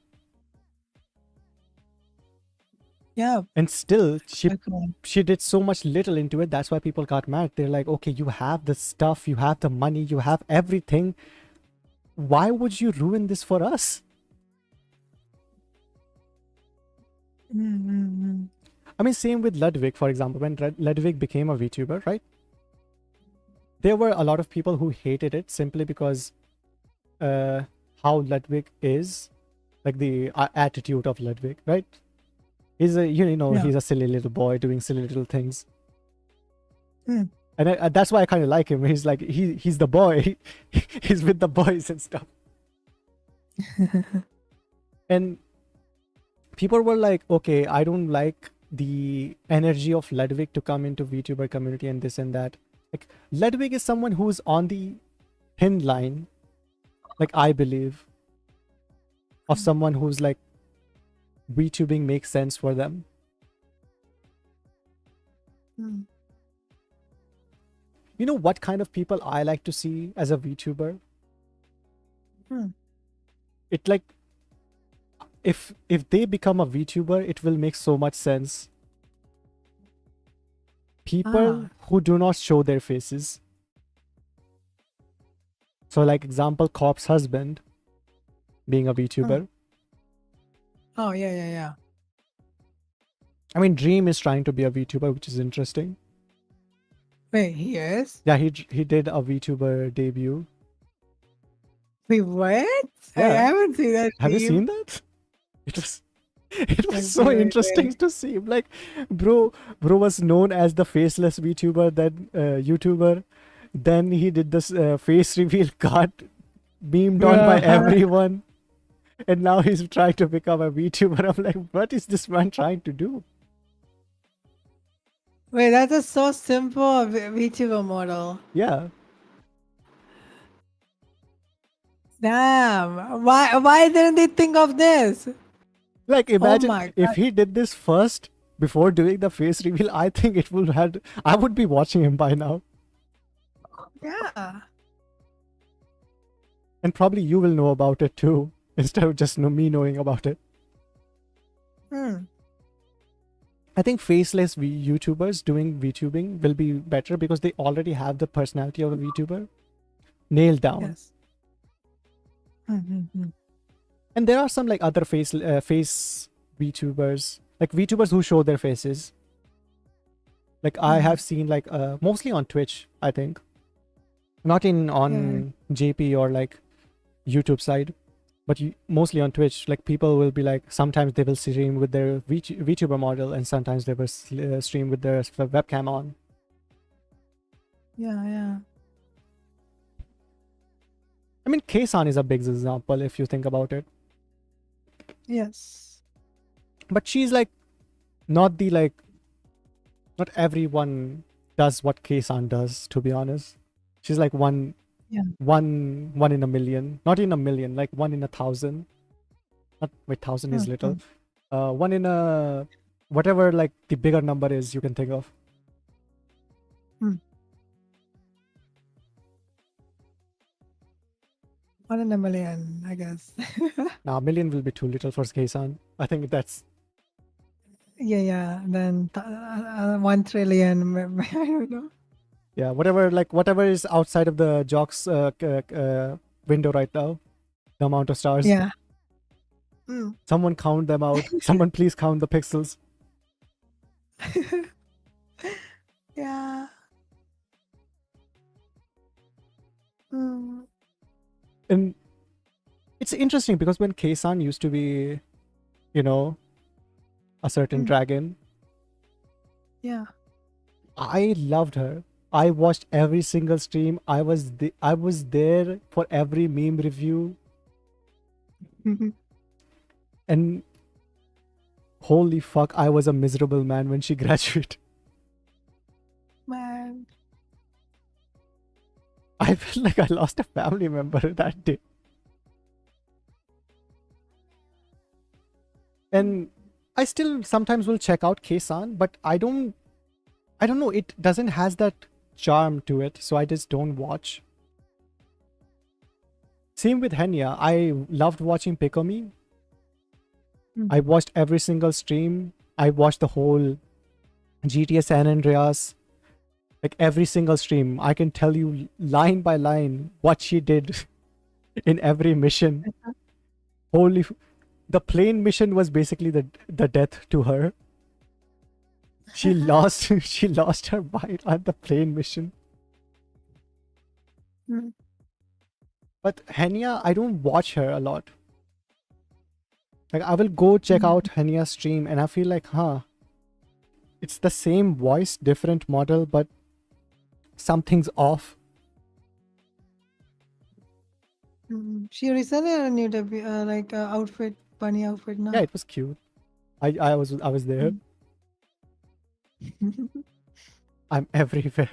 Yeah. And still, she did so much little into it. That's why people got mad. They're like, okay, you have the stuff, you have the money, you have everything. Why would you ruin this for us? I mean, same with Ludwig, for example. When Ludwig became a VTuber, right? There were a lot of people who hated it simply because how Ludwig is, like the attitude of Ludwig, right? He's he's a silly little boy doing silly little things. And that's why I kind of like him. He's like, he's the boy. He's with the boys and stuff. And people were like, okay, I don't like the energy of Ludwig to come into VTuber community and this and that. Like, Ludwig is someone who's on the thin line, like, I believe, of someone who's like, VTubing makes sense for them. You know what kind of people I like to see as a VTuber? Hmm. It like if they become a VTuber, it will make so much sense. People who do not show their faces. So like example, Cop's husband being a VTuber. Oh, yeah. I mean, Dream is trying to be a VTuber, which is interesting. Wait, he is? Yeah, he did a VTuber debut. Wait, what? I Yeah. haven't seen that. Have you meme. seen that? It was Let me was so wait. interesting to see him. Like, bro was known as the faceless VTuber, then YouTuber. Then he did this face reveal card, beamed on by everyone, and now he's trying to become a VTuber. I'm like, what is this man trying to do? Wait, that is so simple VTuber model. Yeah, Damn. Why didn't they think of this? like imagine my if God. he did this first before doing the face reveal. I think it would had. I would be watching him by now, Yeah. and probably you will know about it too, instead of just me knowing about it. I think faceless YouTubers doing VTubing will be better because they already have the personality of a VTuber nailed down. Yes. And there are some like other face VTubers, like VTubers who show their faces. Like I have seen like mostly on Twitch, I think, not on JP or like YouTube side, but mostly on Twitch. Like people will be like, sometimes they will stream with their VTuber model, and sometimes they will stream with their webcam on. Yeah. I mean, K-san is a big example if you think about it. Yes. But she's like not the like, not everyone does what K-san does, to be honest. She's like one in a million, not in a million, like 1 in 1,000. Not wait, 1,000 is little. 1 in a whatever, like the bigger number is you can think of. 1 in a million, I guess. Now, a million will be too little for K-san. I think that's Yeah. Then 1 trillion. I don't know. yeah, whatever is outside of the Joq's window right now, the amount of stars. Yeah. Someone count them out. Someone please count the pixels. Yeah. And it's interesting because when K-san used to be, a certain dragon, Yeah. I loved her. I watched every single stream. I was there for every meme review. And holy fuck, I was a miserable man when she graduated. Man. I felt like I lost a family member that day. And I still sometimes will check out K-san, but I don't know, it doesn't has that charm to it, so I just don't watch. Same with Henya. I loved watching Pikomi. I watched every single stream. I watched the whole GTA San Andreas. Like every single stream. I can tell you line by line what she did in every mission. The plane mission was basically the death to her. She lost her mind on the plane mission. But Henya, I don't watch her a lot. Like I will go check out Henya's stream and I feel like, it's the same voice, different model, but something's off. She recently had a new debut, outfit, bunny outfit now. Yeah, it was cute. I was there. I'm everywhere.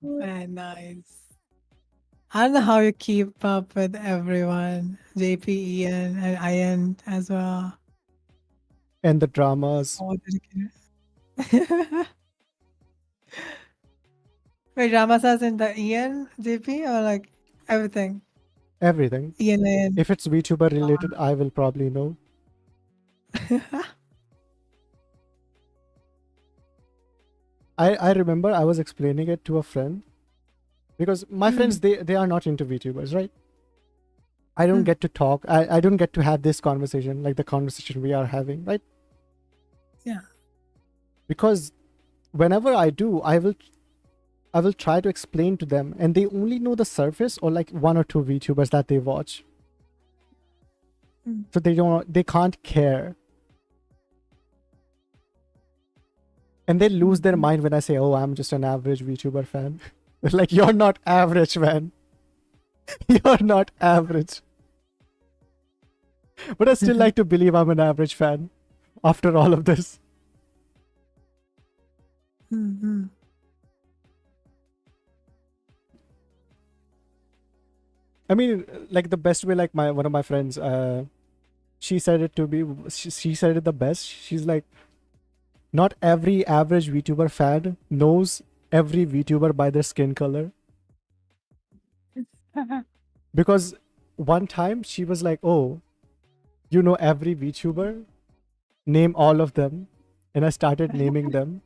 Nice. I don't know how you keep up with everyone. JP, Ian, and Ian as well. And the dramas. All dedicated. Wait, Ramasas in the Ian JP or like everything? Everything. Ian and If it's VTuber related, I will probably know. I remember I was explaining it to a friend because my friends they are not into VTubers, right? I don't get to talk. I don't get to have this conversation like the conversation we are having, right? Yeah. Because whenever I do, I will try to explain to them, and they only know the surface or like one or two VTubers that they watch. So they can't care. And they lose their mind when I say, oh, I'm just an average VTuber fan. They're like, you're not average, man. You're not average. But I still like to believe I'm an average fan after all of this. I mean, like the best way, like one of my friends, she said it to me. She said it the best. She's like, not every average VTuber fan knows every VTuber by their skin color. Because one time she was like, oh, you know every VTuber? Name all of them. And I started naming them.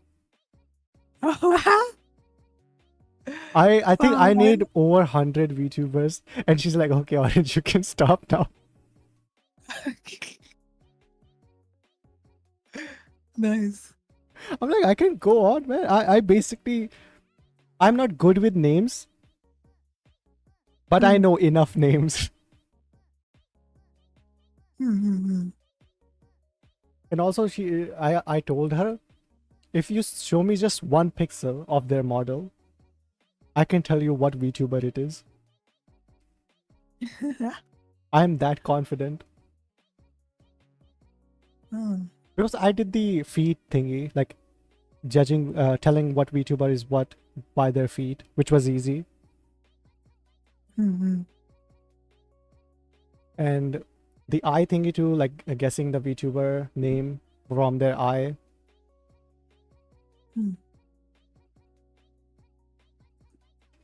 I think I named over 100 VTubers. And she's like, okay, Orange, you can stop now. Nice. I'm like, I can go on, man. I basically, I'm not good with names. But I know enough names. And also I told her, if you show me just one pixel of their model, I can tell you what VTuber it is. I'm that confident. Because I did the feed thingy, like judging, telling what VTuber is what by their feed, which was easy. And the eye thingy too, like guessing the VTuber name from their eye.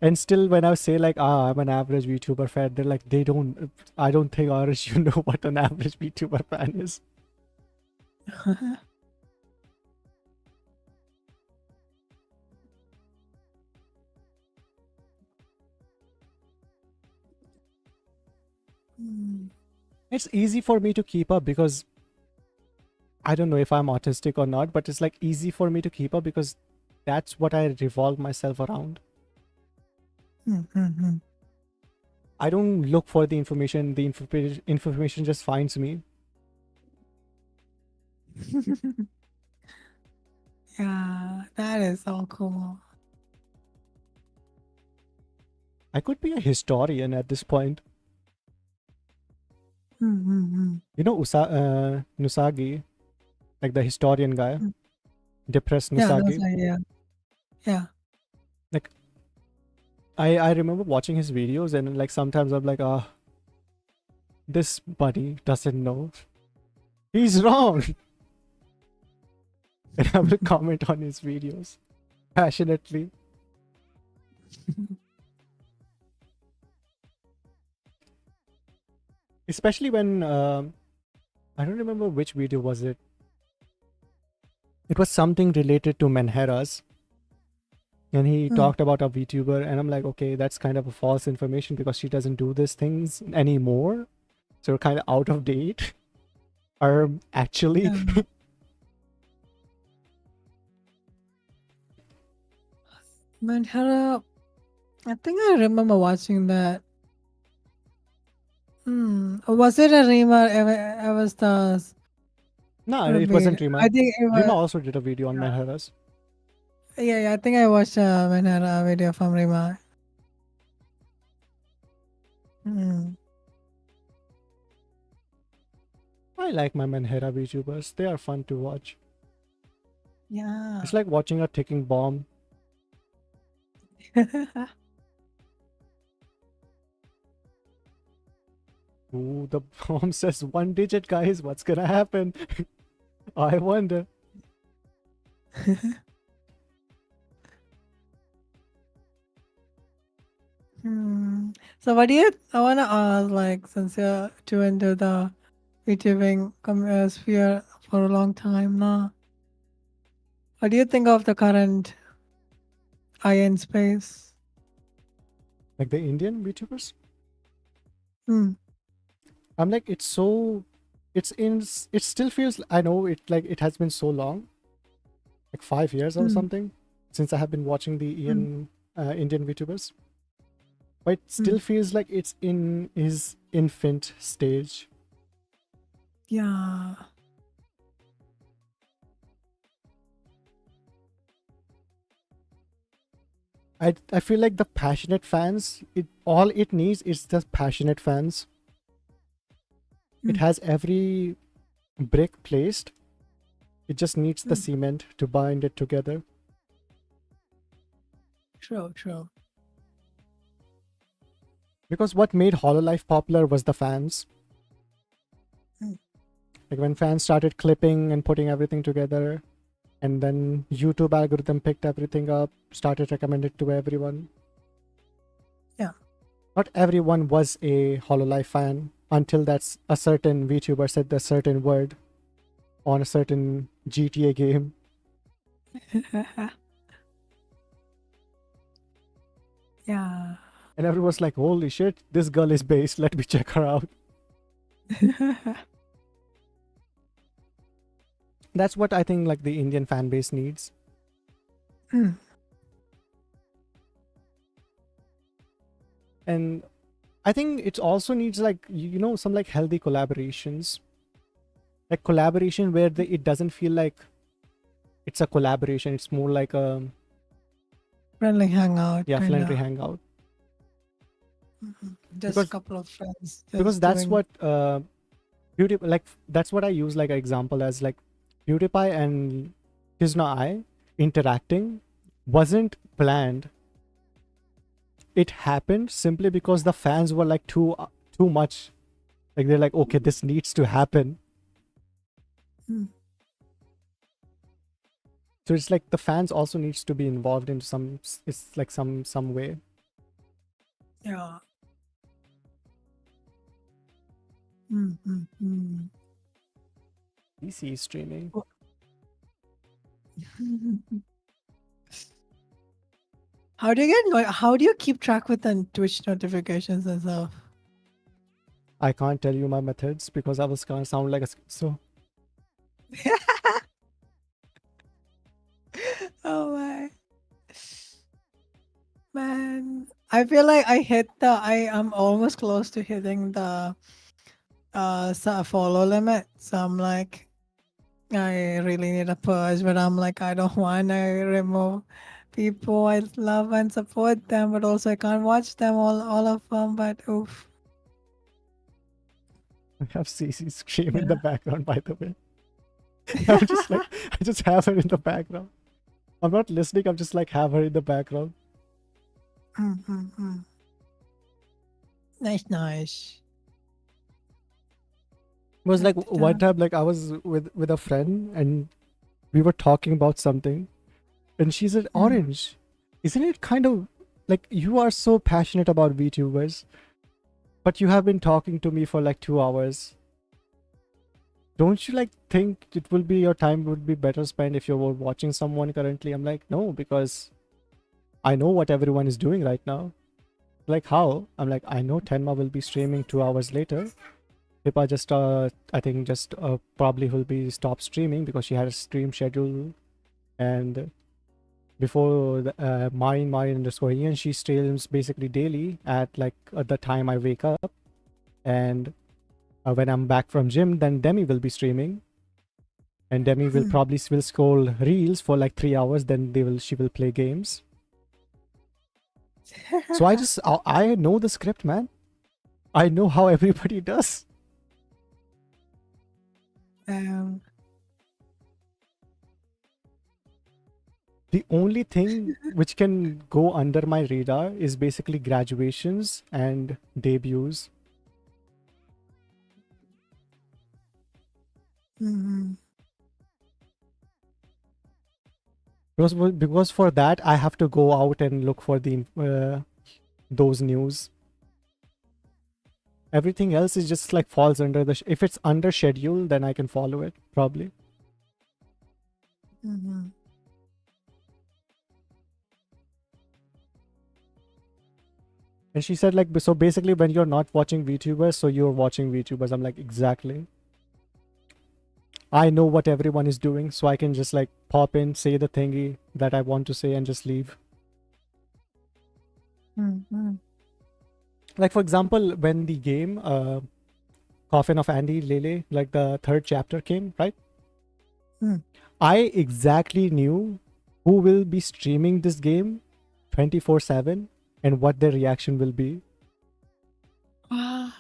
And still, when I say like, I'm an average VTuber fan, they're like, I don't think, Arish, you know what an average VTuber fan is. It's easy for me to keep up because I don't know if I'm autistic or not, but it's like easy for me to keep up because that's what I revolve myself around. I don't look for the information. The information just finds me. Yeah, that is so cool. I could be a historian at this point. You know Nusagi, like the historian guy, depressed Yeah, Nusagi. that's right, yeah. Like I remember watching his videos and like sometimes I'm like, this buddy doesn't know. He's wrong. And I will comment on his videos passionately. Especially when I don't remember which video was it. It was something related to Menheras. And he talked about a VTuber, and I'm like, okay, that's kind of a false information because she doesn't do these things anymore. So we're kind of out of date. Or actually. Manhara, I think I remember watching that. Was it a Rima Avastas? No, Could it be. wasn't Rima. I think it Rima was. also did a video on Menheras. Yeah, I think I watched a Manhara video from Rima. I like my Menhera VTubers. They are fun to watch. Yeah. It's like watching a ticking bomb. Ooh, the bomb says 1 digit, guys. What's gonna happen? I wonder. So what do you? I want to ask, like, since you're too into the YouTubing sphere for a long time now, what do you think of the current IN space? Like the Indian VTubers. Hmm. I'm like, it's so, it's in, it still feels, I know it, like it has been so long, like 5 years or Hmm. something, since I have been watching the Indian VTubers. But it Hmm. still feels like it's in his infant stage. Yeah. I feel like the passionate fans, it all it needs is the passionate fans. It Hmm. has every brick placed. It just needs the Hmm. cement to bind it together. True. True. Because what made Hololive popular was the fans. Hmm. Like when fans started clipping and putting everything together, and then YouTube algorithm picked everything up, started recommending it to everyone. Yeah. Not everyone was a Hololive fan until that's a certain VTuber said the certain word on a certain GTA game. Yeah. And everyone's like, holy shit, this girl is based. Let me check her out. That's what I think like the Indian fan base needs. Hmm. And I think it also needs like some like healthy collaborations. Like collaboration where it doesn't feel like it's a collaboration. It's more like a Friendly hangout, kind friendly of. hangout. Just a Because couple of friends because just that's doing. what like that's what I use like an example as like PewDiePie and Kizna I interacting wasn't planned. It happened simply because the fans were like too much. Like they're like, okay, this needs to happen. Hmm. So it's like the fans also needs to be involved in it's like some way. Yeah. Mm-hmm. DC streaming. How do you get how do you keep track with the Twitch notifications and stuff? I can't tell you my methods because I was gonna sound like a so. Oh my man. I feel like I am almost close to hitting the follow limit. So I'm like I really need a purge, but I'm like I don't want to remove people I love and support them, but also I can't watch them all of them. But oof. I have CC scream in the Yeah. background, by the way. I'm just like, I just have her in the background. I'm not listening, I'm just like, have her in the background. Mm-hmm. Nice, nice. It was like Good one stuff. time, like I was with a friend and we were talking about something, and she said, Mm. Orange, isn't it kind of like you are so passionate about VTubers, but you have been talking to me for like 2 hours? Don't you like think it will be your time would be better spent if you were watching someone currently? I'm like, no, because I know what everyone is doing right now. Like how? I'm like, I know Tenma will be streaming 2 hours later. Pippa just I think just probably will be stop streaming because she had a stream schedule, and before mine underscore Ian, she streams basically daily at like at the time I wake up, and when I'm back from gym, then Demi will be streaming, and Demi will Mm. probably will scroll reels for like 3 hours. Then she will play games. So I know the script, man. I know how everybody does. um, The only thing which can go under my radar is basically graduations and debuts. mhm. Because for that I have to go out and look for the those news. Everything else is just like falls under the if it's under schedule, then I can follow it probably. Mm-hmm. And she said like, so basically when you're not watching VTubers, so you're watching VTubers. I'm like, exactly. I know what everyone is doing, so I can just like pop in, say the thingy that I want to say and just leave. Mm-hmm. Like for example, when the game Coffin of Andy Lele, like the third chapter came, right? I exactly knew who will be streaming this game 24/7 and what their reaction will be. Ah,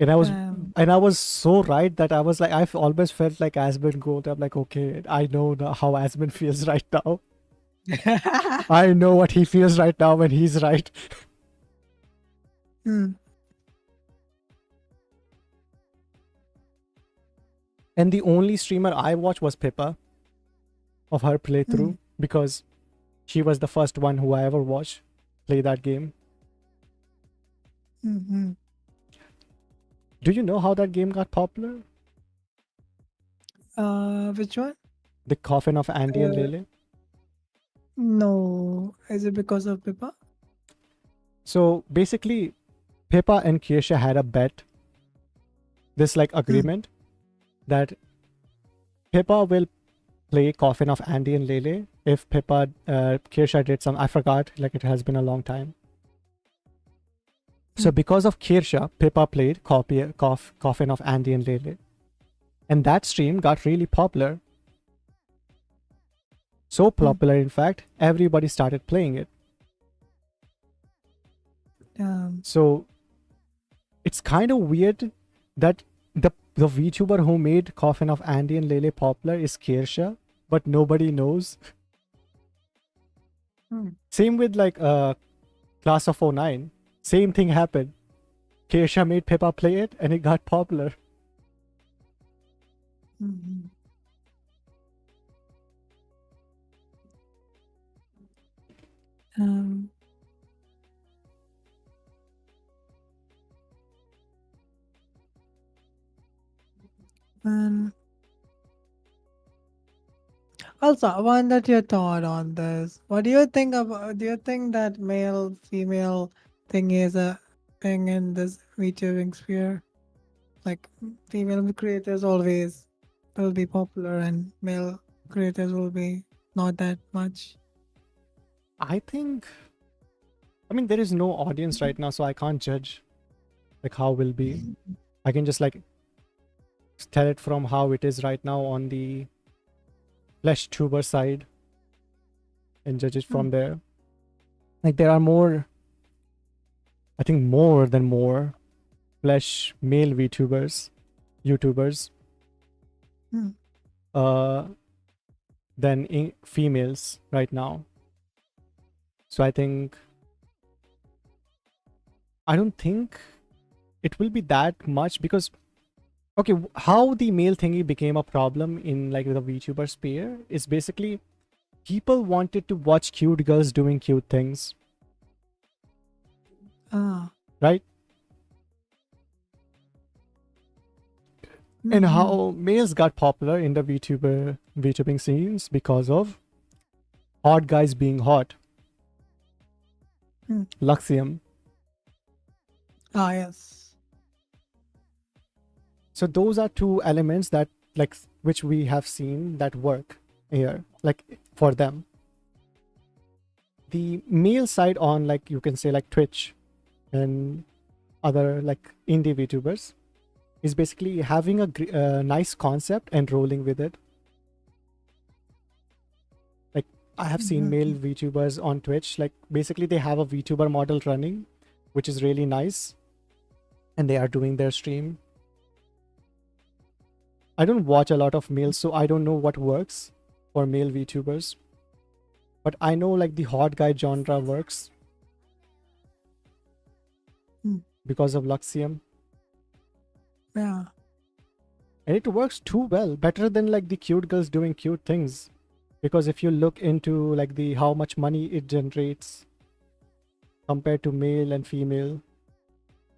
And I was damn. and I was so right that I was like, I've always felt like Aspen Gold. I'm like, okay, I know how Aspen feels right now. I know what he feels right now when he's right. Hmm. And the only streamer I watched was Pippa of her playthrough because she was the first one who I ever watched play that game. Mm-hmm. Do you know how that game got popular? Which one? The Coffin of Andy and Lele. No. Is it because of Pippa? So basically, Pippa and Kirsha had a bet, this like agreement, that Pippa will play Coffin of Andy and Lele if Kirsha did some, I forgot, like it has been a long time. So because of Kirsha, Pippa played Coffin of Andy and Lele. And that stream got really popular. So popular, in fact, everybody started playing it. So it's kind of weird that the VTuber who made Coffin of Andy and Lele popular is Kirsha, but nobody knows. Same with like Class of 09. Same thing happened. Kirsha made Pippa play it and it got popular. And also, I wondered your thought on this. What do you think about? Do you think that male female thing is a thing in this VTubing sphere? Like female creators always will be popular, and male creators will be not that much. I think, I mean, there is no audience right now, so I can't judge like how will be. I can just like tell it from how it is right now on the flesh tuber side and judge it from there. Like there are more, I think more flesh male YouTubers than females right now. So I don't think it will be that much because, okay, how the male thingy became a problem in like the VTuber sphere is basically people wanted to watch cute girls doing cute things. Right? And how males got popular in the VTubing scenes because of hot guys being hot. Luxium. Yes. So those are two elements that like which we have seen that work here, like for them. The male side on like you can say like Twitch and other like indie VTubers is basically having a nice concept and rolling with it. Like I have seen male VTubers on Twitch, like basically they have a VTuber model running, which is really nice, and they are doing their stream. I don't watch a lot of males, so I don't know what works for male VTubers. But I know like the hot guy genre works because of Luxium. Yeah. And it works too well, better than like the cute girls doing cute things. Because if you look into like the how much money it generates compared to male and female,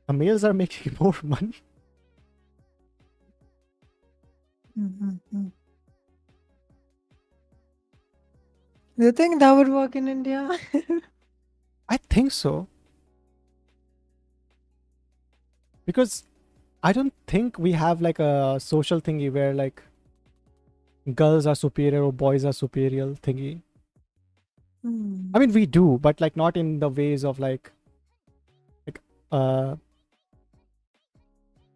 the males are making more money. Mm-hmm. Do you think that would work in India? I think so. Because I don't think we have like a social thingy where like girls are superior or boys are superior thingy. Hmm. I mean, we do, but like not in the ways of like uh,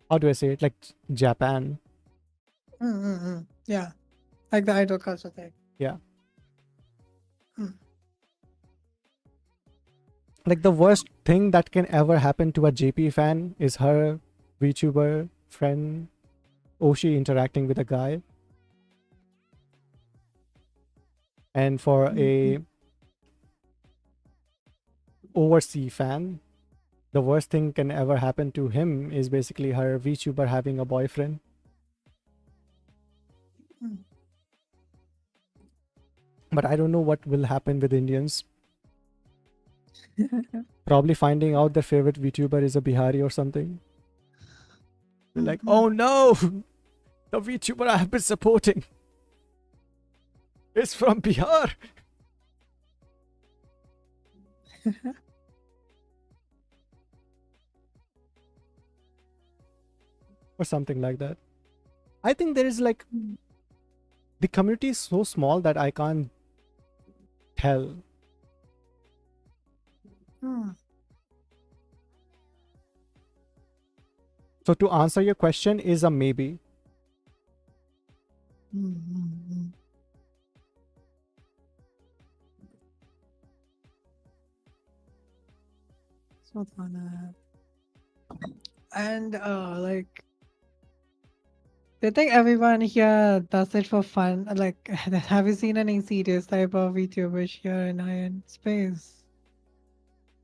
how do I say it? Like Japan. Mm-hmm. Yeah, like the idol culture thing. Yeah. Hmm. Like the worst thing that can ever happen to a JP fan is her VTuber friend Oshi interacting with a guy. And for a overseas fan, the worst thing can ever happen to him is basically her VTuber having a boyfriend. Hmm. But I don't know what will happen with Indians. Probably finding out their favorite VTuber is a Bihari or something. They're like, oh no, the VTuber I have been supporting is from Bihar. Or something like that. I think there is like the community is so small that I can't tell. Hmm. So to answer your question is a maybe. Mm-hmm. Subathon. And like, do you think everyone here does it for fun? Like, have you seen any serious type of VTubers here in Iron Space?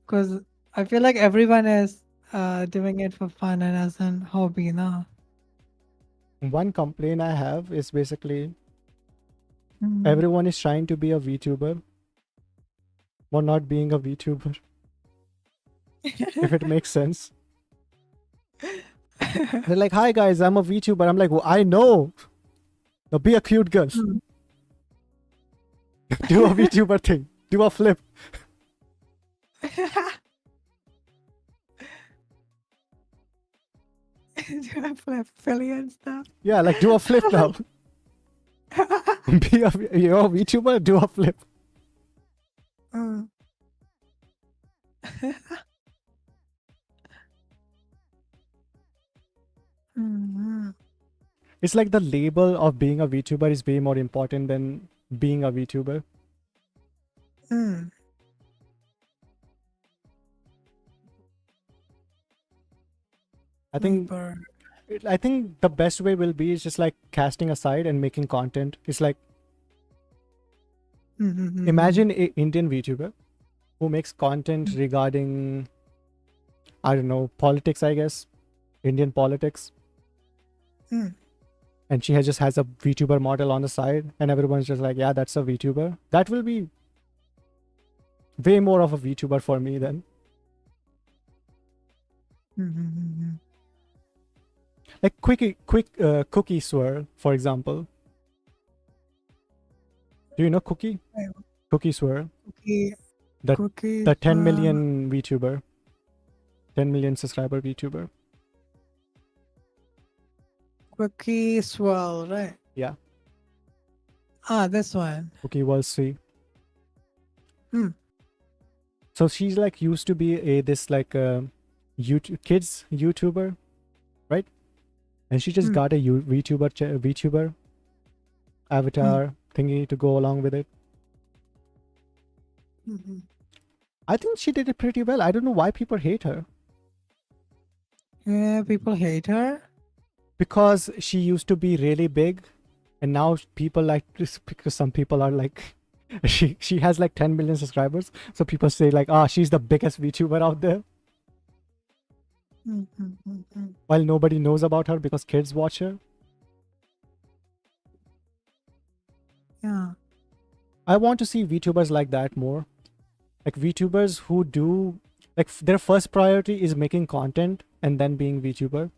Because I feel like everyone is doing it for fun and as an hobby now. One complaint I have is basically Mm. everyone is trying to be a VTuber while not being a VTuber. If it makes sense. They're like, hi guys, I'm a VTuber. I'm like, well, I know. Now be a cute girl. Mm. Do a VTuber thing. Do a flip. Do I flip Philly and stuff? Yeah, like do a flip now. You're a VTuber, do a flip. Mm. Mhm. It's like the label of being a VTuber is way more important than being a VTuber. Mm. I think Neighbor. I think the best way will be is just like casting aside and making content. It's like Mhm. imagine a Indian VTuber who makes content regarding I don't know, politics, I guess. Indian politics. Mm. And she just has a VTuber model on the side and everyone's just like, yeah, that's a VTuber. That will be way more of a VTuber for me then. Mhm. Like Cookie Swirl, for example. Do you know Cookie? Yeah. Cookie Swirl. Okay. The Cookies. the 10 million VTuber. 10 million subscriber VTuber. Cookie swirl, right? Yeah. Ah, this one. Cookie World C. Hmm. So she's like used to be this like YouTube kids YouTuber, right? And she just got a VTuber avatar thingy to go along with it. Mhm. I think she did it pretty well. I don't know why people hate her. Yeah, people hate her. Because she used to be really big and now people like this because some people are like she has like 10 million subscribers, so people say like she's the biggest VTuber out there, Mhm. while nobody knows about her because kids watch her. Yeah. I want to see VTubers like that more. Like VTubers who do like their first priority is making content and then being VTuber.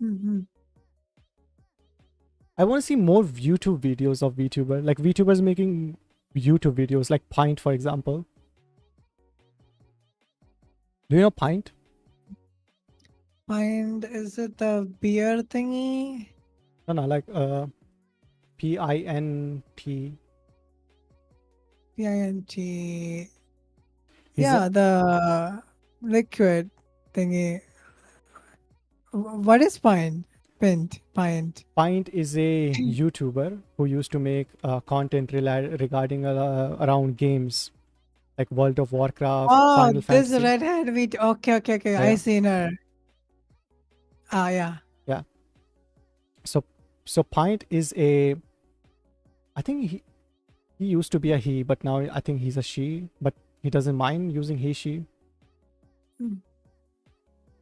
Mm-hmm. I want to see more YouTube videos of VTuber, like VTubers making YouTube videos, like Pint, for example. Do you know Pint? And is it the beer thingy? No, like PINT. PINT. He's Yeah, the liquid thingy. What is pint? Pint. Pint is a YouTuber who used to make content regarding around games like World of Warcraft, Oh, Final this Fantasy. redhead with okay. Yeah. I seen her. Ah, yeah. Yeah. So Pint is a. I think he used to be a he, but now I think he's a she. But he doesn't mind using he she. Hmm.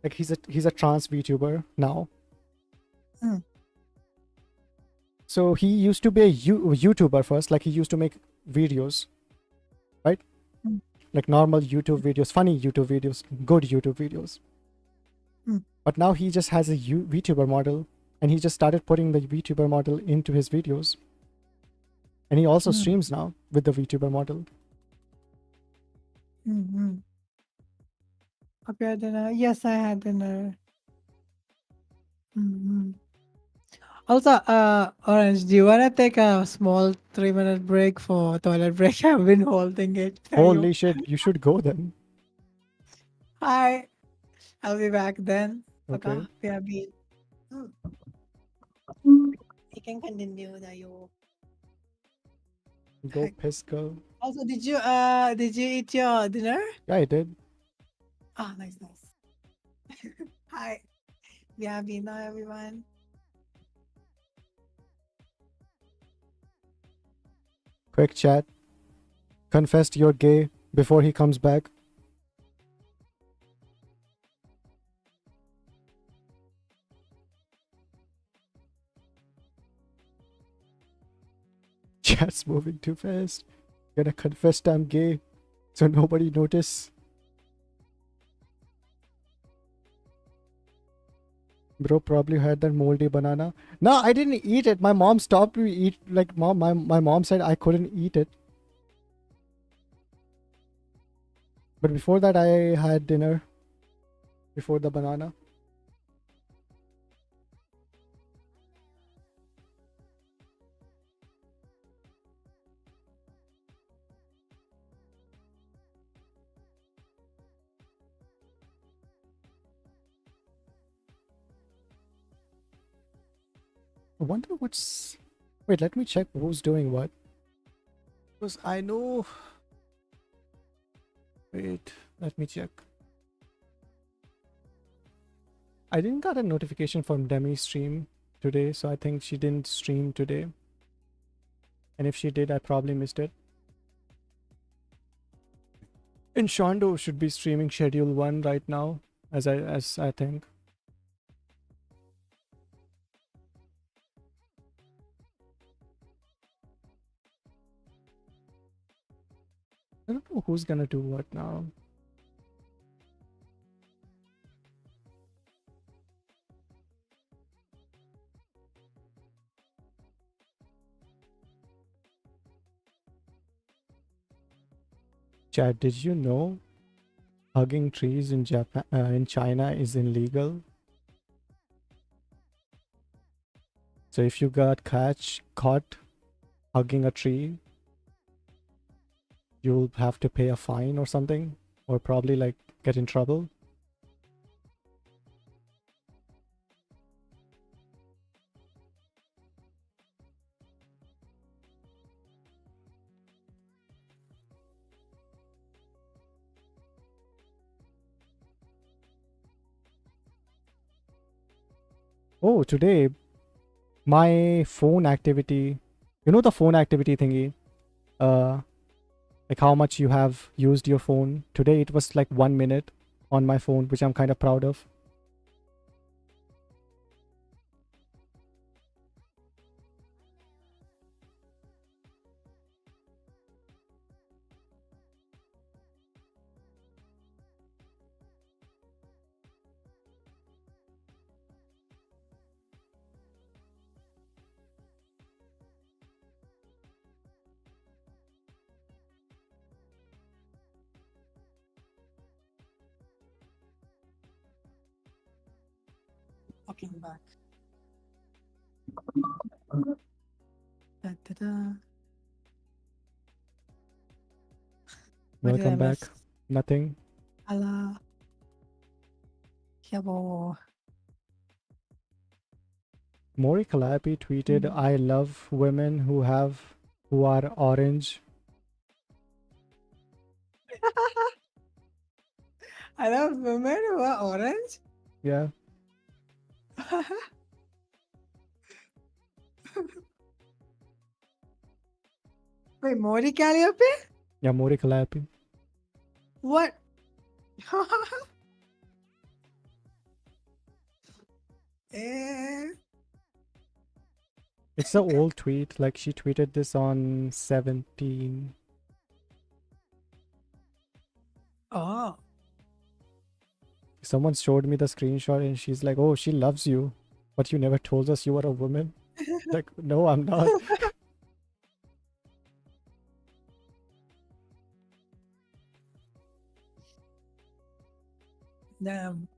Like he's a trans VTuber now. Hmm. So he used to be a YouTuber first. Like he used to make videos, right? Hmm. Like normal YouTube videos, funny YouTube videos, good YouTube videos. Hmm. But now he just has a VTuber model, and he just started putting the VTuber model into his videos. And he also Hmm. streams now with the VTuber model. Mm-hmm. Okay, dinner. Yes, I had dinner. Mm-hmm. Also, Orange, do you want to take a small 3-minute break for toilet break? I've been holding it. Holy shit, you should go then. Hi, I'll be back then. Okay. We have been. You can continue the you. Go piss, girl. Also, did you eat your dinner? Yeah, I did. Ah, nice. Hi, we have been now, everyone. Quick chat. Confessed you're gay before he comes back. Chat's moving too fast. Gonna confess I'm gay so nobody notice. Bro probably had that moldy banana. No, I didn't eat it. My mom stopped me eat. Like my mom said I couldn't eat it. But before that I had dinner. Before the banana. I wonder what's... Wait, let me check who's doing what. Because I know... Wait, let me check. I didn't get a notification from Demi stream today, so I think she didn't stream today. And if she did, I probably missed it. And Shondo should be streaming Schedule 1 right now, as I think. I don't know who's gonna do what now. Chad, did you know hugging trees in Japan, in China is illegal? So if you got caught hugging a tree, you'll have to pay a fine or something, or probably like get in trouble. Oh, today my phone activity, you know the phone activity thingy, like how much you have used your phone. Today it was like 1 minute on my phone, which I'm kind of proud of. Welcome back. Da, da, da. What did I Welcome back. miss? Nothing. Allah. Yabo. Mori Calliope tweeted, "I love women who are orange." I love women who are orange. Yeah. Wait, Mori Calliope? Yeah, Mori Calliope. What? Eh. It's an old tweet. Like she tweeted this on 17. Oh. Someone showed me the screenshot and she's like, "Oh, she loves you, but you never told us you were a woman." Like, no, I'm not. Damn.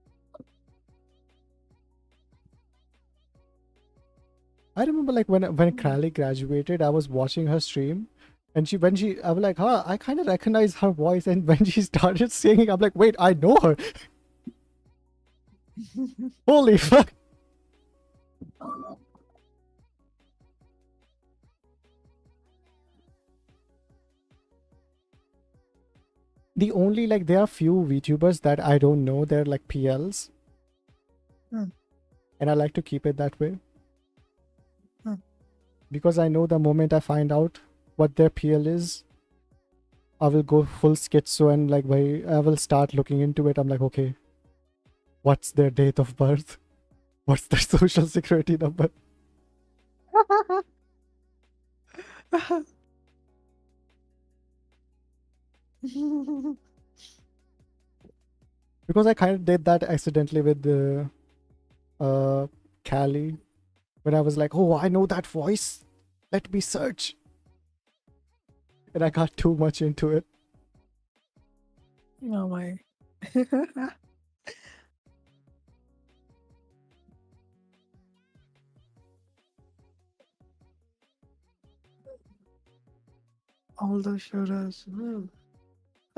I remember like when Crowley graduated, I was watching her stream, and I was like, "Huh, I kind of recognize her voice." And when she started singing, I'm like, "Wait, I know her." Holy fuck! The only like there are few VTubers that I don't know. They're like PLs, Hmm. and I like to keep it that way. Hmm. Because I know the moment I find out what their PL is, I will go full schizo and like I will start looking into it. I'm like, okay, what's their date of birth? What's their social security number? Because I kind of did that accidentally with the Callie, when I was like, oh, I know that voice. Let me search. And I got too much into it. Oh my. All those shooters. Oh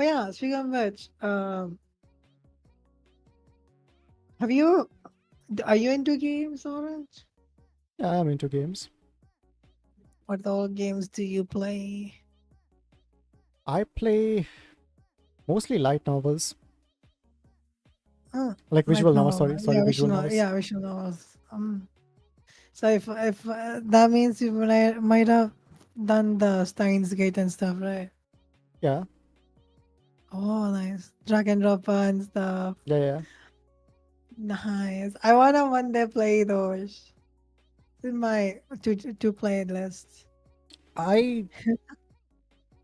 yeah, speaking of which, are you into games, Orange? Yeah, I'm into games. What all games do you play? I play mostly light novels. Huh, Like visual novels, novel. sorry, visual novels. Yeah, visual novels. So if that means you might have done the Steins Gate and stuff, right? Yeah, Oh, nice. Drag and drop and stuff. yeah. Nice. I wanna one day play those. It's in my to play list.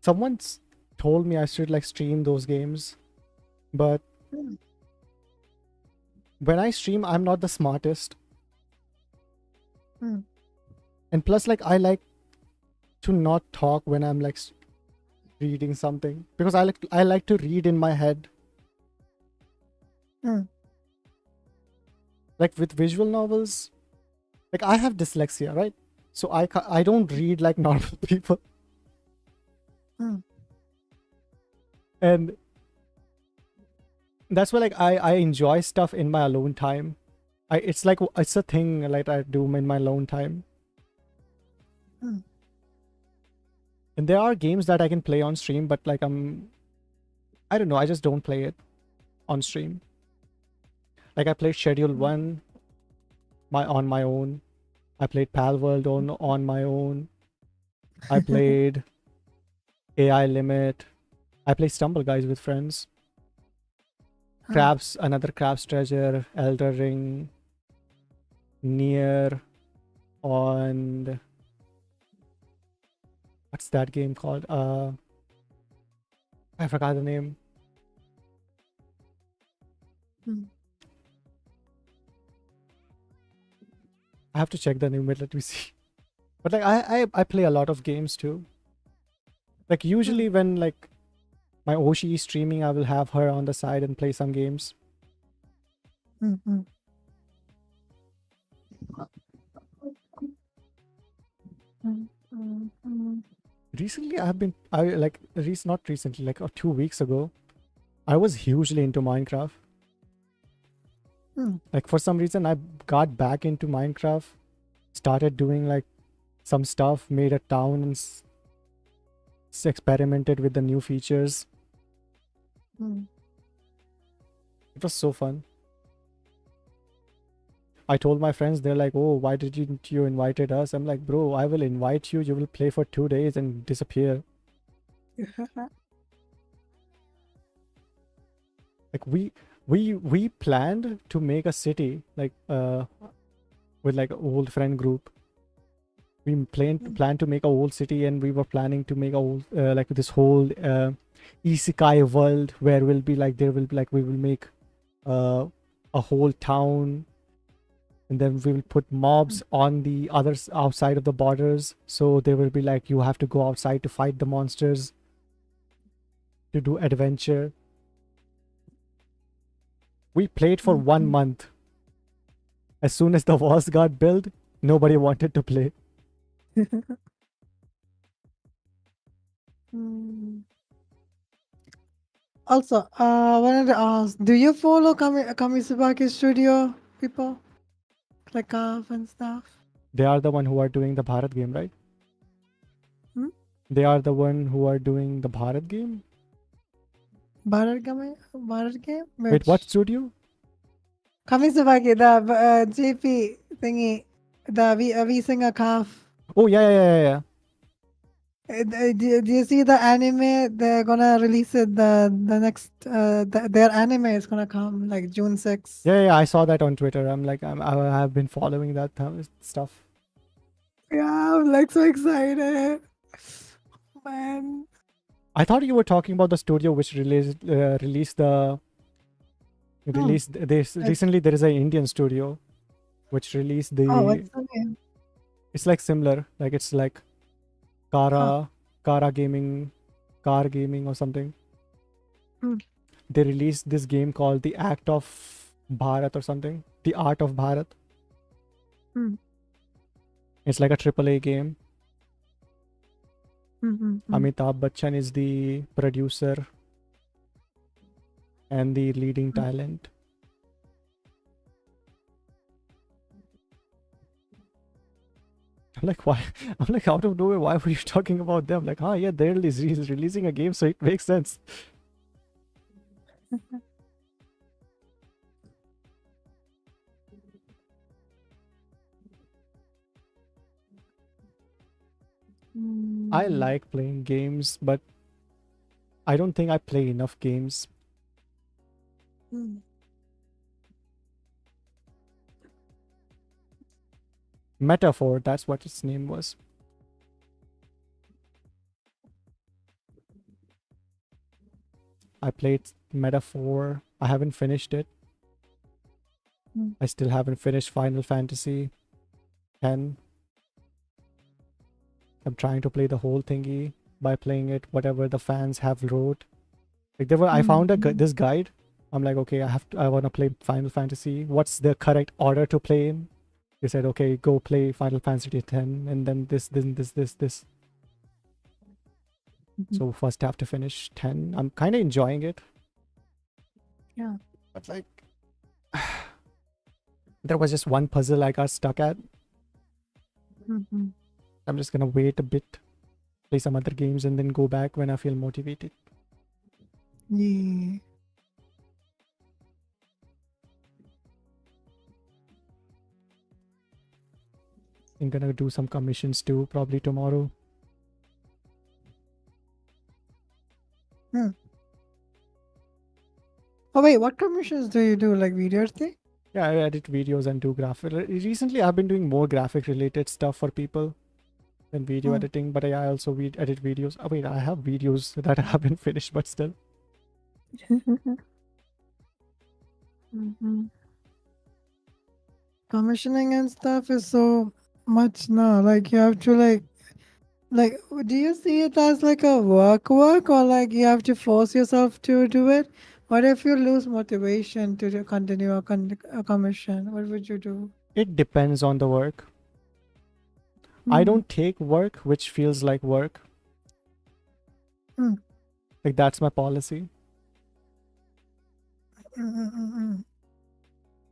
Someone's told me I should like stream those games, but Hmm. when I stream, I'm not the smartest. Hmm. And plus, like, I like to not talk when I'm like reading something, because I like to read in my head. Hmm. Like with visual novels, like I have dyslexia, right? So I don't read like normal people. Hmm. And that's why like I enjoy stuff in my alone time. It's like it's a thing like I do in my alone time. Hmm. And there are games that I can play on stream, but like I don't know, I just don't play it on stream. Like I played Schedule 1 on my own. I played Pal World on my own. I played AI Limit. I play Stumble Guys with friends. Huh. Another Crab's Treasure, Elder Ring, Nier, and what's that game called? I forgot the name. Hmm. I have to check the name. Wait, let me see. But like I play a lot of games too. Like usually when like my Oshi is streaming, I will have her on the side and play some games. Hmm. Recently, not recently, like 2 weeks ago, I was hugely into Minecraft. Like for some reason, I got back into Minecraft, started doing like some stuff, made a town, and experimented with the new features. It was so fun. I told my friends, they're like, "Oh, why didn't you invited us?" I'm like, "Bro, I will invite you. You will play for 2 days and disappear." Like we planned to make a city like with like an old friend group. We planned to make a whole city, and we were planning to make a whole like this whole isekai world where will be like there will be like we will make a whole town, and then we will put mobs on the others outside of the borders, so there will be like you have to go outside to fight the monsters, to do adventure. We played for 1 month. As soon as the walls got built, nobody wanted to play. Also, I wanted to ask, do you follow Kamisubaki Studio people? Like and stuff? They are the one who are doing the Bharat game, right? Hmm? They are the one who are doing the Bharat game? Bharat game? Wait, what studio? Kamisubaki, the JP thingy, the we sing a calf. Oh, yeah. Do you see the anime? They're gonna release it. The next their anime is gonna come like June 6th. Yeah, I saw that on Twitter. I have been following that stuff. Yeah, I'm like so excited, man. I thought you were talking about the studio which released this recently. There is an Indian studio which released the. Oh, what's the name? It's like similar, like it's like Kara gaming, car gaming or something. They released this game called The Act of Bharat or something. The Art of Bharat. It's like a AAA game. Amitabh Bachchan is the producer and the leading talent. I'm like, why? I'm like, out of nowhere, why were you talking about them? Like, yeah, they're releasing a game, so it makes sense. I like playing games, but I don't think I play enough games. Metaphor, that's what its name was. I played Metaphor. I haven't finished it. I still haven't finished Final Fantasy X. I'm trying to play the whole thingy by playing it whatever the fans have wrote. Like I found this guide. I'm like, okay, I want to play Final Fantasy. What's the correct order to play in? They said, okay, go play Final Fantasy X, and then this. So first have to finish 10. I'm kind of enjoying it. Yeah. But like, there was just one puzzle I got stuck at. I'm just gonna wait a bit, play some other games, and then go back when I feel motivated. Yeah. I'm gonna do some commissions too, probably tomorrow. Oh wait, what commissions do you do? Like video thing? Yeah, I edit videos and do graphic. Recently, I've been doing more graphic related stuff for people than video editing, but I also edit videos. Oh wait, I have videos that I haven't finished, but still. Commissioning and stuff is so much now. Like you have to like do you see it as like a work or like you have to force yourself to do it? What if you lose motivation to continue a commission? What would you do? It depends on the work. I don't take work which feels like work. Mm. Like that's my policy.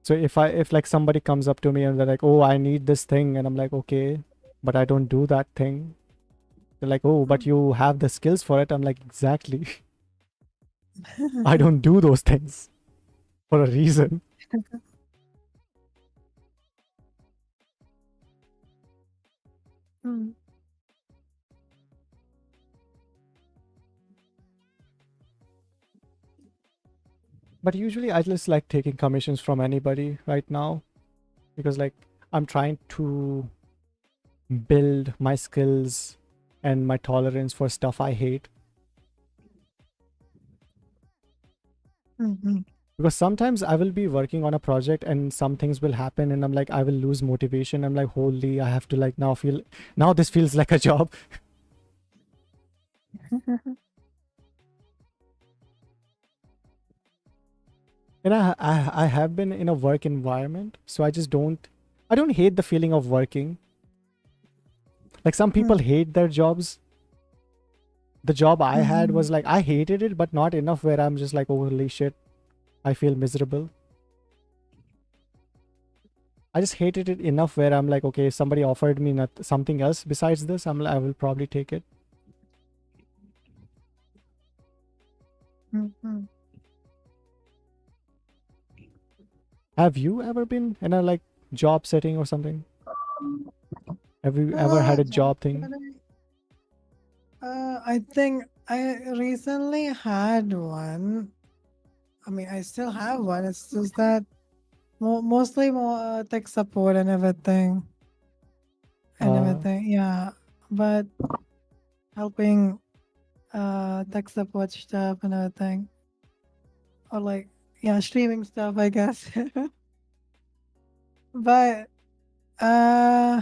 So if like somebody comes up to me and they're like, oh, I need this thing, and I'm like, okay, but I don't do that thing. They're like, oh, but you have the skills for it. I'm like, exactly. I don't do those things for a reason. Mm. But usually I just like taking commissions from anybody right now because like I'm trying to build my skills and my tolerance for stuff I hate. Mhm. Because sometimes I will be working on a project and some things will happen and I'm like, I will lose motivation. I'm like, holy, I have to like now this feels like a job. And I have been in a work environment, so I don't hate the feeling of working. Like some people hate their jobs. The job I had was like I hated it, but not enough where I'm just like, holy shit, I feel miserable. I just hated it enough where I'm like, okay, if somebody offered me something else besides this, I will probably take it. Mhm. Have you ever been in a like job setting or something? Have you ever had a job thing? I think I recently had one. I mean, I still have one. It's just that mostly more tech support and everything. Yeah. But helping tech support stuff and everything. Or like, yeah, streaming stuff, I guess. But uh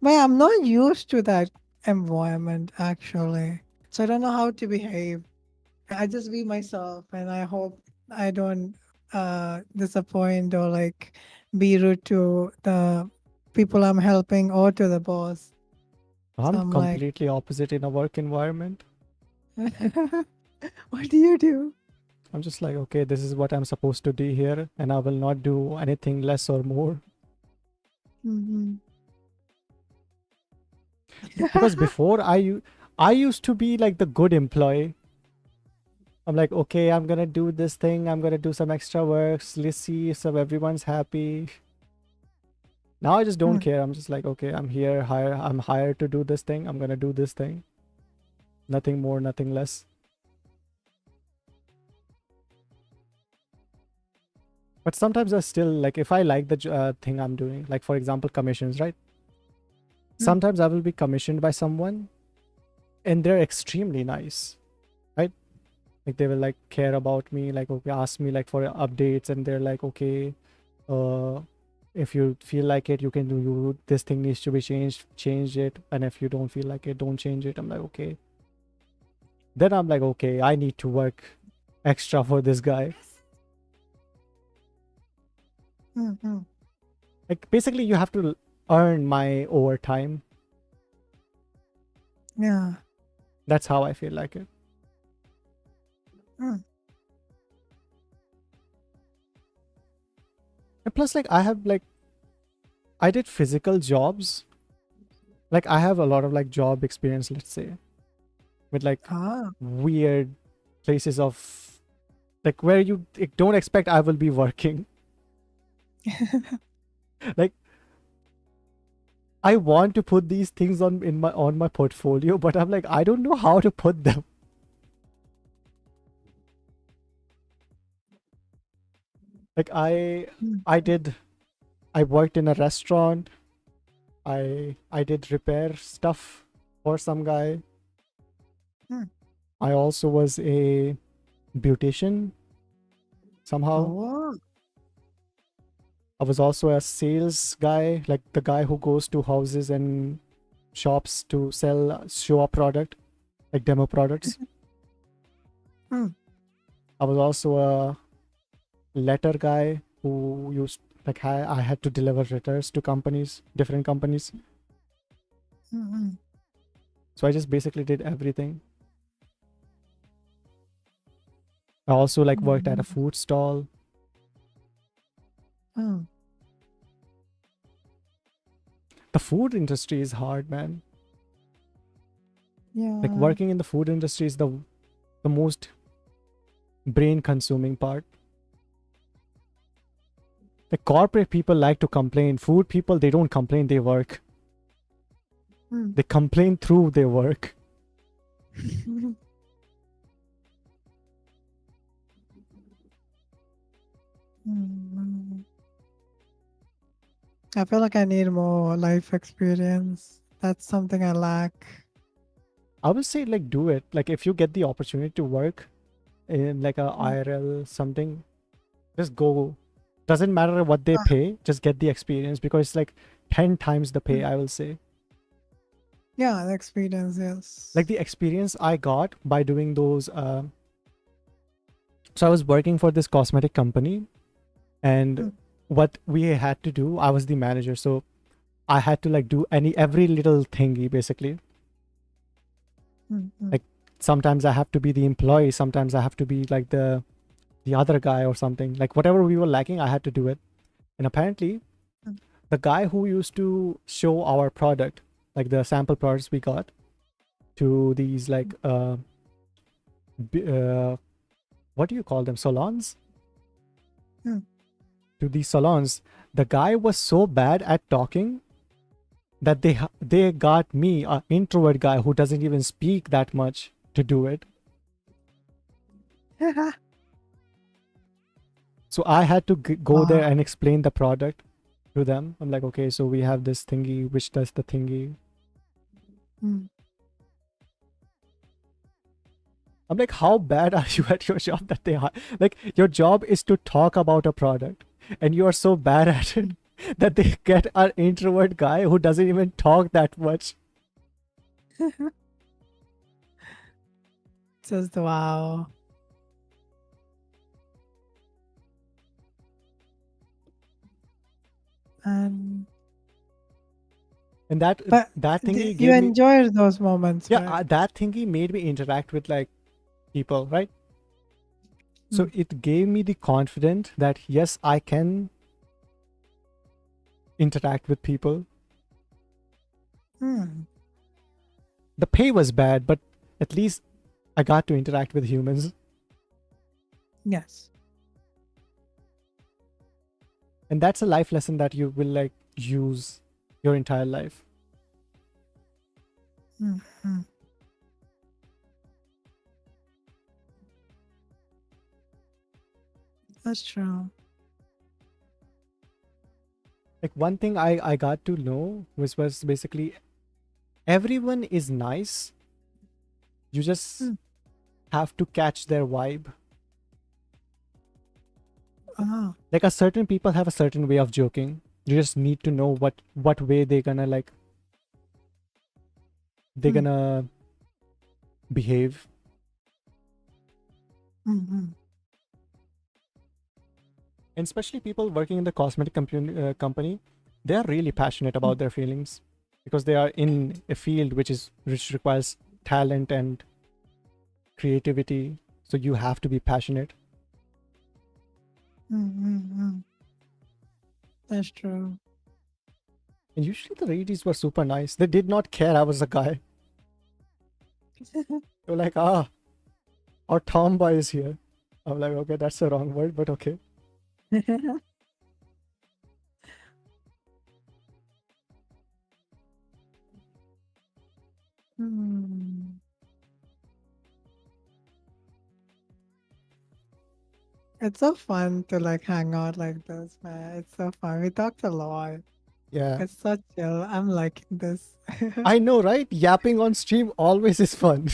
but I'm not used to that environment actually. So I don't know how to behave. I just be myself and I hope I don't disappoint or like be rude to the people I'm helping or to the boss. So I'm I'm like, completely opposite in a work environment. what do you do? I'm just like, okay, this is what I'm supposed to do here, and I will not do anything less or more. Hmm. Because before I used to be like the good employee. I'm like, okay, I'm gonna do this thing. I'm gonna do some extra works. Let's see so everyone's happy. Now I just don't care. I'm just like, okay, I'm hired to do this thing. I'm gonna do this thing. Nothing more, nothing less. But sometimes I still like if I like the thing I'm doing, like for example, commissions, right? Sometimes I will be commissioned by someone and they're extremely nice, right? Like they will like care about me, like okay, ask me like for updates, and they're like, okay, uh, if you feel like it, you can do this thing needs to be changed, change it, and if you don't feel like it, don't change it. I'm like, okay. Then I'm like, okay, I need to work extra for this guy. Hmm. Like basically, you have to earn my overtime. Yeah. That's how I feel like it. Mm. And plus, like I did physical jobs. Like I have a lot of like job experience, let's say, with like Ah. weird places of like where you don't expect I will be working. Like I want to put these things on my portfolio, but I'm like I don't know how to put them. Like Mm. I worked in a restaurant. I did repair stuff for some guy. Mm. I also was a beautician somehow. Oh. I was also a sales guy, like the guy who goes to houses and shops to show a product, like demo products. Mm. I was also a letter guy who used like I had to deliver letters to companies, different companies. Mm-mm. So I just basically did everything. I also like worked at a Mm-hmm. food stall. Oh, The food industry is hard, man. Like yeah. working in the food industry is the most brain consuming part. The corporate people like to complain. Food people, they don't complain, they work. Mm. They complain through their work. Mm. I feel like I need more life experience. That's something I lack. I would say like do it. Like if you get the opportunity to work in like a Mm. IRL something, just go. Doesn't matter what they Ah, pay, just get the experience because it's like 10 times the pay, mm. I will say. Yeah, the experience, Like yes. the experience I got by doing those so I was working for this cosmetic company, and Mm. what we had to do, I was the manager, so I had to like do every little thingy basically. Mm. Mm. Like sometimes I have to be the employee, sometimes I have to be like the other guy or something. Like whatever we were lacking, I had to do it. And apparently Mm. the guy who used to show our product, like the sample products we got to these like what do you call them, salons, Mm. to these salons, the guy was so bad at talking that they got me, a introvert guy who doesn't even speak that much, to do it. So I had to go there Wow. and explain the product to them. I'm like, okay, so we have this thingy which does the thingy. Mm. I'm like, how bad are you at your job that like your job is to talk about a product, and you are so bad at it that they get an introvert guy who doesn't even talk that much. Just wow. And And that but that thingy you gave me, enjoyed those moments, yeah, right? that thingy made me interact with like people, right? So Mm. it gave me the confidence that yes, I can interact with people. Mm. The pay was bad, but at least I got to interact with humans. Yes. And that's a life lesson that you will like use your entire life. Mm. Mm. That's true. Like one thing I got to know was basically everyone is nice. You just Mm. have to catch their vibe. Ah. Like a certain people have a certain way of joking. You just need to know what way they're Mm. gonna behave. Mm. And especially people working in the cosmetic company, they are really passionate Mm. about their feelings because they are in a field which requires talent and creativity. So you have to be passionate. Mm. Mm. That's true. And usually the ladies were super nice. They did not care I was a guy. They were like, our tomboy is here. I'm like, okay, that's the wrong word, but okay. Hmm. It's so fun to like hang out like this, man. It's so fun. We talked a lot. Yeah. It's so chill. I'm liking this. I know, right? Yapping on stream always is fun.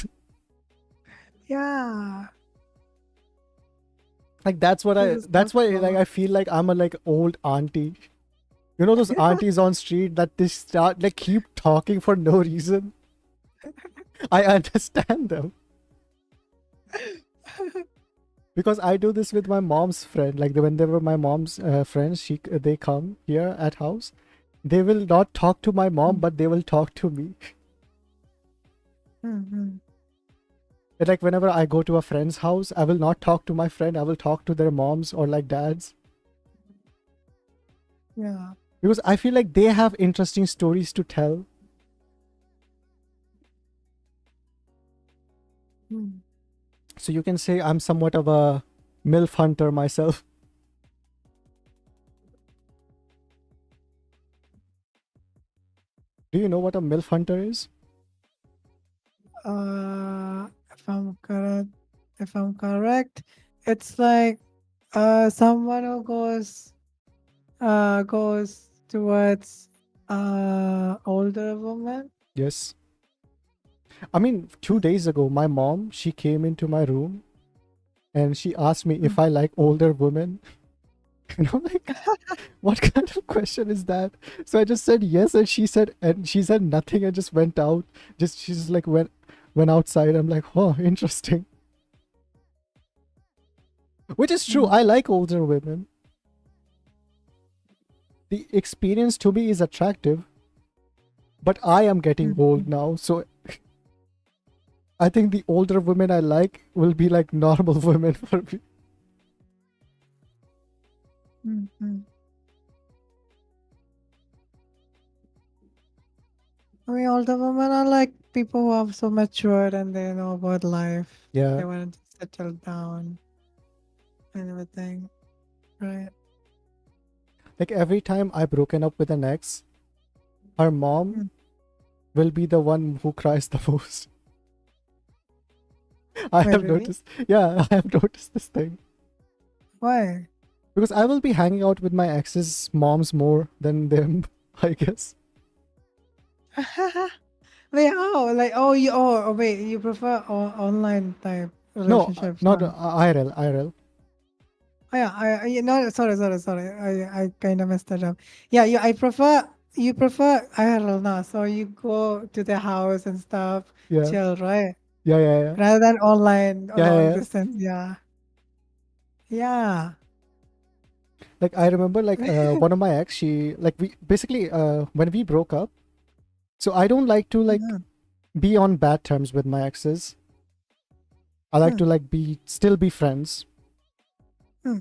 Yeah, Like this is so that's why like cool. I feel like I'm a like old auntie. You know those aunties on street that they start like keep talking for no reason? I understand them because I do this with my mom's friend. Like when they were my mom's friends, they come here at house. They will not talk to my mom, Mm. but they will talk to me. Mm-hmm. And like whenever I go to a friend's house, I will not talk to my friend. I will talk to their moms or like dads. Yeah. Because I feel like they have interesting stories to tell. Mm. So you can say I'm somewhat of a MILF hunter myself. Do you know what a MILF hunter is? If I'm correct, it's like someone who goes towards older woman. Yes. I mean, 2 days ago, my mom, she came into my room and she asked me if Mm. I like older women. And I'm like, what kind of question is that? So I just said yes, and she said nothing and just went out. She just like went outside. I'm like, oh, interesting. Which is true. Mm. I like older women. The experience to me is attractive, but I am getting old now, so I think the older women I like will be like normal women for me. Mm-hmm. I mean, older women are like people who are so matured and they know about life. Yeah. They want to settle down and everything, right? Like every time I've broken up with an ex, her mom Mm. will be the one who cries the most. I Wait, have really? noticed. Yeah, I have noticed this thing. Why? Because I will be hanging out with my ex's moms more than them, I guess. Wait, oh, like, wait, you prefer online type No, relationships, not not. IRL, IRL. Oh, yeah, no, sorry. I kind of messed that up. Yeah, you prefer IRL now, so you go to their house and stuff, Yeah, chill, right? yeah, yeah, yeah. Rather than online or Yeah, yeah, long yeah. distance. Yeah, yeah. Like I remember like one of my ex, she like we basically when we broke up, so I don't like to like Yeah. be on bad terms with my exes. I like Hmm, to like be still be friends. hmm.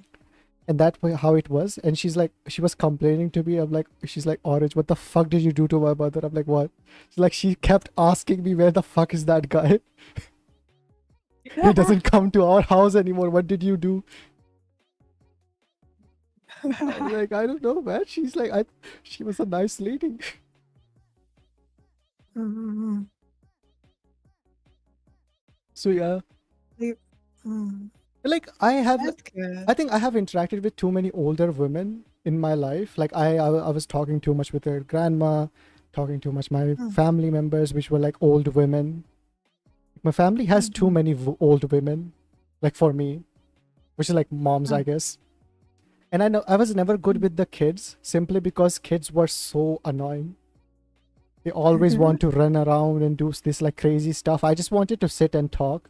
And that way how it was. And she was complaining to me. I'm like, she's like, Orange, what the fuck did you do to my mother? I'm like, what? She's like, she kept asking me, where the fuck is that guy? He doesn't come to our house anymore. What did you do? I'm like, I don't know, man. She's like, she was a nice lady. Mm-hmm. So yeah, Mm. like That's good. I think I have interacted with too many older women in my life. Like I was talking too much with their grandma, talking too much my Mm. family members, which were like old women. My family has too Mhm. many old women, like for me, which is like moms, I Mm. guess. And I know I was never good Mm. with the kids simply because kids were so annoying. They always want to run around and do this like crazy stuff. I just wanted to sit and talk.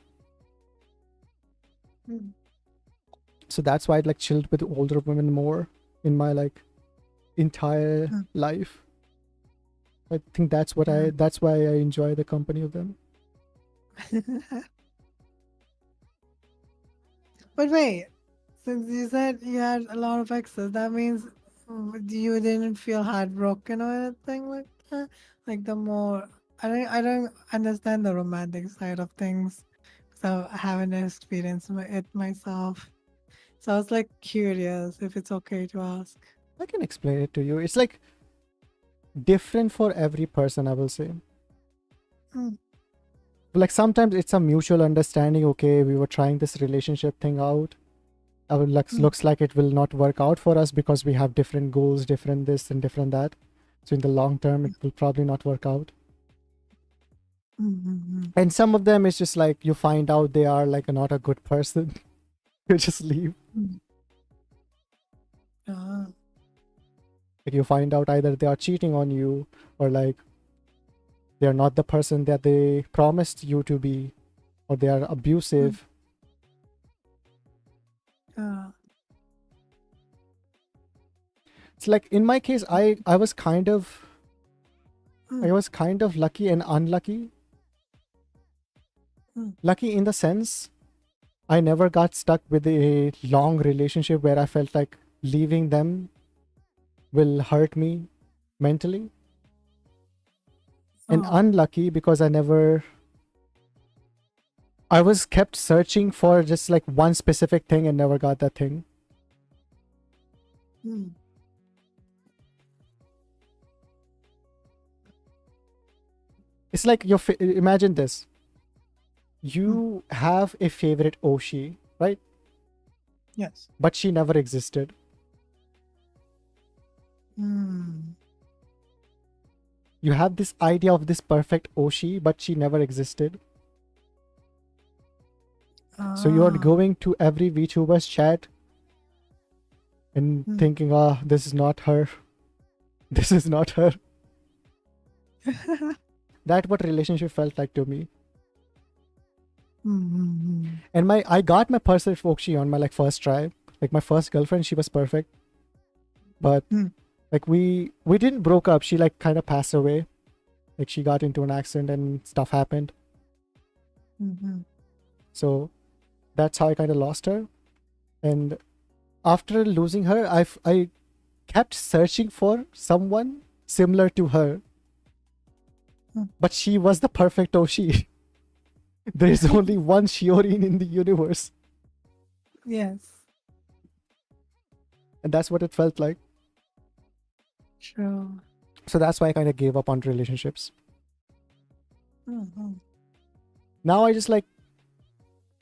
Mm. So that's why I like chilled with older women more in my like entire Mm. life. I think Yeah. that's why I enjoy the company of them. But wait, since you said you had a lot of exes, that means you didn't feel heartbroken or anything like that? Like the more I don't understand the romantic side of things, so I haven't experienced it myself. So I was like curious if it's okay to ask. I can explain it to you. It's like different for every person, I will say. Mm. Like sometimes it's a mutual understanding. Okay, we were trying this relationship thing out. Mm. Looks like it will not work out for us because we have different goals, different this and different that. So in the long term, it will probably not work out. Mm-hmm. And some of them is just like you find out they are like not a good person. You just leave. Mm. Ah. Like you find out either they are cheating on you or like they are not the person that they promised you to be, or they are abusive. Ah. It's like in my case, I was kind of Mm. lucky and unlucky. Mm. Lucky in the sense I never got stuck with a long relationship where I felt like leaving them will hurt me mentally. And Oh. unlucky because I was kept searching for just like one specific thing and never got that thing. Mm. It's like imagine this. Mm. You have a favorite Oshi, right? Yes. But she never existed. Mm. You have this idea of this perfect Oshi, but she never existed. So you are Ah. going to every VTuber's chat and Mm. thinking, ah, this is not her. This is not her. That's what relationship felt like to me. Mm. And I got my perfect Oshi on my like first try. Like my first girlfriend, she was perfect. But Mm. like we didn't broke up. She like kind of passed away. Like she got into an accident and stuff happened. Mm-hmm. So that's how I kind of lost her. And after losing her, I kept searching for someone similar to her. Mm. But she was the perfect Oshi. There is only one Shiorin in the universe. Yes. And that's what it felt like. True. So that's why I kind of gave up on relationships. Mm-hmm. Now I just like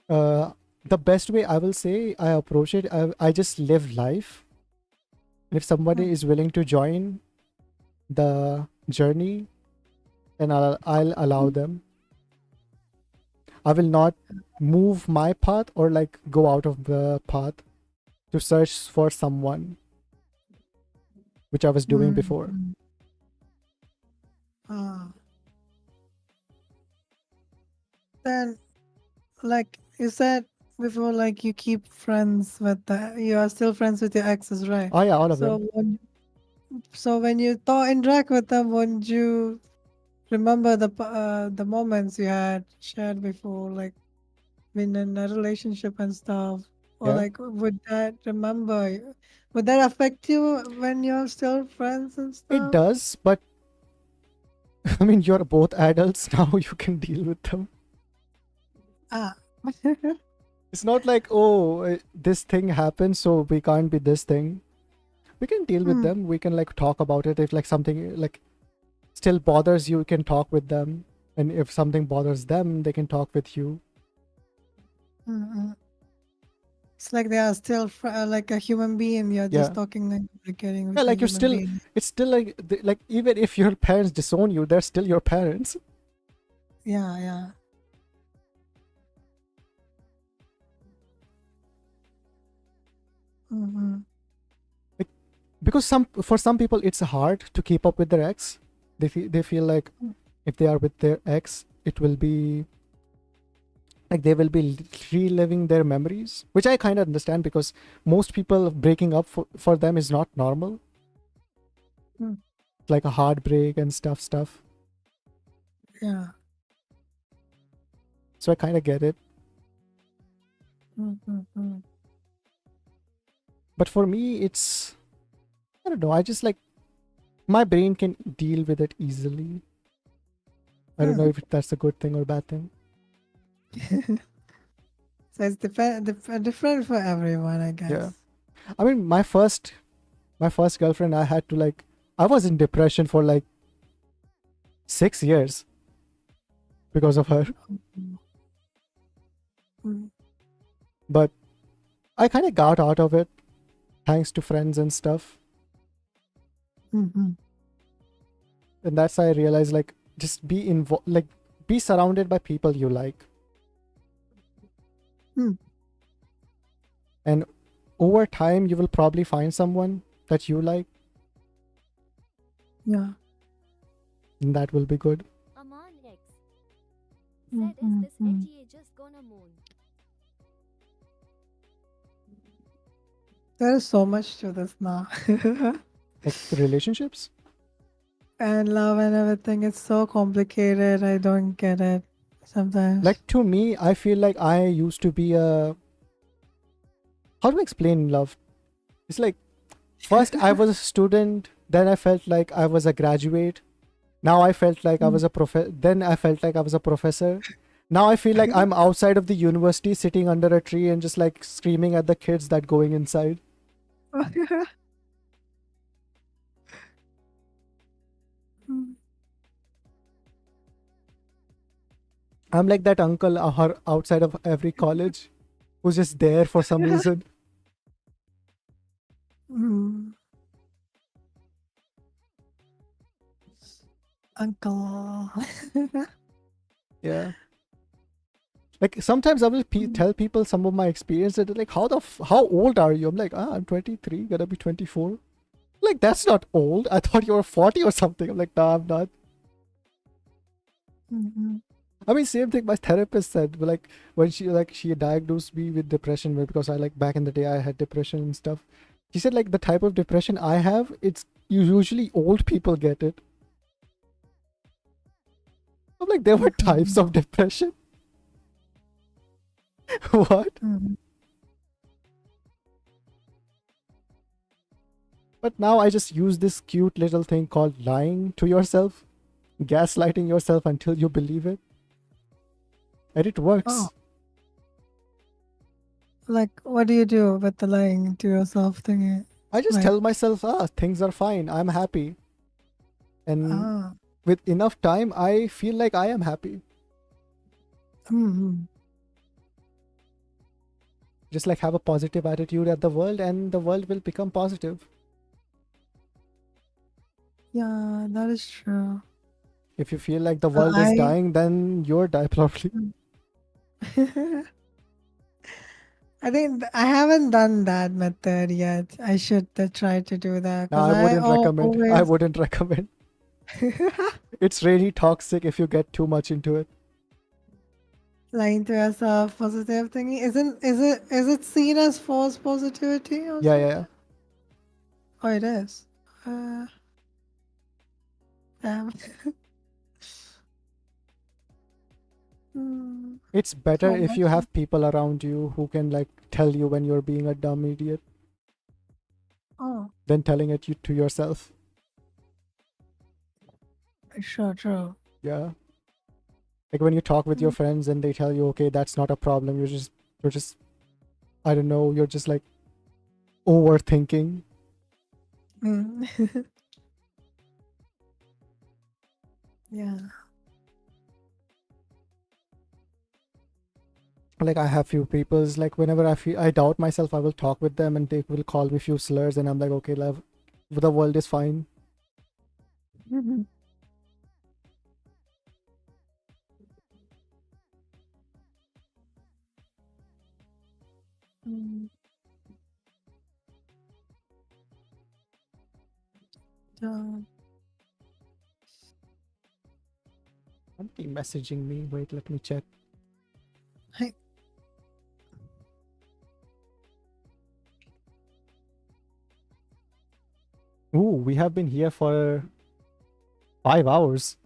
the best way I will say I approach it, I just live life. And if somebody is willing to join the journey, then I'll allow them. I will not move my path or like go out of the path to search for someone, which I was doing before. Mm-hmm. Ah. Then, like you said before, like you keep friends with you are still friends with your exes, right? Oh yeah, all of So them. when you thought interact with them, wouldn't you remember the moments you had shared before, like been in a relationship and stuff, or Yeah, like would that affect you when you're still friends and it stuff? does, but I mean, you're both adults now. You can deal with them. Ah. It's not like, oh, this thing happened, so we can't be this thing. We can deal with Mm, them. We can like talk about it. If like something like still bothers you, you can talk with them. And if something bothers them, they can talk with you. mm. It's like they are still like a human being. You're just Yeah. talking and communicating Yeah, with a like you're human still, being. it's still like, like even if your parents disown you, they're still your parents. Yeah, yeah. Mm-hmm. Because for some people, it's hard to keep up with their ex. They feel like if they are with their ex, it will be like they will be reliving their memories, which I kind of understand because most people breaking up for them is not normal. Mm. Like a heartbreak and stuff. Yeah. So I kind of get it. Mm-hmm. But for me, it's, I don't know, I just like, my brain can deal with it easily. I don't know if that's a good thing or bad thing. So it's different for everyone, I guess. Yeah. I mean, my first girlfriend, I had to like, I was in depression for like 6 years because of her. Mm. But I kind of got out of it thanks to friends and stuff. Mm-hmm. And that's how I realized like just be involved, like be surrounded by people you like. Mm. And over time, you will probably find someone that you like, Yeah. and that will be good. Aman X said, is this NTA just gonna moan? There is so much to this now. Like relationships? And love and everything. It's so complicated. I don't get it sometimes. Like to me, I feel like I used to be a. How do I explain love? It's like first I was a student, then I felt like I was a graduate. Now I felt like I was a then I felt like I was a professor. Now I feel like I'm outside of the university sitting under a tree and just like screaming at the kids that going inside. I'm like that uncle outside of every college who's just there for some reason. Mm. Uncle. Yeah. Like sometimes I will tell people some of my experience and they're like, how old are you? I'm like, I'm 23, gonna be 24. Like, that's not old. I thought you were 40 or something. I'm like, nah, I'm not. Mhm. I mean, same thing my therapist said. Like when she diagnosed me with depression because I like back in the day I had depression and stuff. She said like the type of depression I have, it's usually old people get it. I'm like, there were types of depression. What? Mhm. But now I just use this cute little thing called lying to yourself, gaslighting yourself until you believe it. And it works. Oh. Like, what do you do with the lying to yourself thingy? I just Like, tell myself, things are fine. I'm happy. And ah. with enough time, I feel like I am happy. Mm-hmm. Just like have a positive attitude at the world and the world will become positive. Yeah, that is true. If you feel like the world is dying, then you're die probably. I think I haven't done that method yet. I should try to do that No, because I wouldn't recommend. I always wouldn't recommend. It's really toxic if you get too much into it. lying to yourself, positive thingy. Is it seen as false positivity also? Yeah. Oh, it is. Damn. Hmm. It's better How if you much? have people around you who can like tell you when you're being a dumb idiot Oh, than telling it to yourself. sure, true. Yeah. Like when you talk with your friends and they tell you, okay, that's not a problem. You're just, I don't know, you're just like overthinking. Mm. Yeah. Like I have few people's like whenever I feel I doubt myself, I will talk with them and they will call me few slurs and I'm like, okay, love, the world is fine. Mhm. Mm. Done. Somebody messaging me. Wait, let me check. Hey. Ooh, we have been here for 5 hours.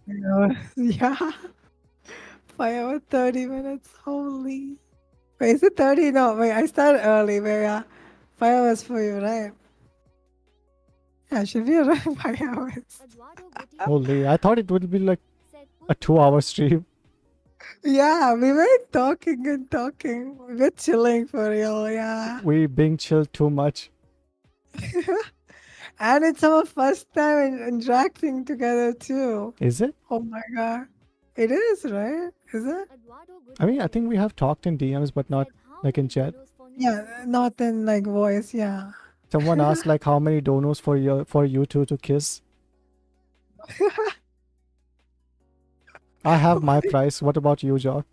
Yeah. 5 hours, 30 minutes. Holy. Wait, is it 30? No, wait, I started early. Wait, yeah. 5 hours for you, right? Yeah, it should be around 5 hours. Eduardo Guti Holy, I thought it would be like said a 2-hour stream. Yeah, we were talking and talking. We were chilling for real, yeah. We being chilled too much. And it's our first time interacting together too. Is it? Oh my god. It is, right? Is it? Eduardo I mean, I Guti think we have talked in DMs, but not said how like in many chat. dollars for Yeah, not in like voice, yeah. Someone asked like how many donos for you two to kiss. I have my price. What about you, Joq?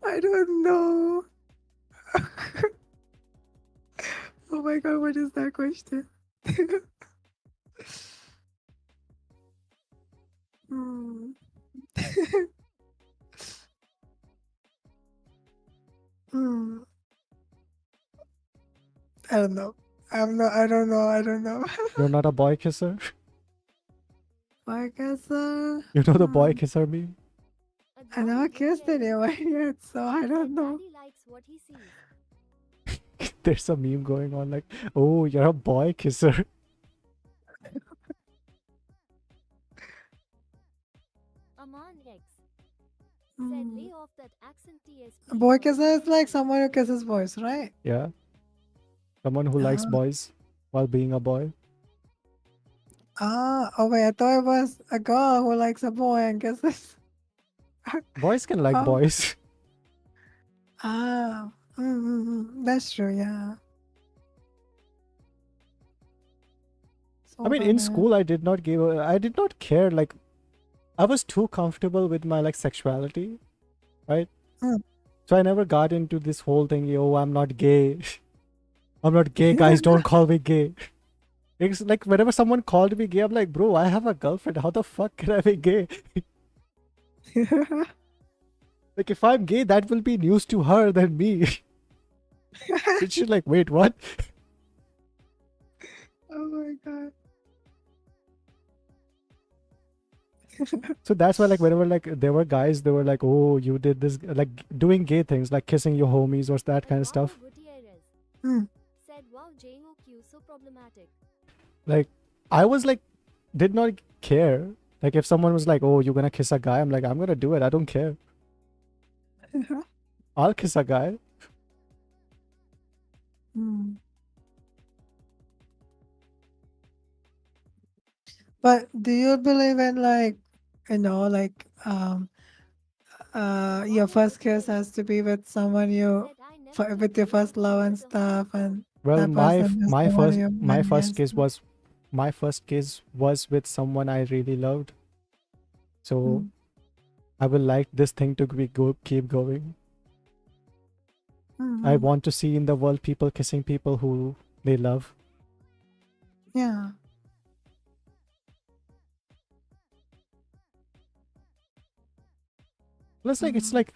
I don't know. Oh my god, what is that question? Hmm. Hmm. I don't know. I'm not. I don't know. I don't know. You're not a boy kisser? I guess. You know the boy kisser meme? I never kissed anyone yet, so I don't know. Daddy likes what he sees. There's a meme going on like, oh, you're a boy kisser. Aman X said, Mm. lay off that accent TS. A boy kisser is like someone who kisses boys, right? Yeah. Someone who likes Ah. boys while being a boy. Oh wait, I thought it was a girl who likes a boy and kisses. Boys can like Oh. boys. Ah, that's true. Yeah. I mean, in school, I did not care. Like, I was too comfortable with my like sexuality, right? Mm. So I never got into this whole thing. Yo, I'm not gay. I'm not gay, guys. Don't call me gay. It's like whenever someone called me gay, I'm like, bro, I have a girlfriend. How the fuck can I be gay? Like, if I'm gay, that will be news to her than me. And she's like, wait, what? Oh my god. So that's why, like, whenever like there were guys, they were like, oh, you did this, like doing gay things, like kissing your homies or that kind of stuff. Gutierrez Mm. said, wow, JoQ so problematic. Like, I was like, did not care. Like, if someone was like, oh, you're gonna kiss a guy, I'm like, I'm gonna do it. I don't care. I'll kiss a guy. Mm. But do you believe in like, like your first kiss has to be with someone you Said, I never with your met first love and anyone with a stuff, hard and Well, that person is the one you're my marrying first and kiss stuff. was with someone I really loved. So Mm. I will like this thing to keep going. I Mhm. want to see in the world people kissing people who they love. Yeah. Plus, like, it's Mhm. like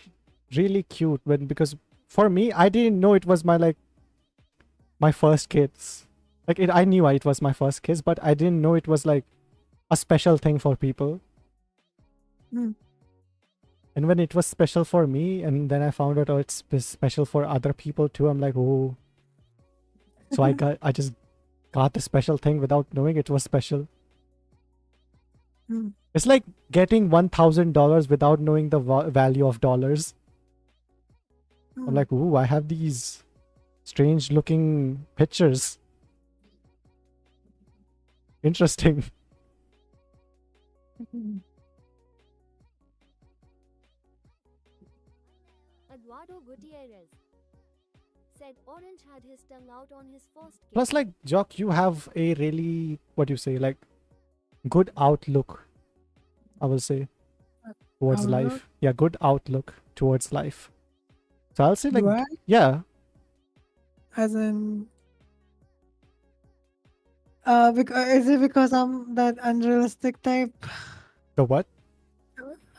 really cute because for me, I didn't know it was my first kiss. Like, I knew it was my first kiss, but I didn't know it was like a special thing for people. Mm. And when it was special for me, and then I found out, oh, it's special for other people too. I'm like, oh. So I just got the special thing without knowing it was special. Mm. It's like getting $1,000 without knowing the value of dollars. I'm Mm. like, ooh, I have these strange looking pictures. Interesting. Mhm. Eduardo Gutierrez said, Orange had his tongue out on his first kiss. Plus, like, Jock, you have a really, what do you say, like, good outlook, I will say, towards Outlook? life. Yeah, good outlook towards life. So I'll say, like, Do I? yeah, As in, is it because I'm that unrealistic type? the what?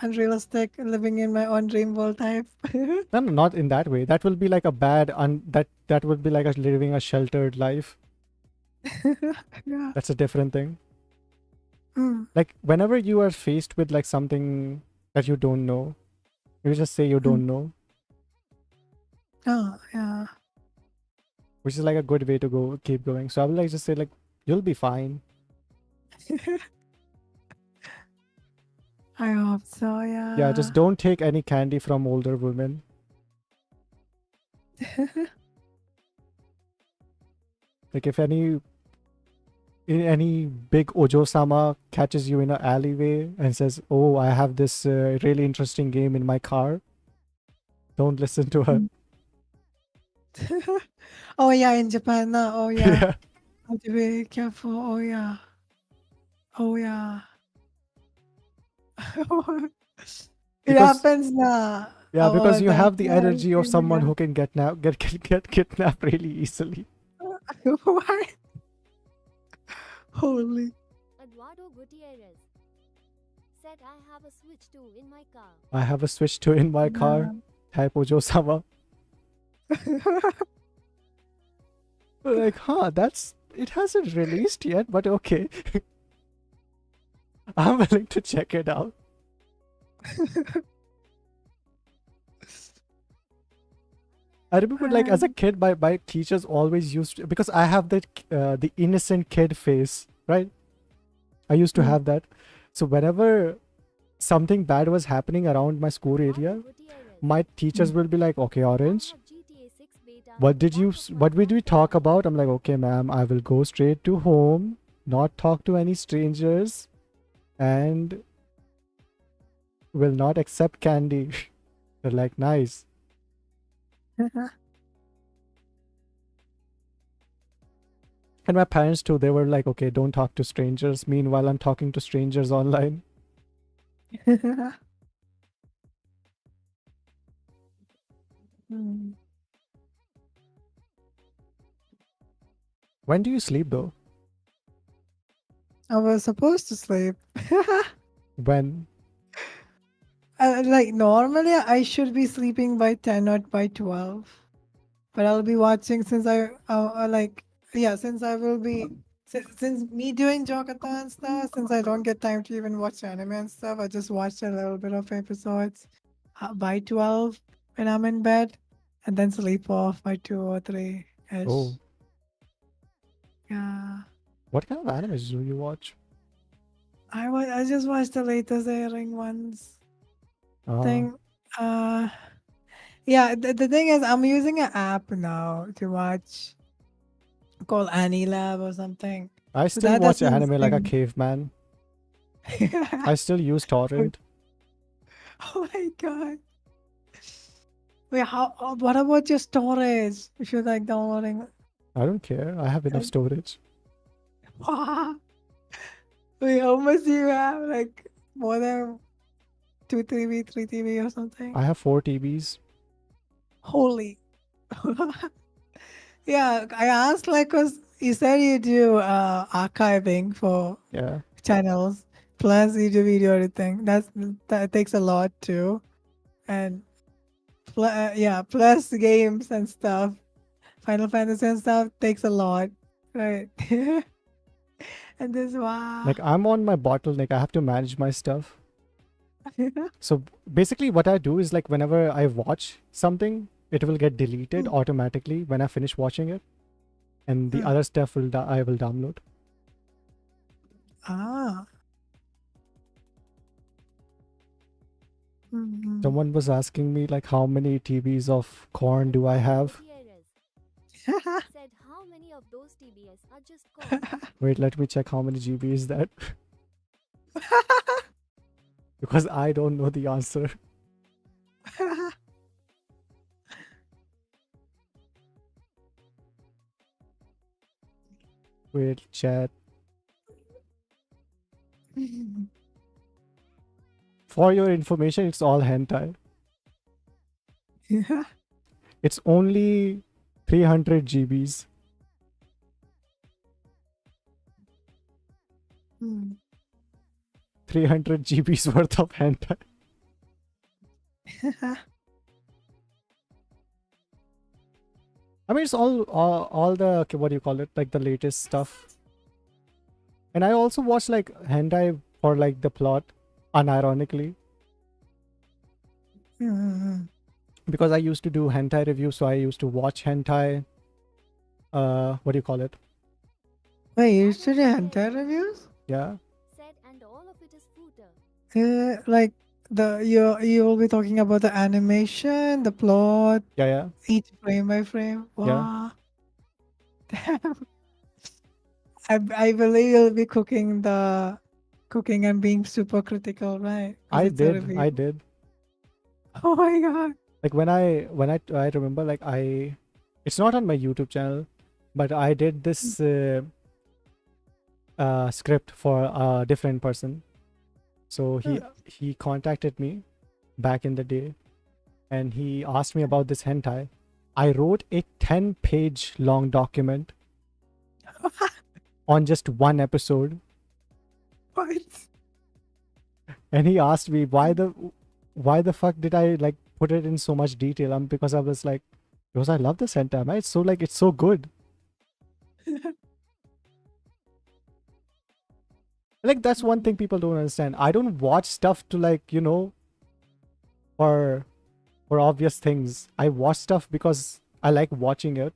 Unrealistic, living in my own dream world type. No, no, not in that way. That will be like a bad, that would be like living a sheltered life. Yeah. That's a different thing. Mm. Like, whenever you are faced with like something that you don't know, you just say you don't know, Oh, yeah. which is like a good way to keep going. So I will like just say like, you'll be fine. I hope so, yeah. Yeah, just don't take any candy from older women. Like, if any big Ojo-sama catches you in an alleyway and says, oh, I have this really interesting game in my car, don't listen to her. Oh, yeah, in Japan now. Oh, yeah. Yeah. Have to be careful. Oh, yeah. Oh, yeah. It Because- happens now. Yeah, because Oh, you have the yeah, energy of yeah. someone who can get kidnapped really easily. Why? Holy. Eduardo Gutierrez said, I have a Switch 2 in my car. I have a Switch 2 in my car. Type Ojo-sama. Like, huh, it hasn't released yet, but okay. I'm willing to check it out. I remember, like, as a kid, my teachers always used to, because I have the innocent kid face, right? I used to have that. So whenever something bad was happening around my school area, my teachers will be like, "Okay, Orange, what did we talk about?" I'm like, "Okay, ma'am, I will go straight to home, not talk to any strangers, and will not accept candy." They're like, "Nice." And my parents too, they were like, "Okay, don't talk to strangers." Meanwhile, I'm talking to strangers online. Hmm. When do you sleep though? I was supposed to sleep. When? Like normally I should be sleeping by 10, not by 12. But I'll be watching since since I will be since me doing Joqathon stuff, since I don't get time to even watch anime and stuff, I just watch a little bit of episodes by 12 when I'm in bed, and then sleep off by 2 or 3 ish. Oh, Yeah. what kind of animes do you watch? I just watched the latest airing ones. Ah, Thing. Yeah, the thing is I'm using an app now to watch called Anilab or something. I So still that watch doesn't anime like a seem. caveman. I still use torrent. Oh my god. Wait, what about your storage? If you're like downloading. I don't care. I have enough Like, storage. Wait, how much do you have? Like more than 2 TB, 3 TB or something? I have 4 TVs. Holy. Yeah, I asked like cause you said you do archiving for Yeah. channels, plus you do video editing. That takes a lot too. And plus games and stuff. Final Fantasy and stuff takes a lot. Right. And this wow. Like, I'm on my bottleneck. I have to manage my stuff. So basically what I do is, like, whenever I watch something, it will get deleted automatically when I finish watching it. And the other stuff I will download. Ah. Mhm. Someone was asking me, like, how many TVs of corn do I have? Said how many of those TBS are just corn? Wait, let me check how many GB is that. Because I don't know the answer. Wait, chat. For your information, it's all hentai. It's only 300 GBs. Hmm. 300 GBs worth of hentai. I mean, it's all the, okay, what do you call it? Like the latest stuff. And I also watch like hentai for like the plot, unironically. Because I used to do hentai reviews, so I used to watch hentai. What do you call it? Wait, you used to do hentai reviews? Yeah. Said and all of it is footer. Like you will be talking about the animation, the plot, Yeah. each frame by frame. Wow. Damn. I believe you'll be cooking and being super critical, right? 'Cause I it's a did. review. I did. Oh my god. Like when I remember, like, it's not on my YouTube channel, but I did this script for a different person. So he contacted me back in the day, and he asked me about this hentai. I wrote a 10-page long document on just one episode, What? and he asked me why the fuck did I like put it in so much detail? Because I was like, because I love this hentai, man. It's so good. Like that's one thing people don't understand. I don't watch stuff to like, for obvious things. I watch stuff because I like watching it.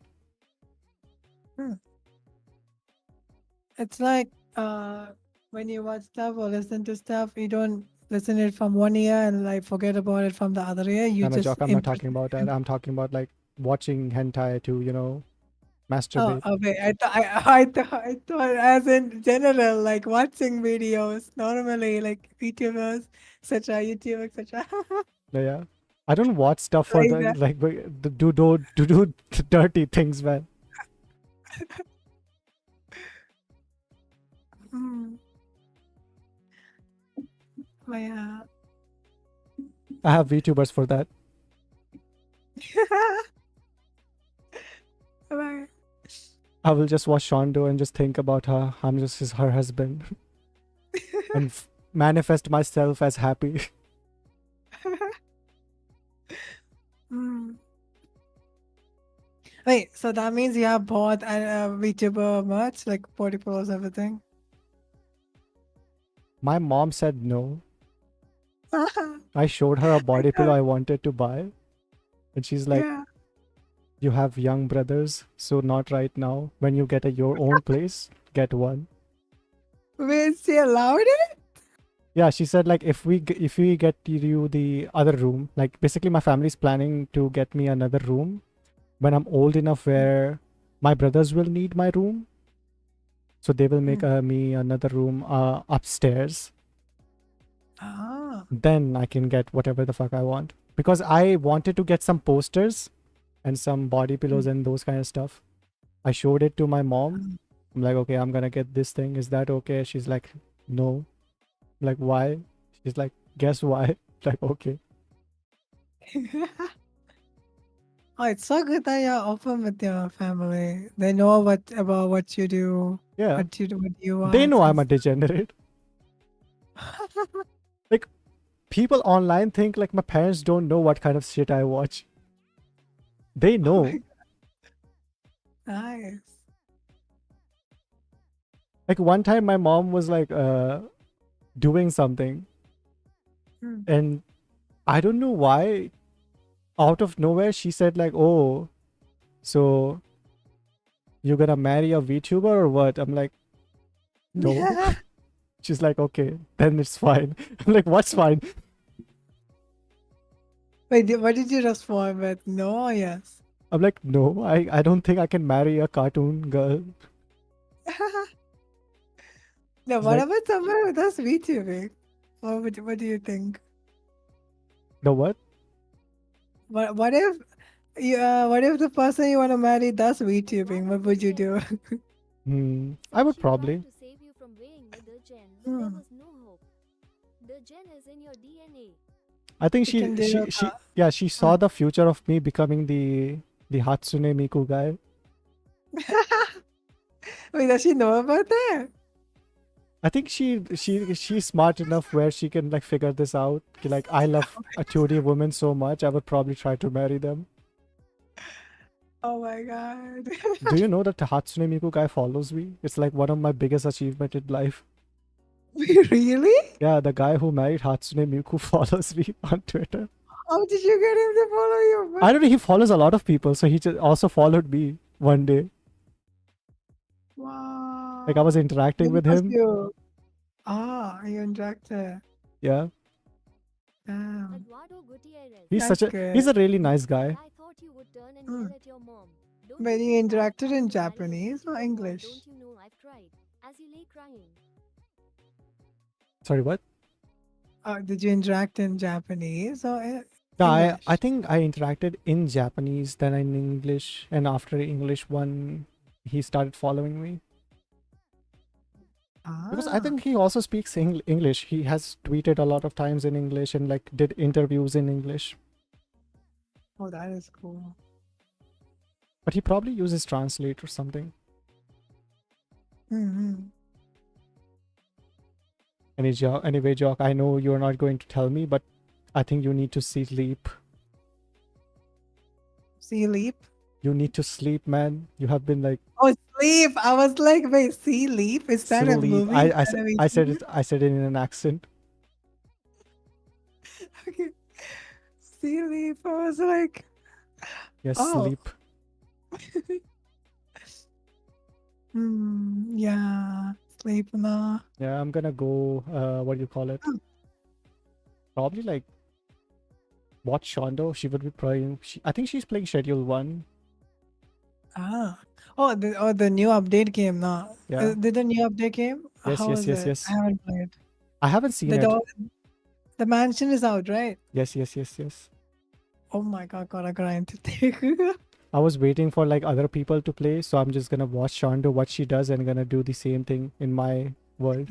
It's like when you watch stuff or listen to stuff, you don't listen it from one ear and like forget about it from the other ear. You I'm a just jock. I'm not talking about that. I'm talking about like watching hentai to, masturbate. Okay. I thought as in general, like watching videos normally, like YouTubers, etc., YouTube, etc. Yeah. I don't watch stuff for Like the that. like do dirty things, man. Mm. But yeah. I have VTubers for that. Bye. I will just watch Shondo and just think about her. I'm just her husband and manifest myself as happy. Mm. Wait, so that means you have bought a VTuber merch, like body pillows, everything? My mom said no. I showed her a body pillow I wanted to buy, and she's like, Yeah. "You have young brothers, so not right now. When you get your own place, get one." Wait, she allowed it? Yeah, she said like if we get you the other room, like basically my family's planning to get me another room when I'm old enough where my brothers will need my room, so they will make me another room upstairs. Ah. Then I can get whatever the fuck I want, because I wanted to get some posters and some body pillows and those kind of stuff. I showed it to my mom. I'm like, okay, I'm gonna get this thing. Is that okay? She's like, no. I'm like, why? She's like, guess why? Like, okay. Oh, it's so good that you're open with your family. They know about what you do, Yeah. what you want. They know I'm a degenerate. Like, people online think like my parents don't know what kind of shit I watch. They know. Nice. Like one time my mom was like doing something, and I don't know why, out of nowhere she said like, oh, so you're gonna marry a VTuber or what? I'm like, no. She's like, okay, then it's fine. I'm like, what's fine? Wait, what did you respond with? No or yes? I'm like, no, I don't think I can marry a cartoon girl. No, She's what like, about someone with us VTubing? What do you think? the what? What if what if the person you want to marry does VTubing? What would you do? I would She tried probably. to save you from weighing with the gen, but there was no hope. The gen is in your DNA. I think You can do she saw the future of me becoming the Hatsune Miku guy. Wait, does she know about that? I think she's smart enough where she can like figure this out. Like, I love a 2D woman so much, I would probably try to marry them. Oh my god. Do you know that the Hatsune Miku guy follows me? It's like one of my biggest achievement in life. Really? Yeah, the guy who married Hatsune Miku follows me on Twitter. How did you get him to follow you? I don't know, he follows a lot of people, so he just also followed me one day. Wow. Like, I was interacting with Because him. you interacted. Yeah. Damn. Eduardo Gutierrez. He's That's he's a good. really nice guy. I thought you would turn and yell at your mom. Don't But you you know I've interacted tried in to marry a Japanese or VTuber mom? English? Don't you know I've tried? As he lay crying. Sorry, what? Did you interact in Japanese or No, English? I think I interacted in Japanese, then in English, and after English one, he started following me. Because I think he also speaks English. He has tweeted a lot of times in English and like did interviews in English. Oh, that is cool. But he probably uses Translate or something. Anyway, Jock, I know you're not going to tell me, but I think you need to sleep. Sleep? You need to sleep, man. You have been like, Oh, Leaf. I was like, wait, sea leaf? Is that a Sleep. movie? Is that a I said VTuber? it. I said it in an accent. Okay. Sea leaf. I was like, Yes, oh. sleep. Yeah. Sleep na. Yeah, I'm gonna go. What do you call it? Hmm. Probably like watch Shondo. She would be playing. I think she's playing Schedule 1. Ah. Oh, the new update game na. Yeah. Did the new update game? Yes, How yes, is yes, it? yes. I haven't played. I haven't seen The it. dog, the mansion is out, right? Yes, yes, yes, yes. Oh my god, gotta grind to take. I was waiting for like other people to play, so I'm just gonna watch Shondo what she does and gonna do the same thing in my world.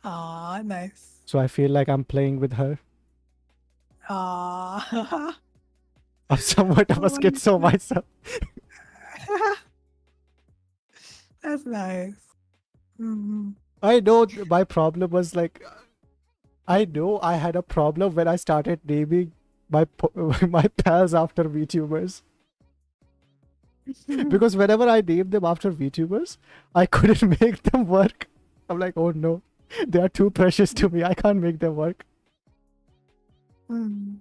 Ah, nice. So I feel like I'm playing with her. Ah. I'm somewhat of Oh a my schizo God. myself. That's nice. Mhm. I know my problem was like, I know I had a problem when I started naming my my pals after VTubers. Because whenever I named them after VTubers, I couldn't make them work. I'm like, oh no, they are too precious to me. I can't make them work. Mm.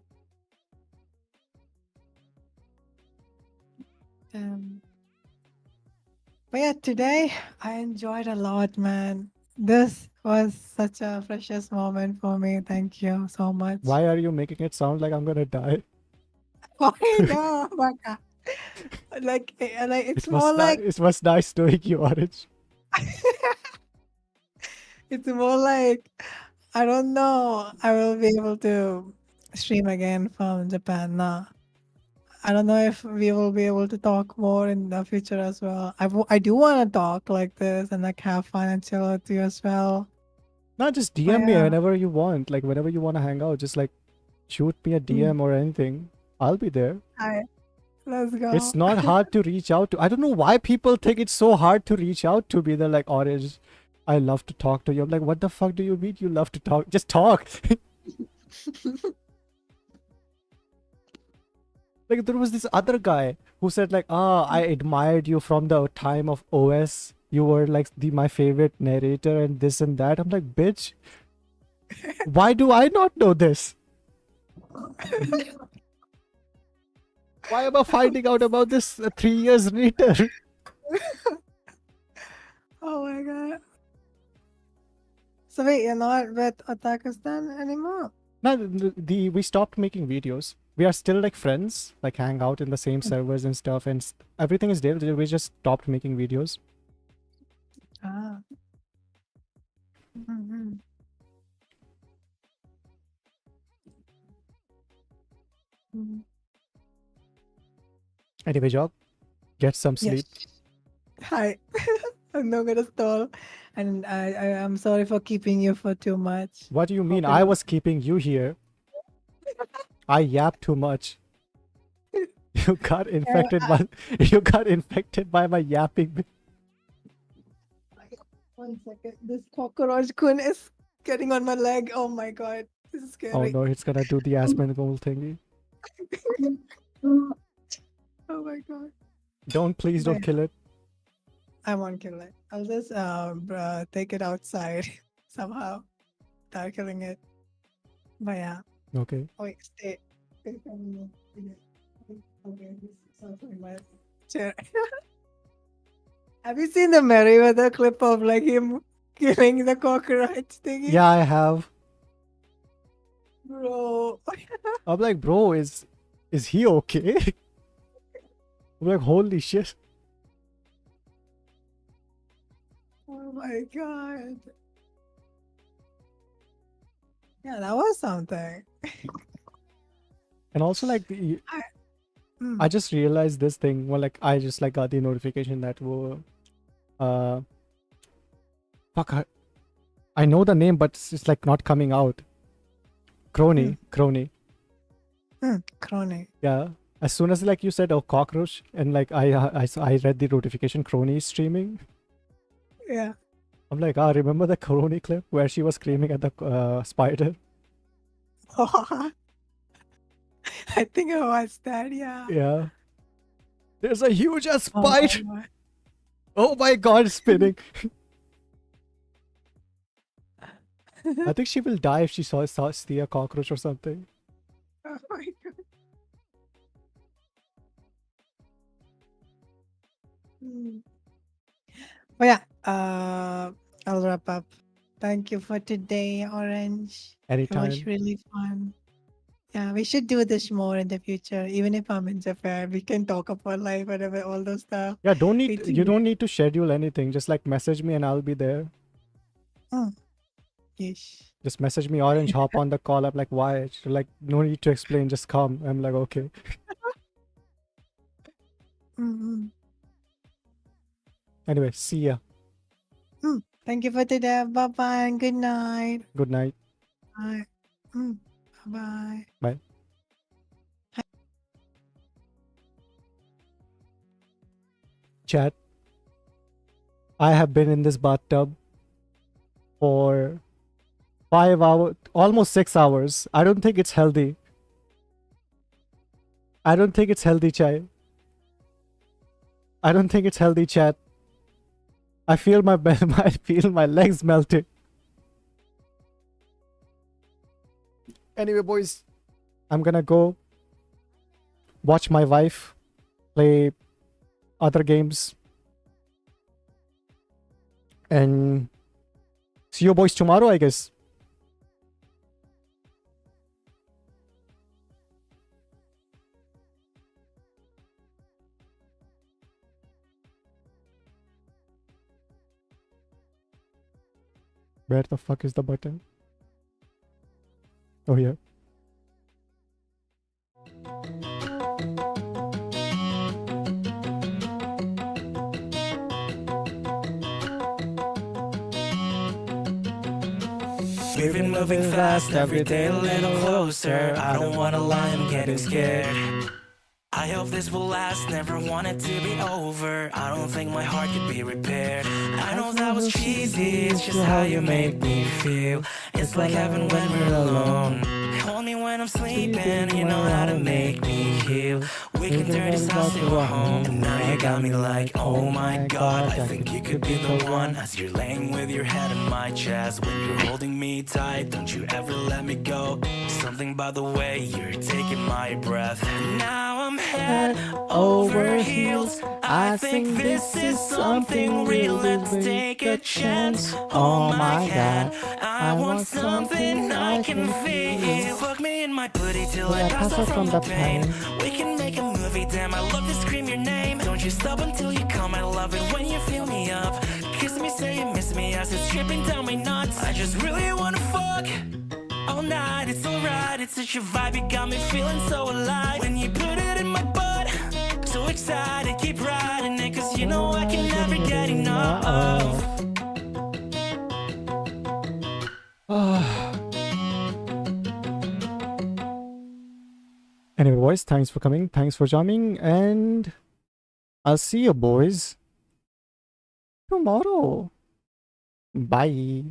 But yeah, today I enjoyed a lot, man. This was such a precious moment for me. Thank you so much. Why are you making it sound like I'm gonna die? Why no? Oh my God. Like, it's more like It was nice knowing you, Orange. it's more like I don't know. I will be able to stream again from Japan now. I don't know if we will be able to talk more in the future as well. I do want to talk like this and like have fun and chill with you as well. Not just But DM me yeah, whenever you want. Like whenever you want to hang out, just like shoot me a DM or anything. I'll be there. hi, let's go. It's not hard to reach out to. I don't know why people think it's so hard to reach out to me. They're like, Orange, I love to talk to you. I'm like, what the fuck do you mean you love to talk? Just talk. Like there was this other guy who said like, I admired you from the time of OS. You were like my favorite narrator and this and that. I'm like, bitch, why do I not know this? Why am I finding out about this 3 years later? Oh my god. So wait, you're not with Otakistan anymore? No, we stopped making videos. We are still like friends, like hang out in the same servers and stuff, and everything is there. We just stopped making videos. Ah. Mm-hmm. Anyway, Joq, get some sleep. Yes. Hi. I'm not gonna stall. And I'm sorry for keeping you for too much. What do you mean? Okay. I was keeping you here. I yapped too much. You got infected by you got infected by my yapping. 1 second. This cockroach kun is getting on my leg. Oh my god. This is scary. Oh no, it's gonna do the Asmongold thingy. Oh my god. Please don't kill it. I won't kill it. I'll just take it outside somehow without killing it. But yeah. Okay. Oh, wait, stay. Okay, this sounds like my chair. Have you seen the Merryweather clip of like him killing the cockroach thingy? Yeah, I have. Bro. I'm like, bro, is he okay? I'm like, holy shit. Oh my god. Yeah, that was something. And also like I just realized this thing. Well, like I just like got the notification that fuck, I know the name, but it's like not coming out. Crony. Crony. Yeah. As soon as like you said, oh, cockroach, and like I read the notification, Crony is streaming. Yeah. I'm like, remember the Crony clip where she was screaming at the spider? I think I watched that, yeah. Yeah. There's a huge Oh spider. my Oh my god, spinning. I think she will die if she see a cockroach or something. Oh my god. But yeah, I'll wrap up. Thank you for today, Orange. It was Anytime. really fun. Yeah, we should do this more in the future. Even if I'm in Japan, we can talk about life, whatever, all those stuff. Yeah, Meeting you don't need to schedule anything. Just like message me and I'll be there. Yes. Just message me Orange, hop on the call. I'm like, why? She's like, no need to explain, just come. I'm like, okay. Mm-hmm. Anyway, see ya. Thank you for today. Bye bye and good night. Good night. Bye. Bye. Bye. Chat. I have been in this bathtub for 5 hours, almost 6 hours. I don't think it's healthy. I don't think it's healthy, Chai. I don't think it's healthy, chat. I feel I feel my legs melted. Anyway, boys, I'm gonna go watch my wife play other games and see you boys tomorrow, I guess. Where the fuck is the button? Oh, here. We've been moving fast, every day a little closer. I don't wanna lie, I'm getting scared. I hope this will last, never want it to be over. I don't think my heart could be repaired. I know that was cheesy, it's just how you make me feel. It's like heaven when we're alone. Hold me when I'm sleeping, you know how to make me heal. We can turn this house to a home. And now you got me like, oh my god, I think you could be the one. As you're laying with your head in my chest, when you're holding me tight, don't you ever let me go. Something by the way you're taking my breath. Now I'm head over heels. I think this is something real. Let's take a chance. Oh my god, I want something I can feel. Fuck me in my booty till I pass out from the pain. We can make a movie, damn, I love to scream your name. Don't you stop until you come, I love it when you feel me up. Kiss me, say you miss me as it's dripping down my nuts. I just really wanna fuck all night, it's alright, it's such a vibe, you got me feeling so alive. When you put it in my butt, so excited, keep riding it, cause you know I can never get enough. Anyway, boys, thanks for coming, thanks for jamming, and I'll see you boys tomorrow. Bye.